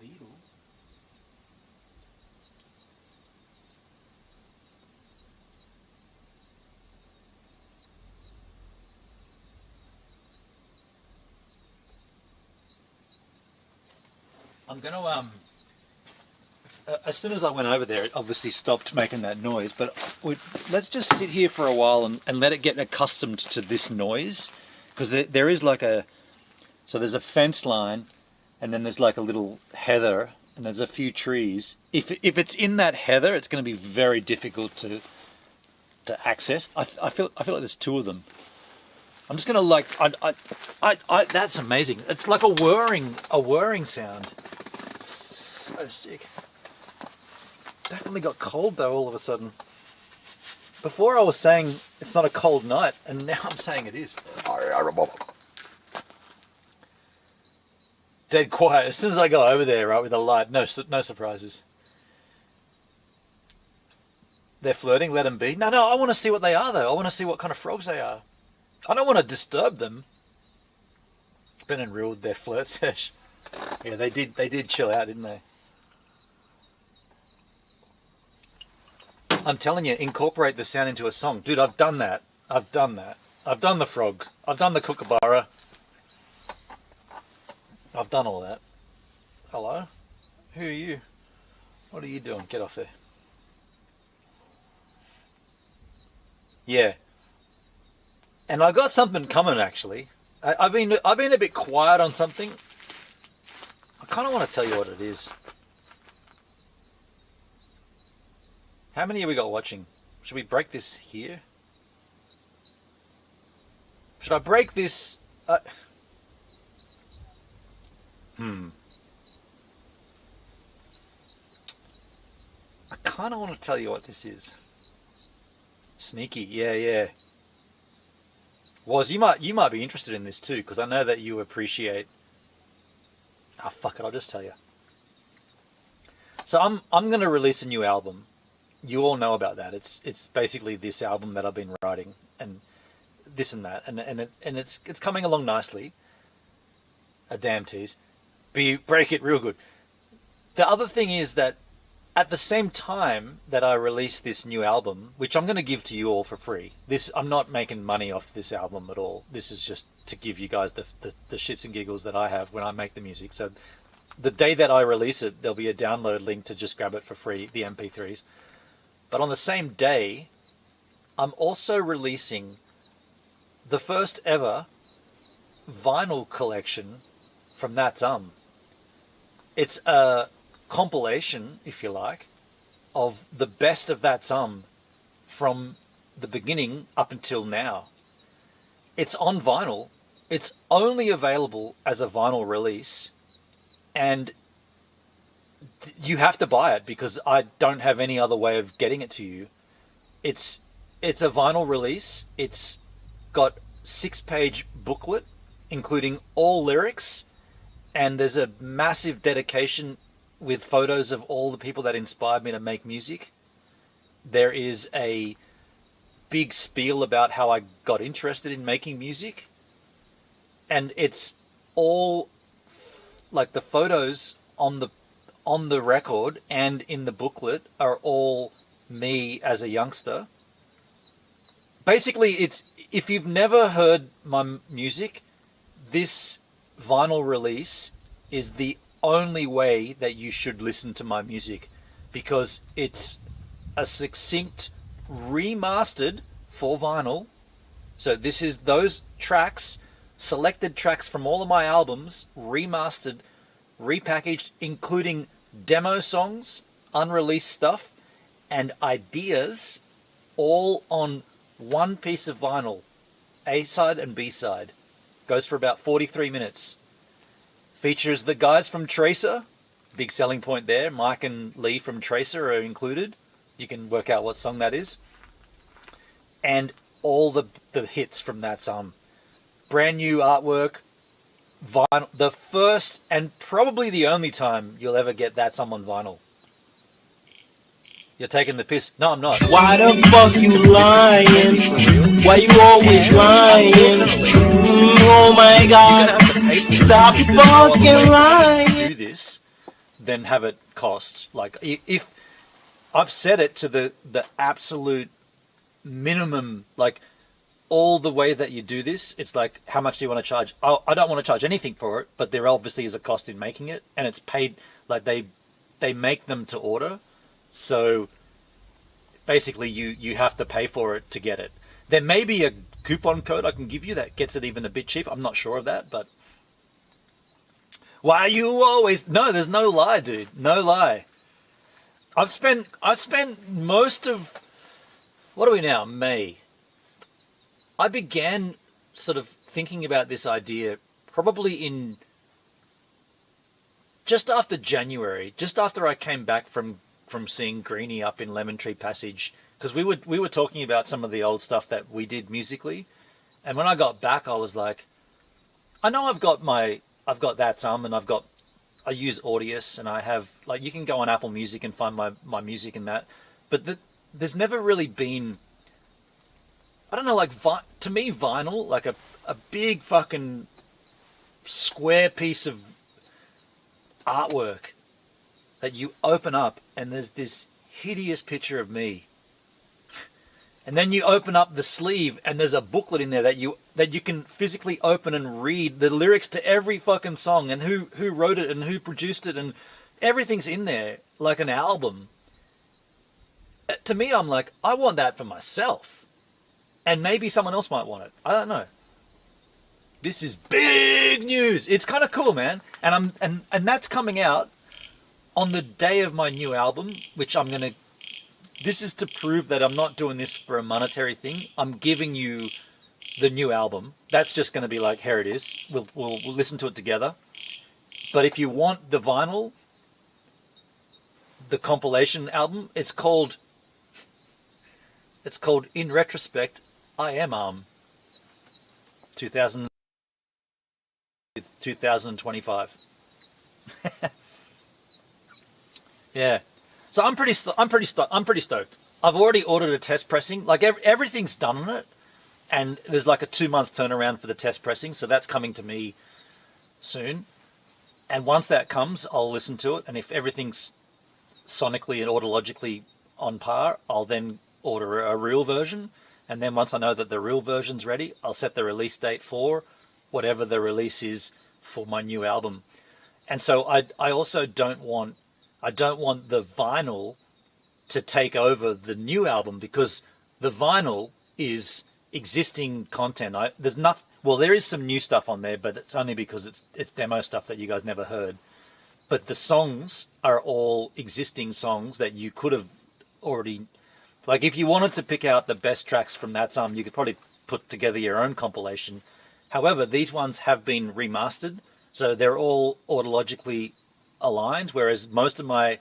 Beetle. I'm gonna as soon as I went over there, it obviously stopped making that noise, but let's just sit here for a while and let it get accustomed to this noise, because there is like a... So there's a fence line, and then there's like a little heather, and there's a few trees. If it's in that heather, it's going to be very difficult to access. I feel like there's two of them. I'm just going to like... that's amazing. It's like a whirring sound. So sick. Definitely got cold though all of a sudden. Before I was saying it's not a cold night, and now I'm saying it is. Dead quiet. As soon as I go over there, right, with the light, no surprises. They're flirting, let them be. No, I want to see what they are though. I want to see what kind of frogs they are. I don't want to disturb them. Ben and ruined their flirt sesh. Yeah, they did chill out, didn't they? I'm telling you, incorporate the sound into a song. Dude, I've done that. I've done the frog. I've done the kookaburra. I've done all that. Hello? Who are you? What are you doing? Get off there. Yeah. And I got something coming actually. I've been a bit quiet on something. I kind of want to tell you what it is. How many have we got watching? Should we break this here? Should I break this? I kind of want to tell you what this is. Sneaky, yeah. Was you might be interested in this too, because I know that you appreciate. Ah, fuck it, I'll just tell you. So I'm going to release a new album. You all know about that. It's basically this album that I've been writing, and this and that, and it's coming along nicely. A damn tease. Break it real good. The other thing is that at the same time that I release this new album, which I'm going to give to you all for free. I'm not making money off this album at all. This is just to give you guys the shits and giggles that I have when I make the music. So the day that I release it, there'll be a download link to just grab it for free, the MP3s. But on the same day, I'm also releasing the first ever vinyl collection from That's It's a compilation, if you like, of the best of that sum from the beginning up until now. It's on vinyl. It's only available as a vinyl release, and you have to buy it because I don't have any other way of getting it to you. It's a vinyl release. It's got 6-page booklet, including all lyrics, and there's a massive dedication with photos of all the people that inspired me to make music. There is a big spiel about how I got interested in making music, and it's all like the photos on the record and in the booklet are all me as a youngster. Basically, it's, if you've never heard my music, this vinyl release is the only way that you should listen to my music, because it's a succinct remastered for vinyl. So this is those tracks, selected tracks from all of my albums, remastered, repackaged, including demo songs, unreleased stuff, and ideas, all on one piece of vinyl, A-side and B-side. Goes for about 43 minutes. Features the guys from Tracer, big selling point there. Mike and Lee from Tracer are included. You can work out what song that is. And all the hits from that song. Brand new artwork, vinyl. The first and probably the only time you'll ever get that song on vinyl. You're taking the piss. No, I'm not. Why the fuck you lying? Why you always lying? Oh my god. Stop fucking lying. Do this, then have it cost. Like, if I've set it to the absolute minimum, like all the way that you do this, it's like, how much do you want to charge? I don't want to charge anything for it, but there obviously is a cost in making it, and it's paid, like they make them to order. So basically you have to pay for it to get it. There may be a coupon code I can give you that gets it even a bit cheap. I'm not sure of that, but why you always... No, there's no lie, dude. No lie. I've spent most of... What are we now? May. I began sort of thinking about this idea probably in... just after January, just after I came back from seeing Greenie up in Lemon Tree Passage, because we were talking about some of the old stuff that we did musically, and when I got back, I was like, I know I've got that and I use Audius, and I have, like, you can go on Apple Music and find my music and that, but there's never really been, I don't know, like, to me, vinyl, like a big fucking square piece of artwork that you open up and there's this hideous picture of me, and then you open up the sleeve and there's a booklet in there that you can physically open and read the lyrics to every fucking song and who wrote it and who produced it, and everything's in there like an album. To me, I'm like, I want that for myself, and maybe someone else might want it. I don't know. This is big news. It's kind of cool, man. And that's coming out on the day of my new album, which I'm going to... This is to prove that I'm not doing this for a monetary thing. I'm giving you the new album. That's just going to be like, here it is. We'll listen to it together. But if you want the vinyl, the compilation album, it's called In Retrospect, I Am 2025. Yeah, so I'm pretty stoked. I've already ordered a test pressing. Like, everything's done on it, and there's like a 2-month turnaround for the test pressing, so that's coming to me soon. And once that comes, I'll listen to it, and if everything's sonically and autologically on par, I'll then order a real version. And then once I know that the real version's ready, I'll set the release date for whatever the release is for my new album. And so I also don't want the vinyl to take over the new album, because the vinyl is existing content. There is some new stuff on there, but it's only because it's demo stuff that you guys never heard. but the songs are all existing songs that you could have already, like if you wanted to pick out the best tracks from that song, you could probably put together your own compilation. However, these ones have been remastered, so they're all autologically aligned, whereas most of my,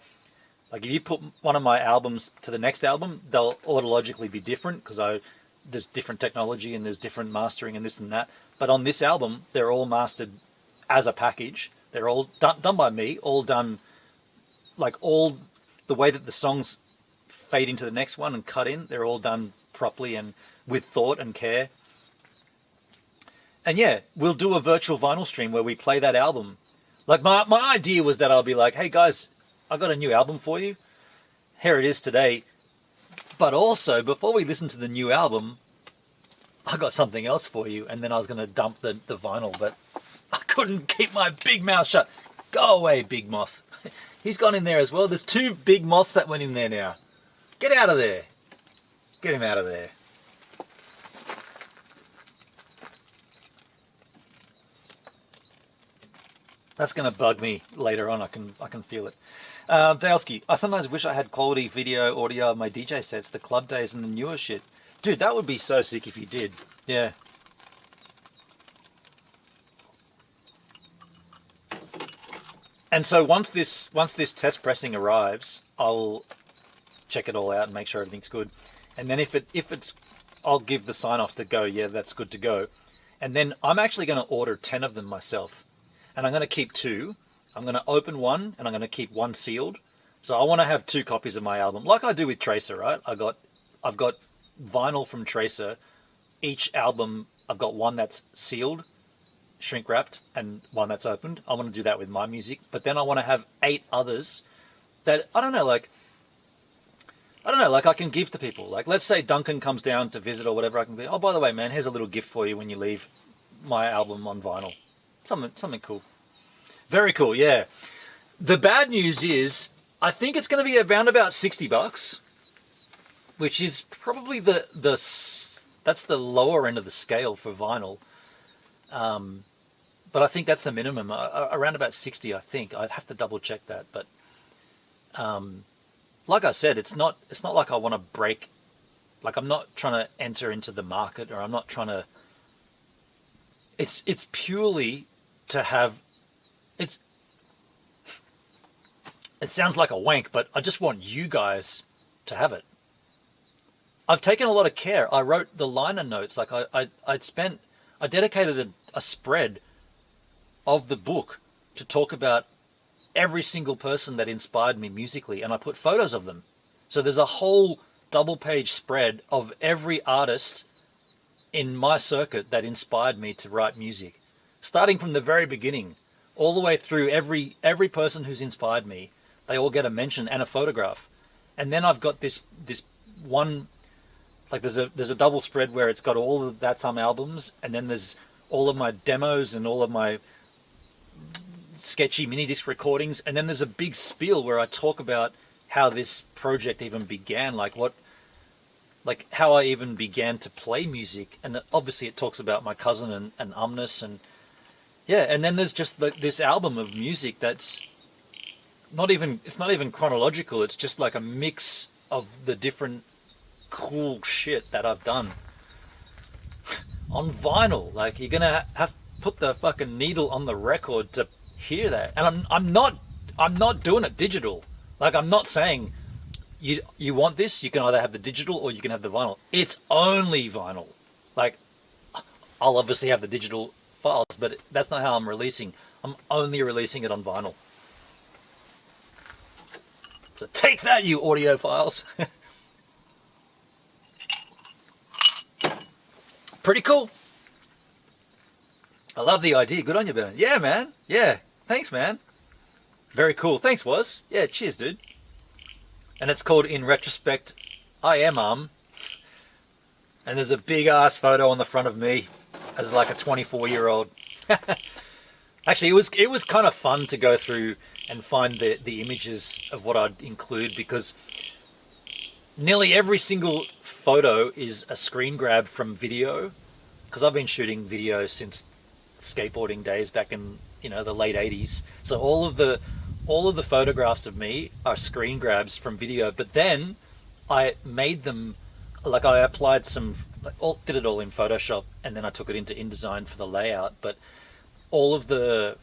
like if you put one of my albums to the next album, they'll autologically be different because there's different technology and there's different mastering and this and that. But on this album, they're all mastered as a package. They're all done by me, all done, like all the way that the songs fade into the next one and cut in, they're all done properly and with thought and care. And yeah, we'll do a virtual vinyl stream where we play that album. Like my idea was that I'll be like, hey guys, I got a new album for you. Here it is today. But also, before we listen to the new album, I got something else for you. And then I was going to dump the vinyl, but I couldn't keep my big mouth shut. Go away, Big Moth. He's gone in there as well. There's 2 big moths that went in there now. Get out of there. Get him out of there. That's going to bug me later on. I can feel it. Dalesky, I sometimes wish I had quality video audio of my DJ sets, the club days and the newer shit. Dude, that would be so sick if you did. Yeah. And so once this test pressing arrives, I'll check it all out and make sure everything's good. And then if it's, I'll give the sign off to go, yeah, that's good to go. And then I'm actually going to order 10 of them myself. And I'm going to keep 2. I'm going to open one and I'm going to keep 1 sealed. So I want to have 2 copies of my album, like I do with Tracer, right? I've got vinyl from Tracer. Each album, I've got one that's sealed, shrink wrapped, and one that's opened. I want to do that with my music, but then I want to have 8 others that I don't know, like I can give to people. Like let's say Duncan comes down to visit or whatever, I can be, oh, by the way, man, here's a little gift for you when you leave my album on vinyl. Something cool. Very cool, yeah. The bad news is, I think it's going to be around about $60, which is probably that's the lower end of the scale for vinyl. But I think that's the minimum, around about 60. I think I'd have to double check that. But like I said, it's not like I want to break. Like I'm not trying to enter into the market, or I'm not trying to. It's purely to have. It sounds like a wank, but I just want you guys to have it. I've taken a lot of care. I wrote the liner notes. Like I dedicated a spread of the book to talk about every single person that inspired me musically, and I put photos of them. So there's a whole double-page spread of every artist in my circuit that inspired me to write music, starting from the very beginning, all the way through every person who's inspired me. They all get a mention and a photograph. And then I've got this one, like there's a double spread where it's got all of That's Some albums, and then there's all of my demos and all of my sketchy mini disc recordings, and then there's a big spiel where I talk about how this project even began, like how I even began to play music. And obviously it talks about my cousin and Umnus, and yeah, and then there's just this album of music that's it's not even chronological. It's just like a mix of the different cool shit that I've done on vinyl. Like you're gonna have to put the fucking needle on the record to hear that. And I'm not doing it digital. Like I'm not saying you want this, you can either have the digital or you can have the vinyl. It's only vinyl. Like I'll obviously have the digital files, but that's not how I'm releasing. I'm only releasing it on vinyl. So take that, you audiophiles. Pretty cool. I love the idea. Good on you, Ben. Yeah, man. Yeah. Thanks, man. Very cool. Thanks, Woz. Yeah, cheers, dude. And it's called In Retrospect, I Am And there's a big ass photo on the front of me as like a 24-year-old. Actually, it was kind of fun to go through and find the images of what I'd include, because nearly every single photo is a screen grab from video, because I've been shooting video since skateboarding days back in the late 80s. So all of all of the photographs of me are screen grabs from video, but then I made them, like I applied some, did it all in Photoshop, and then I took it into InDesign for the layout, but all of the,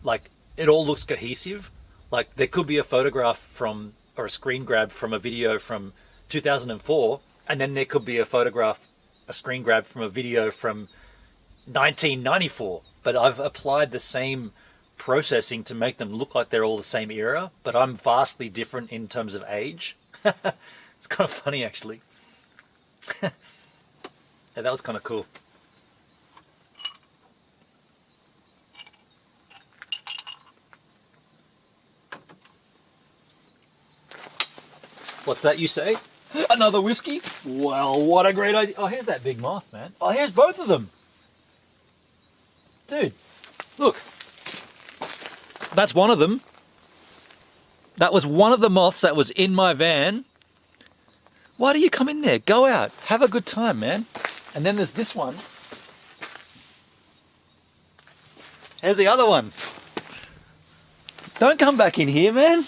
like, it all looks cohesive. Like, there could be a photograph from, or a screen grab from a video from 2004, and then there could be a photograph, a screen grab from a video from 1994. But I've applied the same processing to make them look like they're all the same era, but I'm vastly different in terms of age. It's kind of funny, actually. Yeah, that was kind of cool. What's that you say? Another whiskey? Well, what a great idea. Oh, here's that big moth, man. Oh, here's both of them. Dude, look. That's one of them. That was one of the moths that was in my van. Why do you come in there? Go out. Have a good time, man. And then there's this one. Here's the other one. Don't come back in here, man.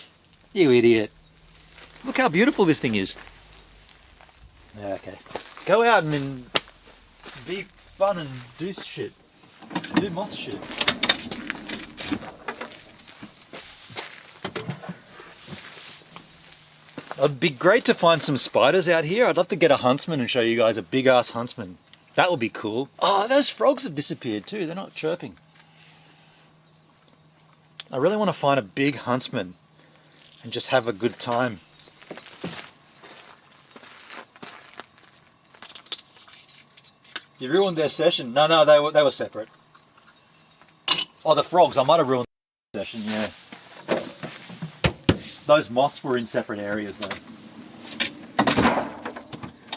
You idiot. Look how beautiful this thing is. Okay. Go out and then be fun and do shit. Do moth shit. It'd be great to find some spiders out here. I'd love to get a huntsman and show you guys a big ass huntsman. That would be cool. Oh, those frogs have disappeared too. They're not chirping. I really want to find a big huntsman and just have a good time. You ruined their session. No, they were separate. Oh, the frogs. I might have ruined their session, yeah. Those moths were in separate areas though.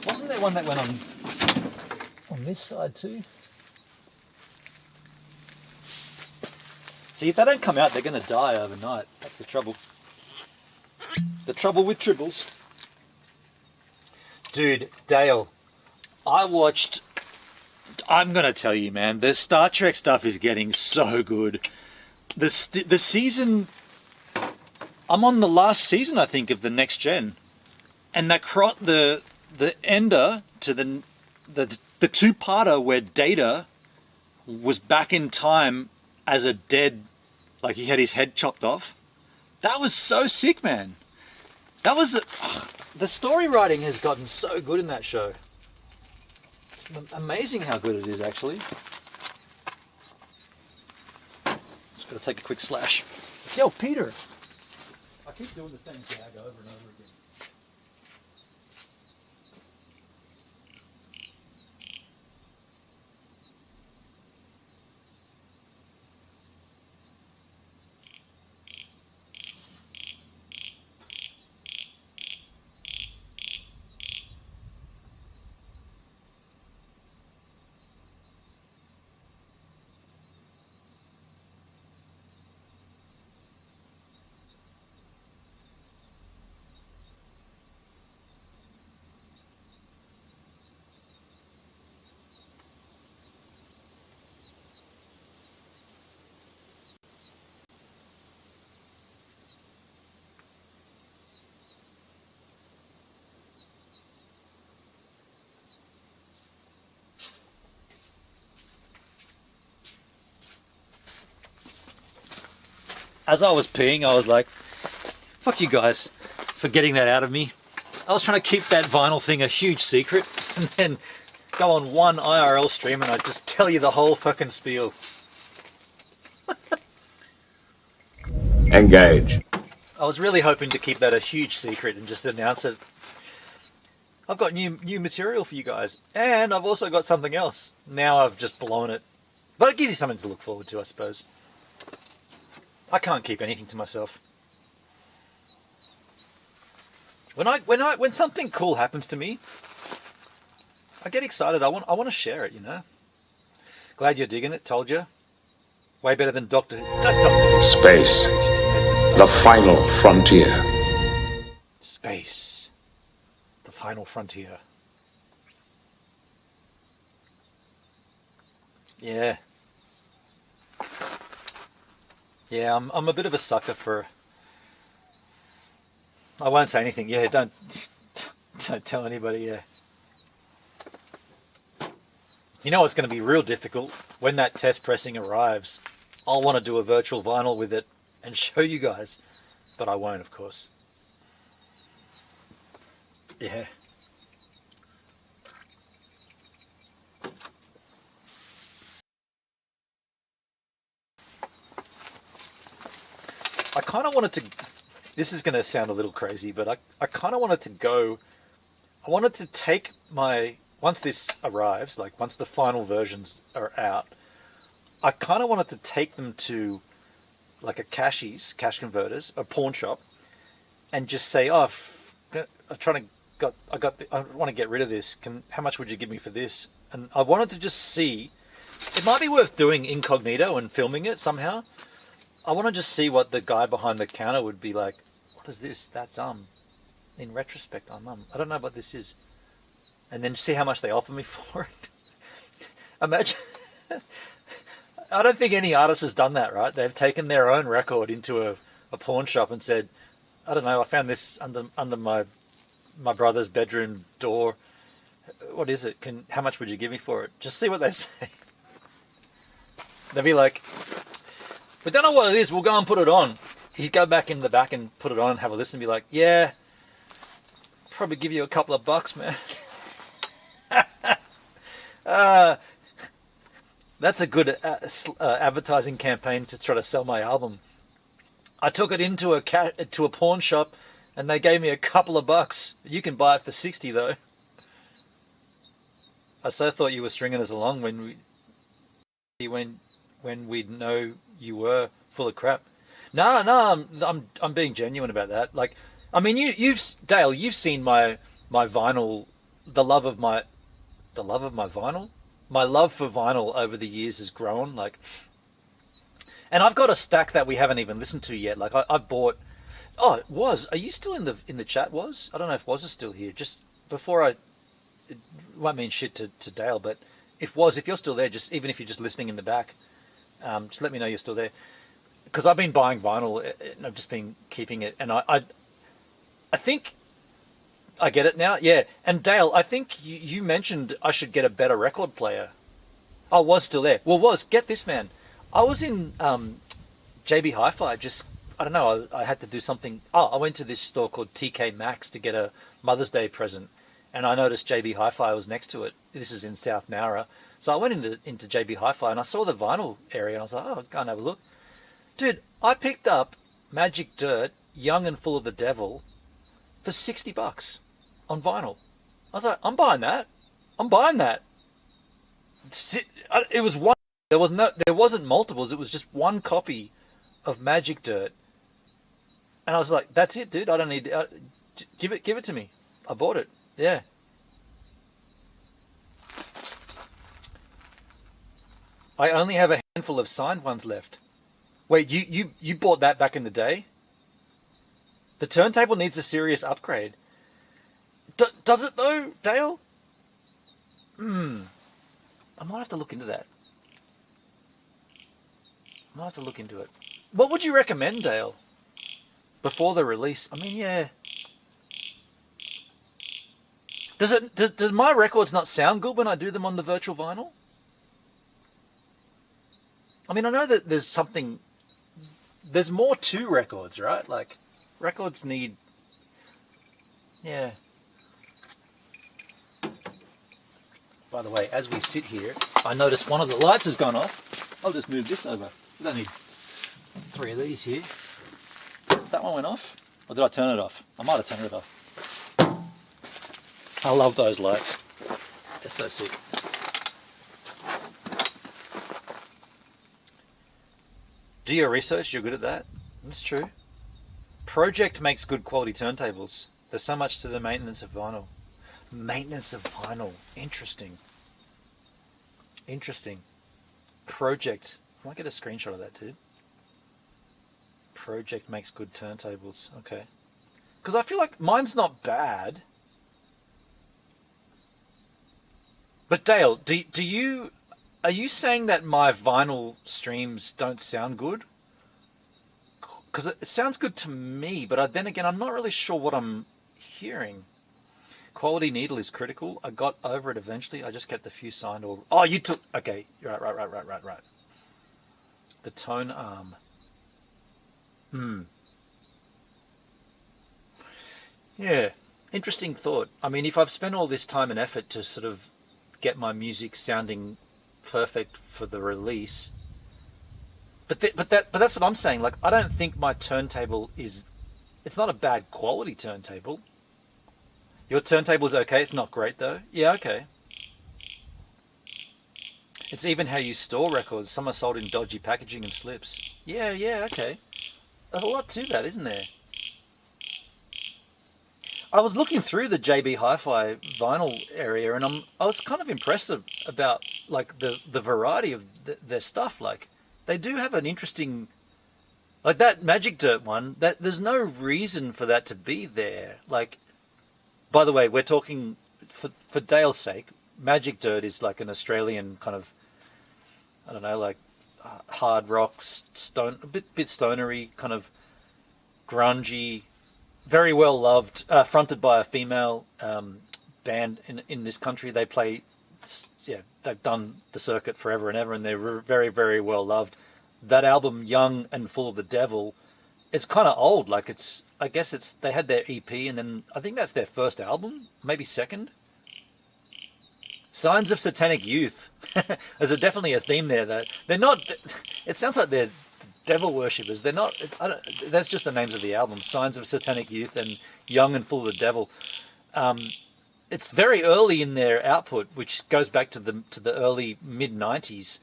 Wasn't there one that went on this side too? See, if they don't come out, they're going to die overnight. That's the trouble. The trouble with tribbles. Dude, Dale, I'm going to tell you, man, the Star Trek stuff is getting so good. The season... I'm on the last season, I think, of the Next Gen, and the ender to the two-parter where Data was back in time as a dead, like he had his head chopped off. That was so sick, man. That was the story writing has gotten so good in that show. It's amazing how good it is, actually. Just gotta take a quick slash. Yo, Peter. I keep doing the same gag over and over again. As I was peeing, I was like, fuck you guys for getting that out of me. I was trying to keep that vinyl thing a huge secret and then go on one IRL stream and I'd just tell you the whole fucking spiel. Engage. I was really hoping to keep that a huge secret and just announce it. I've got new material for you guys, and I've also got something else. Now I've just blown it. But it gives you something to look forward to, I suppose. I can't keep anything to myself. When something cool happens to me, I get excited. I want to share it, you know. Glad you're digging it. Told you. Way better than Doctor Who. Space. The final frontier. Space. The final frontier. Yeah. Yeah, I'm a bit of a sucker for I won't say anything. Yeah, don't tell anybody. Yeah. You know what's going to be real difficult when that test pressing arrives. I'll want to do a virtual vinyl with it and show you guys, but I won't, of course. Yeah. I kind of wanted to, this is going to sound a little crazy, but I kind of wanted to go, I wanted to take my, once this arrives, like once the final versions are out, I kind of wanted to take them to like a cash converters, a pawn shop, and just say, oh, I'm trying to, I want to get rid of this. How much would you give me for this? And I wanted to just see, it might be worth doing incognito and filming it somehow. I want to just see what the guy behind the counter would be like. What is this? That's in retrospect, I don't know what this is. And then see how much they offer me for it. Imagine. I don't think any artist has done that, right? They've taken their own record into a pawn shop and said, I don't know, I found this under my brother's bedroom door. What is it? How much would you give me for it? Just see what they say. They'll be like, we don't know what it is, we'll go and put it on. He'd go back in the back and put it on and have a listen and be like, yeah, probably give you a couple of bucks, man. That's a good advertising campaign to try to sell my album. I took it into a pawn shop and they gave me a couple of bucks. You can buy it for 60 though. I so thought you were stringing us along when we'd know you were full of crap. No, I'm being genuine about that. Like, I mean, Dale, you've seen my vinyl, the love of my vinyl. My love for vinyl over the years has grown. Like, and I've got a stack that we haven't even listened to yet. Like, I bought. Oh, are you still in the chat? I don't know if Was is still here. Just before it won't mean shit to Dale, but if you're still there, just even if you're just listening in the back, just let me know you're still there. Because I've been buying vinyl and I've just been keeping it, and I think I get it now. Yeah, and Dale, I think you mentioned I should get a better record player. I was still there. Well, get this, man. I was in JB Hi-Fi. I don't know. I had to do something. I went to this store called TK Maxx to get a Mother's Day present, and I noticed JB Hi-Fi was next to it. This is in South Nowra. So I went into JB Hi-Fi and I saw the vinyl area and I was like, oh, I'll go and have a look. Dude, I picked up Magic Dirt, Young and Full of the Devil for $60 on vinyl. I was like, I'm buying that. It was one. There wasn't multiples. It was just one copy of Magic Dirt. And I was like, that's it, dude. I don't need give it to me. I bought it. Yeah. I only have a handful of signed ones left. Wait, you bought that back in the day? The turntable needs a serious upgrade. Does it though, Dale? I might have to look into that. What would you recommend, Dale? Before the release? I mean, yeah. Does my records not sound good when I do them on the virtual vinyl? I mean, I know that there's more to records, right? Like, records need, yeah. By the way, as we sit here, I noticed one of the lights has gone off. I'll just move this over. We don't need 3 of these here. That one went off? Or did I turn it off? I might have turned it off. I love those lights. They're so sick. Do your research, you're good at that. That's true. Project makes good quality turntables. There's so much to the maintenance of vinyl. Maintenance of vinyl. Interesting. Project. I might get a screenshot of that, dude. Project makes good turntables. Okay. Because I feel like mine's not bad. But Dale, are you saying that my vinyl streams don't sound good? because it sounds good to me, but then again, I'm not really sure what I'm hearing. Quality needle is critical. I got over it eventually. I just kept a few signed. Oh, you took... Okay, right. The tone arm. Yeah, interesting thought. I mean, if I've spent all this time and effort to sort of get my music sounding perfect for the release, but that's what I'm saying. Like, I don't think my turntable is... It's not a bad quality turntable. Your turntable is okay. It's not great though. Yeah, okay. It's even how you store records. Some are sold in dodgy packaging and slips. Yeah, okay. There's a lot to that, isn't there? I was looking through the JB Hi-Fi vinyl area, and I was kind of impressed about like the variety of their stuff. Like, they do have an interesting, like that Magic Dirt one. That there's no reason for that to be there. Like, by the way, we're talking for Dale's sake. Magic Dirt is like an Australian kind of, I don't know, like hard rock, a bit stonery, kind of grungy, very well loved, fronted by a female band in this country. They play, they've done the circuit forever and ever, and they're very, very well loved. That album, Young and Full of the Devil, it's kind of old. Like, I guess they had their EP, and then I think that's their first album, maybe second. Signs of Satanic Youth. There's definitely a theme there, though. They're not... It sounds like they're devil worshippers. They're not... That's just the names of the album. Signs of Satanic Youth and Young and Full of the Devil. It's very early in their output, which goes back to the early mid-90s.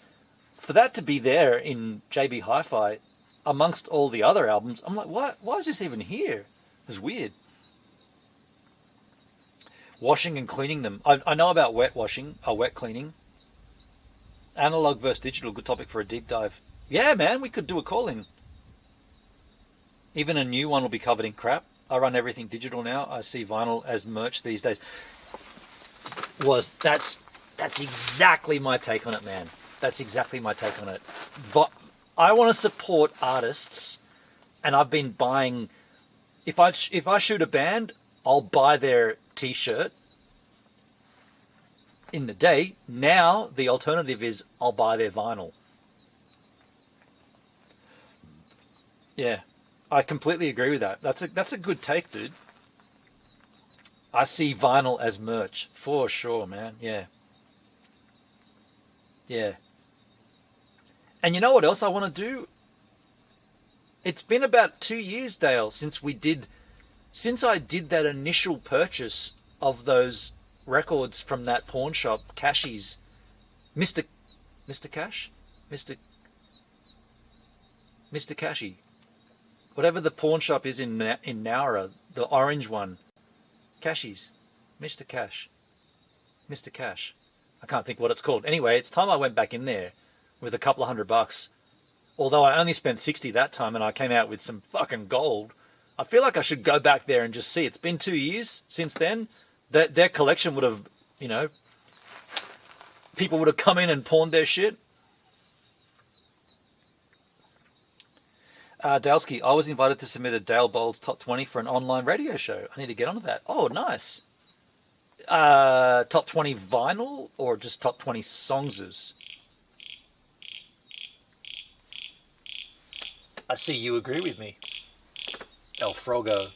For that to be there in JB Hi-Fi amongst all the other albums, I'm like, why is this even here? It's weird. Washing and cleaning them. I know about wet cleaning. Analog versus digital, good topic for a deep dive. Yeah, man, we could do a call-in. Even a new one will be covered in crap. I run everything digital now. I see vinyl as merch these days. That's exactly my take on it, man. That's exactly my take on it. But I want to support artists, and I've been buying... If I shoot a band, I'll buy their t-shirt in the day. Now the alternative is I'll buy their vinyl. Yeah, I completely agree with that. That's a good take, dude. I see vinyl as merch for sure, man. Yeah. And you know what else I want to do? It's been about 2 years, Dale, since I did that initial purchase of those records from that pawn shop, Cashy's, Mr. Cash? Mr. Cashy. Whatever the pawn shop is in Nowra, the orange one. Cashy's. Mr. Cash. I can't think what it's called. Anyway, it's time I went back in there with a couple of $100. Although I only spent 60 that time and I came out with some fucking gold. I feel like I should go back there and just see. It's been 2 years since then. Their collection would have, people would have come in and pawned their shit. Dalsky, I was invited to submit a Dale Bowles Top 20 for an online radio show. I need to get onto that. Oh, nice. Top 20 vinyl or just top 20 songses? I see you agree with me. El Frogo.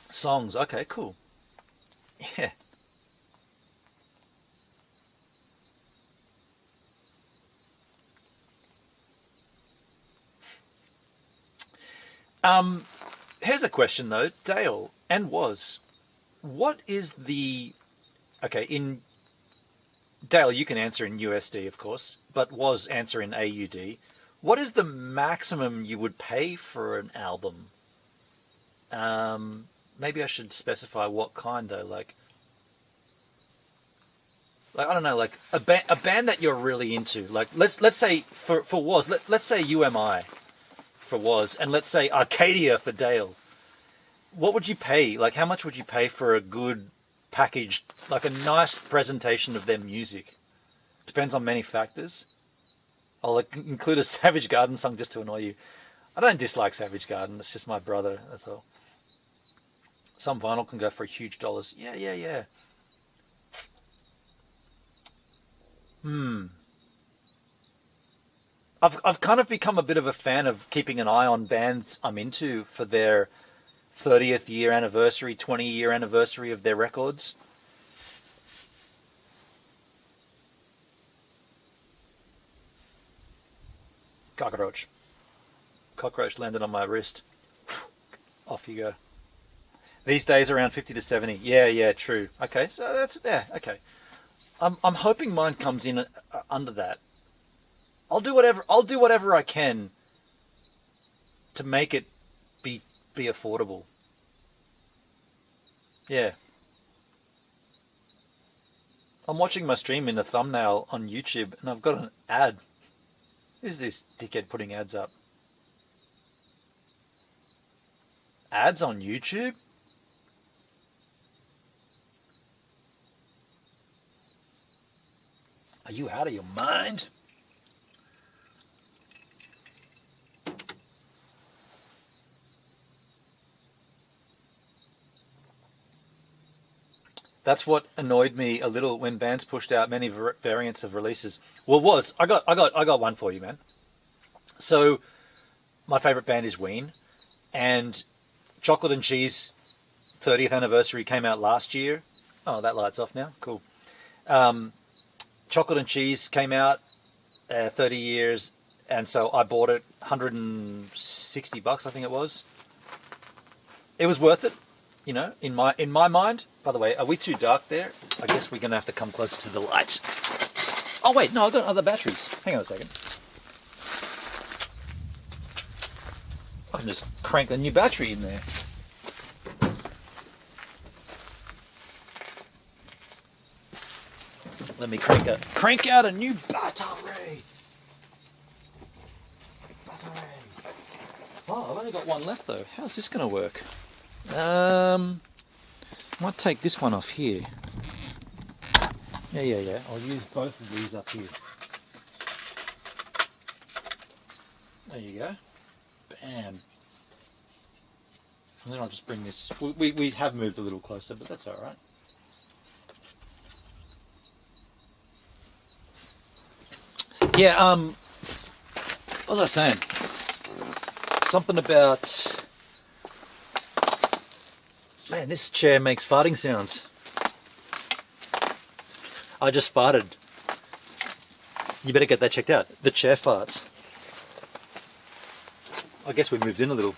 Songs. Okay, cool. Yeah. Here's a question though, Dale and Woz. What is the... Okay, in... Dale, you can answer in USD, of course, but Woz answer in AUD. What is the maximum you would pay for an album? Maybe I should specify what kind though, like I don't know, like a band that you're really into. Like let's say for Woz, let's say UMI for Woz, and let's say Arcadia for Dale. What would you pay? Like, how much would you pay for a good packaged, like a nice presentation of their music? Depends on many factors. I'll include a Savage Garden song just to annoy you. I don't dislike Savage Garden. It's just my brother. That's all. Some vinyl can go for huge dollars. Yeah. I've kind of become a bit of a fan of keeping an eye on bands I'm into for their 30th year anniversary, 20-year anniversary of their records. Cockroach landed on my wrist. Off you go. These days around 50 to 70. Yeah, true. Okay, so that's okay. I'm hoping mine comes in under that. I'll do whatever I can to make it be affordable. Yeah. I'm watching my stream in a thumbnail on YouTube and I've got an ad. Who's this dickhead putting ads up? Ads on YouTube? Are you out of your mind? That's what annoyed me a little when bands pushed out many variants of releases. Well, I got one for you, man. So, my favorite band is Ween, and Chocolate and Cheese 30th anniversary came out last year. Oh, that light's off now. Cool. Chocolate and Cheese came out 30 years, and so I bought it $160, I think it was. It was worth it, you know, in my mind. By the way, are we too dark there? I guess we're going to have to come closer to the light. Oh, wait, no, I've got other batteries. Hang on a second. I can just crank the new battery in there. Let me crank out a new battery. Oh, I've only got one left though. How's this going to work? Might take this one off here. Yeah. I'll use both of these up here. There you go. Bam. And then I'll just bring this. We have moved a little closer, but that's all right. Yeah. What was I saying? Something about. Man, this chair makes farting sounds. I just farted. You better get that checked out. The chair farts. I guess we moved in a little.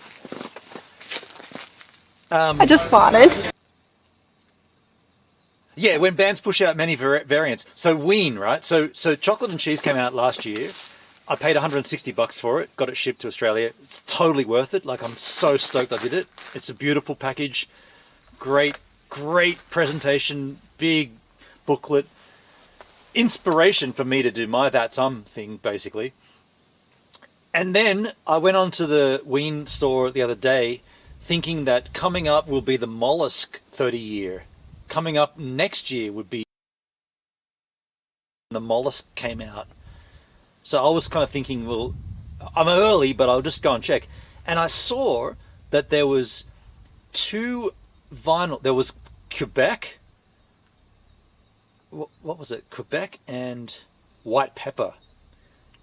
I just farted. Yeah, when bands push out many variants. So Ween, right? So Chocolate and Cheese came out last year. I paid $160 for it. Got it shipped to Australia. It's totally worth it. Like, I'm so stoked I did it. It's a beautiful package. Great presentation, big booklet, inspiration for me to do my That Some thing, basically. And then I went on to the Ween store the other day thinking that coming up will be the Mollusk 30 year. Coming up next year would be the Mollusk came out. So I was kind of thinking, well, I'm early, but I'll just go and check. And I saw that there was two vinyl. There was Quebec. What was it? Quebec and White Pepper.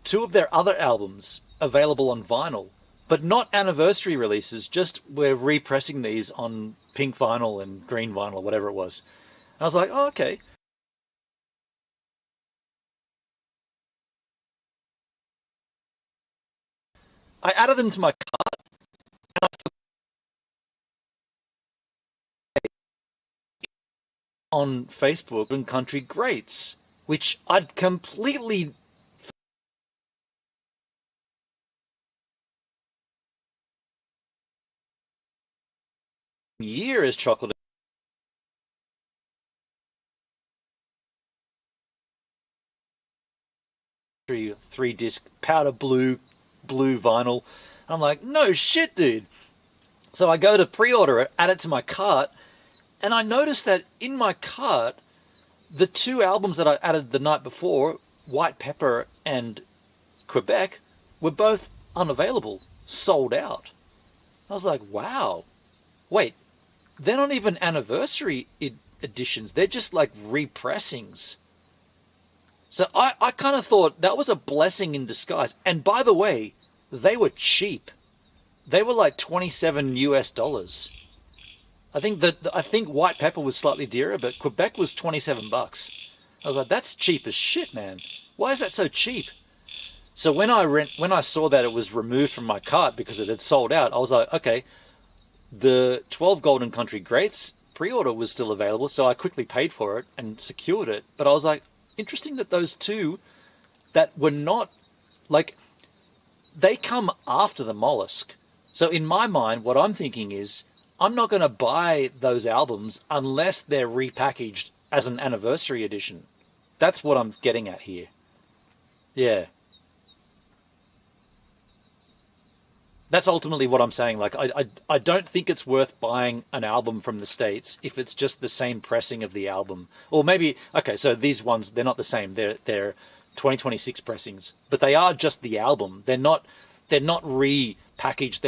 Two of their other albums available on vinyl, but not anniversary releases. Just we're repressing these on pink vinyl and green vinyl, whatever it was. And I was like, oh, okay. I added them to my cart. And on Facebook and Country Greats, which I'd completely year as Chocolate. Three disc powder blue vinyl. And I'm like, no shit, dude. So I go to pre-order it, add it to my cart, and I noticed that in my cart, the two albums that I added the night before, White Pepper and Quebec were both unavailable, sold out. I was like, wow, wait, they're not even anniversary editions. They're just like repressings. So I kind of thought that was a blessing in disguise. And by the way, they were cheap. They were like $27 US. I think White Pepper was slightly dearer, but Quebec was $27. I was like, that's cheap as shit, man. Why is that so cheap? So when I saw that it was removed from my cart because it had sold out, I was like, okay, the 12 Golden Country Greats pre-order was still available, so I quickly paid for it and secured it. But I was like, interesting that those two that were not, like, they come after the Mollusk. So in my mind, what I'm thinking is, I'm not going to buy those albums unless they're repackaged as an anniversary edition. That's what I'm getting at here. Yeah. That's ultimately what I'm saying. Like, I don't think it's worth buying an album from the States if it's just the same pressing of the album. Or maybe, okay, so these ones, they're not the same. They're 2026 pressings, but they are just the album. They're not repackaged.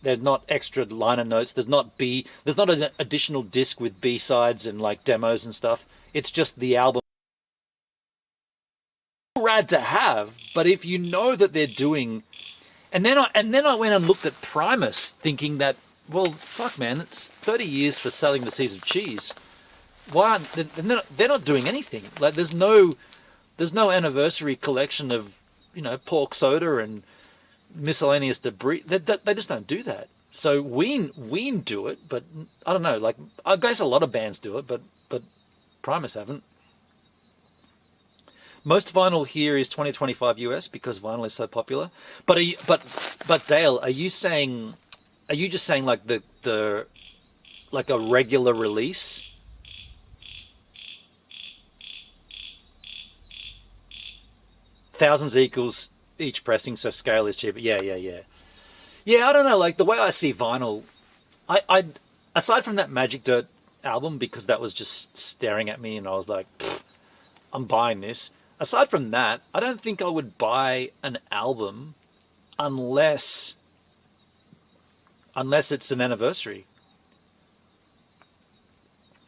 There's not extra liner notes. There's not an additional disc with B-sides and like demos and stuff. It's just the album. Rad to have, but if you know that they're doing, and then I went and looked at Primus, thinking that, well, fuck, man, it's 30 years for selling the Seas of Cheese. Why aren't they're not doing anything? Like there's no anniversary collection of, you know, pork soda and miscellaneous debris. They just don't do that. So Ween do it, but I don't know. Like I guess a lot of bands do it, but Primus haven't. Most vinyl here is 2025 US because vinyl is so popular. But but Dale, are you just saying like the like a regular release? Thousands equals each pressing, so scale is cheaper. Yeah, I don't know, like the way I see vinyl, I aside from that Magic Dirt album, because that was just staring at me and I was like, I'm buying this. Aside from that, I don't think I would buy an album unless it's an anniversary.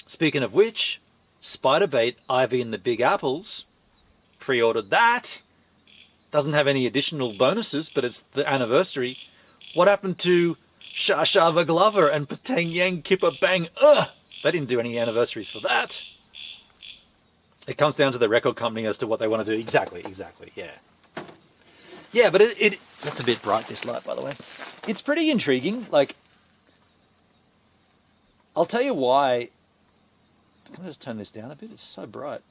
Speaking of which, Spiderbait, Ivy and the Big Apples, pre-ordered that. Doesn't have any additional bonuses, but it's the anniversary. What happened to Shashava Glover and Patang Yang Kipper Bang? They didn't do any anniversaries for that. It comes down to the record company as to what they want to do. Exactly, yeah. Yeah, but it that's a bit bright, this light, by the way. It's pretty intriguing. Like, I'll tell you why. Can I just turn this down a bit? It's so bright.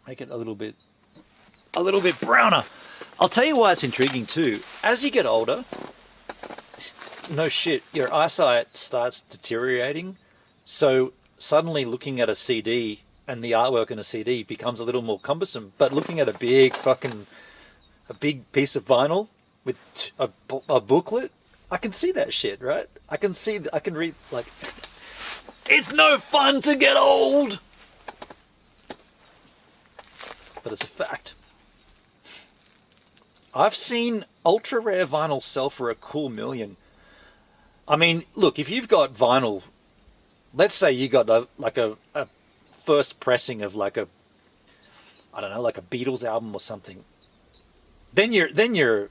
Make it a little bit browner. I'll tell you why it's intriguing too. As you get older, no shit, your eyesight starts deteriorating. So suddenly looking at a CD and the artwork in a CD becomes a little more cumbersome. But looking at a big piece of vinyl with a booklet, I can see that shit, right? I can read, like, it's no fun to get old! But it's a fact. I've seen ultra rare vinyl sell for a cool million. I mean, look, if you've got vinyl, let's say you got a first pressing of like a Beatles album or something, then you're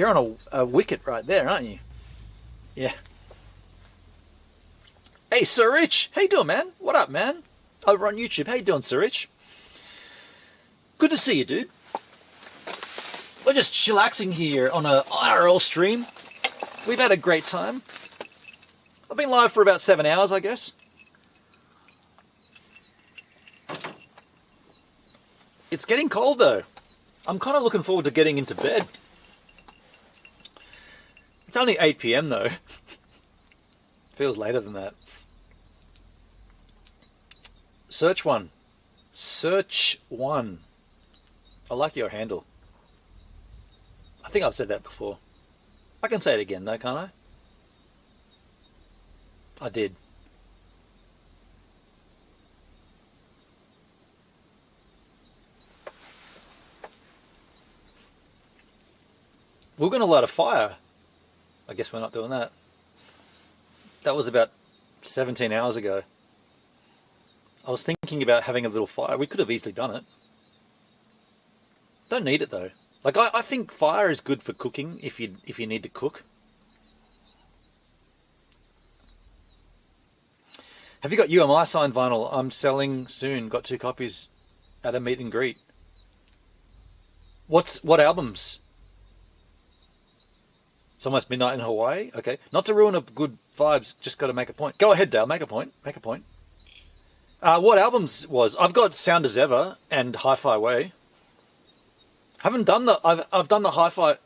on a wicket right there, aren't you? Yeah. Hey, Sir Rich, how you doing, man? What up, man? Over on YouTube, how you doing, Sir Rich? Good to see you, dude. We're just chillaxing here on a IRL stream. We've had a great time. I've been live for about 7 hours, I guess. It's getting cold, though. I'm kind of looking forward to getting into bed. It's only 8 PM, though. Feels later than that. Search one. I like your handle. I think I've said that before. I can say it again though, can't I? I did. We're going to light a fire. I guess we're not doing that. That was about 17 hours ago. I was thinking about having a little fire. We could have easily done it. Don't need it though. Like I think fire is good for cooking if you need to cook. Have you got UMI signed vinyl? I'm selling soon. Got 2 copies at a meet and greet. What albums? It's almost midnight in Hawaii. Okay, not to ruin a good vibes. Just got to make a point. Go ahead, Dale. Make a point. Make a point. What albums was? I've got Sound as Ever and Hi-Fi Way. Haven't done the. I've done the Hi-Fi.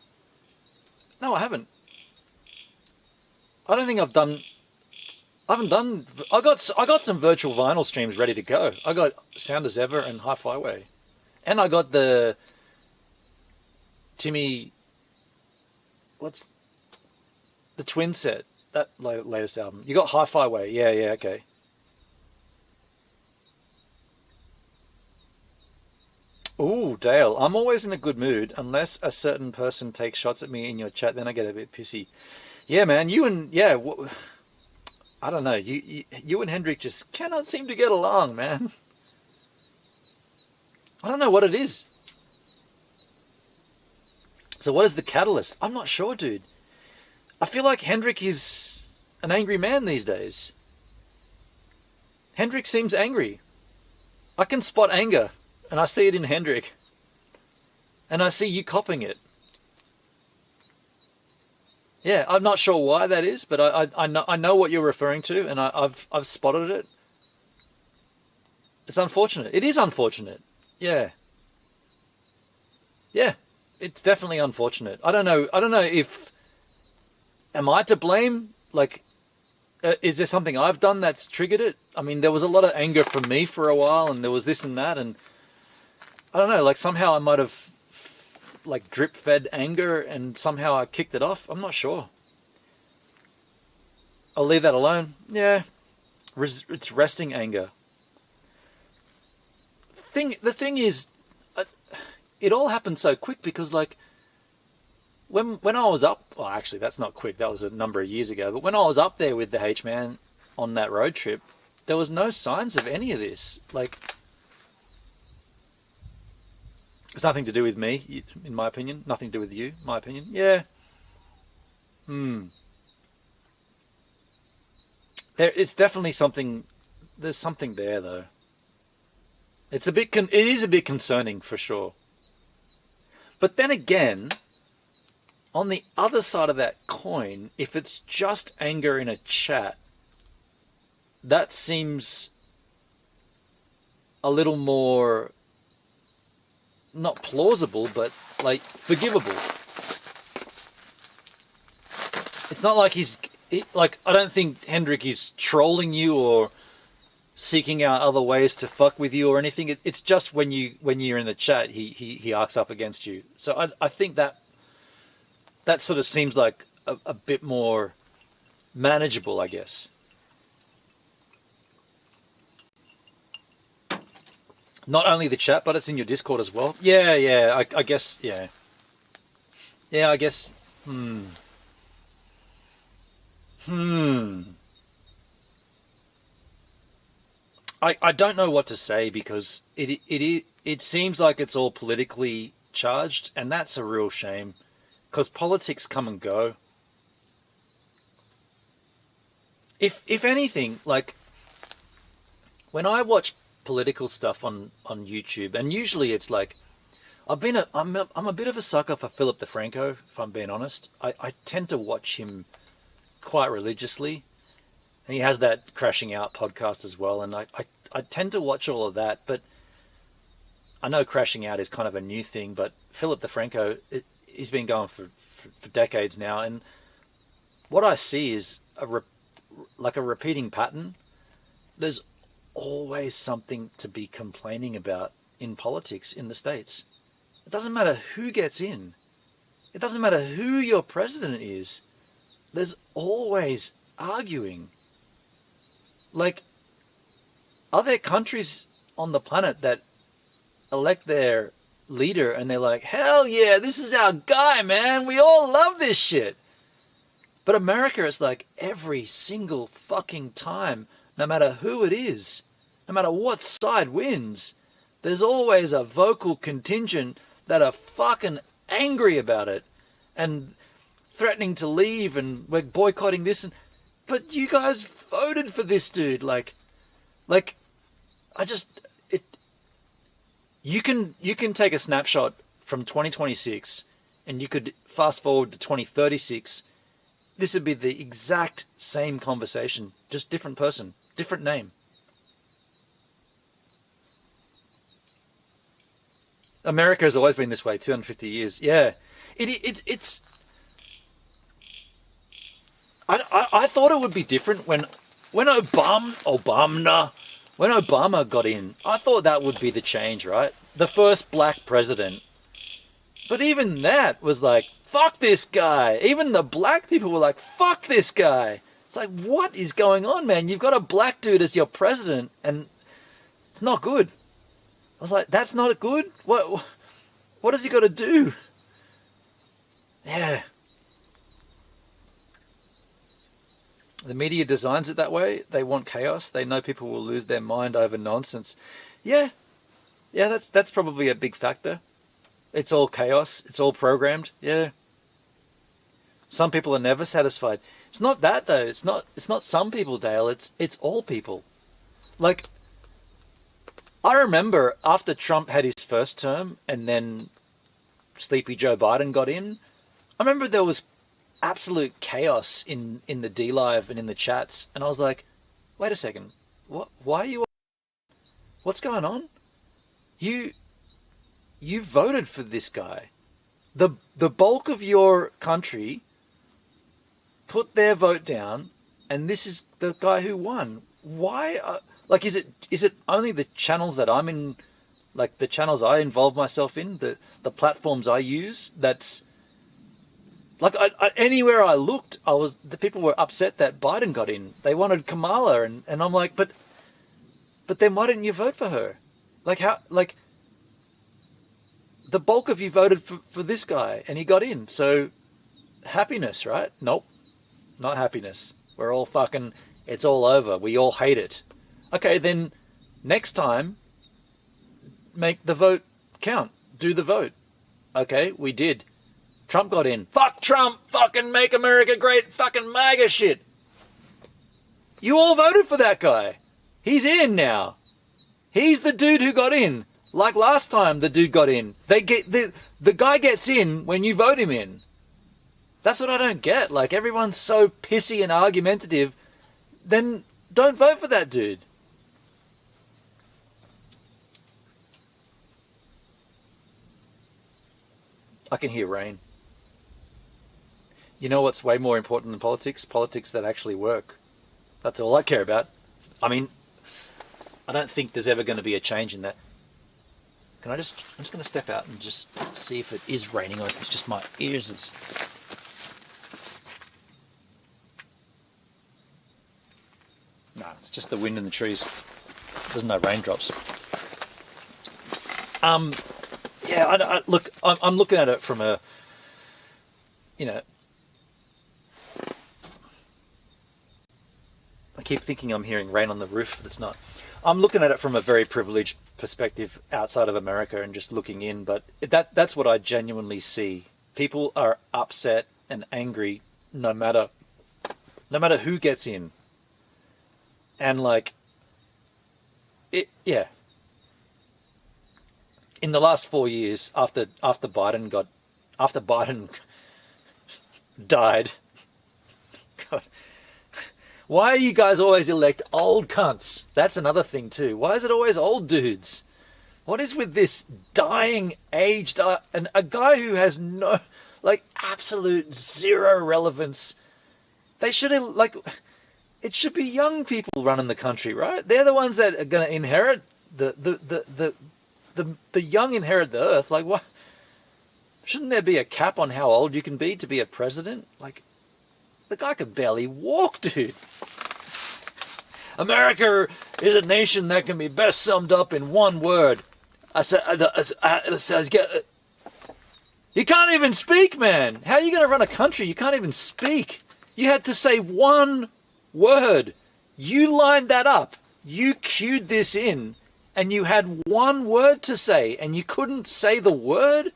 No, I haven't. I don't think I've done. I haven't done. I got some virtual vinyl streams ready to go. I got Sound as Ever and Hi-Fi Way, and I got the Timmy. What's the Twin Set? That latest album. You got Hi-Fi Way. Yeah, okay. Ooh, Dale, I'm always in a good mood unless a certain person takes shots at me in your chat. Then I get a bit pissy. Yeah, man. I don't know. You and Hendrik just cannot seem to get along, man. I don't know what it is. So what is the catalyst? I'm not sure, dude. I feel like Hendrik is an angry man these days. Hendrik seems angry. I can spot anger, and I see it in Hendrik. And I see you copping it. Yeah, I'm not sure why that is, but I know what you're referring to, and I've spotted it. It's unfortunate. It is unfortunate. Yeah. Yeah, it's definitely unfortunate. I don't know if... Am I to blame? Like, is there something I've done that's triggered it? I mean, there was a lot of anger from me for a while, and there was this and that, and... I don't know, like somehow I might have like drip fed anger and somehow I kicked it off. I'm not sure. I'll leave that alone. Yeah, it's resting anger. The thing is, it all happened so quick because like when I was up, well actually that's not quick, that was a number of years ago, but when I was up there with the H-Man on that road trip, there was no signs of any of this. Like, it's nothing to do with me, in my opinion. Nothing to do with you, in my opinion. Yeah. It's definitely something. There's something there, though. It is a bit concerning for sure. But then again, on the other side of that coin, if it's just anger in a chat, that seems a little more. Not plausible, but like forgivable. It's not like I don't think Hendrik is trolling you or seeking out other ways to fuck with you or anything. It's just when you're in the chat, he arcs up against you. So I think that sort of seems like a bit more manageable, I guess. Not only the chat, but it's in your Discord as well. Yeah, I guess, yeah. Yeah, I guess, I don't know what to say because it seems like it's all politically charged, and that's a real shame because politics come and go. If anything, like, when I watch political stuff on YouTube, and usually it's like I'm a bit of a sucker for Philip DeFranco, if I'm being honest. I tend to watch him quite religiously, and he has that Crashing Out podcast as well, and I tend to watch all of that. But I know Crashing Out is kind of a new thing, but Philip DeFranco, he's been going for decades now, and what I see is a repeating pattern. There's always something to be complaining about in politics in the States. It doesn't matter who gets in. It doesn't matter who your president is. There's always arguing. Like, are there countries on the planet that elect their leader and they're like, hell yeah, this is our guy, man. We all love this shit. But America is like every single fucking time, no matter who it is, no matter what side wins, there's always a vocal contingent that are fucking angry about it and threatening to leave and we're boycotting this. But you guys voted for this dude. You can take a snapshot from 2026 and you could fast forward to 2036. This would be the exact same conversation, just different person, different name. America has always been this way, 250 years. Yeah, it's. I thought it would be different when Obama got in. I thought that would be the change, right? The first black president. But even that was like, fuck this guy. Even the black people were like, fuck this guy. It's like, what is going on, man? You've got a black dude as your president, and it's not good. I was like, that's not good? What has he got to do? Yeah. The media designs it that way. They want chaos. They know people will lose their mind over nonsense. Yeah, that's probably a big factor. It's all chaos. It's all programmed. Yeah. Some people are never satisfied. It's not that though. It's not some people, Dale. It's all people. Like, I remember after Trump had his first term and then Sleepy Joe Biden got in, I remember there was absolute chaos in the D-Live and in the chats. And I was like, wait a second. Why are you... What's going on? You voted for this guy. The bulk of your country put their vote down, and this is the guy who won. Why? Is it only the channels that I'm in, like the channels I involve myself in, the platforms I use? That's like anywhere I looked, the people were upset that Biden got in. They wanted Kamala, and I'm like, but then why didn't you vote for her? Like how? Like the bulk of you voted for this guy, and he got in. So happiness, right? Nope, not happiness. We're all fucking. It's all over. We all hate it. Okay, then next time, make the vote count. Do the vote. Okay, we did. Trump got in. Fuck Trump. Fucking make America great. Fucking MAGA shit. You all voted for that guy. He's in now. He's the dude who got in. Like last time the dude got in. The guy gets in when you vote him in. That's what I don't get. Like, everyone's so pissy and argumentative. Then don't vote for that dude. I can hear rain. You know what's way more important than politics? Politics that actually work. That's all I care about. I mean, I don't think there's ever going to be a change in that. I'm just going to step out and just see if it is raining or if it's just my ears. No, it's just the wind in the trees. There's no raindrops. Yeah, look, I'm looking at it from a, I keep thinking I'm hearing rain on the roof, but it's not. I'm looking at it from a very privileged perspective outside of America and just looking in, but that's what I genuinely see. People are upset and angry no matter who gets in. And like, yeah. In the last 4 years, after Biden died, God, why are you guys always elect old cunts? That's another thing too. Why is it always old dudes? What is with this dying, aged, and a guy who has no, like, absolute zero relevance? They should have, like, it should be young people running the country, right? They're the ones that are going to inherit the young inherit the earth. Like, what? Shouldn't there be a cap on how old you can be to be a president? Like, the guy could barely walk, dude. America is a nation that can be best summed up in one word. You can't even speak, man. How are you going to run a country? You can't even speak. You had to say one word. You lined that up. You queued this in, and you had one word to say, and you couldn't say the word?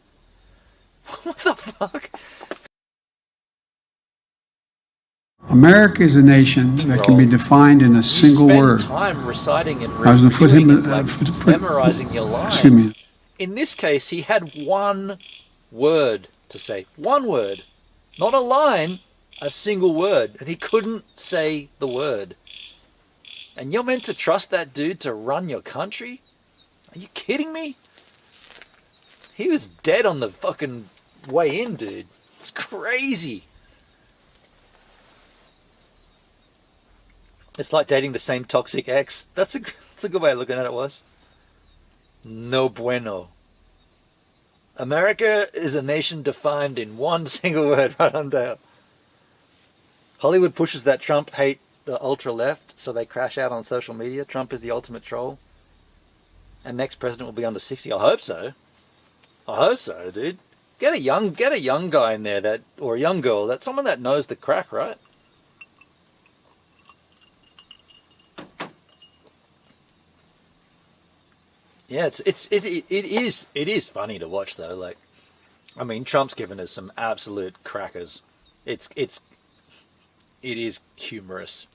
What the fuck? America is a nation that can be defined in a single word. Time reciting and I was going to put him memorizing your line. Excuse me. In this case, he had one word to say. One word. Not a line, a single word. And he couldn't say the word. And you're meant to trust that dude to run your country? Are you kidding me? He was dead on the fucking way in, dude. It's crazy. It's like dating the same toxic ex. That's a good way of looking at it, was. No bueno. America is a nation defined in one single word, right on down. Hollywood pushes that Trump hate the ultra left, so they crash out on social media. Trump is the ultimate troll. And next president will be under 60. I hope so. I hope so, dude. Get a young guy in there or a young girl. That's someone that knows the crack, right? Yeah, it is funny to watch though. Like, I mean, Trump's given us some absolute crackers. It is humorous.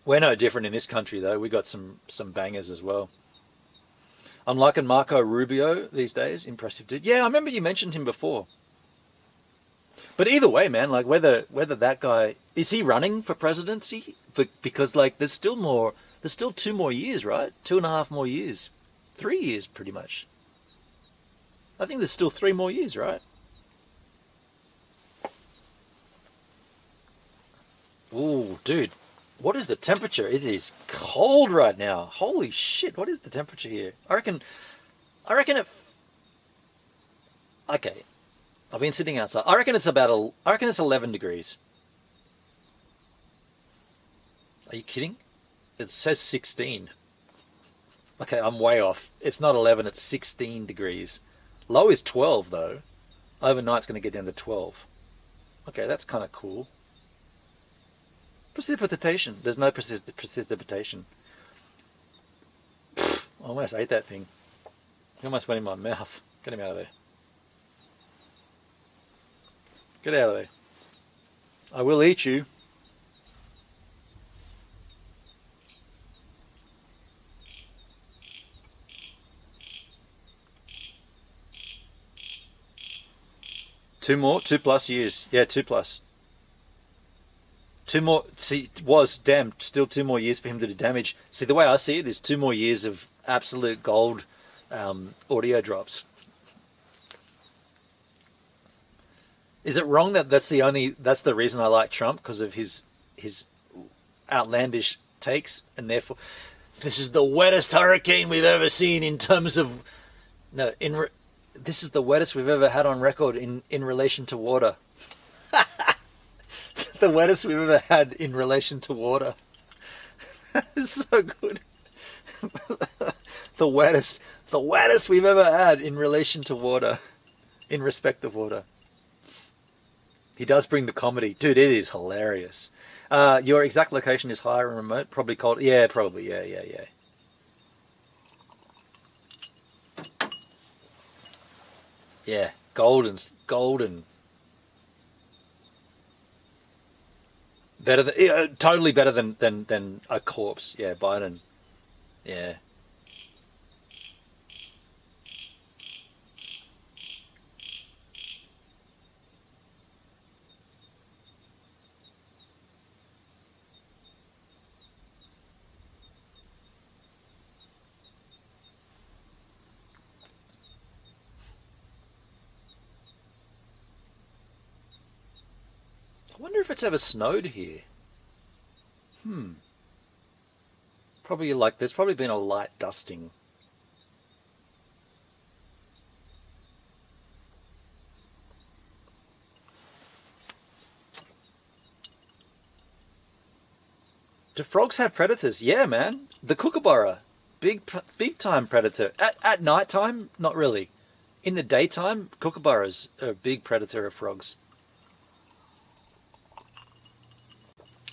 We're no different in this country though. We got some bangers as well. I'm liking Marco Rubio these days. Impressive dude. Yeah, I remember you mentioned him before. But either way, man, like whether that guy, is he running for presidency? Because like there's still 2 more years, right? 2.5 more years. 3 years pretty much. I think there's still 3 more years, right? Ooh, dude. What is the temperature? It is cold right now. Holy shit, what is the temperature here? I reckon it... Okay. I've been sitting outside. I reckon it's 11 degrees. Are you kidding? It says 16. Okay, I'm way off. It's not 11, it's 16 degrees. Low is 12 though. Overnight's going to get down to 12. Okay, that's kind of cool. Precipitation. There's no precipitation. I almost ate that thing. He almost went in my mouth. Get him out of there. Get out of there. I will eat you. Two more? 2+ years. Yeah, 2+. 2 more. See, still 2 more years for him to do damage. See, the way I see it is 2 more years of absolute gold audio drops. Is it wrong that that's the reason I like Trump, because of his outlandish takes, and therefore this is the wettest hurricane we've ever seen in terms of this is the wettest we've ever had on record in relation to water. The wettest we've ever had in relation to water. It's so good. The wettest we've ever had in relation to water, in respect of water. He does bring the comedy. Dude, it is hilarious. Your exact location is higher and remote? Probably cold. Yeah, probably. Yeah. Yeah, golden. Better than, totally better than a corpse. Yeah, Biden. Yeah. I wonder if it's ever snowed here. Probably there's probably been a light dusting. Do frogs have predators? Yeah, man. The kookaburra, big time predator. At night time, not really. In the daytime, kookaburras are a big predator of frogs.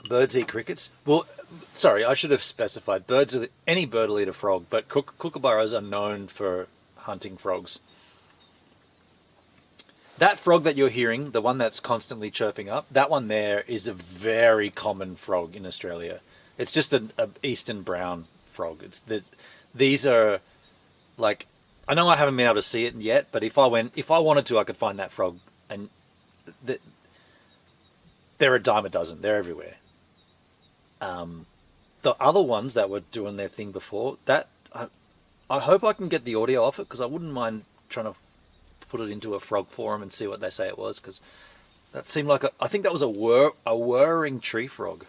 Birds eat crickets. Well, sorry, I should have specified. Any bird will eat a frog, but kookaburras are known for hunting frogs. That frog that you're hearing, the one that's constantly chirping up, that one there is a very common frog in Australia. It's just an eastern brown frog. These are like, I know I haven't been able to see it yet, but if I wanted to, I could find that frog, and they're a dime a dozen. They're everywhere. The other ones that were doing their thing before, that I hope I can get the audio off it, because I wouldn't mind trying to put it into a frog forum and see what they say it was, because that seemed like I think that was a whirring tree frog.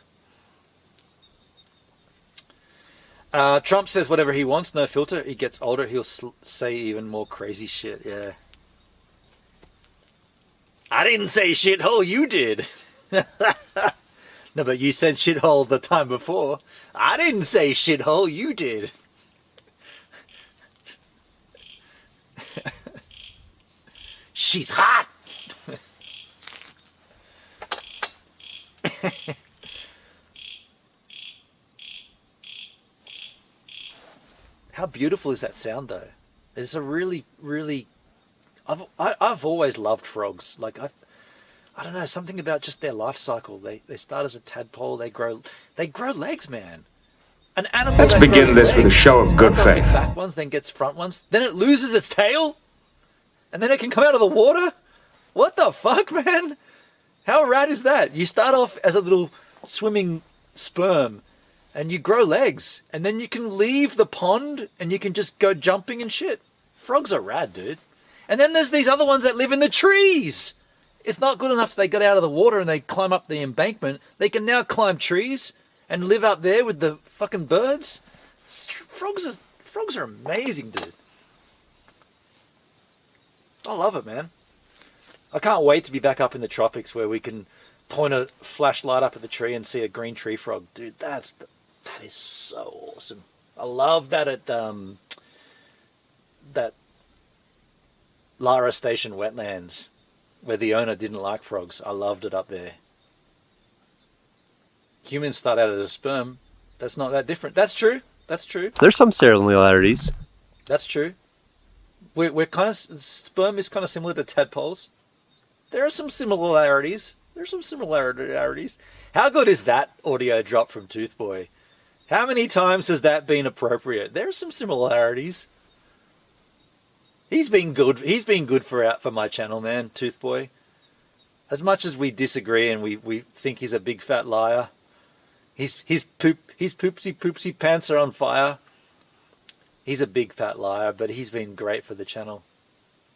Trump says whatever he wants, no filter. He gets older, he'll say even more crazy shit. Yeah. I didn't say shithole, you did. No, but you said shithole the time before. I didn't say shithole, you did. She's hot. How beautiful is that sound, though? It's a really, really... I've always loved frogs. Like, I don't know, something about just their life cycle. They start as a tadpole, they grow legs, man. An animal. Let's begin this with a show of good faith. Back ones, then gets front ones, then it loses its tail, and then it can come out of the water. What the fuck, man? How rad is that? You start off as a little swimming sperm, and you grow legs, and then you can leave the pond, and you can just go jumping and shit. Frogs are rad, dude. And then there's these other ones that live in the trees. It's not good enough they got out of the water and they climb up the embankment. They can now climb trees and live out there with the fucking birds. Frogs are amazing, dude. I love it, man. I can't wait to be back up in the tropics where we can point a flashlight up at the tree and see a green tree frog. Dude, that is so awesome. I love that at that Lara Station wetlands, where the owner didn't like frogs. I loved it up there. Humans start out as a sperm. That's not that different. That's true. That's true. There's some similarities. That's true. We're kind of... Sperm is kind of similar to tadpoles. There are some similarities. There's some similarities. How good is that audio drop from Toothboy? How many times has that been appropriate? There are some similarities. He's been good. He's been good for my channel, man, Toothboy. As much as we disagree and we think he's a big fat liar, his poopsy pants are on fire. He's a big fat liar, but he's been great for the channel.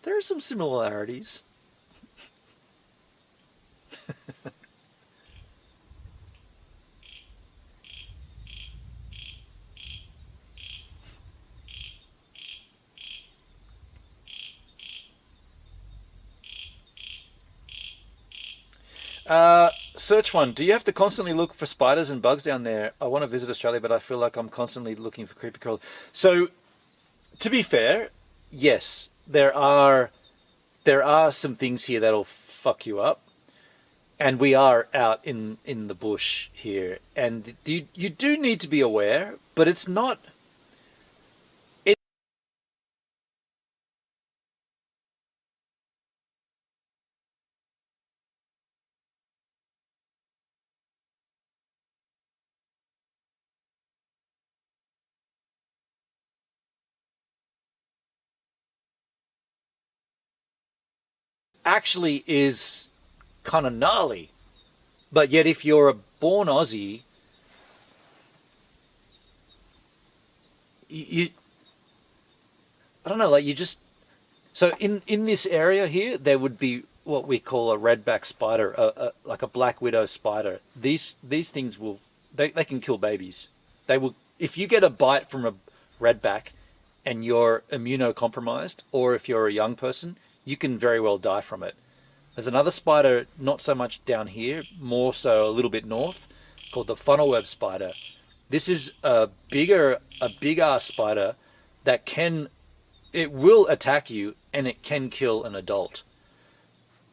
There are some similarities. Search one. Do you have to constantly look for spiders and bugs down there? I want to visit Australia, but I feel like I'm constantly looking for creepy crawlers. So, to be fair, yes, there are some things here that'll fuck you up, and we are out in the bush here, and you do need to be aware, but it's not. Actually is kind of gnarly, but yet if you're a born Aussie, you I don't know, like you just, so in this area here there would be what we call a redback spider, like a black widow spider. These things will they can kill babies. They will, if you get a bite from a redback and you're immunocompromised, or if you're a young person, you can very well die from it. There's another spider, not so much down here, more so a little bit north, called the funnel web spider. This is a big ass spider that it will attack you and it can kill an adult.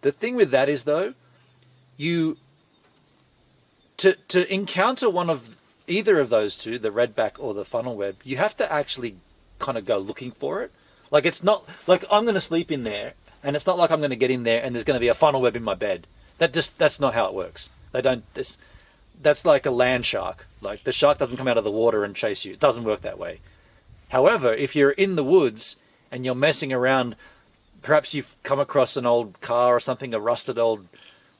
The thing with that is though, to encounter one of either of those two, the redback or the funnel web, you have to actually kind of go looking for it. Like it's not like I'm going to sleep in there, and it's not like I'm going to get in there and there's going to be a funnel web in my bed. That's not how it works. That's like a land shark. Like the shark doesn't come out of the water and chase you. It doesn't work that way. However, if you're in the woods and you're messing around, perhaps you've come across an old car or something, a rusted old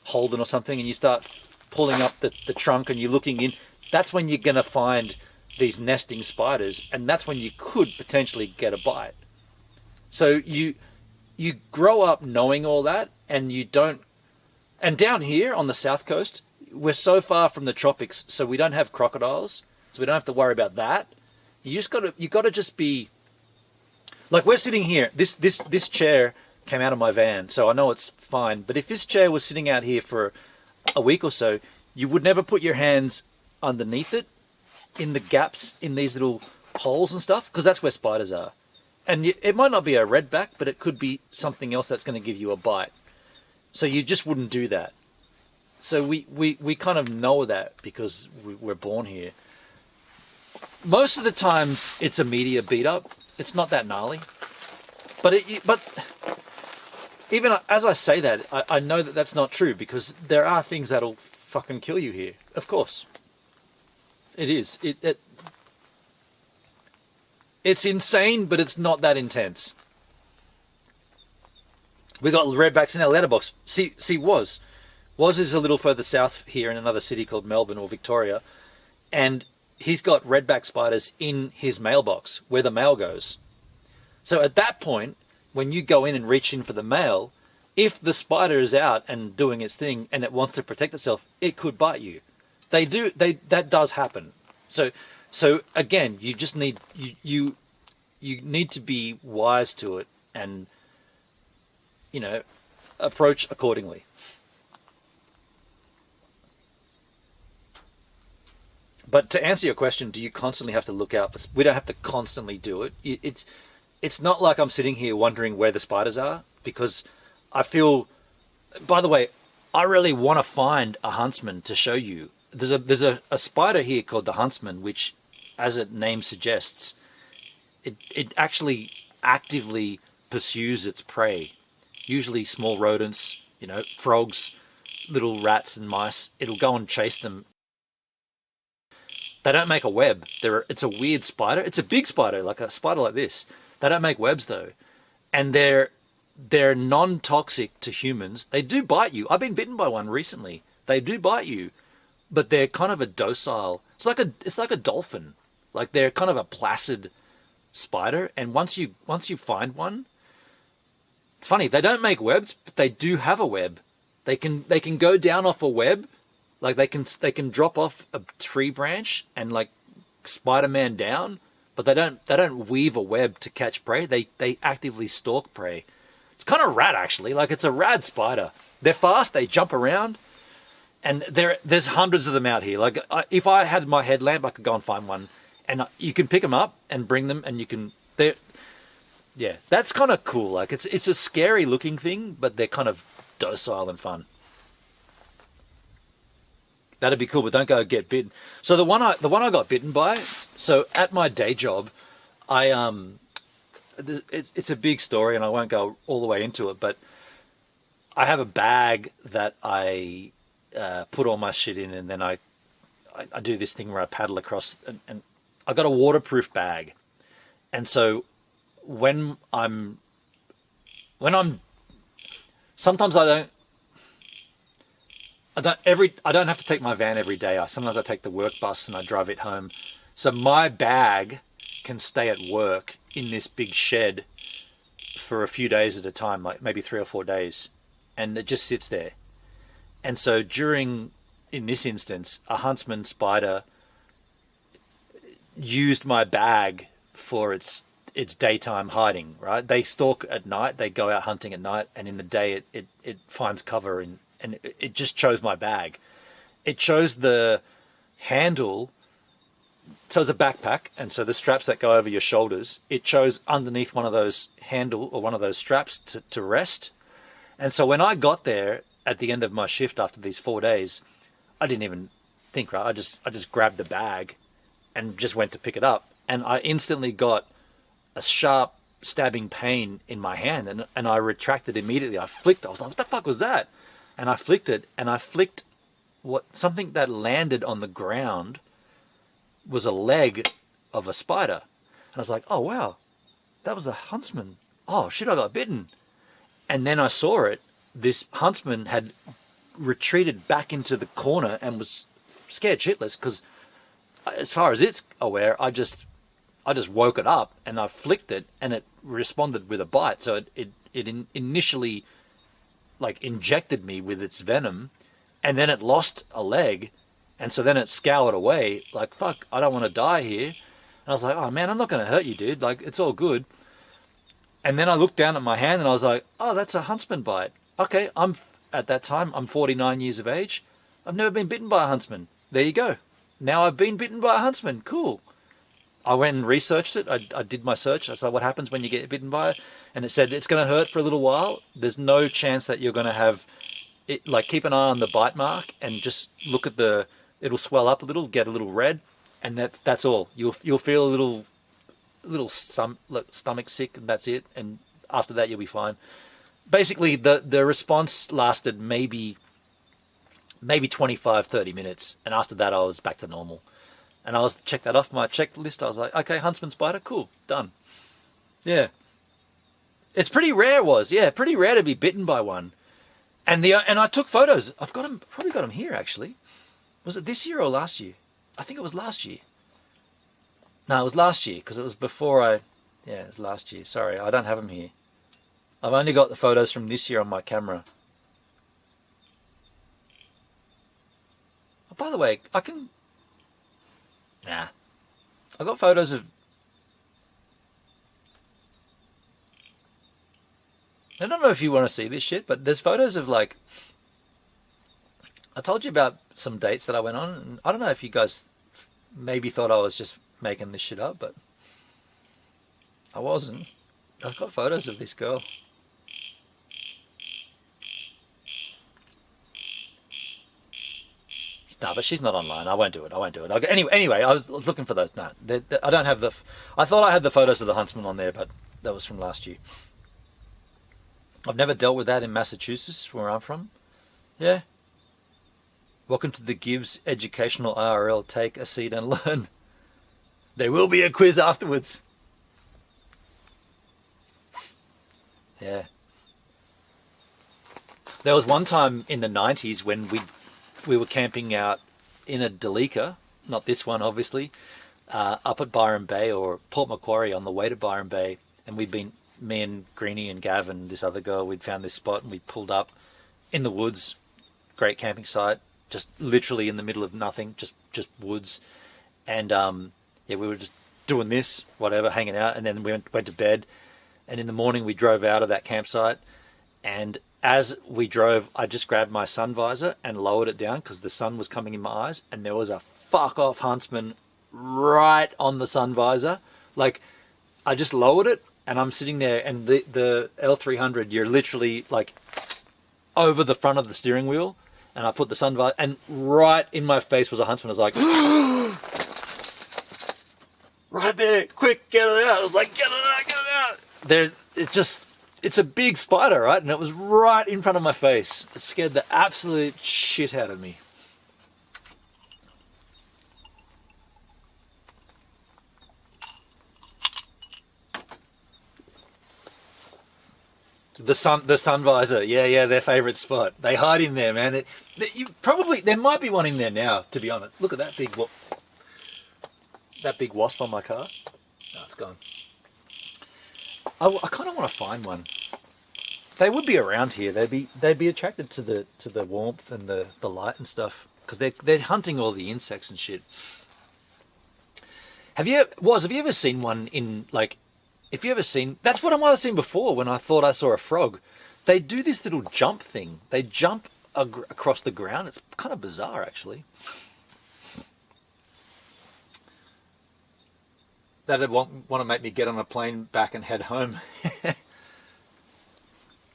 Holden or something, and you start pulling up the trunk and you're looking in, that's when you're going to find these nesting spiders, and that's when you could potentially get a bite. So you grow up knowing all that, and you don't. And down here on the south coast, we're so far from the tropics, so we don't have crocodiles, so we don't have to worry about that. You got to just be like, we're sitting here. This chair came out of my van, so I know it's fine. But if this chair was sitting out here for a week or so, you would never put your hands underneath it, in the gaps in these little holes and stuff, because that's where spiders are. And it might not be a redback, but it could be something else that's going to give you a bite. So you just wouldn't do that. So we kind of know that because we're born here. Most of the times it's a media beat up. It's not that gnarly. But even as I say that, I know that that's not true, because there are things that'll fucking kill you here. Of course. It is. It's insane, but it's not that intense. We got redbacks in our letterbox. See, Was is a little further south here in another city called Melbourne or Victoria, and he's got redback spiders in his mailbox where the mail goes. So at that point, when you go in and reach in for the mail, if the spider is out and doing its thing and it wants to protect itself, it could bite you. That does happen. So again, you just need you need to be wise to it and approach accordingly. But to answer your question, do you constantly have to look out for? We don't have to constantly do it. It's not like I'm sitting here wondering where the spiders are, because I feel. By the way, I really want to find a huntsman to show you. There's a spider here called the huntsman, which, as its name suggests, it actually actively pursues its prey, usually small rodents, frogs, little rats and mice. It'll go and chase them. They don't make a web. It's a weird spider. It's a big spider, like a spider like this. They don't make webs though, and they're non-toxic to humans. They do bite you. I've been bitten by one recently. They do bite you, but they're kind of a docile. It's like a dolphin. Like they're kind of a placid spider. And once you find one, it's funny. They don't make webs, but they do have a web. They can go down off a web. Like they can drop off a tree branch and like Spider-Man down, but they don't weave a web to catch prey. They actively stalk prey. It's kind of rad actually. Like it's a rad spider. They're fast. They jump around, and there's hundreds of them out here. Like if I had my headlamp, I could go and find one, and you can pick them up and bring them, and you can. Yeah, that's kind of cool. Like it's a scary looking thing, but they're kind of docile and fun. That'd be cool, but don't go get bitten. So the one I got bitten by. So at my day job, it's a big story, and I won't go all the way into it. But I have a bag that I put all my shit in, and then I do this thing where I paddle across, and I got a waterproof bag, and so when I'm sometimes I don't have to take my van every day. Sometimes I take the work bus and I drive it home. So my bag can stay at work in this big shed for a few days at a time, like maybe 3 or 4 days. And it just sits there. And so in this instance, a huntsman spider used my bag for its daytime hiding, right? They stalk at night, they go out hunting at night, and in the day it finds cover and it just chose my bag. It chose the handle. So it's a backpack, and so the straps that go over your shoulders, it chose underneath one of those handle or one of those straps to rest. And so when I got there at the end of my shift after these 4 days, I didn't even think, right? I just grabbed the bag and just went to pick it up, and I instantly got a sharp stabbing pain in my hand, and I retracted immediately. I flicked. I was like, what the fuck was that? And I flicked it, and I flicked something that landed on the ground was a leg of a spider. And I was like, oh wow, that was a huntsman. Oh shit, I got bitten. And then I saw it. This huntsman had retreated back into the corner and was scared shitless, because as far as it's aware, I just woke it up and I flicked it and it responded with a bite. So it initially like injected me with its venom, and then it lost a leg, and so then it scoured away like, fuck, I don't want to die here. And I was like, oh man, I'm not going to hurt you, dude, like it's all good. And then I looked down at my hand and I was like, oh, that's a huntsman bite. Okay, at that time I'm 49 years of age. I've never been bitten by a huntsman. There you go. Now I've been bitten by a huntsman. Cool. I went and researched it. I did my search. I said, what happens when you get bitten by it? And it said it's going to hurt for a little while. There's no chance that you're going to have it. Like, keep an eye on the bite mark and just look at it'll swell up a little, get a little red, and that's all. You'll feel a little stomach sick, and that's it. And after that, you'll be fine. Basically, the response lasted maybe 25, 30 minutes, and after that, I was back to normal. And I was check that off my checklist. I was like, okay, huntsman spider, cool, done. Yeah, it's pretty rare. Pretty rare to be bitten by one. And I took photos. I've got them. Probably got them here actually. Was it this year or last year? I think it was last year. No, it was last year because it was before yeah, it was last year. Sorry, I don't have them here. I've only got the photos from this year on my camera. Oh, by the way, I got photos of... I don't know if you want to see this shit, but there's photos of, like... I told you about some dates that I went on, and I don't know if you guys maybe thought I was just making this shit up, but I wasn't. I've got photos of this girl. No, but she's not online. I won't do it. Okay, anyway, I was looking for those. No, I don't have I thought I had the photos of the huntsman on there, but that was from last year. I've never dealt with that in Massachusetts, where I'm from. Yeah. Welcome to the Gibbs Educational IRL. Take a seat and learn. There will be a quiz afterwards. Yeah. There was one time in the 90s when we were camping out in a Delica, not this one obviously, up at Byron Bay or Port Macquarie on the way to Byron Bay, and me and Greenie and Gavin, this other girl, we'd found this spot and we pulled up in the woods. Great camping site, just literally in the middle of nothing, just woods. And yeah, we were just doing this, whatever, hanging out, and then we went to bed. And in the morning we drove out of that campsite, and as we drove, I just grabbed my sun visor and lowered it down because the sun was coming in my eyes, and there was a fuck off huntsman right on the sun visor. Like, I just lowered it and I'm sitting there, and the L300, you're literally like over the front of the steering wheel, and I put the sun visor, and right in my face was a huntsman. I was like, right there, quick, get it out. I was like, get it out. There, it's a big spider, right? And it was right in front of my face. It scared the absolute shit out of me. The sun visor, yeah, their favorite spot. They hide in there, man. There might be one in there now, to be honest. Look at that big wasp on my car. Oh, it's gone. I kind of want to find one. They would be around here. They'd be attracted to the warmth and the light and stuff, because they're hunting all the insects and shit. Have you ever seen one in, like, if you ever seen, that's what I might have seen before when I thought I saw a frog. They do this little jump thing. They jump across the ground. It's kind of bizarre, actually. That'd want to make me get on a plane back and head home.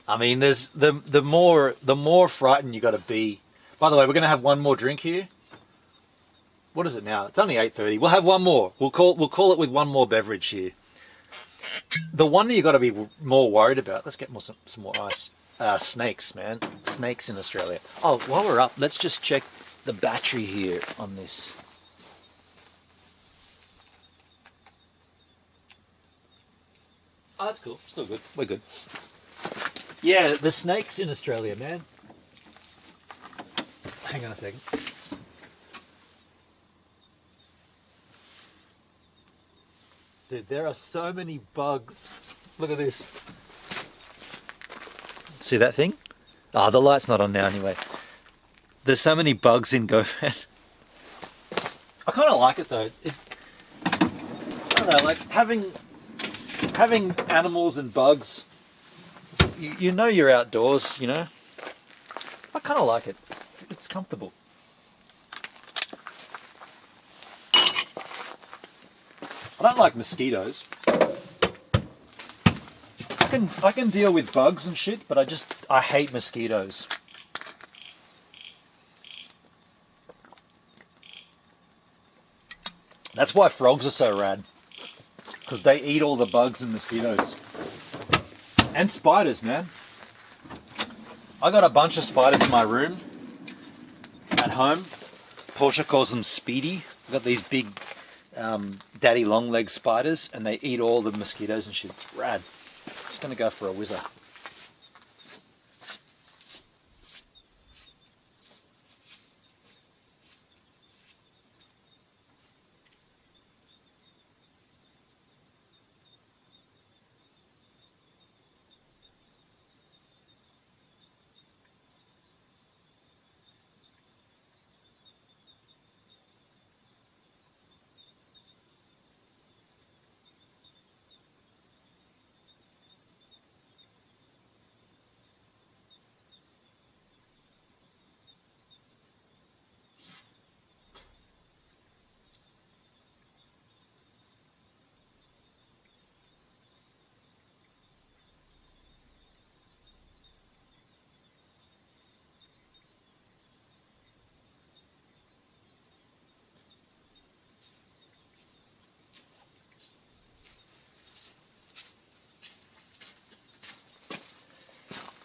I mean, there's the more frightened you got to be. By the way, we're going to have one more drink here. What is it now? It's only 8:30. We'll have one more. We'll call it with one more beverage here. The one that you got to be more worried about. Let's get some more ice. Snakes, man. Snakes in Australia. Oh, while we're up, let's just check the battery here on this. Oh, that's cool. Still good. We're good. Yeah, the snakes in Australia, man. Hang on a second. Dude, there are so many bugs. Look at this. See that thing? Oh, the light's not on now anyway. There's so many bugs in GoVan. I kind of like it though. I don't know, like having animals and bugs. You know you're outdoors, you know. I kind of like it. It's comfortable. I don't like mosquitoes. I can deal with bugs and shit, but I hate mosquitoes. That's why frogs are so rad, because they eat all the bugs and mosquitoes. And spiders, man. I got a bunch of spiders in my room at home. Portia calls them Speedy. I've got these big daddy long leg spiders, and they eat all the mosquitoes and shit. It's rad. Just gonna go for a whizzer.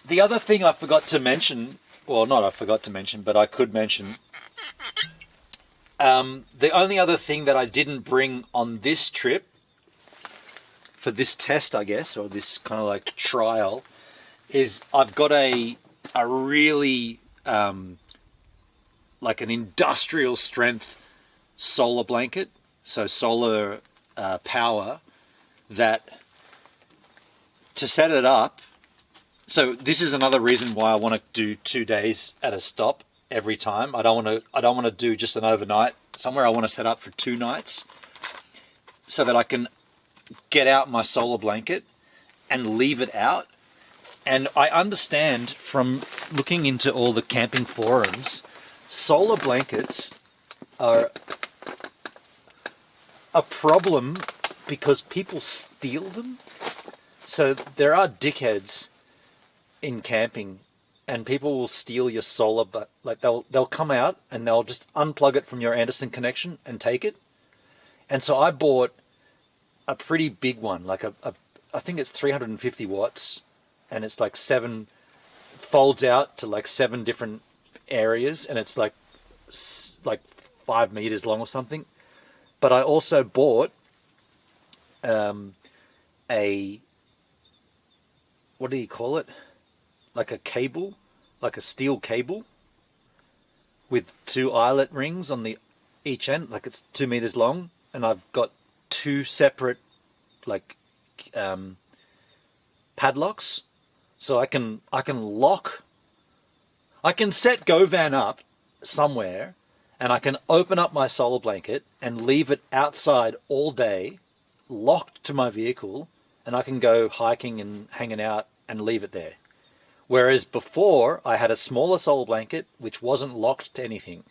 The other thing I forgot to mention, well, not I forgot to mention, but I could mention, the only other thing that I didn't bring on this trip, for this test, I guess, or this kind of like trial, is I've got a really, like an industrial strength solar blanket, so solar power, that to set it up. So this is another reason why I want to do 2 days at a stop every time. I don't want to do just an overnight somewhere. I want to set up for 2 nights so that I can get out my solar blanket and leave it out. And I understand from looking into all the camping forums, solar blankets are a problem because people steal them. So there are dickheads in camping, and people will steal your solar, but like they'll come out and they'll just unplug it from your Anderson connection and take it. And so I bought a pretty big one, like I think it's 350 watts, and it's like folds out to like 7 different areas, and it's like 5 meters long or something. But I also bought a, what do you call it? Like a cable, like a steel cable with 2 eyelet rings on each end, like it's 2 meters long, and I've got 2 separate like padlocks, so I can set GoVan up somewhere, and I can open up my solar blanket and leave it outside all day, locked to my vehicle, and I can go hiking and hanging out and leave it there. Whereas before, I had a smaller solar blanket which wasn't locked to anything.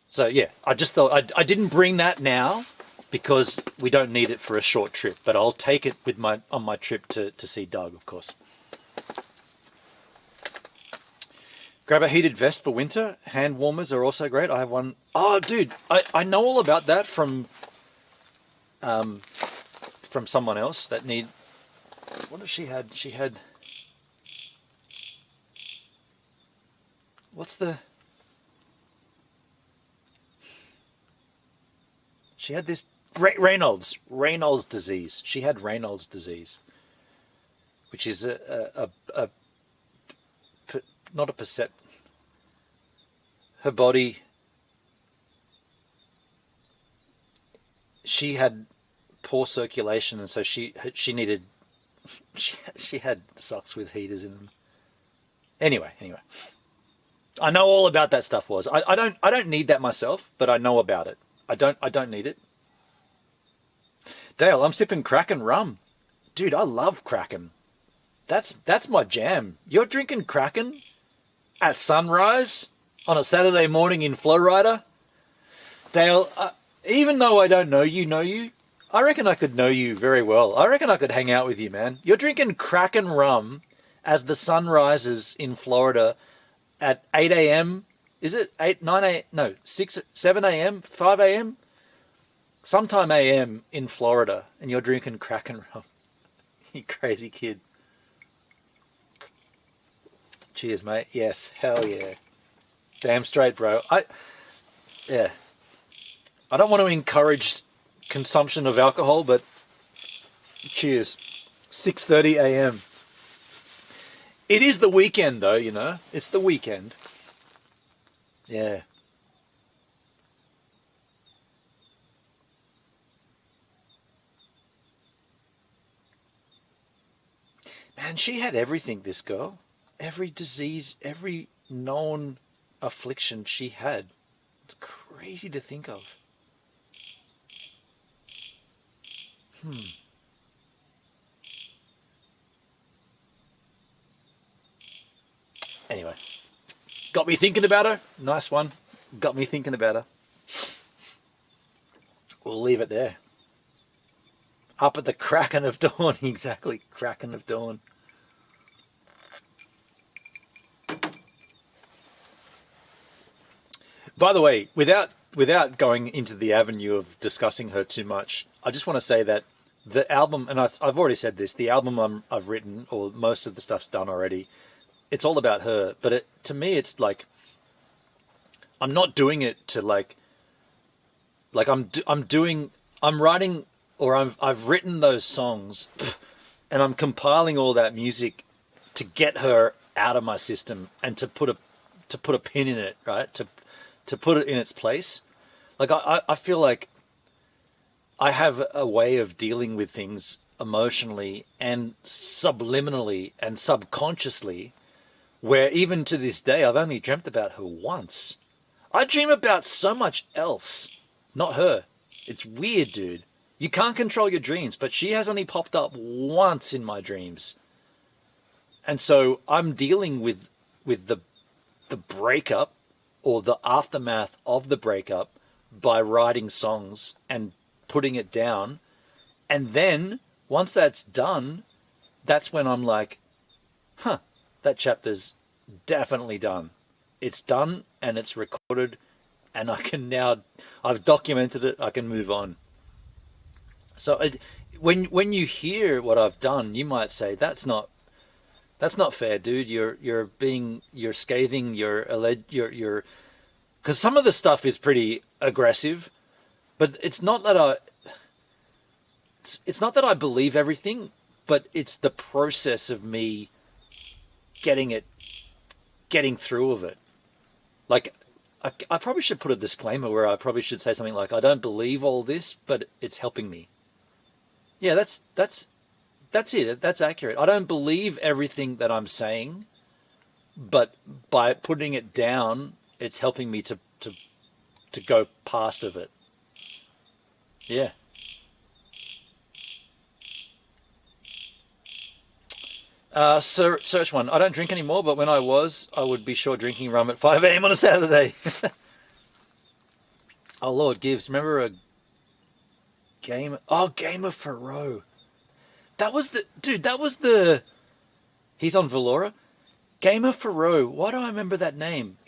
So yeah, I just thought I didn't bring that now because we don't need it for a short trip. But I'll take it with on my trip to see Doug, of course. Grab a heated vest for winter. Hand warmers are also great. I have one. Oh, dude, I know all about that from someone else that need. What does she had? She had. What's the? She had this Raynaud's disease. She had Raynaud's disease, which is not a percept. Her body. She had poor circulation, and so she needed. She had socks with heaters in them. Anyway. I know all about that stuff. I don't need that myself, but I know about it. I don't need it. Dale, I'm sipping Kraken rum. Dude, I love Kraken. That's my jam. You're drinking Kraken at sunrise on a Saturday morning in Flowrider? Dale, even though I don't know you, I reckon I could know you very well. I reckon I could hang out with you, man. You're drinking Kraken rum as the sun rises in Florida at 8 a.m. Is it 8, 9 a.m.? No, 6, 7 a.m., 5 a.m.? Sometime a.m. in Florida, and you're drinking Kraken rum. You crazy kid. Cheers, mate. Yes, hell yeah. Damn straight, bro. I don't want to encourage consumption of alcohol, but cheers. 6:30 a.m. It is the weekend, though, you know. It's the weekend. Yeah. Man, she had everything, this girl. Every disease, every known affliction she had. It's crazy to think of. Anyway. Got me thinking about her. Nice one. Got me thinking about her. We'll leave it there. Up at the cracking of dawn. Exactly. Cracking of dawn. By the way, without going into the avenue of discussing her too much, I just want to say that the album, and I've already said this, the album I've written, or most of the stuff's done already, it's all about her. But to me, it's like, I'm not doing it to like I'm writing, or I've written those songs, and I'm compiling all that music to get her out of my system and to put a pin in it, right? To put it in its place. Like I feel like I have a way of dealing with things emotionally and subliminally and subconsciously, where even to this day I've only dreamt about her once. I dream about so much else, not her. It's weird, dude. You can't control your dreams, but she has only popped up once in my dreams. And so I'm dealing with the breakup, or the aftermath of the breakup, by writing songs and putting it down. And then once that's done, that's when I'm like, that chapter's definitely done. It's done and it's recorded, and I've documented it, I can move on. So when you hear what I've done, you might say, that's not fair, dude. You're scathing. You're because some of the stuff is pretty aggressive, but it's not that I believe everything, but it's the process of me getting through of it. Like, I probably should put a disclaimer where I probably should say something like, I don't believe all this, but it's helping me. Yeah, that's it. That's accurate. I don't believe everything that I'm saying, but by putting it down, it's helping me to go past of it. Yeah. Search one. I don't drink anymore, but when I would be sure drinking rum at 5 a.m. on a Saturday. Oh, Lord Gibbs, remember Gamer Faroe. That was the dude. That was the. He's on Valora. Gamer Faroe. Why do I remember that name?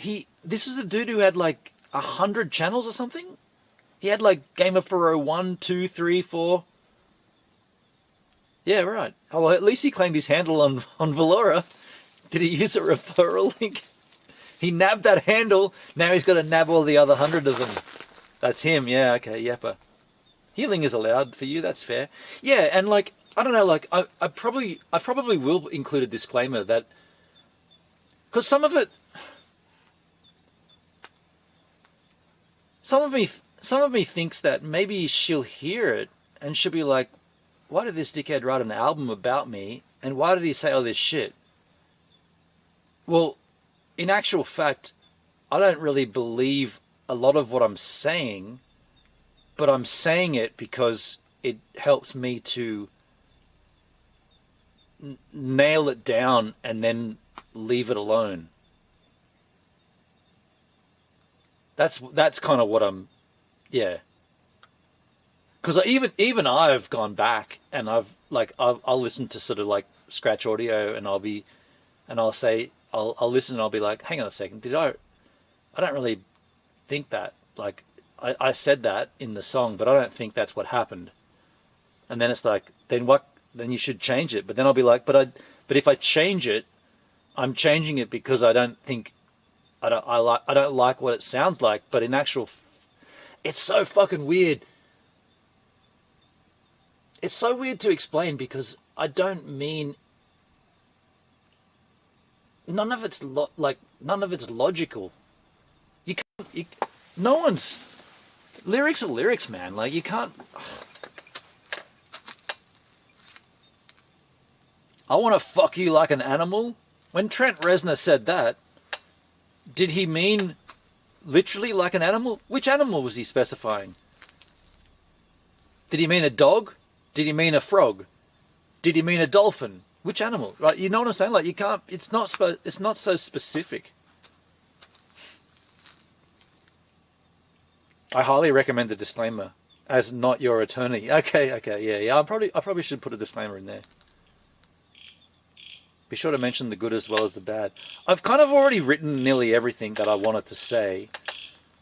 This is a dude who had like 100 channels or something. He had like Gamer Faroe 1, 2, 3, 4. Yeah, right. Oh, well, at least he claimed his handle on Valora. Did he use a referral link? He nabbed that handle. Now he's got to nab all the other 100 of them. That's him. Yeah. Okay. Yeppa. Healing is allowed for you. That's fair. Yeah, and like I don't know. Like I probably will include a disclaimer that because some of me thinks that maybe she'll hear it and she'll be like, why did this dickhead write an album about me? And why did he say all this shit? Well, in actual fact, I don't really believe a lot of what I'm saying, but I'm saying it because it helps me to nail it down and then leave it alone. That's kind of what I'm, yeah. Because even I've gone back and I'll listen to sort of like scratch audio and I'll say I'll listen and I'll be like, hang on a second, I don't really think that, like I said that in the song, but I don't think that's what happened. And then it's like, then you should change it. But then I'll be like, but if I change it, I'm changing it because I don't like what it sounds like. But in actual, it's so fucking weird. It's so weird to explain because I don't mean none of it's logical. No one's lyrics are lyrics, man. Like you can't. I want to fuck you like an animal. When Trent Reznor said that, did he mean literally like an animal? Which animal was he specifying? Did he mean a dog? Did he mean a frog? Did he mean a dolphin? Which animal? Right? You know what I'm saying? Like you can't. It's not so specific. I highly recommend the disclaimer as not your attorney. Okay, yeah. I probably should put a disclaimer in there. Be sure to mention the good as well as the bad. I've kind of already written nearly everything that I wanted to say,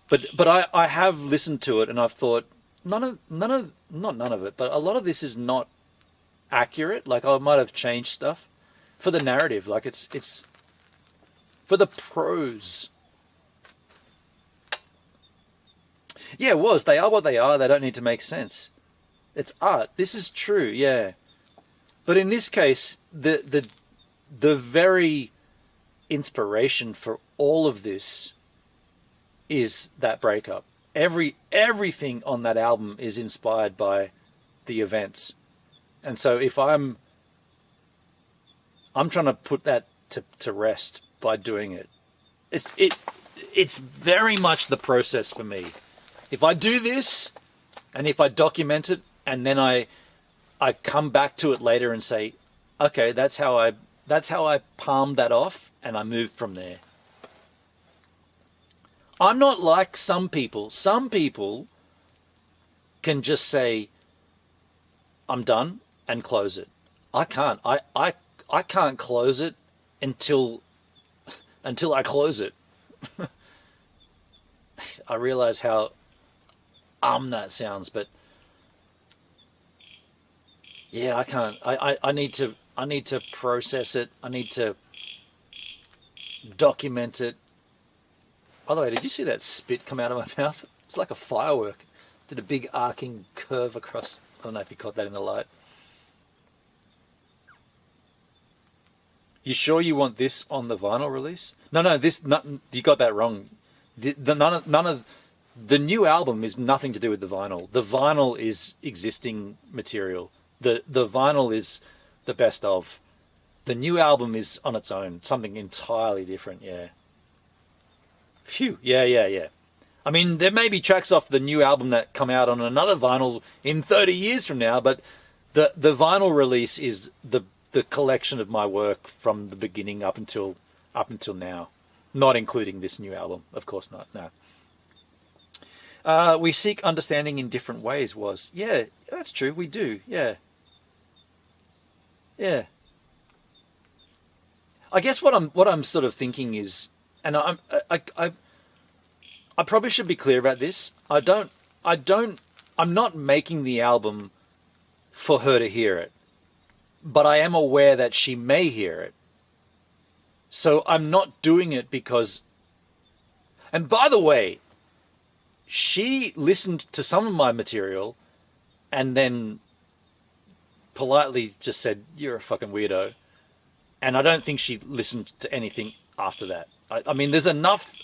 but I have listened to it and I've thought none of it, but a lot of this is not accurate. Like I might have changed stuff for the narrative. Like it's for the prose. Yeah, it was. They are what they are. They don't need to make sense. It's art. This is true. Yeah, but in this case, the very inspiration for all of this is that breakup. Everything on that album is inspired by the events. And so if I'm trying to put that to rest by doing it. It's very much the process for me. If I do this and if I document it and then I come back to it later and say, okay, that's how I palmed that off and I moved from there. I'm not like some people. Some people can just say, I'm done and close it. I can't. I can't close it until I close it. I realize how that sounds, but yeah, I can't. I need to process it. I need to document it. By the way, did you see that spit come out of my mouth? It's like a firework. Did a big arcing curve across. I don't know if you caught that in the light. You sure you want this on the vinyl release? No, you got that wrong. None of the new album is nothing to do with the vinyl. The vinyl is existing material. The vinyl is the best of. The new album is on its own, something entirely different. Yeah. Phew. Yeah. I mean, there may be tracks off the new album that come out on another vinyl in 30 years from now, but the vinyl release is the collection of my work from the beginning up until now, not including this new album. Of course not. No. We seek understanding in different ways was. Yeah, that's true. We do. Yeah. Yeah. I guess what I'm sort of thinking is, and I probably should be clear about this. I'm not making the album for her to hear it, but I am aware that she may hear it. So I'm not doing it because, and by the way, she listened to some of my material and then politely just said, "You're a fucking weirdo." And I don't think she listened to anything after that. I mean, there's enough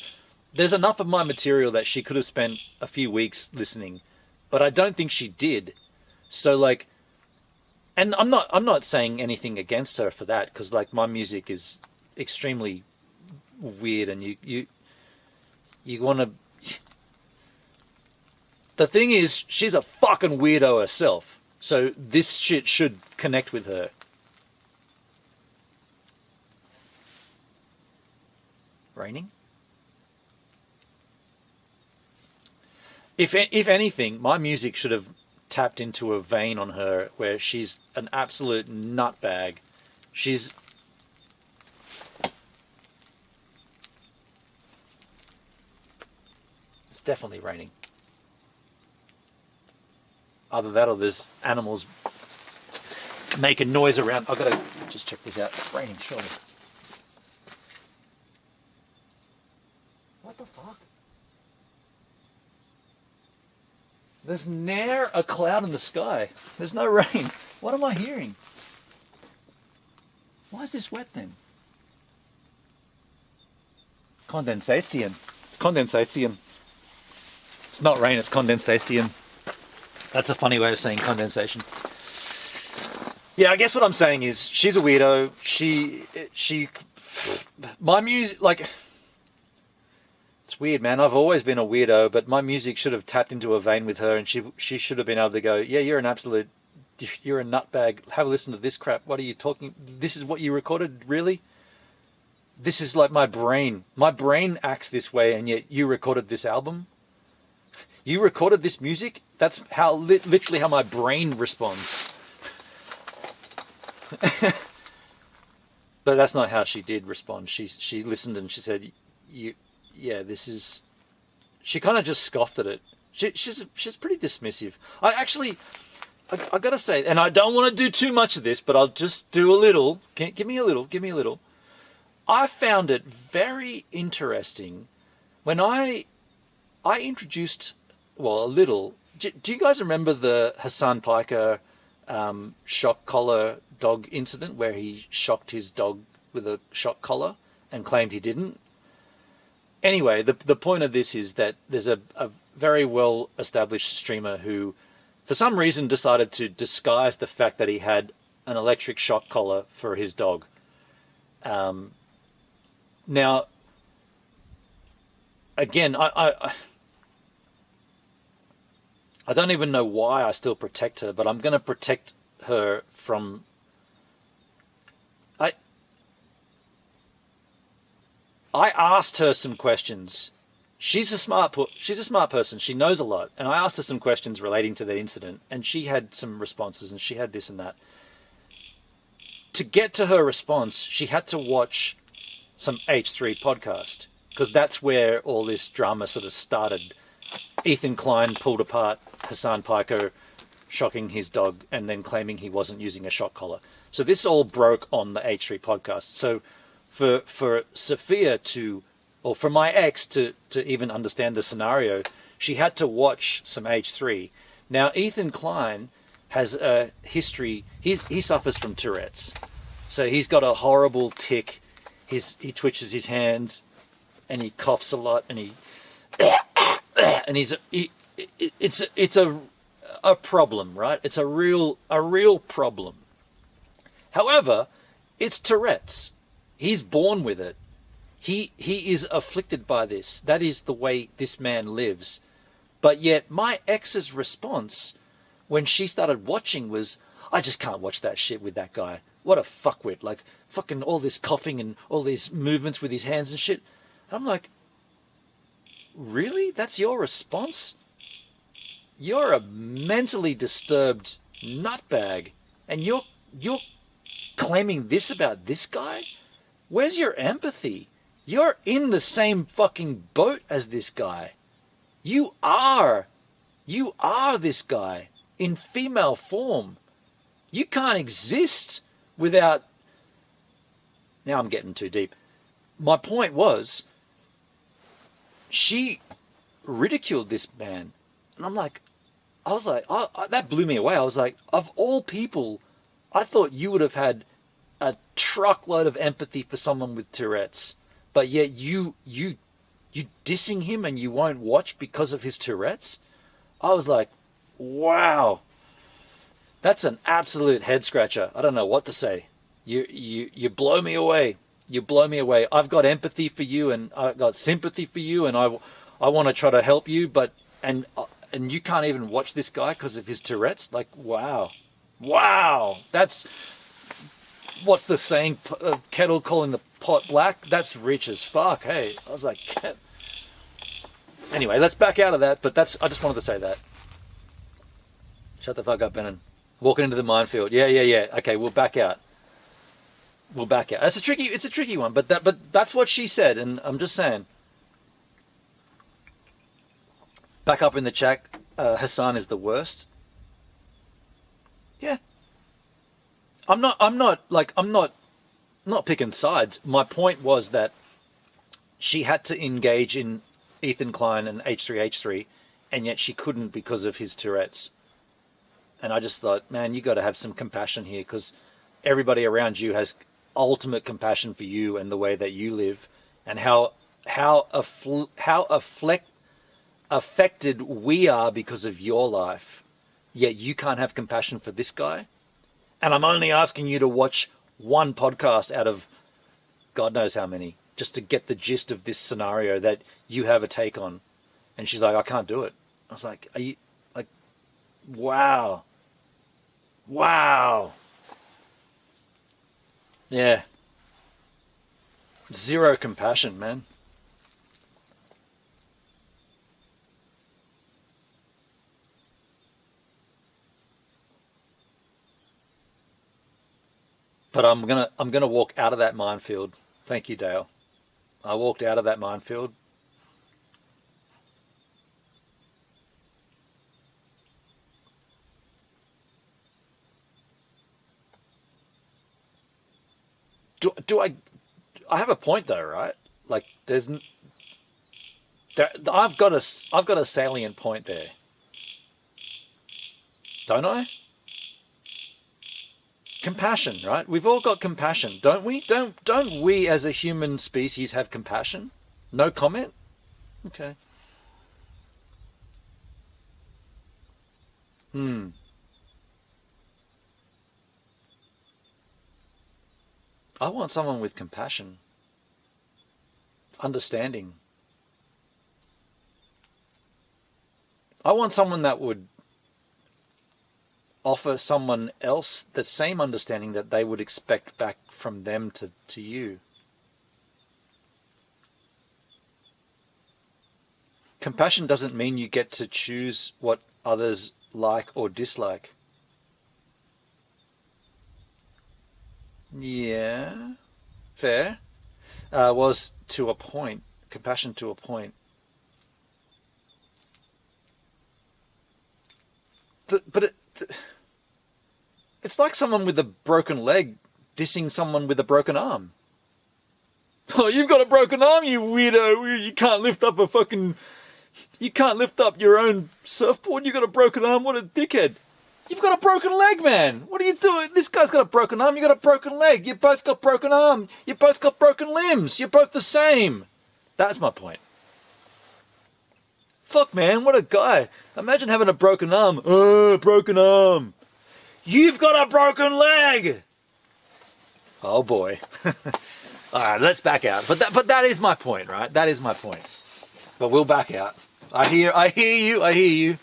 of my material that she could have spent a few weeks listening, but I don't think she did. So like, and I'm not saying anything against her for that, because like my music is extremely weird, and you want to. The thing is, she's a fucking weirdo herself, so this shit should connect with her. Raining? If anything, my music should have tapped into a vein on her where she's an absolute nutbag. She's... It's definitely raining. Either that or there's animals making noise around. I've got to just check this out. It's raining, surely. What the fuck? There's ne'er a cloud in the sky. There's no rain. What am I hearing? Why is this wet then? Condensation. It's condensation. It's not rain, it's condensation. That's a funny way of saying condensation. Yeah, I guess what I'm saying is she's a weirdo. My music, like, it's weird, man. I've always been a weirdo, but my music should have tapped into a vein with her, and she should have been able to go, yeah, you're a nutbag. Have a listen to this crap. What are you talking? This is what you recorded, really? This is like my brain. My brain acts this way, and yet you recorded this album? You recorded this music? That's how literally how my brain responds. But that's not how she did respond. She listened and she said, yeah, this is... She kind of just scoffed at it. She's pretty dismissive. I gotta say, and I don't want to do too much of this, but I'll just do a little. Give me a little. I found it very interesting when I introduced, well, a little. Do you guys remember the Hassan Piker shock collar dog incident where he shocked his dog with a shock collar and claimed he didn't? Anyway, the point of this is that there's a very well established streamer who, for some reason, decided to disguise the fact that he had an electric shock collar for his dog. Now, again, I don't even know why I still protect her, but I'm going to protect her from... I asked her some questions. She's a smart person. She knows a lot. And I asked her some questions relating to that incident, and she had some responses, and she had this and that. To get to her response, she had to watch some H3 podcast, because that's where all this drama sort of started. Ethan Klein pulled apart Hassan Piker shocking his dog and then claiming he wasn't using a shock collar. So this all broke on the H3 podcast. So for Sophia to, or for my ex to even understand the scenario, she had to watch some H3. Now, Ethan Klein has a history. He suffers from Tourette's. So he's got a horrible tic. He twitches his hands and he coughs a lot and it's a problem, right? It's a real problem. However, it's Tourette's. He's born with it. He is afflicted by this. That is the way this man lives. But yet my ex's response when she started watching was, I just can't watch that shit with that guy. What a fuckwit. Like, fucking all this coughing and all these movements with his hands and shit. And I'm like, really? That's your response? you're a mentally disturbed nutbag, and you're claiming this about this guy? Where's your empathy? You're in the same fucking boat as this guy. You are this guy in female form. You can't exist without... Now I'm getting too deep. My point was, she ridiculed this man. And I was like, that blew me away. I was like, of all people, I thought you would have had a truckload of empathy for someone with Tourette's. But yet you dissing him and you won't watch because of his Tourette's? I was like, wow. That's an absolute head scratcher. I don't know what to say. You blow me away. You blow me away. I've got empathy for you and I've got sympathy for you, and I want to try to help you, but and you can't even watch this guy because of his Tourette's? Like, wow. Wow. That's, what's the saying? Kettle calling the pot black? That's rich as fuck. Hey, I was like, anyway, let's back out of that, but I just wanted to say that. Shut the fuck up, Benon. Walking into the minefield. Yeah. Okay, we'll back out. It's a tricky one, but that's what she said, and I'm just saying. Back up in the chat, Hassan is the worst. Yeah. I'm not picking sides. My point was that she had to engage in Ethan Klein and H3H3, and yet she couldn't because of his Tourette's. And I just thought, man, you got to have some compassion here, because everybody around you has ultimate compassion for you and the way that you live, and how affected we are because of your life. Yet you can't have compassion for this guy. And I'm only asking you to watch one podcast out of God knows how many, just to get the gist of this scenario that you have a take on. And she's like, I can't do it. I was like, are you, like, wow. Yeah. Zero compassion, man. But I'm gonna walk out of that minefield. Thank you, Dale. I walked out of that minefield. Do I have a point though, right? Like, I've got a salient point there, don't I? Compassion, right? We've all got compassion, don't we? Don't we as a human species have compassion? No comment? Okay. I want someone with compassion, understanding. I want someone that would offer someone else the same understanding that they would expect back from them to you. Compassion doesn't mean you get to choose what others like or dislike. Yeah, fair. Was to a point. Compassion to a point. It's like someone with a broken leg dissing someone with a broken arm. Oh, you've got a broken arm, you weirdo. You can't lift up you can't lift up your own surfboard. You got a broken arm. What a dickhead. You've got a broken leg, man. What are you doing? This guy's got a broken arm. You got a broken leg. You both got broken arm. You both got broken limbs. You're both the same. That's my point. Fuck, man. What a guy. Imagine having a broken arm. Oh, broken arm. You've got a broken leg. Oh boy. All right, let's back out. But that is my point, right? That is my point. But we'll back out. I hear you.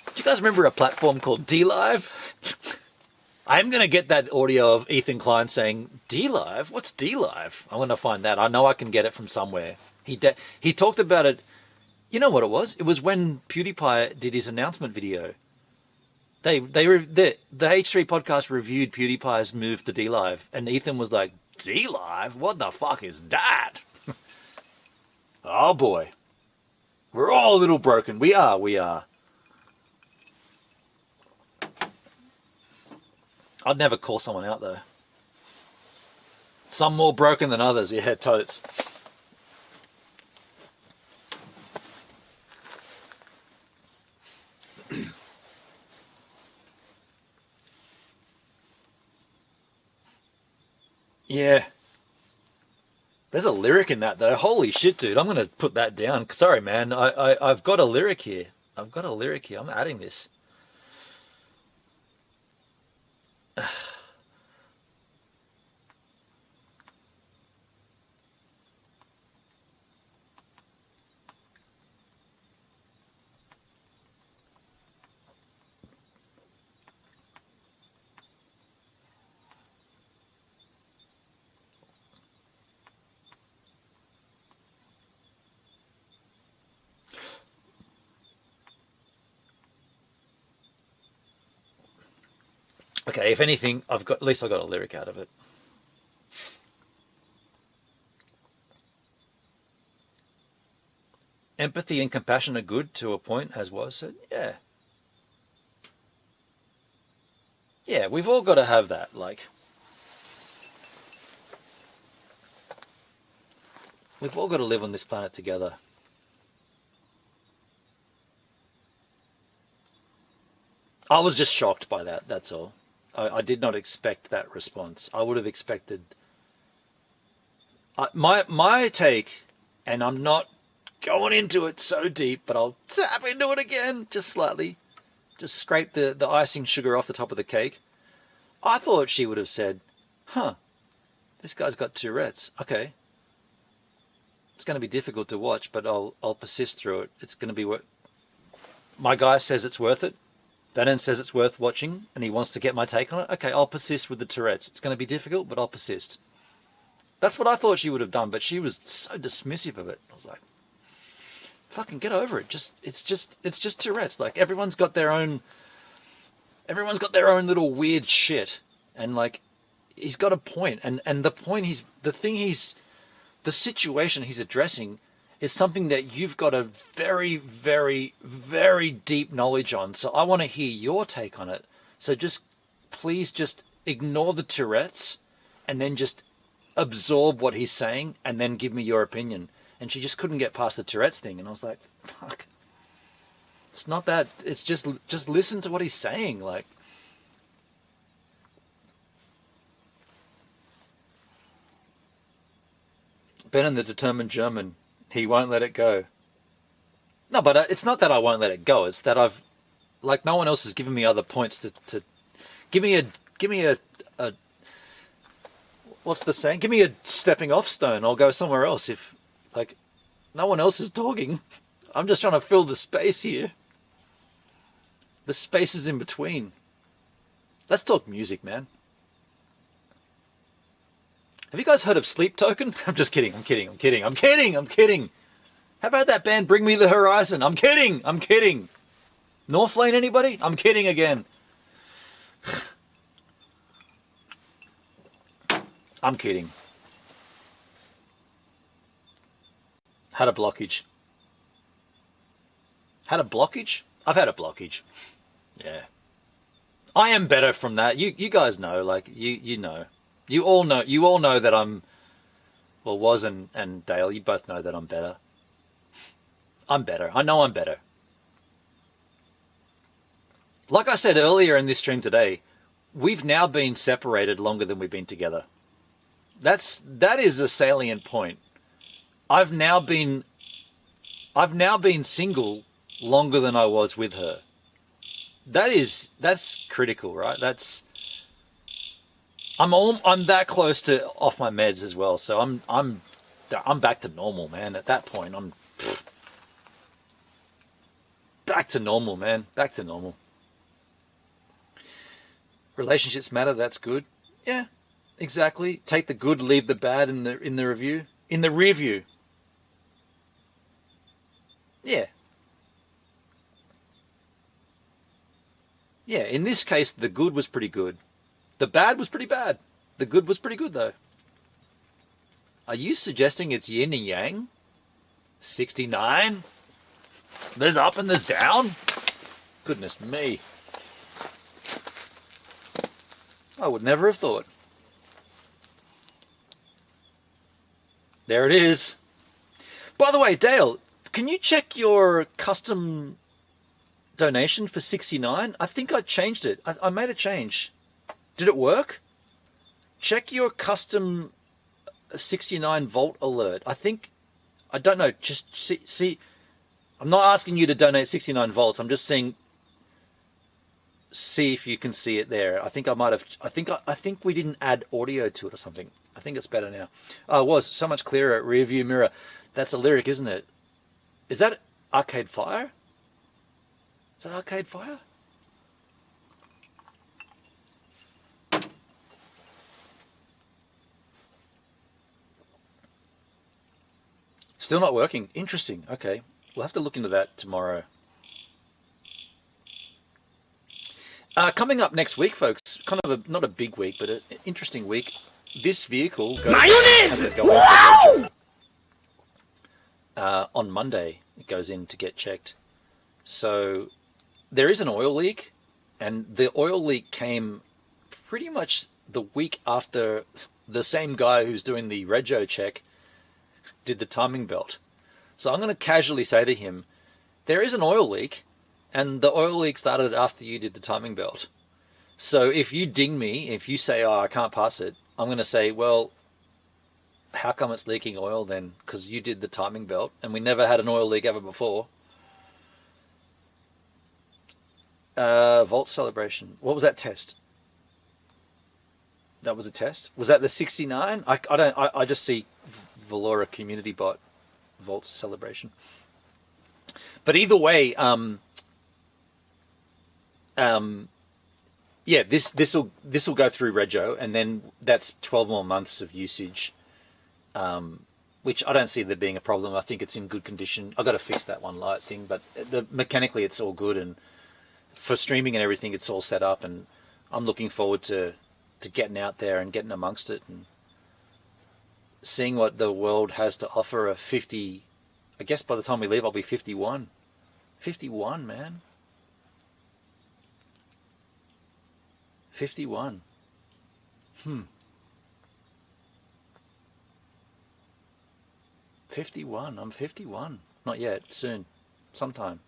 Do you guys remember a platform called D-Live? I'm going to get that audio of Ethan Klein saying, D-Live? What's D-Live? I'm going to find that. I know I can get it from somewhere. He talked about it. You know what it was? It was when PewDiePie did his announcement video. The H3 podcast reviewed PewDiePie's move to DLive, and Ethan was like, DLive? What the fuck is that? Oh boy. We're all a little broken. We are. I'd never call someone out though. Some more broken than others. Yeah, totes. Yeah. There's a lyric in that though. Holy shit, dude. I'm going to put that down. Sorry, man. I've got a lyric here. I'm adding this. Okay, if anything, at least I got a lyric out of it. Empathy and compassion are good to a point, as was said. Yeah. Yeah, we've all got to have that, like. We've all got to live on this planet together. I was just shocked by that, that's all. I did not expect that response. I would have expected... my take, and I'm not going into it so deep, but I'll tap into it again, just slightly. Just scrape the icing sugar off the top of the cake. I thought she would have said, huh, this guy's got Tourette's. Okay. It's going to be difficult to watch, but I'll persist through it. It's going to be what... My guy says it's worth it. Bannon says it's worth watching, and he wants to get my take on it. Okay, I'll persist with the Tourette's. It's going to be difficult, but I'll persist. That's what I thought she would have done, but she was so dismissive of it. I was like, fucking get over it. It's just Tourette's. Like, everyone's got their own little weird shit, and like, he's got a point, and the situation he's addressing is something that you've got a very, very, very deep knowledge on. So I want to hear your take on it. So please ignore the Tourette's and then just absorb what he's saying and then give me your opinion. And she just couldn't get past the Tourette's thing. And I was like, fuck. It's not that. It's just listen to what he's saying. Like, Ben and the determined German. He won't let it go. No, but it's not that I won't let it go. It's that I've, like, no one else has given me other points to give me a what's the saying? Give me a stepping off stone. I'll go somewhere else. If, like, no one else is talking. I'm just trying to fill the space here. The spaces in between. Let's talk music, man. Have you guys heard of Sleep Token? I'm just kidding. I'm kidding. How about that band Bring Me the Horizon? I'm kidding. North Lane, anybody? I'm kidding again. I'm kidding. Had a blockage. Had a blockage? I've had a blockage. Yeah. I am better from that. You guys know, like, you know. You all know that I'm, well, was and Dale, you both know that I'm better. I'm better. I know I'm better. Like I said earlier in this stream today, we've now been separated longer than we've been together. That is a salient point. I've now been single longer than I was with her. That's critical, right? I'm that close to off my meds as well, so I'm back to normal, man. At that point, I'm back to normal, man. Back to normal. Relationships matter. That's good. Yeah, exactly. Take the good, leave the bad in the review, in the rear view. Yeah. Yeah, in this case, the good was pretty good. The bad was pretty bad. The good was pretty good, though. Are you suggesting it's yin and yang? 69? There's up and there's down? Goodness me. I would never have thought. There it is. By the way, Dale, can you check your custom donation for 69? I think I changed it. I made a change. Did it work? Check your custom 69 volt alert. I don't know, just see. I'm not asking you to donate 69 volts. I'm just saying, see if you can see it there. I think we didn't add audio to it or something. I think it's better now. Oh, it was so much clearer. Rear view mirror. That's a lyric, isn't it? Is that Arcade Fire? Is that Arcade Fire? Still not working. Interesting. Okay. We'll have to look into that tomorrow. Coming up next week, folks, kind of not a big week, but an interesting week. This vehicle goes on Monday. It goes in to get checked. So there is an oil leak, and the oil leak came pretty much the week after the same guy who's doing the rego check did the timing belt. So I'm going to casually say to him, there is an oil leak, and the oil leak started after you did the timing belt. So if you ding me, if you say, oh, I can't pass it, I'm going to say, well, how come it's leaking oil then? Because you did the timing belt, and we never had an oil leak ever before. Volt celebration. What was that test? That was a test? Was that the 69? I just see Valora community bot Volt celebration. But either way, yeah, this will go through rego, and then that's 12 more months of usage, which I don't see there being a problem. I think it's in good condition. I've got to fix that one light thing, but mechanically it's all good, and for streaming and everything, it's all set up, and I'm looking forward to getting out there and getting amongst it and seeing what the world has to offer. A 50, I guess by the time we leave, I'll be 51. 51, man. 51. 51. I'm 51. Not yet. Soon. Sometime.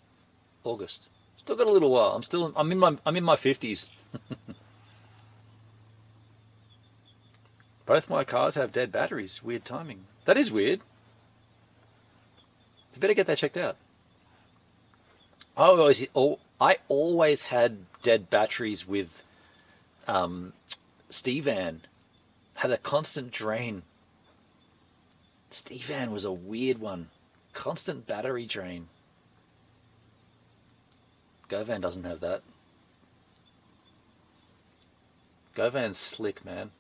August. Still got a little while. I'm in my 50s. Both my cars have dead batteries. Weird timing. That is weird. You better get that checked out. I always had dead batteries with Stevan. Had a constant drain. Stevan was a weird one. Constant battery drain. GoVan doesn't have that. GoVan's slick, man.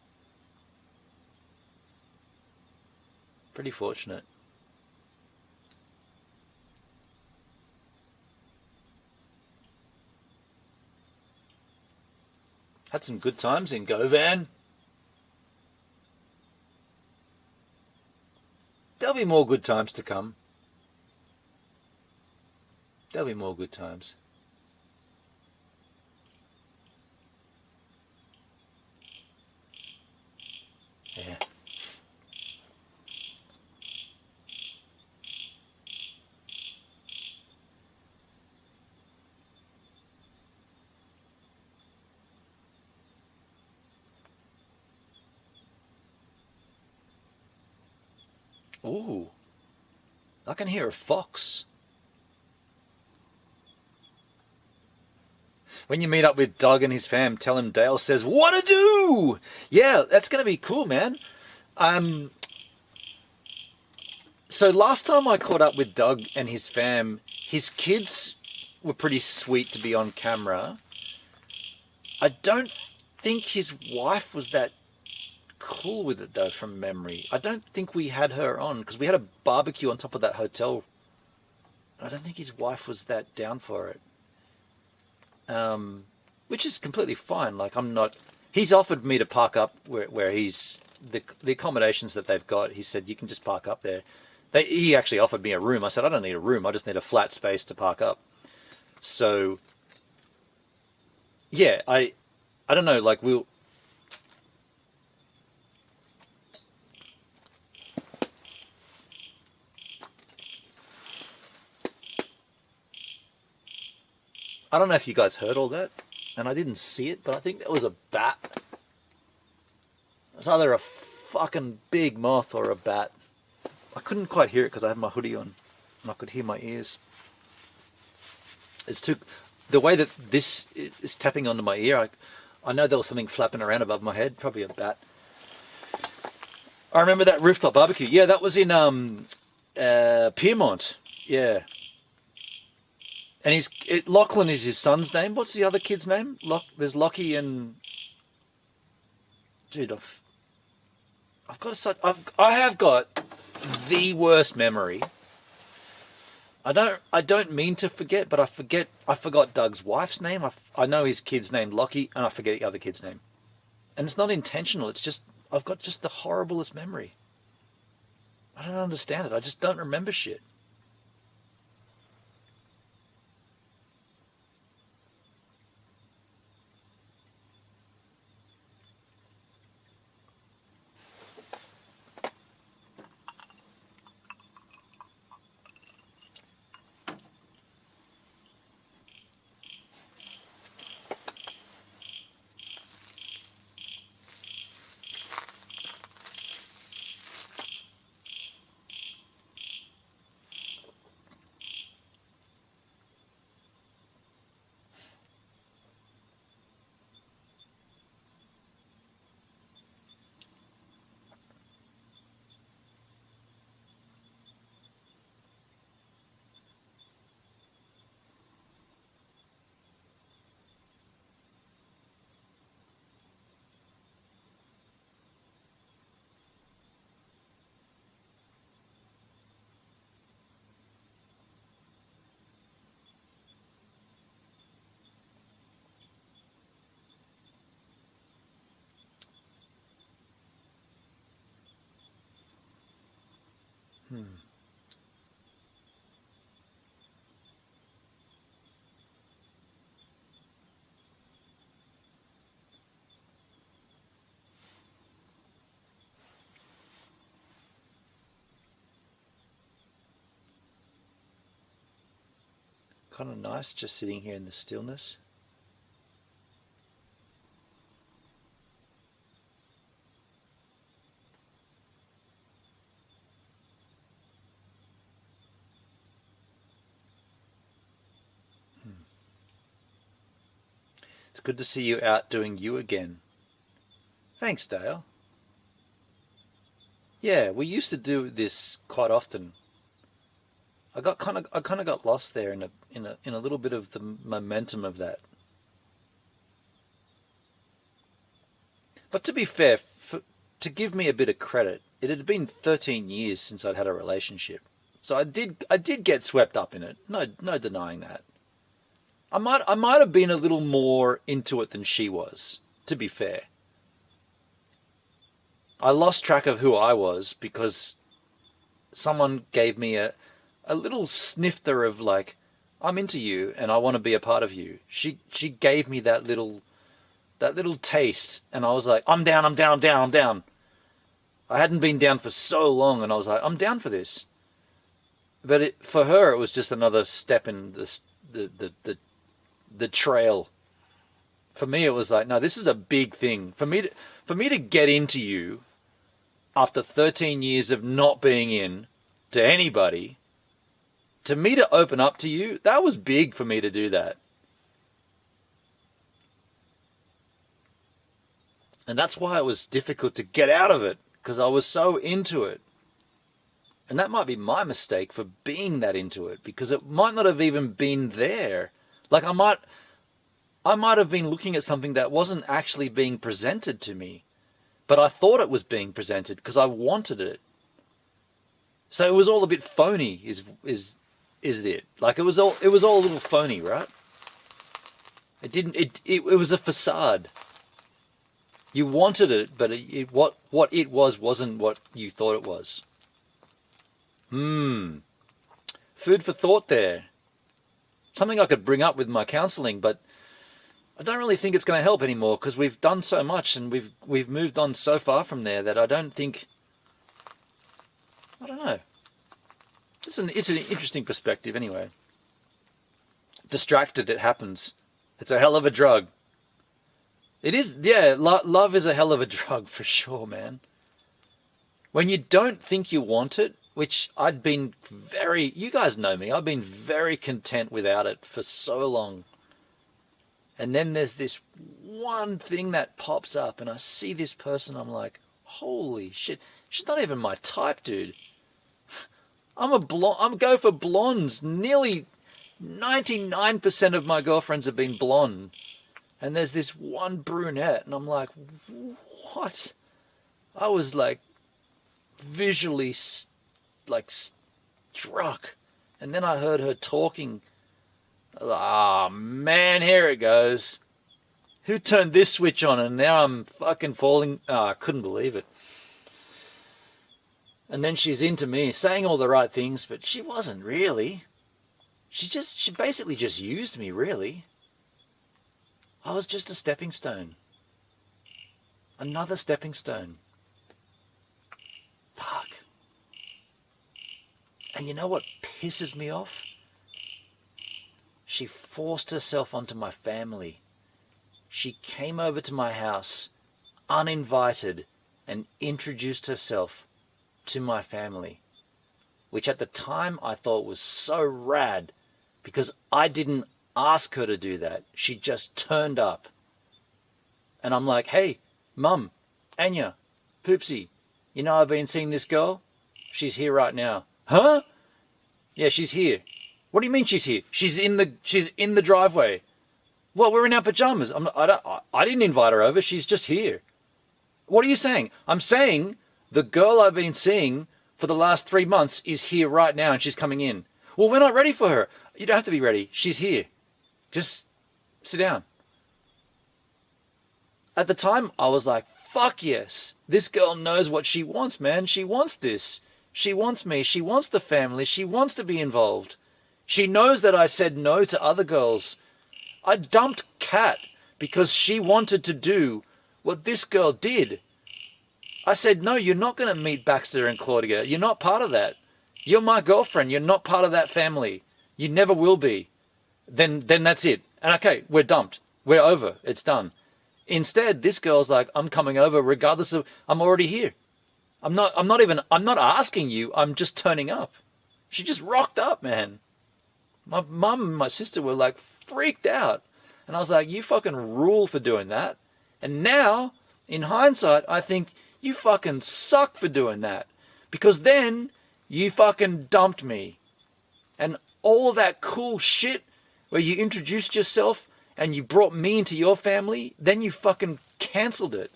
Pretty fortunate. Had some good times in GoVan. There'll be more good times to come. There'll be more good times. Yeah. Ooh, I can hear a fox. When you meet up with Doug and his fam, tell him Dale says, "What to do?" Yeah, that's going to be cool, man. So last time I caught up with Doug and his fam, his kids were pretty sweet to be on camera. I don't think his wife was that cool with it though, from memory. I don't think we had her on because we had a barbecue on top of that hotel I don't think his wife was that down for it. Which is completely fine. Like, I'm not... He's offered me to park up where he's... The accommodations that they've got, he said, you can just park up there. He actually offered me a room. I said, I don't need a room. I just need a flat space to park up. So, yeah, I don't know, like, we'll... I don't know if you guys heard all that, and I didn't see it, but I think that was a bat. It's either a fucking big moth or a bat. I couldn't quite hear it because I had my hoodie on, and I could hear my ears. It's too... The way that this is tapping onto my ear, I know there was something flapping around above my head, probably a bat. I remember that rooftop barbecue. Yeah, that was in Piermont. Yeah. And Lachlan is his son's name. What's the other kid's name? There's Lockie and... Dude, I have got the worst memory. I don't mean to forget, but I forgot Doug's wife's name. I know his kid's named Lockie, and I forget the other kid's name. And it's not intentional. It's just, I've got just the horriblest memory. I don't understand it. I just don't remember shit. Kind of nice just sitting here in the stillness. It's good to see you out doing you again. Thanks, Dale. Yeah, we used to do this quite often. I kind of got lost there in a little bit of the momentum of that. But to be fair, to give me a bit of credit, it had been 13 years since I'd had a relationship, so I did get swept up in it. No denying that. I might have been a little more into it than she was. To be fair, I lost track of who I was because someone gave me a little snifter of like, I'm into you and I want to be a part of you. She gave me that little taste, and I was like, I'm down. I hadn't been down for so long, and I was like, I'm down for this. But for her, it was just another step in the trail. For me, it was like, no, this is a big thing. For me to get into you after 13 years of not being in to anybody, to me to open up to you, that was big for me to do that. And that's why it was difficult to get out of it, because I was so into it. And that might be my mistake for being that into it, because it might not have even been there. Like I might have been looking at something that wasn't actually being presented to me, but I thought it was being presented because I wanted it. So it was all a bit phony, is is it? Like it was all a little phony, right? It was a facade. You wanted it, but what it was wasn't what you thought it was. Food for thought there. Something I could bring up with my counselling, but I don't really think it's going to help anymore because we've done so much and we've moved on so far from there that I don't know. It's an interesting perspective anyway. Distracted, it happens. It's a hell of a drug. It is, yeah, love is a hell of a drug for sure, man. When you don't think you want it, which you guys know me, I've been very content without it for so long. And then there's this one thing that pops up and I see this person, I'm like, holy shit, she's not even my type, dude. I'm go for blondes. Nearly 99% of my girlfriends have been blonde. And there's this one brunette and I'm like, what? I was like visually like struck. And then I heard her talking. Ah, man, here it goes. Who turned this switch on? And now I'm fucking falling. Oh, I couldn't believe it. And then she's into me, saying all the right things, but she wasn't really. She basically just used me, really. I was just a stepping stone. Another stepping stone. Fuck. And you know what pisses me off? She forced herself onto my family. She came over to my house, uninvited, and introduced herself to my family, which at the time I thought was so rad because I didn't ask her to do that. She just turned up. And I'm like, hey, Mum, Anya, Poopsie, you know I've been seeing this girl? She's here right now. Huh? Yeah, she's here. What do you mean she's here? She's in the driveway. Well, we're in our pajamas. I didn't invite her over. She's just here. What are you saying? I'm saying the girl I've been seeing for the last 3 months is here right now and she's coming in. Well, we're not ready for her. You don't have to be ready. She's here. Just sit down. At the time, I was like, fuck yes. This girl knows what she wants, man. She wants this. She wants me. She wants the family. She wants to be involved. She knows that I said no to other girls. I dumped Kat because she wanted to do what this girl did. I said, no, you're not going to meet Baxter and Claudia. You're not part of that. You're my girlfriend. You're not part of that family. You never will be. Then that's it. And okay, we're dumped. We're over. It's done. Instead, this girl's like, I'm coming over regardless of, I'm already here. I'm not asking you. I'm just turning up. She just rocked up, man. My mum and my sister were like freaked out. And I was like, you fucking rule for doing that. And now, in hindsight, I think you fucking suck for doing that. Because then you fucking dumped me. And all that cool shit where you introduced yourself and you brought me into your family, then you fucking cancelled it.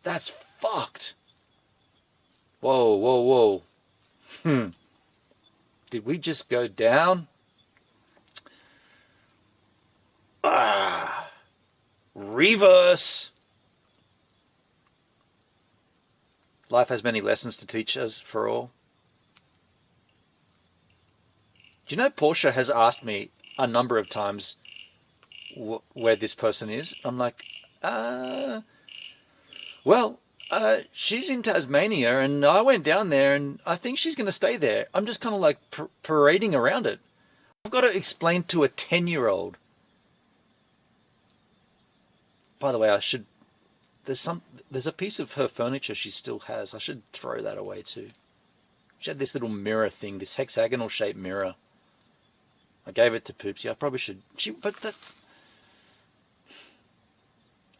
That's fucked. Whoa, whoa, whoa. Did we just go down? Reverse. Life has many lessons to teach us for all. Do you know Portia has asked me a number of times where this person is? I'm like, well, she's in Tasmania and I went down there and I think she's going to stay there. I'm just kind of like parading around it. I've got to explain to a 10-year-old. By the way, there's a piece of her furniture she still has. I should throw that away too. She had this little mirror thing, this hexagonal shaped mirror. I gave it to Poopsie. I probably should.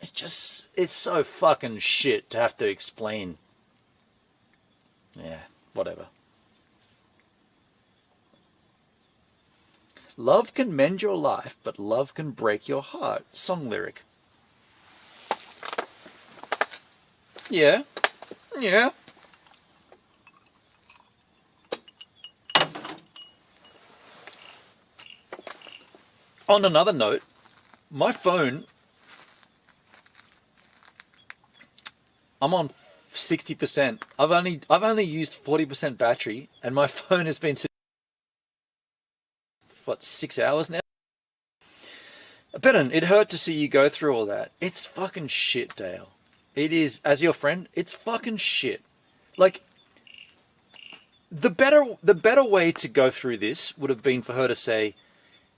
It's so fucking shit to have to explain. Yeah, whatever. Love can mend your life, but love can break your heart. Song lyric. Yeah. Yeah. On another note, my phone, I'm on 60%. I've only used 40% battery, and my phone has been, what, 6 hours now? Betten, it hurt to see you go through all that. It's fucking shit, Dale. It is, as your friend, it's fucking shit. Like, the better way to go through this would have been for her to say,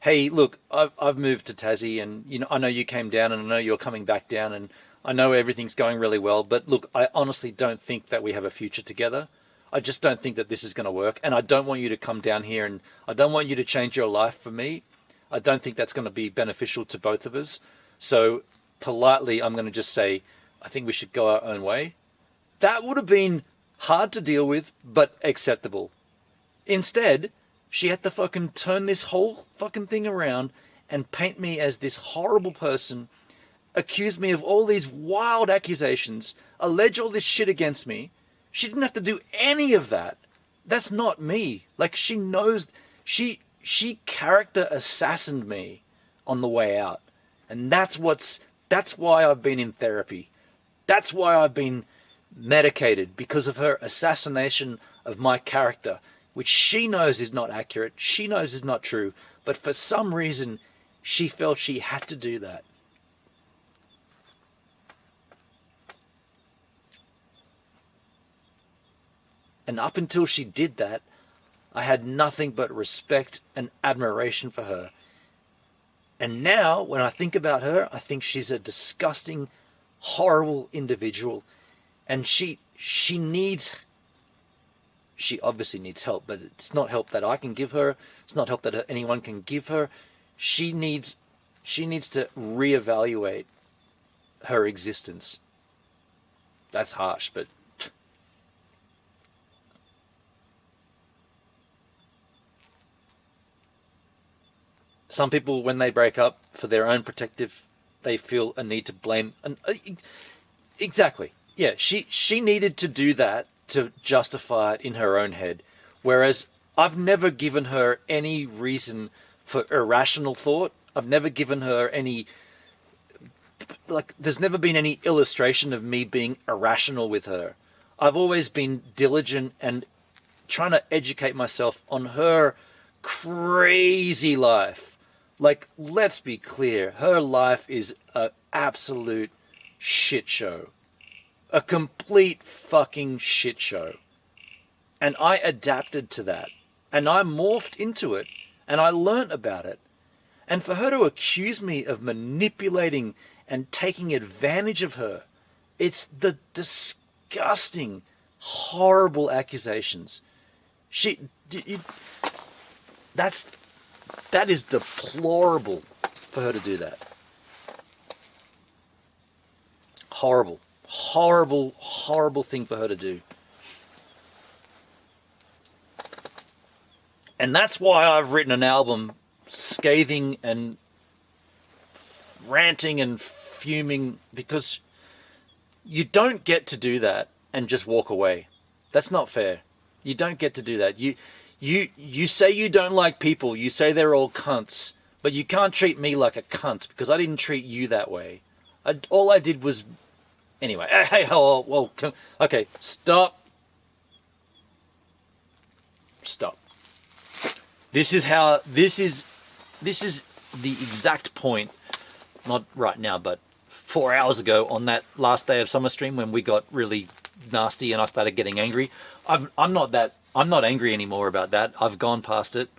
hey, look, I've moved to Tassie, and you know, I know you came down, and I know you're coming back down, and I know everything's going really well, but look, I honestly don't think that we have a future together. I just don't think that this is going to work, and I don't want you to come down here, and I don't want you to change your life for me. I don't think that's going to be beneficial to both of us. So politely, I'm going to just say, I think we should go our own way. That would have been hard to deal with, but acceptable. Instead, she had to fucking turn this whole fucking thing around and paint me as this horrible person, accuse me of all these wild accusations, allege all this shit against me. She didn't have to do any of that. That's not me. Like, she knows, she character assassined me on the way out. And that's why I've been in therapy. That's why I've been medicated, because of her assassination of my character, which she knows is not accurate, she knows is not true, but for some reason she felt she had to do that. And up until she did that, I had nothing but respect and admiration for her. And now, when I think about her, I think she's a disgusting, horrible individual. And she obviously needs help, but it's not help that I can give her. It's not help that anyone can give her. She needs to reevaluate her existence. That's harsh, but some people, when they break up for their own protective, they feel a need to blame. And exactly, yeah, she needed to do that to justify it in her own head. Whereas I've never given her any reason for irrational thought. I've never given her any, like, there's never been any illustration of me being irrational with her. I've always been diligent and trying to educate myself on her crazy life. Like, let's be clear, her life is an absolute shit show. A complete fucking shit show. And I adapted to that. And I morphed into it. And I learnt about it. And for her to accuse me of manipulating and taking advantage of her, it's the disgusting, horrible accusations. That is deplorable for her to do that. Horrible, horrible, horrible thing for her to do. And that's why I've written an album scathing and ranting and fuming, because you don't get to do that and just walk away. That's not fair. You don't get to do that. You say you don't like people, you say they're all cunts, but you can't treat me like a cunt, because I didn't treat you that way. All I did was... Anyway, hey, well, okay, stop. Stop. This is the exact point, not right now, but 4 hours ago on that last day of Summer Stream when we got really nasty and I started getting angry. I'm not angry anymore about that. I've gone past it.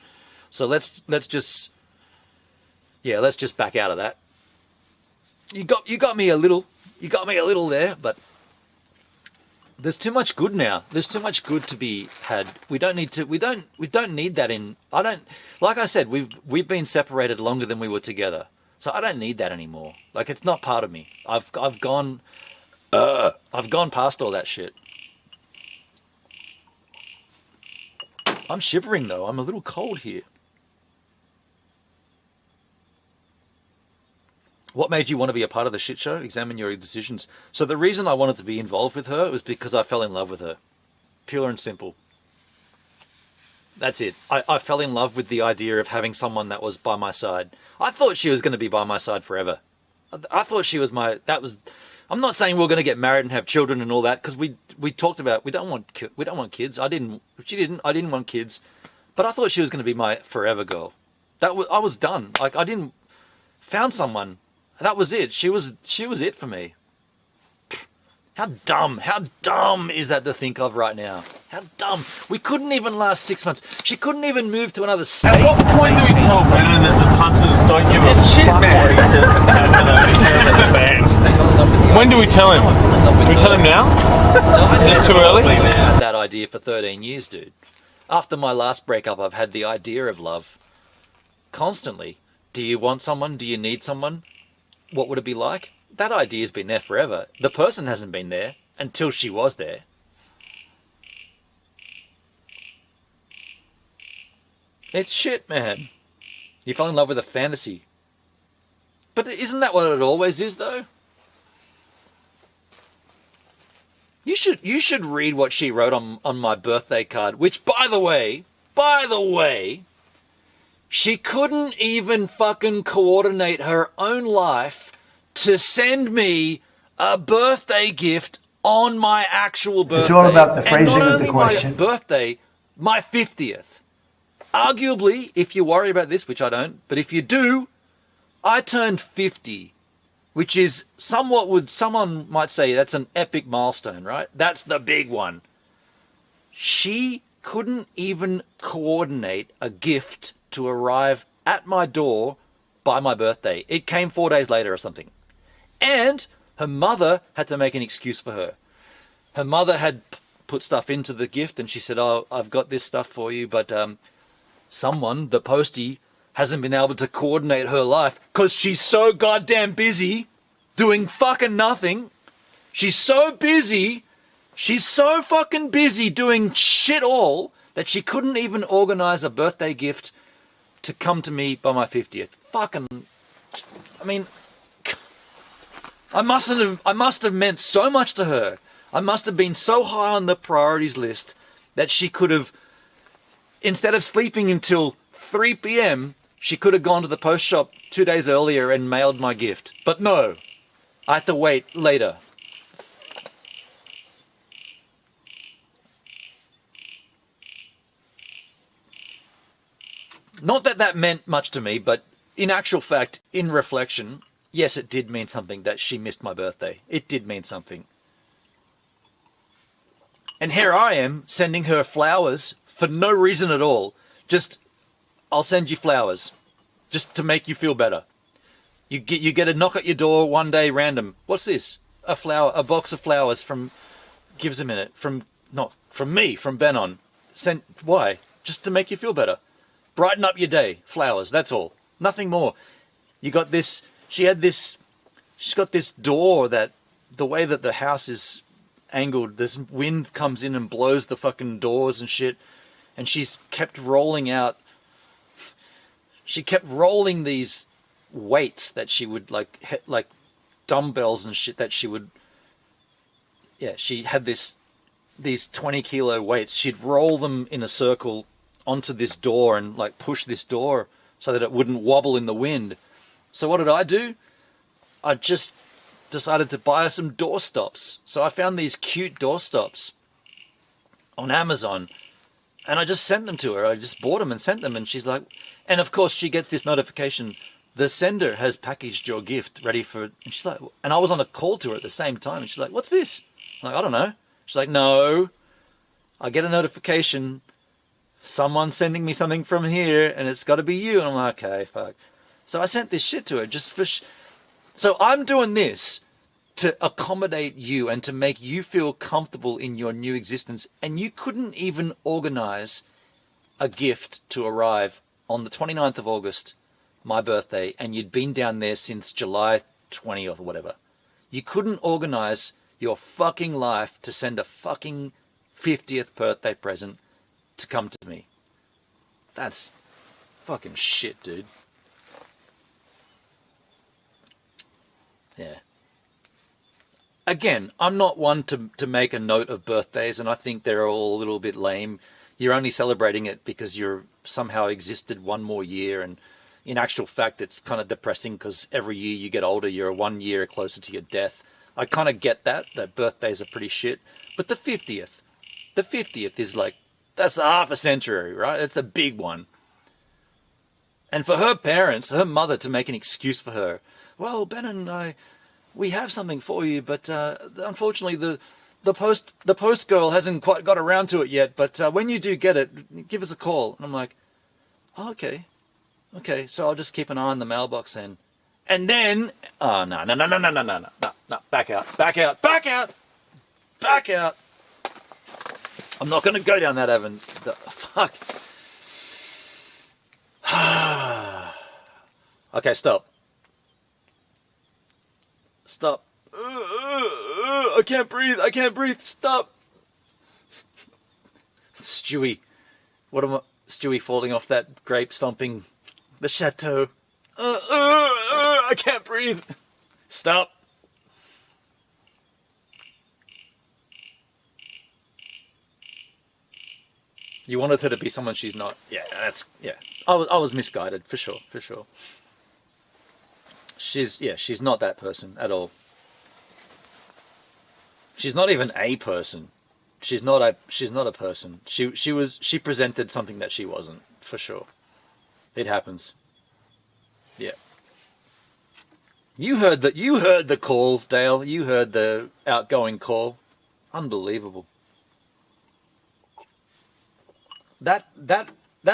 So let's just back out of that. You got me a little there, but there's too much good now. There's too much good to be had. We don't need that in. Like I said, we've been separated longer than we were together. So I don't need that anymore. Like, it's not part of me. I've gone past all that shit. I'm shivering though. I'm a little cold here. What made you want to be a part of the shit show? Examine your decisions. So the reason I wanted to be involved with her was because I fell in love with her. Pure and simple. That's it. I fell in love with the idea of having someone that was by my side. I thought she was going to be by my side forever. I thought she was I'm not saying we're going to get married and have children and all that, because we talked about we don't want kids. I didn't want kids, but I thought she was going to be my forever girl. I was done. Like, I didn't found someone. That was it. She was it for me. How dumb is that to think of right now? How dumb. We couldn't even last 6 months. She couldn't even move to another state. At what point do we tell Brennan that the punters don't give a fuck what he says to the band? When do we tell him? Do we tell him now? Is it too early? I've had that idea for 13 years, dude. After my last breakup, I've had the idea of love constantly. Do you want someone? Do you need someone? What would it be like? That idea's been there forever. The person hasn't been there until she was there. It's shit, man. You fell in love with a fantasy. But isn't that what it always is, though? You should read what she wrote on my birthday card, which, by the way, she couldn't even fucking coordinate her own life to send me a birthday gift on my actual birthday. It's all about the phrasing of the question. My birthday, my 50th. Arguably, if you worry about this, which I don't, but if you do, I turned 50, which is someone might say that's an epic milestone, right? That's the big one. She couldn't even coordinate a gift to arrive at my door by my birthday. It came 4 days later or something. And her mother had to make an excuse for her. Her mother had put stuff into the gift and she said, oh, I've got this stuff for you, but someone, the postie, hasn't been able to coordinate her life because she's so goddamn busy doing fucking nothing. She's so fucking busy doing shit all that she couldn't even organize a birthday gift to come to me by my 50th. I must have meant so much to her. I must have been so high on the priorities list that she could have, instead of sleeping until 3 p.m., she could have gone to the post shop 2 days earlier and mailed my gift. But no, I had to wait later. Not that that meant much to me, but in actual fact, in reflection, yes, it did mean something that she missed my birthday. It did mean something. And here I am sending her flowers for no reason at all. Just, I'll send you flowers just to make you feel better. You get a knock at your door one day random. What's this? A box of flowers from, give us a minute, from me, from Benon. Sent, why? Just to make you feel better. Brighten up your day. Flowers, that's all. Nothing more. You got this, she's got this door that, the way that the house is angled, this wind comes in and blows the fucking doors and shit. And she's kept rolling out, she kept rolling these weights that she would like dumbbells and shit that she would, she had these 20 kilo weights. She'd roll them in a circle onto this door and like push this door so that it wouldn't wobble in the wind. So what did I do? I just decided to buy her some door stops. So I found these cute door stops on Amazon and I just sent them to her. I just bought them and sent them, and she's like, and of course she gets this notification, the sender has packaged your gift ready for, and she's like, and I was on a call to her at the same time, and she's like, what's this? I'm like, I don't know. She's like, no, I get a notification, someone's sending me something from here and it's got to be you. And I'm like, okay, fuck. So I sent this shit to her just for so I'm doing this to accommodate you and to make you feel comfortable in your new existence, and you couldn't even organize a gift to arrive on the 29th of August, my birthday, and you'd been down there since July 20th or whatever. You couldn't organize your fucking life to send a fucking 50th birthday present to come to me. That's fucking shit, dude. Yeah. Again, I'm not one to make a note of birthdays, and I think they're all a little bit lame. you're only celebrating it because you're somehow existed one more year, and in actual fact it's kind of depressing because every year you get older, you're 1 year closer to your death. I kind of get that birthdays are pretty shit, but the 50th is like, that's half a century, right? It's a big one. And for her parents, her mother, to make an excuse for her, well, Ben and we have something for you, but unfortunately the post girl hasn't quite got around to it yet, but when you do get it, give us a call. And I'm like, oh, okay, so I'll just keep an eye on the mailbox then. And then, oh, no, back out. I'm not going to go down that avenue. Fuck. Okay, stop. I can't breathe, stop. Stewie. Stewie falling off that grape, stomping the chateau. I can't breathe. Stop. You wanted her to be someone she's not. Yeah. I was misguided, for sure. She's not that person at all. She's not even a person. She's not a person. She presented something that she wasn't, for sure. It happens. Yeah. You heard the call, Dale. You heard the outgoing call. Unbelievable. That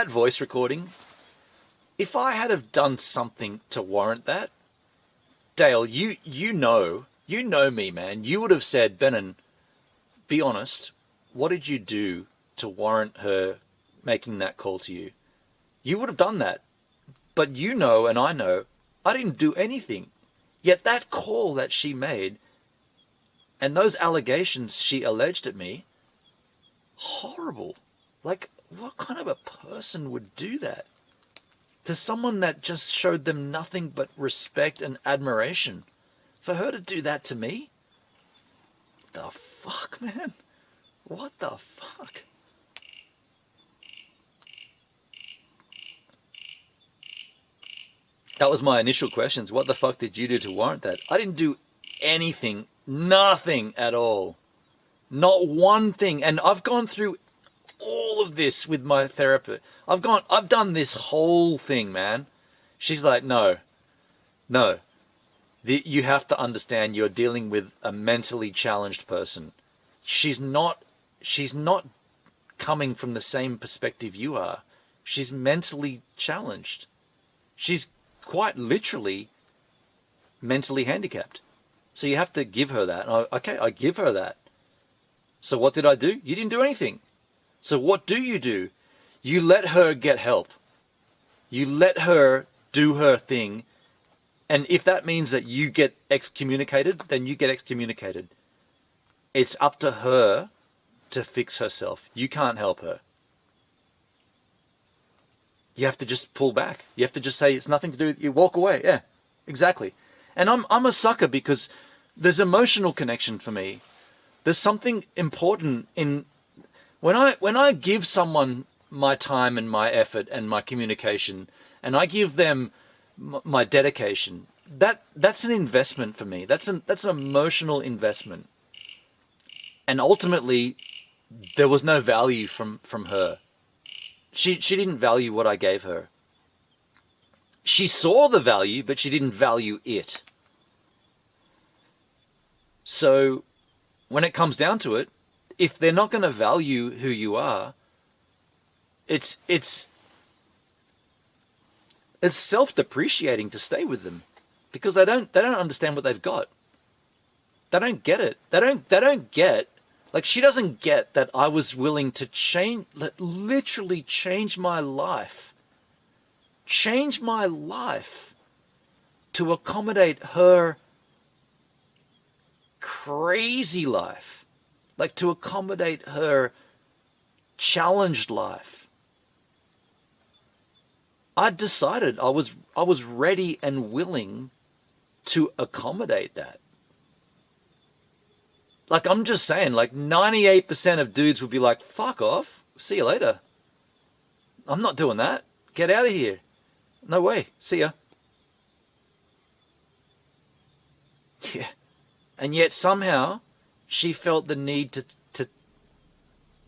voice recording, if I had have done something to warrant that, Dale, you know me, man. You would have said, Benon, be honest, what did you do to warrant her making that call to you? You would have done that. But you know, and I know, I didn't do anything. Yet that call that she made, and those allegations she alleged at me, horrible. Like, what kind of a person would do that? To someone that just showed them nothing but respect and admiration. For her to do that to me? The fuck, man? What the fuck? That was my initial questions. What the fuck did you do to warrant that? I didn't do anything. Nothing at all. Not one thing. And I've gone through all of this with my therapist. I've done this whole thing, man. She's like, no. You have to understand you're dealing with a mentally challenged person. She's not coming from the same perspective you are. She's mentally challenged. She's quite literally mentally handicapped. So you have to give her that. Okay, I give her that. So what did I do? You didn't do anything. So what do? You let her get help. You let her do her thing. And if that means that you get excommunicated, then you get excommunicated. It's up to her to fix herself. You can't help her. You have to just pull back. You have to just say it's nothing to do with you. Walk away. Yeah, exactly. And I'm a sucker because there's emotional connection for me. There's something important in when I give someone my time and my effort and my communication, and I give them my dedication. That's an investment for me. That's an emotional investment. And ultimately, there was no value from her. She didn't value what I gave her. She saw the value, but she didn't value it. So when it comes down to it, if they're not going to value who you are, it's self-depreciating to stay with them because they don't understand what they've got. They don't get it. They don't get, like, she doesn't get that I was willing to literally change my life to accommodate her crazy life, like to accommodate her challenged life. I decided I was ready and willing to accommodate that. Like, I'm just saying, like 98% of dudes would be like, fuck off. see you later. I'm not doing that. Get out of here. No way. See ya. Yeah. And yet somehow she felt the need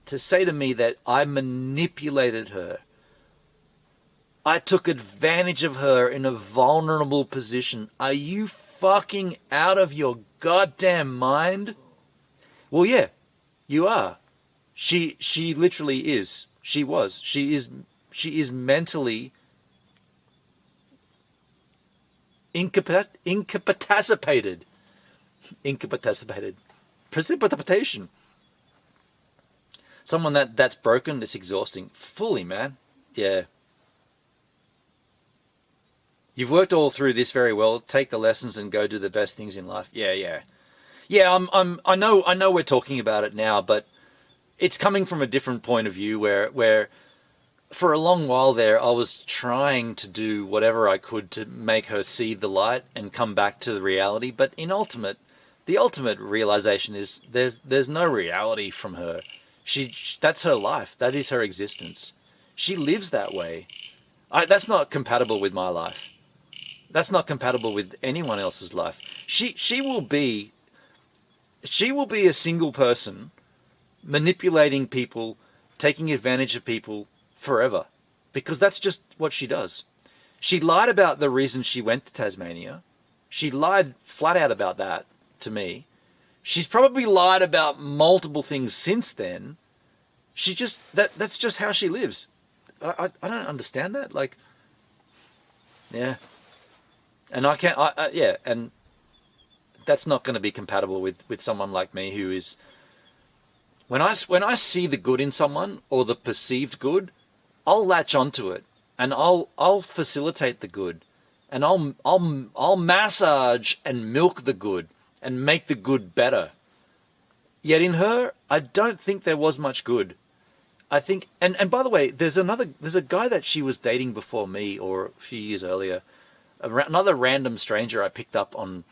to say to me that I manipulated her. I took advantage of her in a vulnerable position. Are you fucking out of your goddamn mind? Well, yeah, you are. She literally is. She was. She is mentally incapacitated. Precipitation. Someone that's broken, it's exhausting. Fully, man. Yeah. You've worked all through this very well. Take the lessons and go do the best things in life. Yeah. I know we're talking about it now, but it's coming from a different point of view where for a long while there, I was trying to do whatever I could to make her see the light and come back to the reality. But the ultimate realization is there's no reality from her. That's her life. That is her existence. She lives that way. That's not compatible with my life. That's not compatible with anyone else's life. She will be a single person manipulating people, taking advantage of people forever, because that's just what she does. She lied about the reason she went to Tasmania. She lied flat out about that to me. She's probably lied about multiple things since then. That's just how she lives. I don't understand that. Like, yeah. And I can't, yeah, and that's not going to be compatible with someone like me who is, when I see the good in someone or the perceived good, I'll latch onto it and I'll facilitate the good and I'll massage and milk the good and make the good better. Yet in her, I don't think there was much good. I think, and by the way, there's a guy that she was dating before me or a few years earlier, another random stranger I picked up on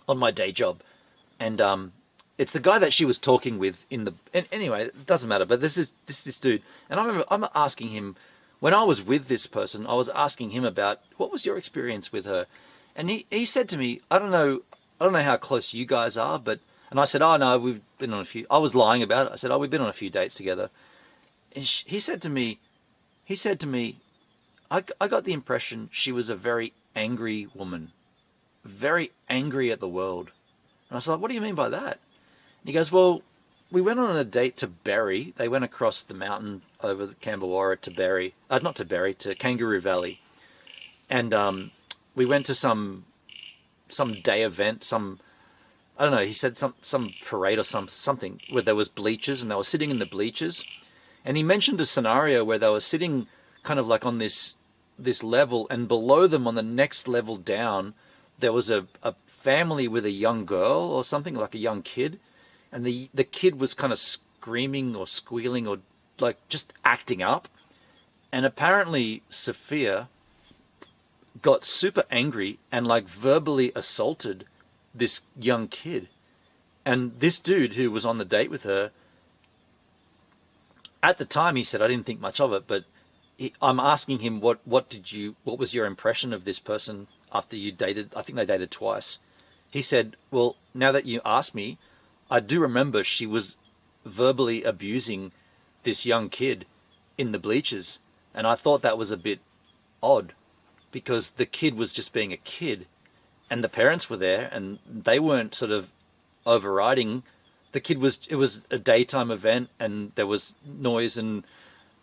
my day job, and it's the guy that she was talking with anyway, it doesn't matter, but this dude, and I remember I'm asking him, when I was with this person, I was asking him about, what was your experience with her? And he said to me, I don't know how close you guys are, and I said, oh no, we've been on a few, I was lying about it. I said, oh, we've been on a few dates together. And he said to me, I got the impression she was a very angry woman, very angry at the world. And I was like, what do you mean by that? And he goes, well, we went on a date to Berry. They went across the mountain over the Camberwarra to Berry, not to Berry, to Kangaroo Valley. And we went to some day event, I don't know, he said some parade or something where there was bleachers and they were sitting in the bleachers. And he mentioned a scenario where they were sitting kind of like on this level, and below them on the next level down, there was a family with a young girl or something, like a young kid. And the kid was kind of screaming or squealing or like just acting up. And apparently Sophia got super angry and like verbally assaulted this young kid. And this dude who was on the date with her, at the time he said, I didn't think much of it, but I'm asking him, what was your impression of this person after you dated? I think they dated twice. He said, well, now that you ask me, I do remember she was verbally abusing this young kid in the bleachers. And I thought that was a bit odd because the kid was just being a kid and the parents were there and they weren't sort of overriding. It was a daytime event and there was noise and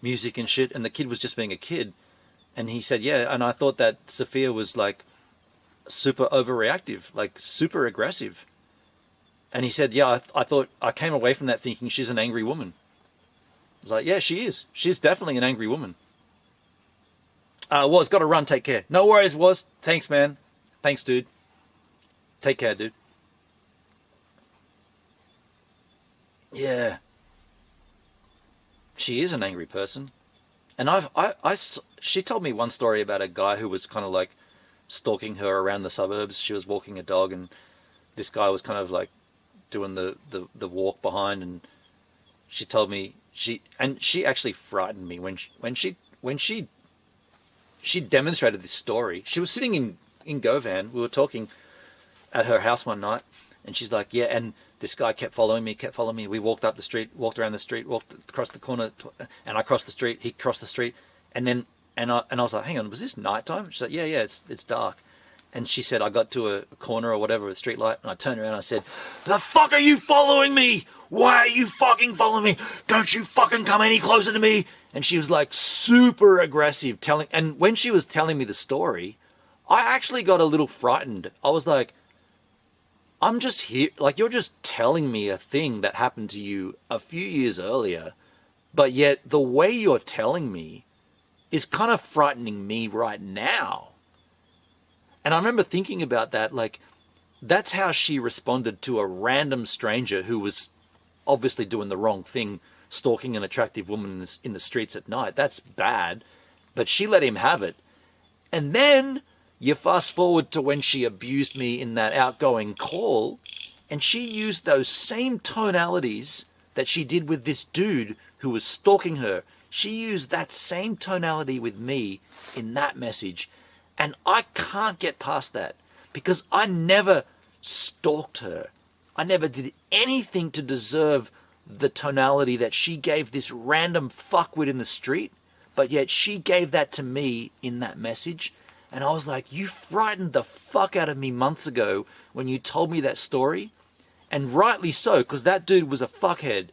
music and shit, and the kid was just being a kid. And he said, yeah, and I thought that Sophia was like super overreactive, like super aggressive. And he said, yeah, I thought, I came away from that thinking she's an angry woman. I was like, yeah, she is. She's definitely an angry woman. Woz, gotta run, take care. No worries, Woz. Thanks, man. Thanks, dude. Take care, dude. Yeah. She is an angry person. And she told me one story about a guy who was kind of like stalking her around the suburbs. She was walking a dog and this guy was kind of like doing the walk behind, and she told me She actually frightened me when she demonstrated this story. She was sitting in GoVan. We were talking at her house one night, and she's like, yeah, and this guy kept following me. We walked up the street, walked around the street, walked across the corner, and I crossed the street. He crossed the street, and I was like, hang on, was this nighttime? She's like, yeah, it's dark. And she said, I got to a corner or whatever, a street light, and I turned around and I said, the fuck are you following me? Why are you fucking following me? Don't you fucking come any closer to me. And she was like super aggressive and when she was telling me the story, I actually got a little frightened. I was like, I'm just here, like you're just telling me a thing that happened to you a few years earlier, but yet the way you're telling me is kind of frightening me right now. And I remember thinking about that, like, that's how she responded to a random stranger who was obviously doing the wrong thing, stalking an attractive woman in the streets at night. That's bad, but she let him have it. And then you fast forward to when she abused me in that outgoing call, and she used those same tonalities that she did with this dude who was stalking her. She used that same tonality with me in that message. And I can't get past that because I never stalked her. I never did anything to deserve the tonality that she gave this random fuckwit in the street, but yet she gave that to me in that message. And I was like, you frightened the fuck out of me months ago when you told me that story. And rightly so, because that dude was a fuckhead.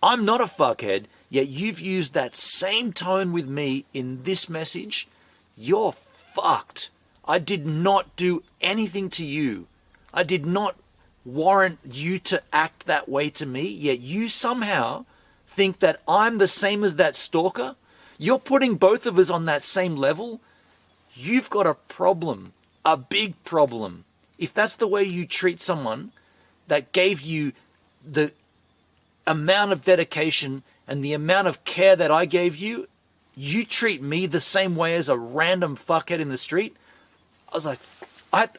I'm not a fuckhead, yet you've used that same tone with me in this message. You're fucked. I did not do anything to you. I did not warrant you to act that way to me, yet you somehow think that I'm the same as that stalker. You're putting both of us on that same level. You've got a problem, a big problem. If that's the way you treat someone that gave you the amount of dedication and the amount of care that I gave you, you treat me the same way as a random fuckhead in the street. I was like, I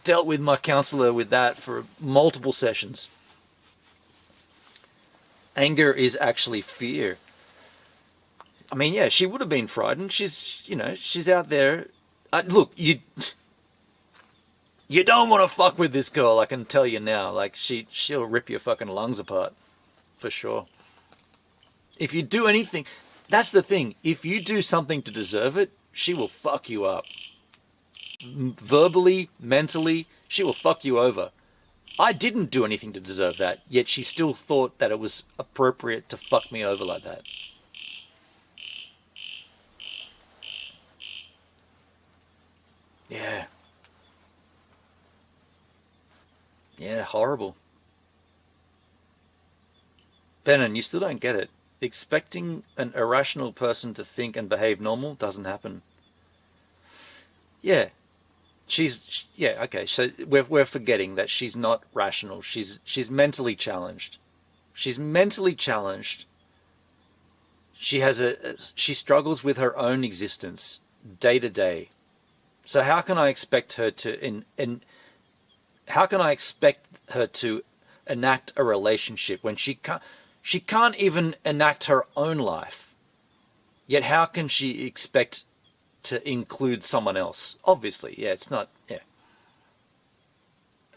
dealt with my counselor with that for multiple sessions. Anger is actually fear. I mean, yeah, she would have been frightened. She's out there. Look, you don't want to fuck with this girl, I can tell you now. Like, she'll rip your fucking lungs apart, for sure. If you do anything, that's the thing. If you do something to deserve it, she will fuck you up. Verbally, mentally, she will fuck you over. I didn't do anything to deserve that, yet she still thought that it was appropriate to fuck me over like that. Yeah. Yeah, horrible. Benon, you still don't get it. Expecting an irrational person to think and behave normal doesn't happen. Yeah. Yeah, okay, so we're forgetting that she's not rational. She's mentally challenged. She's mentally challenged. She struggles with her own existence day to day. So how can I expect her to enact a relationship when she can't even enact her own life? Yet how can she expect to include someone else? Obviously, yeah, it's not, yeah.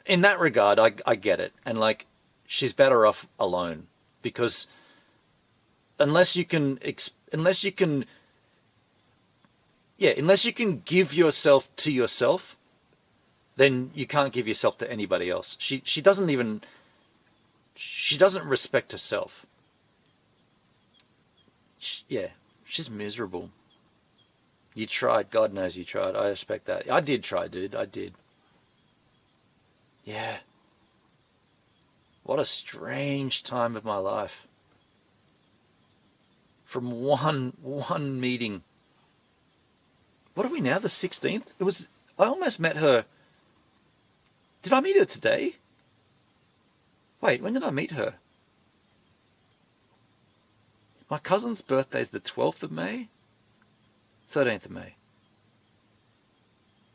In that regard, I get it. And like, she's better off alone, because unless you can give yourself to yourself, then you can't give yourself to anybody else. She doesn't respect herself. She's miserable. You tried. God knows you tried. I respect that. I did try, dude. I did. Yeah. What a strange time of my life. From one meeting. What are we now? The 16th? I almost met her. Did I meet her today? Wait, when did I meet her? My cousin's birthday is the 12th of May? 13th of May.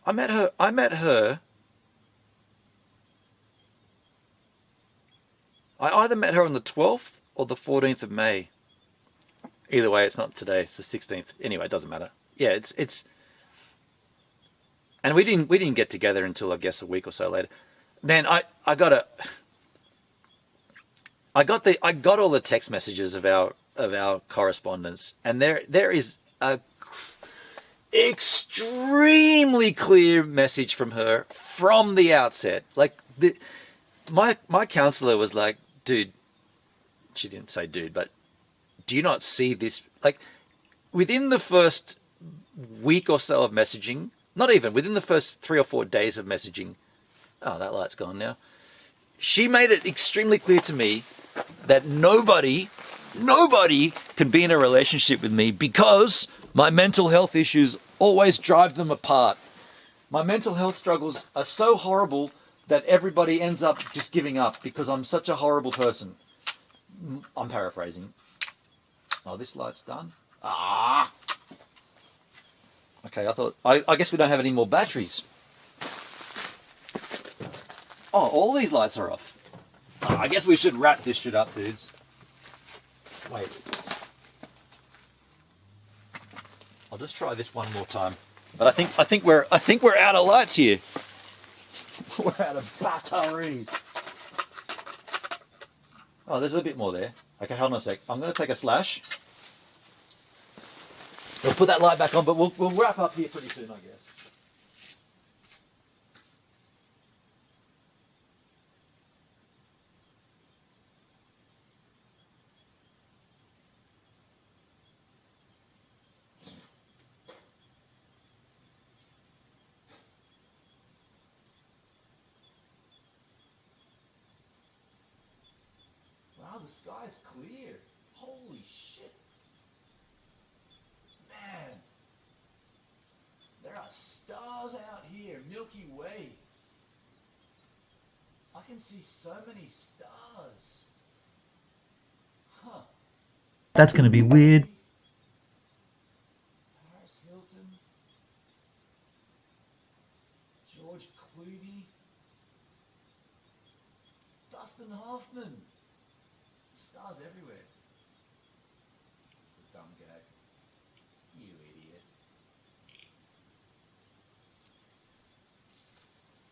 I met her. I either met her on the 12th or the 14th of May. Either way, it's not today. It's the 16th. Anyway, it doesn't matter. Yeah, it's. And we didn't get together until I guess a week or so later. Man, I got all the text messages of our correspondence, and there is a extremely clear message from her from the outset. Like my counselor was like, dude, she didn't say dude, but do you not see this? Like within the first week or so of messaging, not even within the first 3 or 4 days of messaging. Oh, that light's gone now. She made it extremely clear to me that nobody can be in a relationship with me because my mental health issues always drive them apart. My mental health struggles are so horrible that everybody ends up just giving up because I'm such a horrible person. I'm paraphrasing. Oh, this light's done. Ah. Okay, I guess we don't have any more batteries. Oh, all these lights are off. Oh, I guess we should wrap this shit up, dudes. Wait. I'll just try this one more time. But I think we're out of lights here. We're out of batteries. Oh, there's a bit more there. Okay, hold on a sec. I'm going to take a slash. We'll put that light back on, but we'll wrap up here pretty soon, I guess. Wow, the sky's clear. Holy shit. Man. There are stars out here. Milky Way. I can see so many stars. Huh. That's going to be weird. Paris Hilton. George Clooney. Dustin Hoffman. Stars everywhere. It's a dumb gag. You idiot.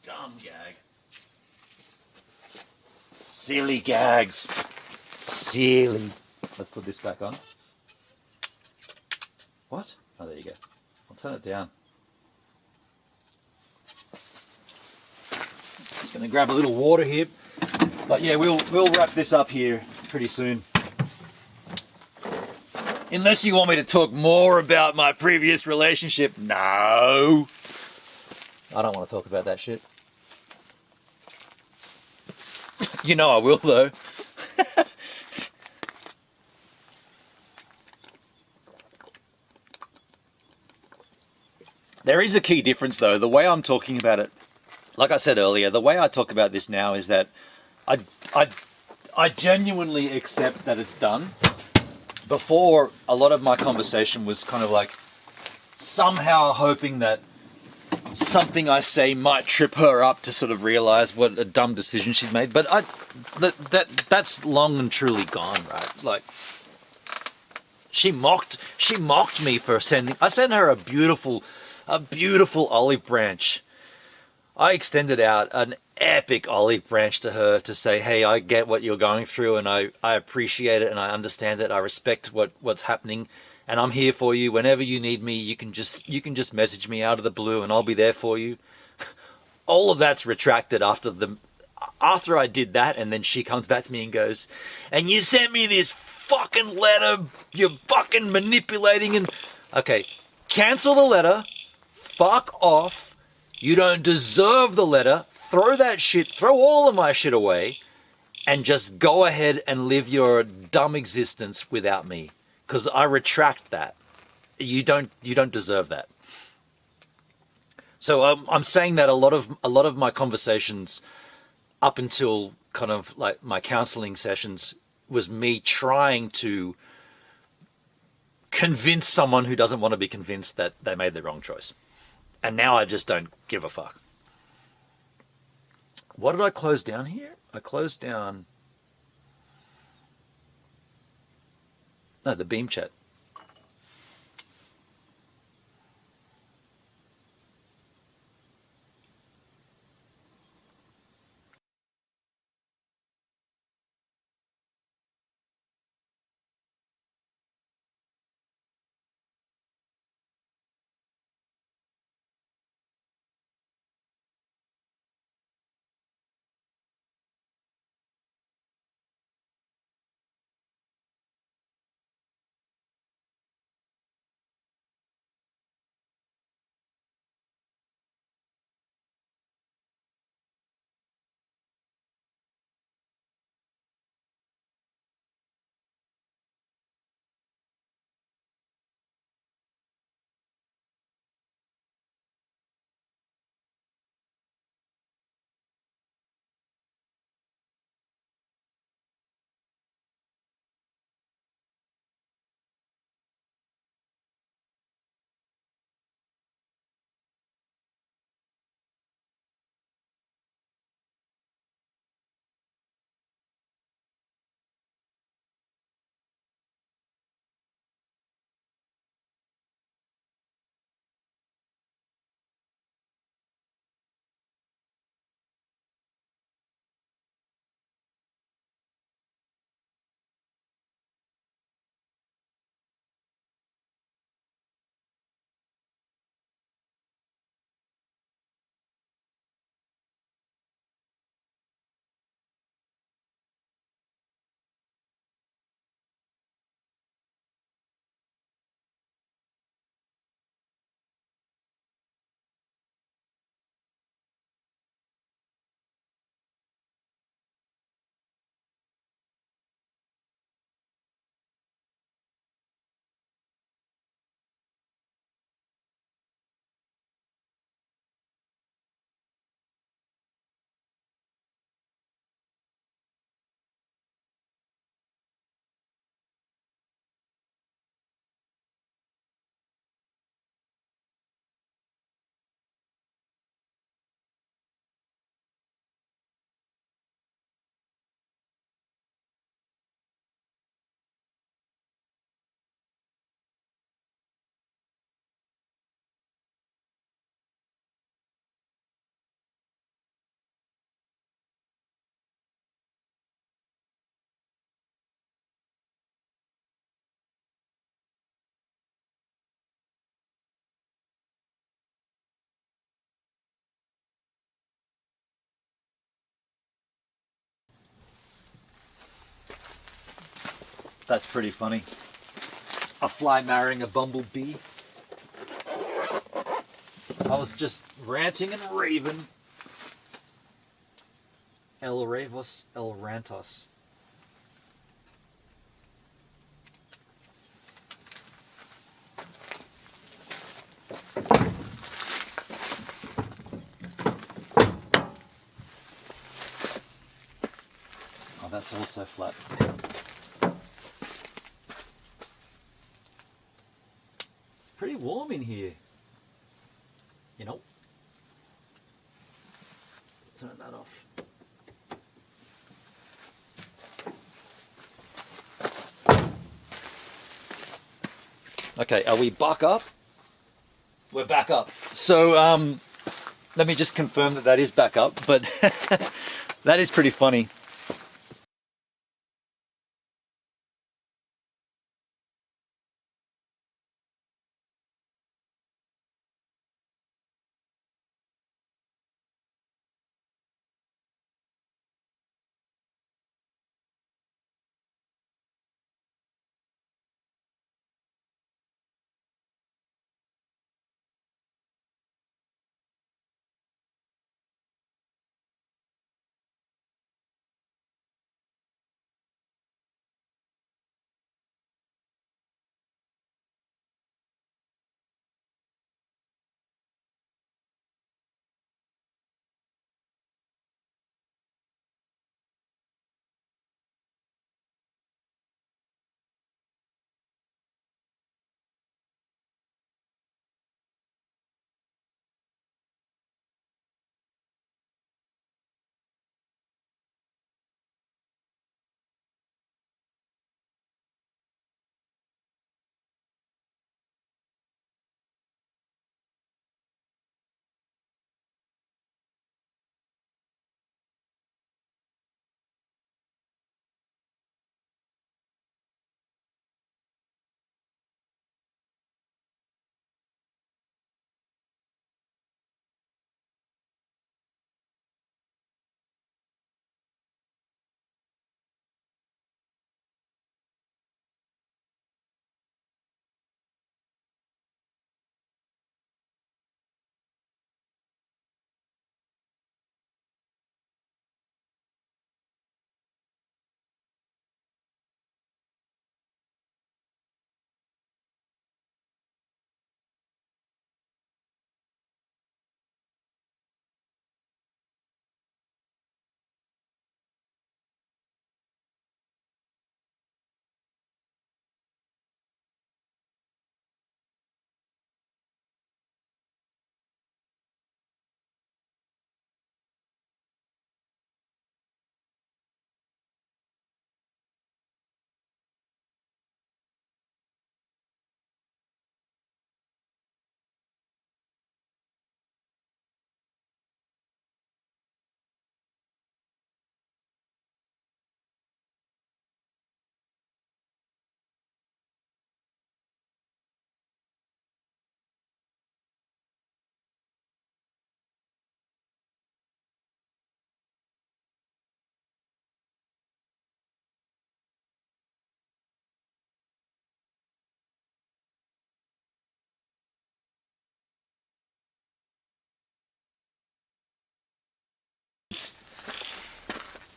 Dumb gag. Silly gags. Silly. Let's put this back on. What? Oh, there you go. I'll turn it down. Just going to grab a little water here. But yeah, we'll wrap this up here pretty soon. Unless you want me to talk more about my previous relationship. No. I don't want to talk about that shit. You know I will, though. There is a key difference, though. The way I'm talking about it, like I said earlier, the way I talk about this now is that I genuinely accept that it's done. Before, a lot of my conversation was kind of like somehow hoping that something I say might trip her up to sort of realize what a dumb decision she's made. But that's long and truly gone, right? Like, she mocked me for sending. I sent her a beautiful olive branch. I extended out an epic olive branch to her to say, hey, I get what you're going through, and I appreciate it, and I understand it. I respect what's happening, and I'm here for you. Whenever you need me, you can just message me out of the blue, and I'll be there for you. All of that's retracted after I did that, and then she comes back to me and goes, and you sent me this fucking letter, you're fucking manipulating, and okay, cancel the letter, fuck off. You don't deserve the letter. Throw all of my shit away, and just go ahead and live your dumb existence without me. Because I retract that. You don't deserve that. So I'm saying that a lot of my conversations up until kind of like my counseling sessions was me trying to convince someone who doesn't want to be convinced that they made the wrong choice. And now I just don't give a fuck. What did I close down here? I closed down No, the beam chat. That's pretty funny. A fly marrying a bumblebee. I was just ranting and raving. El Ravos, El Rantos. Oh, that's also flat. It's pretty warm in here. You know? Turn that off. Okay, are we back up? We're back up. So, let me just confirm that that is back up, but that is pretty funny.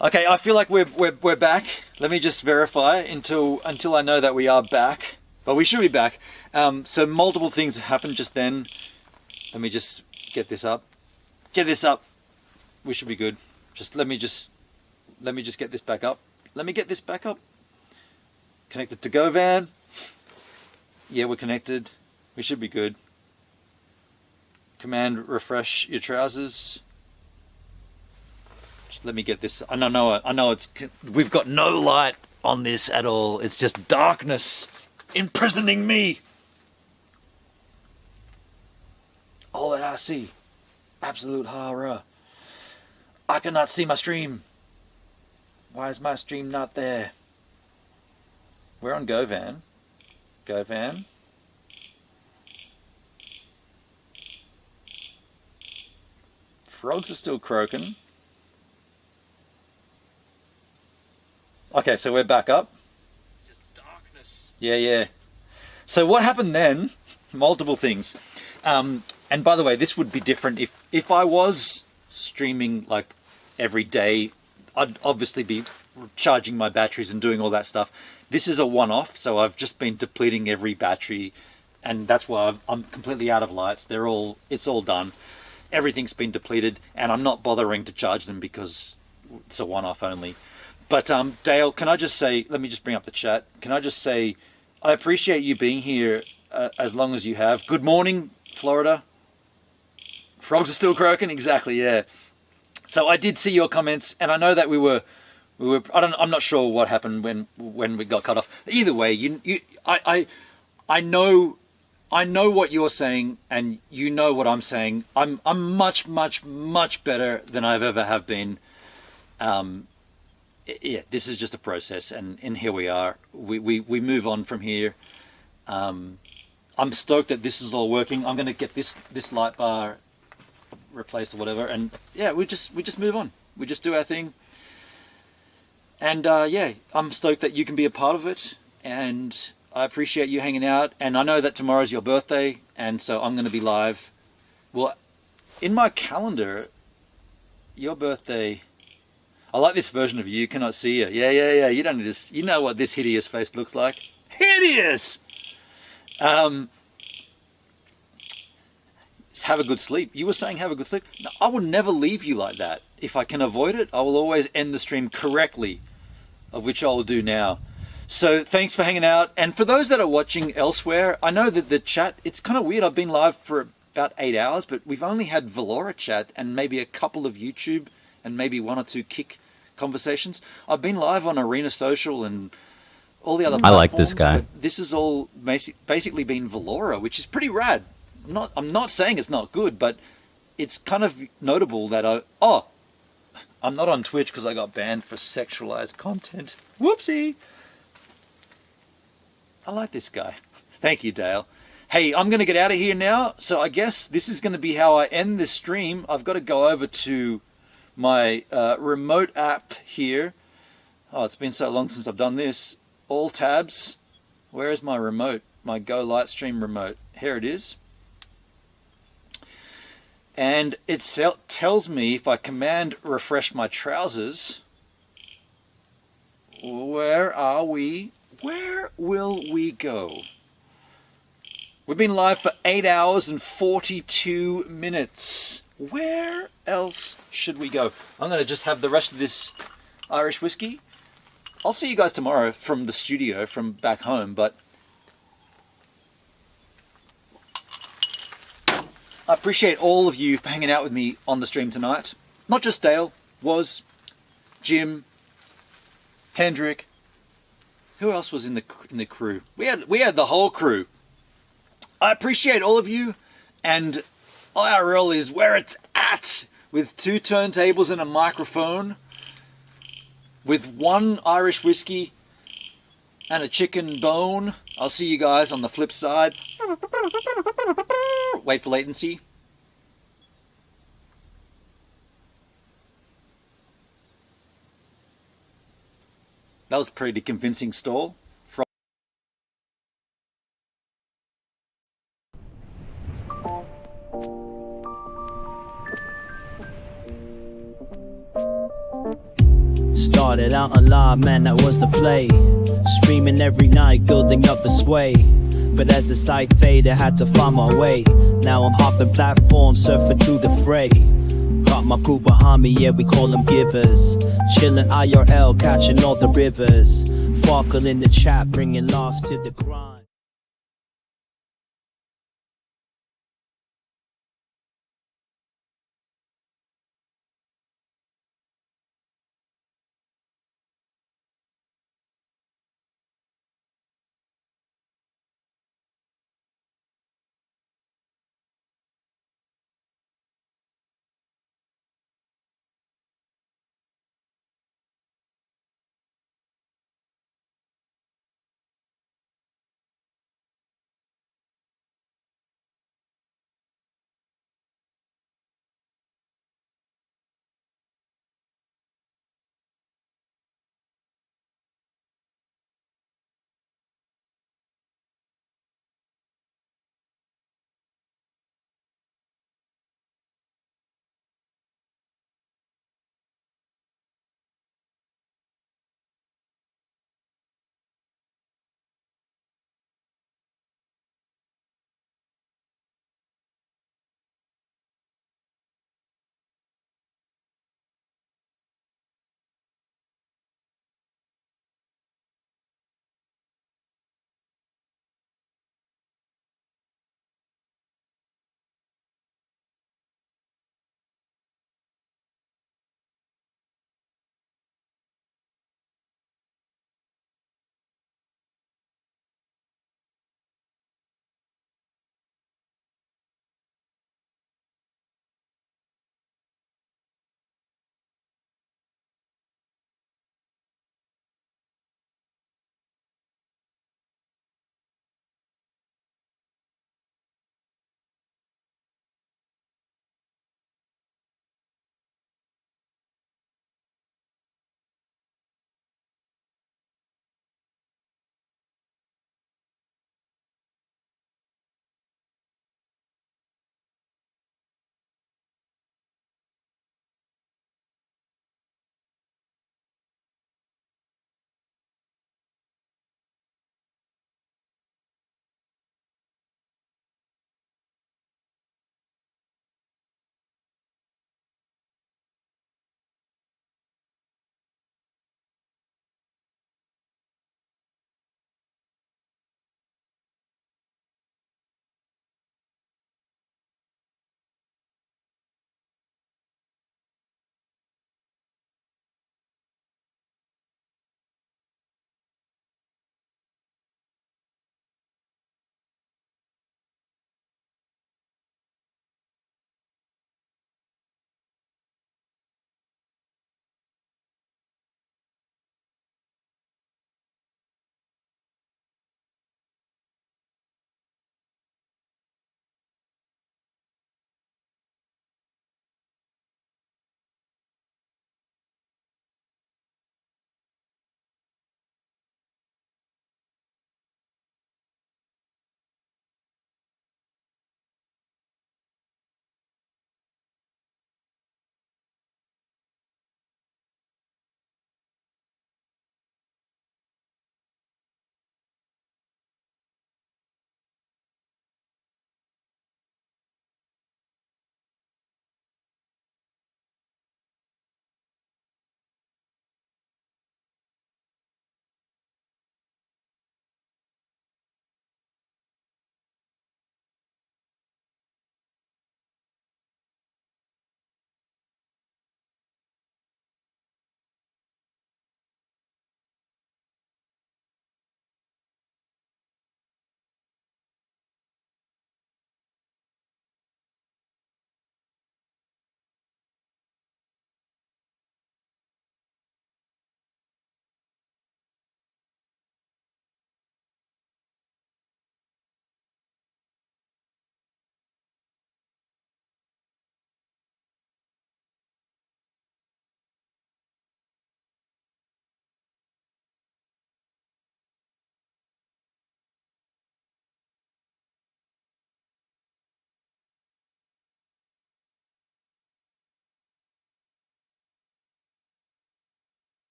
Okay, I feel like we're back. Let me just verify until I know that we are back. But we should be back. So multiple things happened just then. Let me just get this up. Get this up. We should be good. Let me just get this back up. Let me get this back up. Connected to GoVan. Yeah, we're connected. We should be good. Command refresh your trousers. Just let me get this. I know it's. We've got no light on this at all. It's just darkness imprisoning me. All that I see, absolute horror. I cannot see my stream. Why is my stream not there? We're on GoVan. GoVan. Frogs are still croaking. Okay, so we're back up. Yeah. So what happened then? Multiple things. And by the way, this would be different if I was streaming like every day. I'd obviously be charging my batteries and doing all that stuff. This is a one-off, so I've just been depleting every battery, and that's why I'm completely out of lights. It's all done. Everything's been depleted, and I'm not bothering to charge them because it's a one-off only. But Dale, can I just say, let me just bring up the chat. Can I just say, I appreciate you being here as long as you have. Good morning, Florida. Frogs are still croaking, exactly, yeah. So I did see your comments, and I know that we were. I'm not sure what happened when we got cut off. Either way, I know what you're saying, and you know what I'm saying. I'm much better than I've ever have been. Yeah, this is just a process, and here we are. We move on from here. I'm stoked that this is all working. I'm going to get this light bar replaced or whatever, and yeah, we just move on. We just do our thing, and yeah, I'm stoked that you can be a part of it, and I appreciate you hanging out. And I know that tomorrow's your birthday, and so I'm going to be live. Well, in my calendar, your birthday. I like this version of you. Cannot see you. Yeah. You don't need this. You know what this hideous face looks like. Hideous. Have a good sleep. You were saying have a good sleep. No, I will never leave you like that. If I can avoid it, I will always end the stream correctly, of which I will do now. So thanks for hanging out. And for those that are watching elsewhere, I know that the chat, it's kind of weird. I've been live for about 8 hours, but we've only had Valora chat and maybe a couple of YouTube and maybe one or two Kick conversations. I've been live on Arena Social and all the other platforms. I like this guy. This has all basically been Valora, which is pretty rad. I'm not saying it's not good, but it's kind of notable that I'm not on Twitch because I got banned for sexualized content. Whoopsie. I like this guy. Thank you, Dale. Hey, I'm going to get out of here now, so I guess this is going to be how I end this stream. I've got to go over to my remote app here. Oh, it's been so long since I've done this. All tabs. Where is my remote? My Go Lightstream remote. Here it is. And it tells me if I command refresh my trousers, where are we? Where will we go? We've been live for 8 hours and 42 minutes. Where else should we go? I'm going to just have the rest of this Irish whiskey. I'll see you guys tomorrow from the studio, from back home, but I appreciate all of you for hanging out with me on the stream tonight. Not just Dale, was Jim, Hendrik. Who else was in the crew? We had the whole crew. I appreciate all of you, and IRL is where it's at, with 2 turntables and a microphone, with 1 Irish whiskey and a chicken bone. I'll see you guys on the flip side. Wait for latency. That was a pretty convincing stall. Started out alive, man, that was the play. Streaming every night, building up the sway. But as the sight faded, had to find my way. Now I'm hopping platforms, surfing through the fray. Got my crew behind me, yeah, we call them givers. Chillin' IRL, catching all the rivers. Farkle in the chat, bringing lost to the grind.